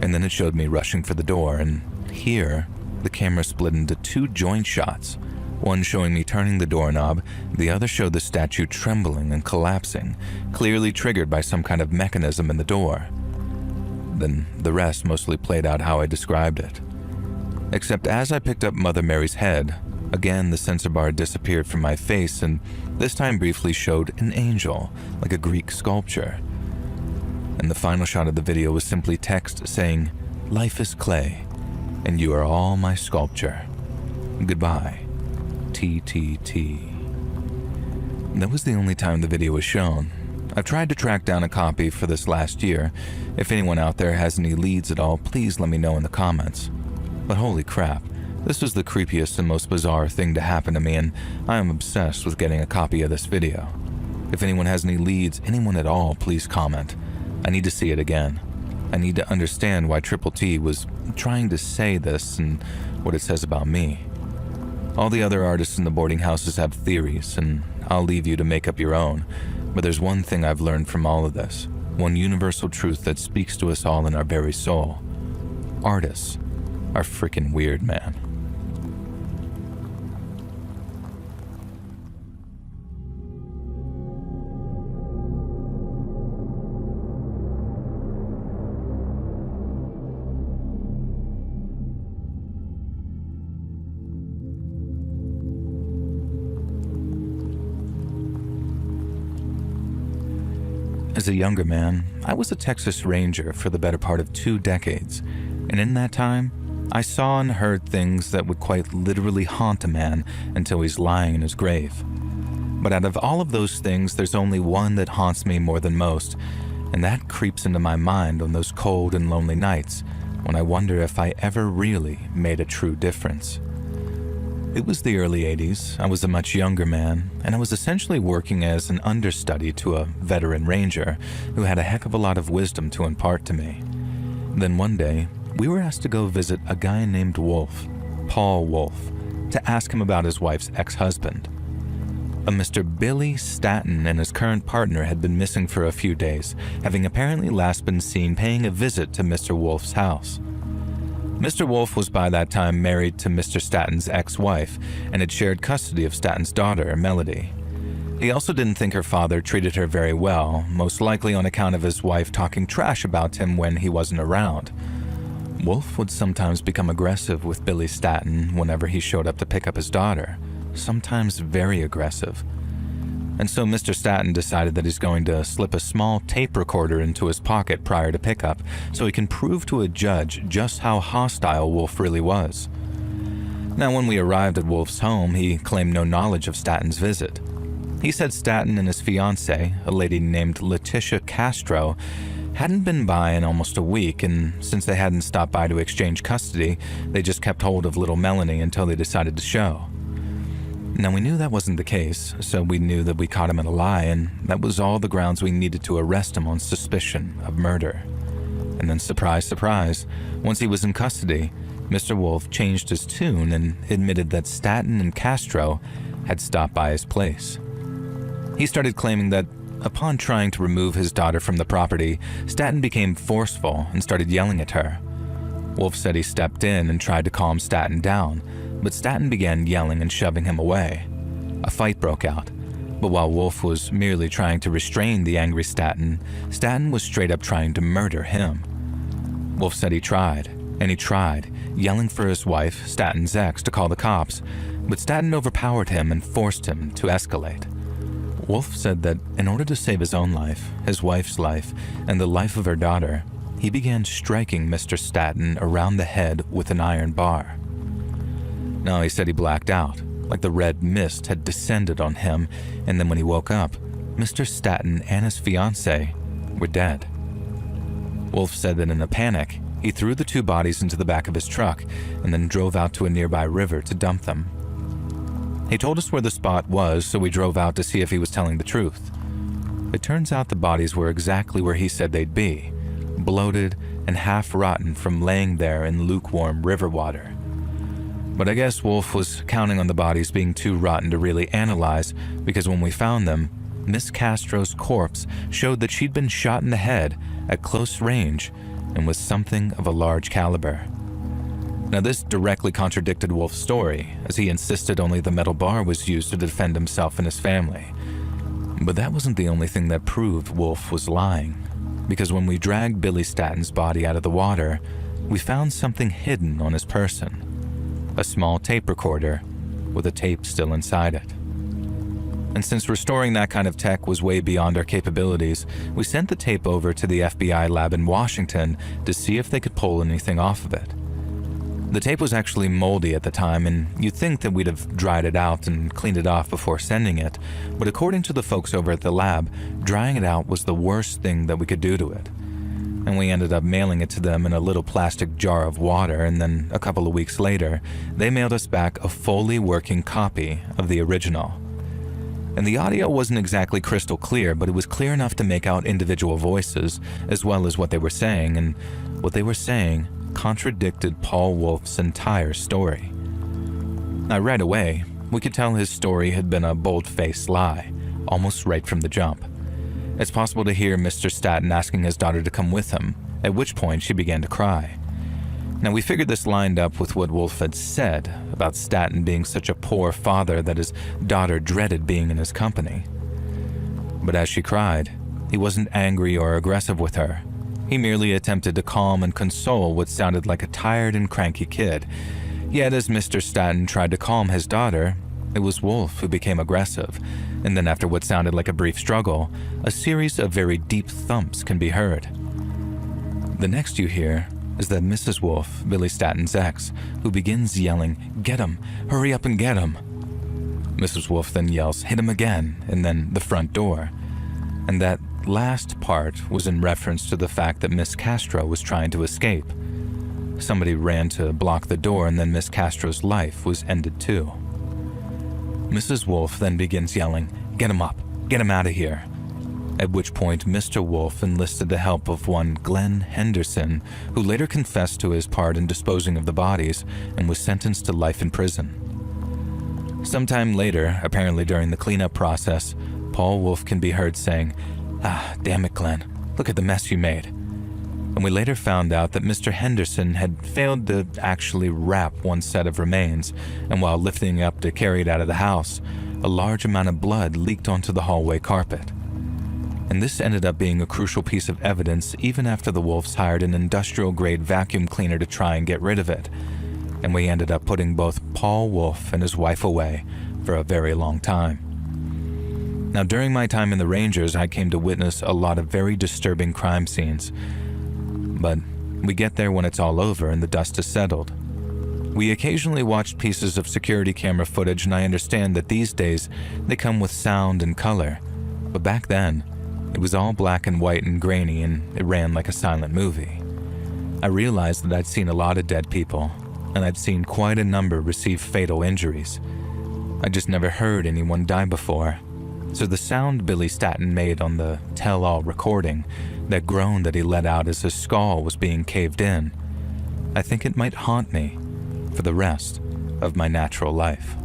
And then it showed me rushing for the door, and here, the camera split into two joint shots, one showing me turning the doorknob, the other showed the statue trembling and collapsing, clearly triggered by some kind of mechanism in the door. Then the rest mostly played out how I described it. Except as I picked up Mother Mary's head, again the sensor bar disappeared from my face and this time briefly showed an angel, like a Greek sculpture. And the final shot of the video was simply text saying, "Life is clay, and you are all my sculpture. Goodbye, TTT." That was the only time the video was shown. I've tried to track down a copy for this last year. If anyone out there has any leads at all, please let me know in the comments. But holy crap, this was the creepiest and most bizarre thing to happen to me, and I am obsessed with getting a copy of this video. If anyone has any leads, anyone at all, please comment. I need to see it again. I need to understand why Triple T was trying to say this and what it says about me. All the other artists in the boarding houses have theories, and I'll leave you to make up your own. But there's one thing I've learned from all of this, one universal truth that speaks to us all in our very soul. Artists are freaking weird, man. As a younger man, I was a Texas Ranger for the better part of 2 decades, and in that time, I saw and heard things that would quite literally haunt a man until he's lying in his grave. But out of all of those things, there's only one that haunts me more than most, and that creeps into my mind on those cold and lonely nights when I wonder if I ever really made a true difference. It was the early 80s, I was a much younger man, and I was essentially working as an understudy to a veteran ranger who had a heck of a lot of wisdom to impart to me. Then one day, we were asked to go visit a guy named Wolf, Paul Wolf, to ask him about his wife's ex-husband. A Mr. Billy Staton and his current partner had been missing for a few days, having apparently last been seen paying a visit to Mr. Wolf's house. Mr. Wolf was by that time married to Mr. Staton's ex-wife and had shared custody of Staton's daughter, Melody. He also didn't think her father treated her very well, most likely on account of his wife talking trash about him when he wasn't around. Wolf would sometimes become aggressive with Billy Staton whenever he showed up to pick up his daughter, sometimes very aggressive. And so Mr. Staton decided that he's going to slip a small tape recorder into his pocket prior to pickup so he can prove to a judge just how hostile Wolf really was. Now, when we arrived at Wolf's home, he claimed no knowledge of Staton's visit. He said Staton and his fiancée, a lady named Letitia Castro, hadn't been by in almost a week, and since they hadn't stopped by to exchange custody, they just kept hold of little Melanie until they decided to show. Now, we knew that wasn't the case, so we knew that we caught him in a lie, and that was all the grounds we needed to arrest him on suspicion of murder. And then, surprise, surprise, once he was in custody, Mr. Wolf changed his tune and admitted that Staton and Castro had stopped by his place. He started claiming that upon trying to remove his daughter from the property, Staton became forceful and started yelling at her. Wolf said he stepped in and tried to calm Staton down, but Staton began yelling and shoving him away. A fight broke out, but while Wolf was merely trying to restrain the angry Staton, Staton was straight up trying to murder him. Wolf said he tried, and he tried, yelling for his wife, Staton's ex, to call the cops, but Staton overpowered him and forced him to escalate. Wolf said that in order to save his own life, his wife's life, and the life of her daughter, he began striking Mr. Staton around the head with an iron bar. Now, he said he blacked out, like the red mist had descended on him, and then when he woke up, Mr. Staton and his fiancée were dead. Wolf said that in a panic, he threw the 2 bodies into the back of his truck and then drove out to a nearby river to dump them. He told us where the spot was, so we drove out to see if he was telling the truth. It turns out the bodies were exactly where he said they'd be, bloated and half rotten from laying there in lukewarm river water. But I guess Wolf was counting on the bodies being too rotten to really analyze, because when we found them, Miss Castro's corpse showed that she'd been shot in the head at close range and with something of a large caliber. Now, this directly contradicted Wolf's story, as he insisted only the metal bar was used to defend himself and his family. But that wasn't the only thing that proved Wolf was lying, because when we dragged Billy Staton's body out of the water, we found something hidden on his person. A small tape recorder with a tape still inside it. And since restoring that kind of tech was way beyond our capabilities, we sent the tape over to the FBI lab in Washington to see if they could pull anything off of it. The tape was actually moldy at the time, and you'd think that we'd have dried it out and cleaned it off before sending it, but according to the folks over at the lab, drying it out was the worst thing that we could do to it. And we ended up mailing it to them in a little plastic jar of water, and then a couple of weeks later, they mailed us back a fully working copy of the original. And the audio wasn't exactly crystal clear, but it was clear enough to make out individual voices, as well as what they were saying, and what they were saying contradicted Paul Wolf's entire story. Now, right away, we could tell his story had been a bold-faced lie, almost right from the jump. It's possible to hear Mr. Staton asking his daughter to come with him, at which point she began to cry. Now, we figured this lined up with what Wolf had said about Staton being such a poor father that his daughter dreaded being in his company. But as she cried, he wasn't angry or aggressive with her. He merely attempted to calm and console what sounded like a tired and cranky kid. Yet as Mr. Staton tried to calm his daughter, It was Wolf who became aggressive, and then after what sounded like a brief struggle, a series of very deep thumps can be heard. The next you hear is that Mrs. Wolf, Billy Statton's ex, who begins yelling, "Get him! Hurry up and get him!" Mrs. Wolf then yells, "Hit him again," and then the front door. And that last part was in reference to the fact that Miss Castro was trying to escape. Somebody ran to block the door, and then Miss Castro's life was ended too. Mrs. Wolf then begins yelling, "Get him up! Get him out of here!" At which point Mr. Wolf enlisted the help of one Glenn Henderson, who later confessed to his part in disposing of the bodies and was sentenced to life in prison. Sometime later, apparently during the cleanup process, Paul Wolf can be heard saying, "Ah, damn it, Glenn, look at the mess you made." And we later found out that Mr. Henderson had failed to actually wrap one set of remains, and while lifting it up to carry it out of the house, a large amount of blood leaked onto the hallway carpet. And this ended up being a crucial piece of evidence even after the Wolves hired an industrial-grade vacuum cleaner to try and get rid of it. And we ended up putting both Paul Wolf and his wife away for a very long time. Now, during my time in the Rangers, I came to witness a lot of very disturbing crime scenes. But we get there when it's all over and the dust has settled. We occasionally watched pieces of security camera footage, and I understand that these days they come with sound and color. But back then, it was all black and white and grainy, and it ran like a silent movie. I realized that I'd seen a lot of dead people, and I'd seen quite a number receive fatal injuries. I just never heard anyone die before. So the sound Billy Statton made on the tell-all recording, that groan that he let out as his skull was being caved in, I think it might haunt me for the rest of my natural life.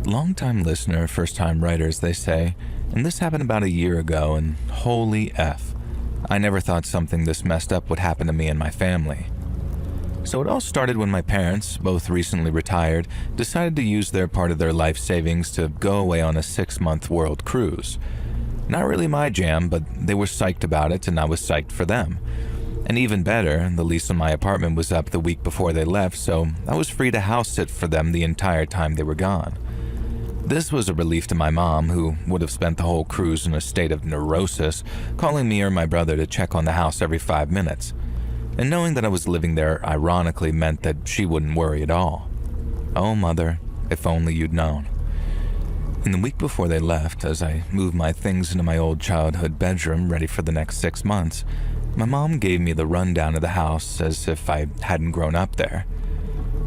Long-time listener, first-time writers, they say, and this happened about a year ago, and holy F, I never thought something this messed up would happen to me and my family. So it all started when my parents, both recently retired, decided to use their part of their life savings to go away on a 6-month world cruise. Not really my jam, but they were psyched about it, and I was psyched for them. And even better, the lease on my apartment was up the week before they left, so I was free to house sit for them the entire time they were gone. This was a relief to my mom, who would have spent the whole cruise in a state of neurosis, calling me or my brother to check on the house every 5 minutes. And knowing that I was living there ironically meant that she wouldn't worry at all. Oh, Mother, if only you'd known. In the week before they left, as I moved my things into my old childhood bedroom ready for the next 6 months, my mom gave me the rundown of the house as if I hadn't grown up there.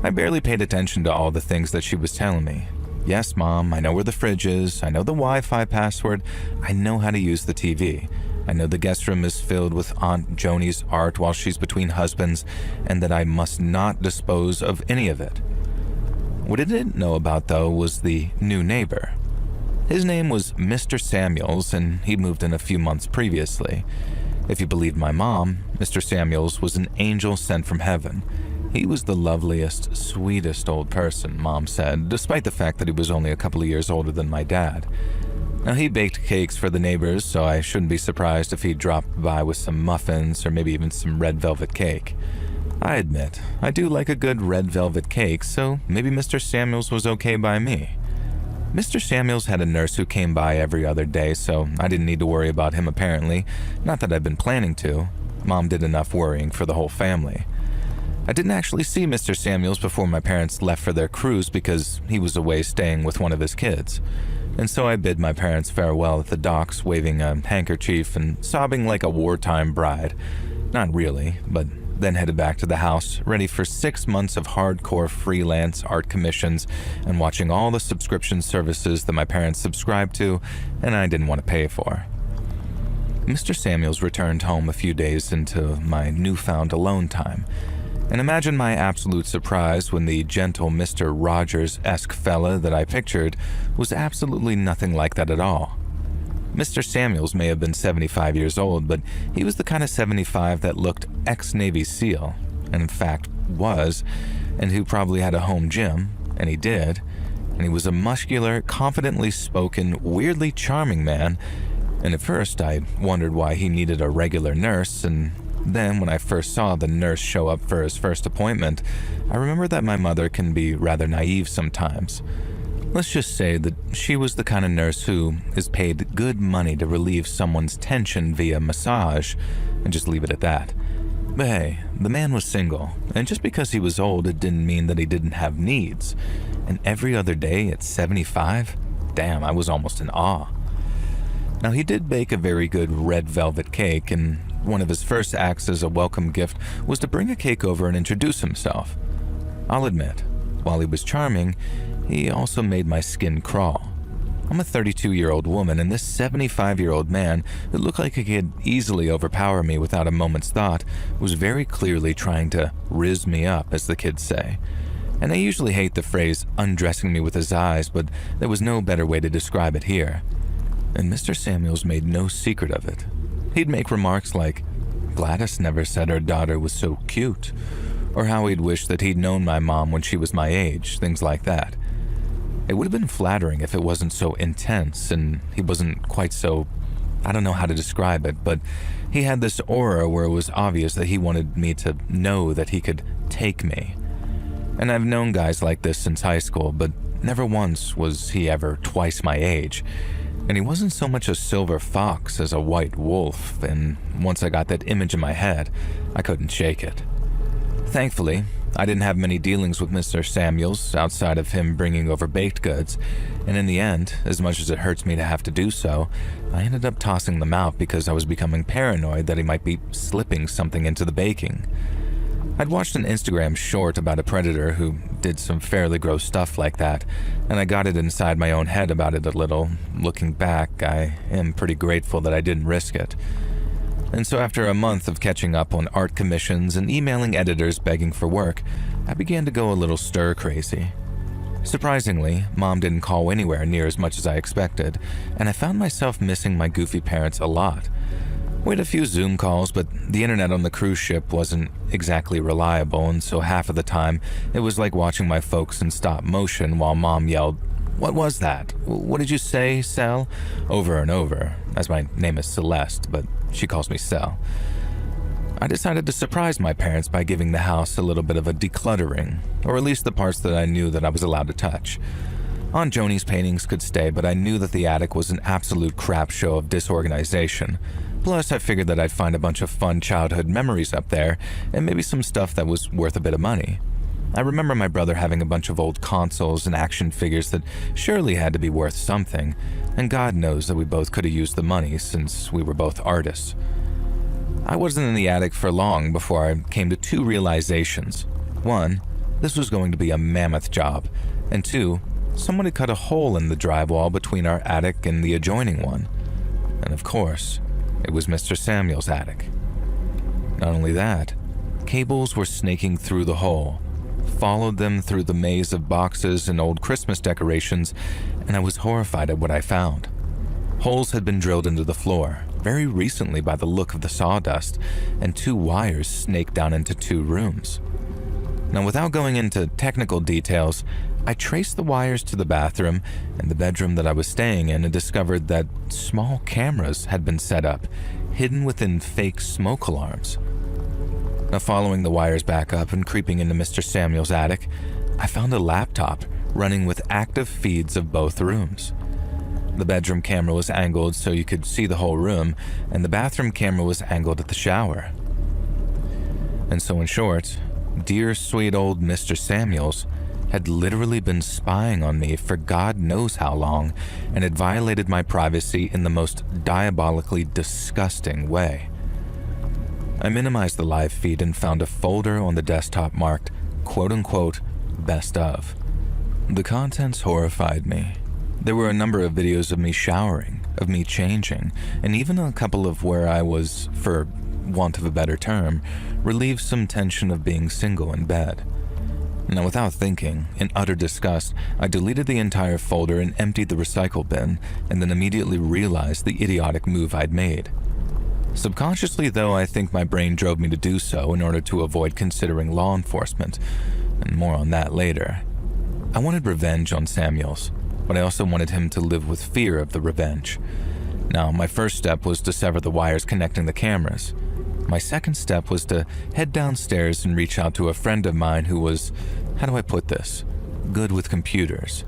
I barely paid attention to all the things that she was telling me. Yes, Mom, I know where the fridge is, I know the Wi-Fi password, I know how to use the TV. I know the guest room is filled with Aunt Joni's art while she's between husbands, and that I must not dispose of any of it. What I didn't know about, though, was the new neighbor. His name was Mr. Samuels, and he'd moved in a few months previously. If you believed my mom, Mr. Samuels was an angel sent from heaven. He was the loveliest, sweetest old person, Mom said, despite the fact that he was only a couple of years older than my dad. Now, he baked cakes for the neighbors, so I shouldn't be surprised if he dropped by with some muffins or maybe even some red velvet cake. I admit, I do like a good red velvet cake, so maybe Mr. Samuels was okay by me. Mr. Samuels had a nurse who came by every other day, so I didn't need to worry about him apparently. Not that I'd been planning to. Mom did enough worrying for the whole family. I didn't actually see Mr. Samuels before my parents left for their cruise because he was away staying with one of his kids. And so I bid my parents farewell at the docks, waving a handkerchief and sobbing like a wartime bride. Not really, but then headed back to the house, ready for 6 months of hardcore freelance art commissions and watching all the subscription services that my parents subscribed to and I didn't want to pay for. Mr. Samuels returned home a few days into my newfound alone time. And imagine my absolute surprise when the gentle Mr. Rogers-esque fella that I pictured was absolutely nothing like that at all. Mr. Samuels may have been 75 years old, but he was the kind of 75 that looked ex-Navy SEAL, and in fact was, and who probably had a home gym, and he did, and he was a muscular, confidently spoken, weirdly charming man, and at first I wondered why he needed a regular nurse, and then when I first saw the nurse show up for his first appointment, I remember that my mother can be rather naive sometimes. Let's just say that she was the kind of nurse who is paid good money to relieve someone's tension via massage, and just leave it at that. But hey, the man was single, and just because he was old, it didn't mean that he didn't have needs. And every other day at 75? Damn, I was almost in awe. Now, he did bake a very good red velvet cake, and one of his first acts as a welcome gift was to bring a cake over and introduce himself. I'll admit, while he was charming, he also made my skin crawl. I'm a 32-year-old woman, and this 75-year-old man, who looked like he could easily overpower me without a moment's thought, was very clearly trying to rizz me up, as the kids say. And I usually hate the phrase undressing me with his eyes, but there was no better way to describe it here. And Mr. Samuels made no secret of it. He'd make remarks like, "Gladys never said her daughter was so cute," or how he'd wish that he'd known my mom when she was my age, things like that. It would have been flattering if it wasn't so intense, and he wasn't quite so, I don't know how to describe it, but he had this aura where it was obvious that he wanted me to know that he could take me. And I've known guys like this since high school, but never once was he ever twice my age. And he wasn't so much a silver fox as a white wolf, and once I got that image in my head, I couldn't shake it. Thankfully, I didn't have many dealings with Mr. Samuels outside of him bringing over baked goods, and in the end, as much as it hurts me to have to do so, I ended up tossing them out because I was becoming paranoid that he might be slipping something into the baking. I'd watched an Instagram short about a predator who did some fairly gross stuff like that, and I got it inside my own head about it a little. Looking back, I am pretty grateful that I didn't risk it. And so after a month of catching up on art commissions and emailing editors begging for work, I began to go a little stir-crazy. Surprisingly, Mom didn't call anywhere near as much as I expected, and I found myself missing my goofy parents a lot. We had a few Zoom calls, but the internet on the cruise ship wasn't exactly reliable, and so half of the time, it was like watching my folks in stop motion while Mom yelled, "What was that? What did you say, Sel?" over and over, as my name is Celeste, but she calls me Sel. I decided to surprise my parents by giving the house a little bit of a decluttering, or at least the parts that I knew that I was allowed to touch. Aunt Joni's paintings could stay, but I knew that the attic was an absolute crap show of disorganization. Plus, I figured that I'd find a bunch of fun childhood memories up there, and maybe some stuff that was worth a bit of money. I remember my brother having a bunch of old consoles and action figures that surely had to be worth something, and God knows that we both could have used the money since we were both artists. I wasn't in the attic for long before I came to two realizations. One, this was going to be a mammoth job, and two, someone had cut a hole in the drywall between our attic and the adjoining one. And of course, it was Mr. Samuel's attic. Not only that, cables were snaking through the hole, followed them through the maze of boxes and old Christmas decorations, and I was horrified at what I found. Holes had been drilled into the floor, very recently by the look of the sawdust, and two wires snaked down into two rooms. Now, without going into technical details, I traced the wires to the bathroom and the bedroom that I was staying in and discovered that small cameras had been set up, hidden within fake smoke alarms. Now, following the wires back up and creeping into Mr. Samuel's attic, I found a laptop running with active feeds of both rooms. The bedroom camera was angled so you could see the whole room, and the bathroom camera was angled at the shower. And so in short, dear sweet old Mr. Samuels had literally been spying on me for God knows how long and had violated my privacy in the most diabolically disgusting way. I minimized the live feed and found a folder on the desktop marked quote-unquote best of. The contents horrified me. There were a number of videos of me showering, of me changing, and even a couple of where I was, for want of a better term, relieved some tension of being single in bed. Now, without thinking, in utter disgust, I deleted the entire folder and emptied the recycle bin, and then immediately realized the idiotic move I'd made. Subconsciously, though, I think my brain drove me to do so in order to avoid considering law enforcement, and more on that later. I wanted revenge on Samuels, but I also wanted him to live with fear of the revenge. Now, my first step was to sever the wires connecting the cameras. My second step was to head downstairs and reach out to a friend of mine who was, how do I put this, good with computers.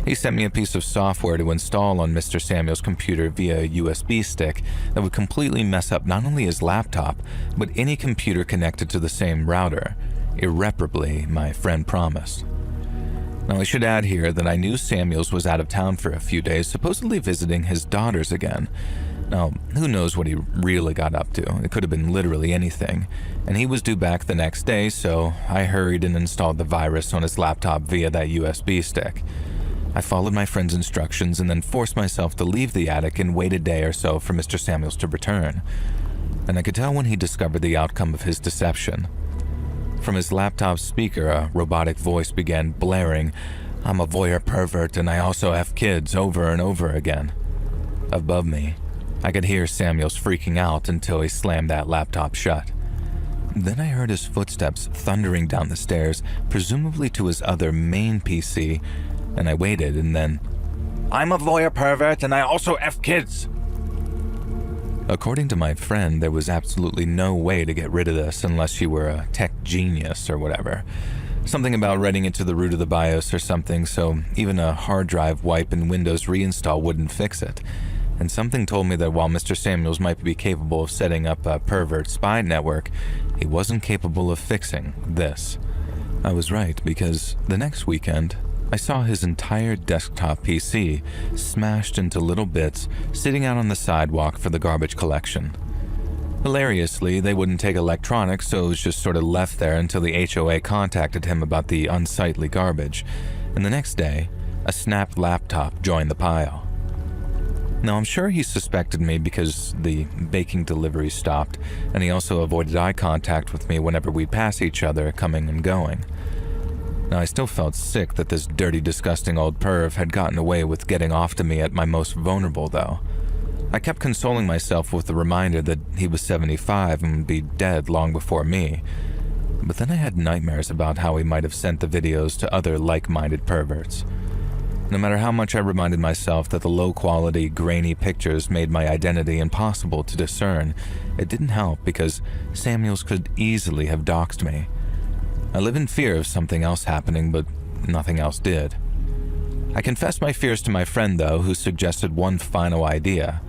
He sent me a piece of software to install on Mr. Samuel's computer via a USB stick that would completely mess up not only his laptop, but any computer connected to the same router. Irreparably, my friend promised. Now, I should add here that I knew Samuels was out of town for a few days, supposedly visiting his daughters again. Now, who knows what he really got up to? It could have been literally anything. And he was due back the next day, so I hurried and installed the virus on his laptop via that USB stick. I followed my friend's instructions and then forced myself to leave the attic and wait a day or so for Mr. Samuels to return. And I could tell when he discovered the outcome of his deception. From his laptop speaker, a robotic voice began blaring, "I'm a voyeur pervert and I also have kids," over and over again. Above me, I could hear Samuels freaking out until he slammed that laptop shut. Then I heard his footsteps thundering down the stairs, presumably to his other main PC, and I waited and then, "I'm a voyeur pervert and I also have kids." According to my friend, there was absolutely no way to get rid of this unless you were a tech genius or whatever. Something about writing it to the root of the BIOS or something, so even a hard drive wipe and Windows reinstall wouldn't fix it. And something told me that while Mr. Samuels might be capable of setting up a pervert spy network, he wasn't capable of fixing this. I was right, because the next weekend, I saw his entire desktop PC smashed into little bits sitting out on the sidewalk for the garbage collection. Hilariously, they wouldn't take electronics, so it was just sort of left there until the HOA contacted him about the unsightly garbage, and the next day, a snapped laptop joined the pile. Now, I'm sure he suspected me because the baking delivery stopped, and he also avoided eye contact with me whenever we'd pass each other coming and going. Now, I still felt sick that this dirty, disgusting old perv had gotten away with getting off to me at my most vulnerable, though. I kept consoling myself with the reminder that he was 75 and would be dead long before me. But then I had nightmares about how he might have sent the videos to other like-minded perverts. No matter how much I reminded myself that the low-quality, grainy pictures made my identity impossible to discern, it didn't help because Samuels could easily have doxed me. I live in fear of something else happening, but nothing else did. I confessed my fears to my friend, though, who suggested one final idea.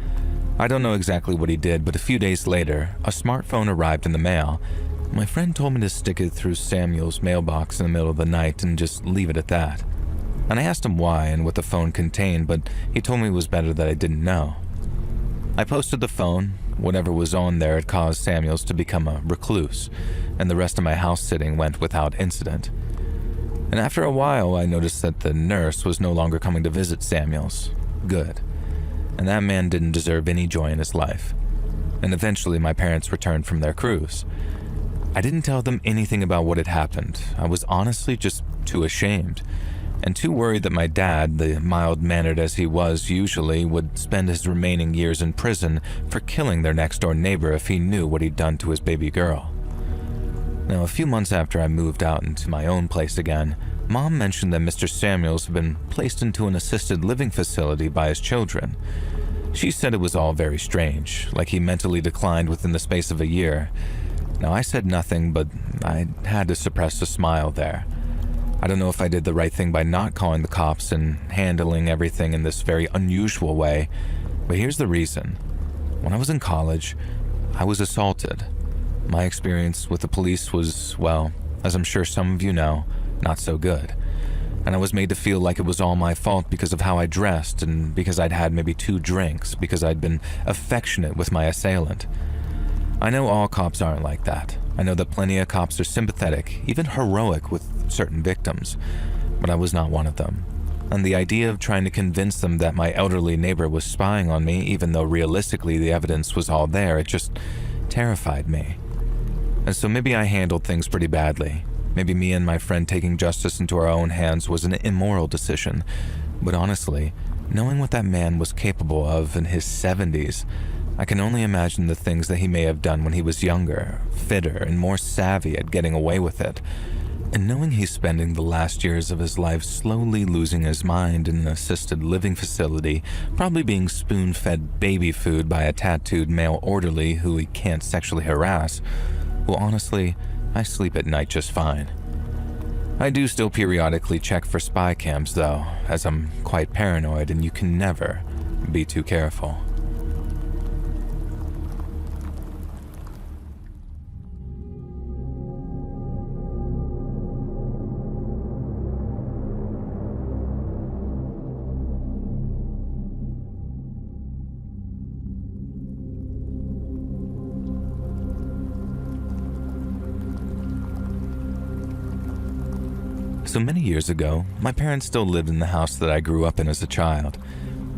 I don't know exactly what he did, but a few days later, a smartphone arrived in the mail. My friend told me to stick it through Samuel's mailbox in the middle of the night and just leave it at that. And I asked him why and what the phone contained, but he told me it was better that I didn't know. I posted the phone. Whatever was on there had caused Samuels to become a recluse, and the rest of my house sitting went without incident. And after a while, I noticed that the nurse was no longer coming to visit Samuels. Good. And that man didn't deserve any joy in his life. And eventually, my parents returned from their cruise. I didn't tell them anything about what had happened. I was honestly just too ashamed, and too worried that my dad, the mild-mannered as he was usually, would spend his remaining years in prison for killing their next-door neighbor if he knew what he'd done to his baby girl. Now, a few months after I moved out into my own place again, Mom mentioned that Mr. Samuels had been placed into an assisted living facility by his children. She said it was all very strange, like he mentally declined within the space of a year. Now, I said nothing, but I had to suppress a smile there. I don't know if I did the right thing by not calling the cops and handling everything in this very unusual way, but here's the reason. When I was in college, I was assaulted. My experience with the police was, well, as I'm sure some of you know, not so good. And I was made to feel like it was all my fault because of how I dressed and because I'd had maybe 2 drinks, because I'd been affectionate with my assailant. I know all cops aren't like that. I know that plenty of cops are sympathetic, even heroic with certain victims, but I was not one of them. And the idea of trying to convince them that my elderly neighbor was spying on me, even though realistically the evidence was all there, it just terrified me. And so maybe I handled things pretty badly. Maybe me and my friend taking justice into our own hands was an immoral decision. But honestly, knowing what that man was capable of in his 70s, I can only imagine the things that he may have done when he was younger, fitter, and more savvy at getting away with it. And knowing he's spending the last years of his life slowly losing his mind in an assisted living facility, probably being spoon-fed baby food by a tattooed male orderly who he can't sexually harass, well, honestly, I sleep at night just fine. I do still periodically check for spy cams though, as I'm quite paranoid and you can never be too careful. So many years ago, my parents still lived in the house that I grew up in as a child.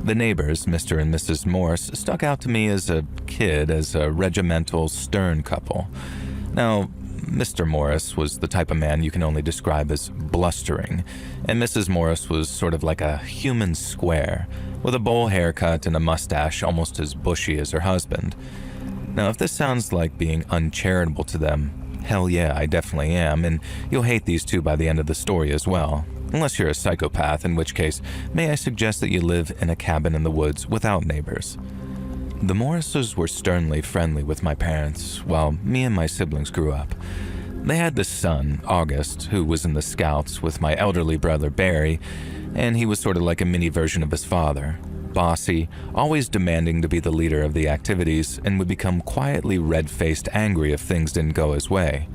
The neighbors, Mr. and Mrs. Morse, stuck out to me as a kid as a regimental, stern couple. Now, Mr. Morris was the type of man you can only describe as blustering, and Mrs. Morris was sort of like a human square, with a bowl haircut and a mustache almost as bushy as her husband. Now, if this sounds like being uncharitable to them, hell yeah, I definitely am, and you'll hate these two by the end of the story as well. Unless you're a psychopath, in which case, may I suggest that you live in a cabin in the woods without neighbors. The Morrises were sternly friendly with my parents, while me and my siblings grew up. They had this son, August, who was in the Scouts with my elderly brother Barry, and he was sort of like a mini version of his father. Bossy, always demanding to be the leader of the activities, and would become quietly red-faced angry if things didn't go his way.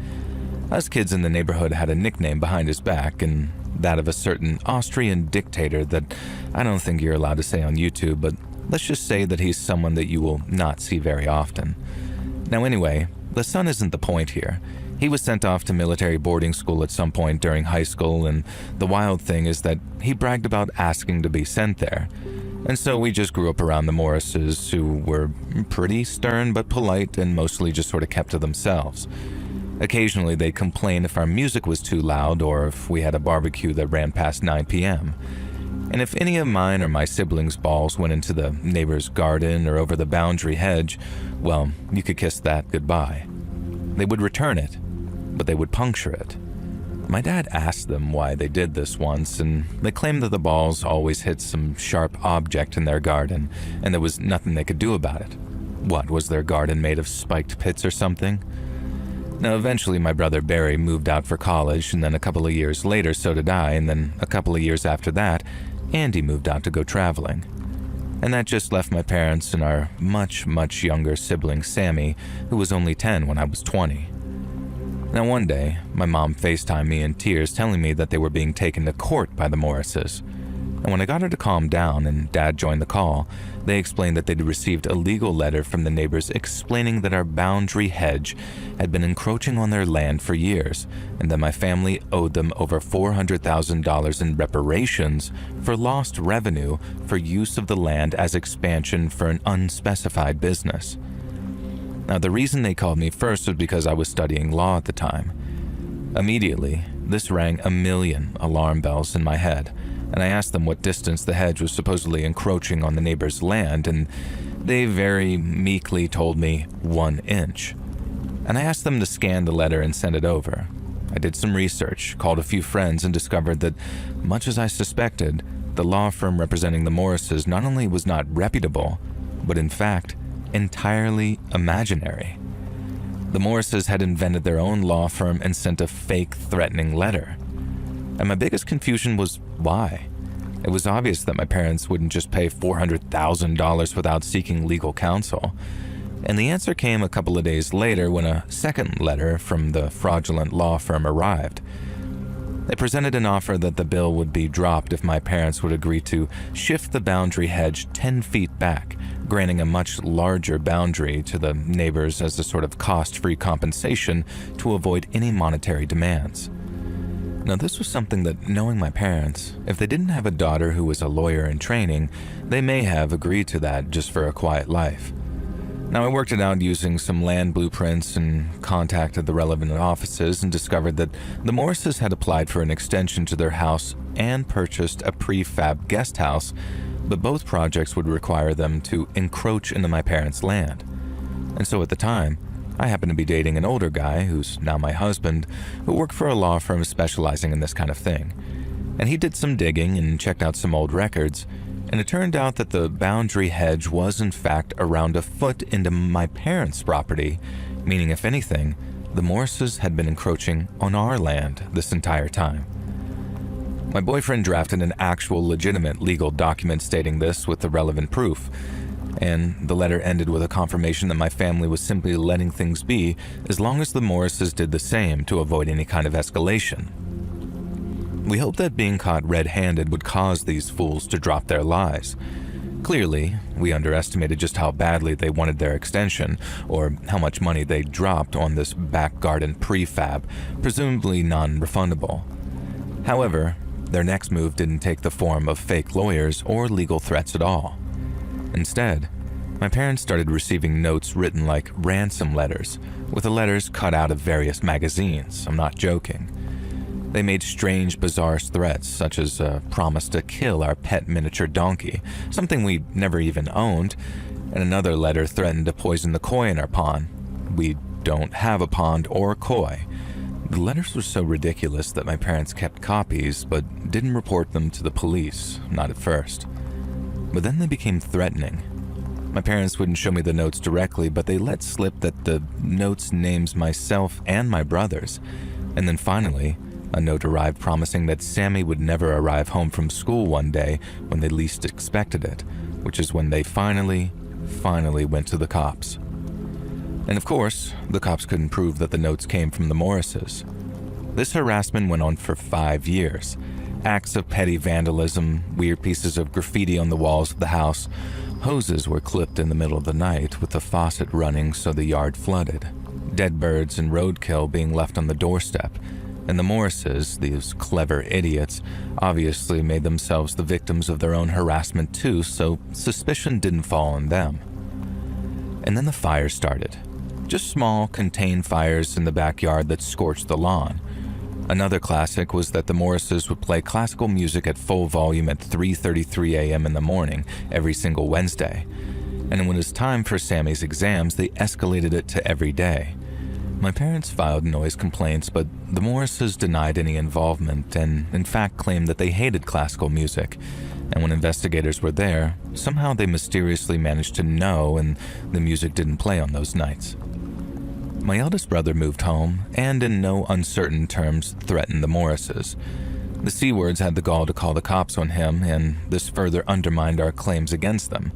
Us kids in the neighborhood had a nickname behind his back, and that of a certain Austrian dictator that I don't think you're allowed to say on YouTube, but let's just say that he's someone that you will not see very often. Now anyway, the son isn't the point here. He was sent off to military boarding school at some point during high school, and the wild thing is that he bragged about asking to be sent there. And so we just grew up around the Morrises, who were pretty stern but polite and mostly just sort of kept to themselves. Occasionally they'd complain if our music was too loud or if we had a barbecue that ran past 9 p.m. And if any of mine or my siblings' balls went into the neighbor's garden or over the boundary hedge, well, you could kiss that goodbye. They would return it, but they would puncture it. My dad asked them why they did this once, and they claimed that the balls always hit some sharp object in their garden, and there was nothing they could do about it. What, was their garden made of spiked pits or something? Now, eventually my brother Barry moved out for college, and then a couple of years later so did I, and then a couple of years after that, Andy moved out to go traveling. And that just left my parents and our much, much younger sibling Sammy, who was only 10 when I was 20. Now one day, my mom FaceTimed me in tears telling me that they were being taken to court by the Morrises. And when I got her to calm down and Dad joined the call, they explained that they'd received a legal letter from the neighbors explaining that our boundary hedge had been encroaching on their land for years, and that my family owed them over $400,000 in reparations for lost revenue for use of the land as expansion for an unspecified business. Now, the reason they called me first was because I was studying law at the time. Immediately, this rang a million alarm bells in my head, and I asked them what distance the hedge was supposedly encroaching on the neighbor's land, and they very meekly told me 1 inch. And I asked them to scan the letter and send it over. I did some research, called a few friends, and discovered that, much as I suspected, the law firm representing the Morrises not only was not reputable, but in fact, entirely imaginary. The Morrises had invented their own law firm and sent a fake threatening letter. And my biggest confusion was why. It was obvious that my parents wouldn't just pay $400,000 without seeking legal counsel. And the answer came a couple of days later when a second letter from the fraudulent law firm arrived. They presented an offer that the bill would be dropped if my parents would agree to shift the boundary hedge 10 feet back, granting a much larger boundary to the neighbors as a sort of cost-free compensation to avoid any monetary demands. Now, this was something that, knowing my parents, if they didn't have a daughter who was a lawyer in training, they may have agreed to that just for a quiet life. Now, I worked it out using some land blueprints and contacted the relevant offices and discovered that the Morrises had applied for an extension to their house and purchased a prefab guest house, but both projects would require them to encroach into my parents' land. And so at the time, I happened to be dating an older guy, who's now my husband, who worked for a law firm specializing in this kind of thing. And he did some digging and checked out some old records, and it turned out that the boundary hedge was in fact around a foot into my parents' property, meaning if anything, the Morrises had been encroaching on our land this entire time. My boyfriend drafted an actual legitimate legal document stating this with the relevant proof, and the letter ended with a confirmation that my family was simply letting things be as long as the Morrises did the same to avoid any kind of escalation. We hoped that being caught red-handed would cause these fools to drop their lies. Clearly, we underestimated just how badly they wanted their extension, or how much money they dropped on this back garden prefab, presumably non-refundable. However, their next move didn't take the form of fake lawyers or legal threats at all. Instead, my parents started receiving notes written like ransom letters, with the letters cut out of various magazines. I'm not joking. They made strange, bizarre threats, such as a promise to kill our pet miniature donkey, something we never even owned, and another letter threatened to poison the koi in our pond. We don't have a pond or koi. The letters were so ridiculous that my parents kept copies, but didn't report them to the police, not at first. But then they became threatening. My parents wouldn't show me the notes directly, but they let slip that the notes names myself and my brothers. And then finally, a note arrived promising that Sammy would never arrive home from school one day when they least expected it, which is when they finally went to the cops. And of course, the cops couldn't prove that the notes came from the Morrises. This harassment went on for 5 years. Acts of petty vandalism, weird pieces of graffiti on the walls of the house, hoses were clipped in the middle of the night with the faucet running so the yard flooded, dead birds and roadkill being left on the doorstep, and the Morrises, these clever idiots, obviously made themselves the victims of their own harassment too, so suspicion didn't fall on them. And then the fires started. Just small, contained fires in the backyard that scorched the lawn. Another classic was that the Morrises would play classical music at full volume at 3:33 a.m. in the morning every single Wednesday. And when it was time for Sammy's exams, they escalated it to every day. My parents filed noise complaints, but the Morrises denied any involvement and in fact claimed that they hated classical music. And when investigators were there, somehow they mysteriously managed to know and the music didn't play on those nights. My eldest brother moved home and in no uncertain terms threatened the Morrises. The C words had the gall to call the cops on him, and this further undermined our claims against them.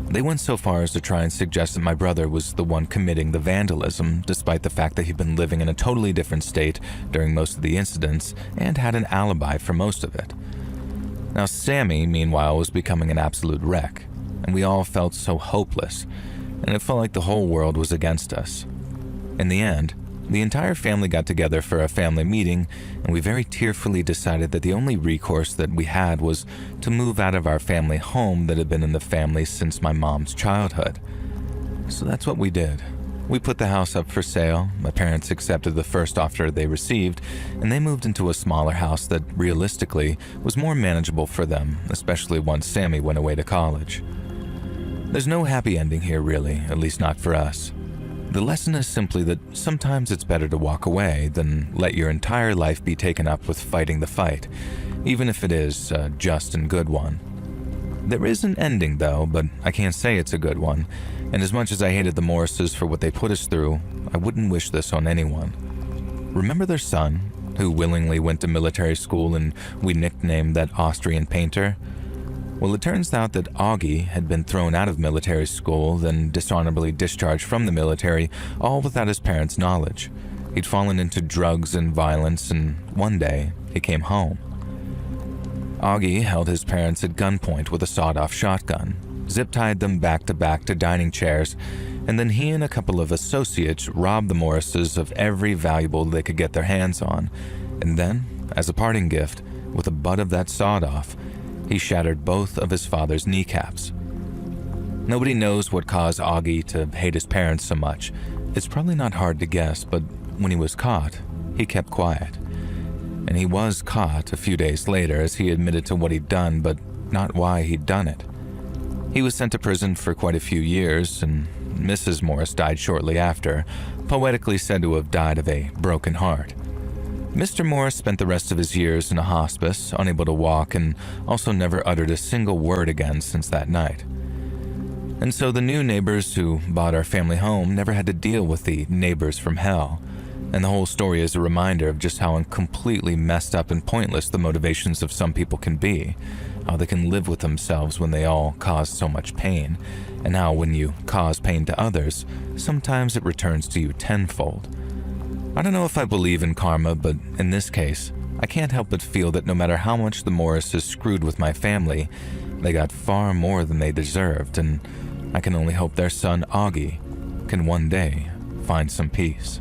They went so far as to try and suggest that my brother was the one committing the vandalism, despite the fact that he'd been living in a totally different state during most of the incidents and had an alibi for most of it. Now, Sammy, meanwhile, was becoming an absolute wreck, and we all felt so hopeless, and it felt like the whole world was against us. In the end, the entire family got together for a family meeting, and we very tearfully decided that the only recourse that we had was to move out of our family home that had been in the family since my mom's childhood. So that's what we did. We put the house up for sale, my parents accepted the first offer they received, and they moved into a smaller house that, realistically, was more manageable for them, especially once Sammy went away to college. There's no happy ending here, really, at least not for us. The lesson is simply that sometimes it's better to walk away than let your entire life be taken up with fighting the fight, even if it is a just and good one. There is an ending though, but I can't say it's a good one, and as much as I hated the Morrises for what they put us through, I wouldn't wish this on anyone. Remember their son, who willingly went to military school and we nicknamed that Austrian painter? Well, it turns out that Augie had been thrown out of military school, then dishonorably discharged from the military, all without his parents' knowledge. He'd fallen into drugs and violence, and one day, he came home. Augie held his parents at gunpoint with a sawed-off shotgun, zip-tied them back-to-back to dining chairs, and then he and a couple of associates robbed the Morrises of every valuable they could get their hands on. And then, as a parting gift, with the butt of that sawed-off, he shattered both of his father's kneecaps. Nobody knows what caused Augie to hate his parents so much. It's probably not hard to guess, but when he was caught, he kept quiet. And he was caught a few days later as he admitted to what he'd done, but not why he'd done it. He was sent to prison for quite a few years, and Mrs. Morris died shortly after, poetically said to have died of a broken heart. Mr. Morris spent the rest of his years in a hospice, unable to walk, and also never uttered a single word again since that night. And so the new neighbors who bought our family home never had to deal with the neighbors from hell. And the whole story is a reminder of just how completely messed up and pointless the motivations of some people can be, how they can live with themselves when they all cause so much pain, and how when you cause pain to others, sometimes it returns to you tenfold. I don't know if I believe in karma, but in this case, I can't help but feel that no matter how much the Morrises screwed with my family, they got far more than they deserved, and I can only hope their son Augie can one day find some peace.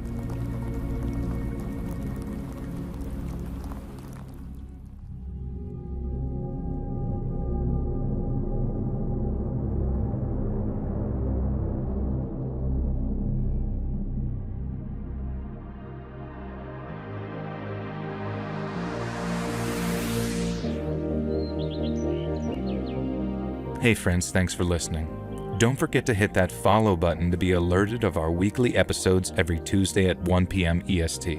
Hey friends, thanks for listening. Don't forget to hit that follow button to be alerted of our weekly episodes every Tuesday at 1 p.m. EST.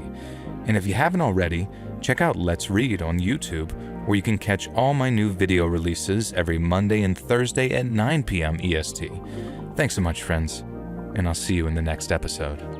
And if you haven't already, check out Let's Read on YouTube, where you can catch all my new video releases every Monday and Thursday at 9 p.m. EST. Thanks so much, friends, and I'll see you in the next episode.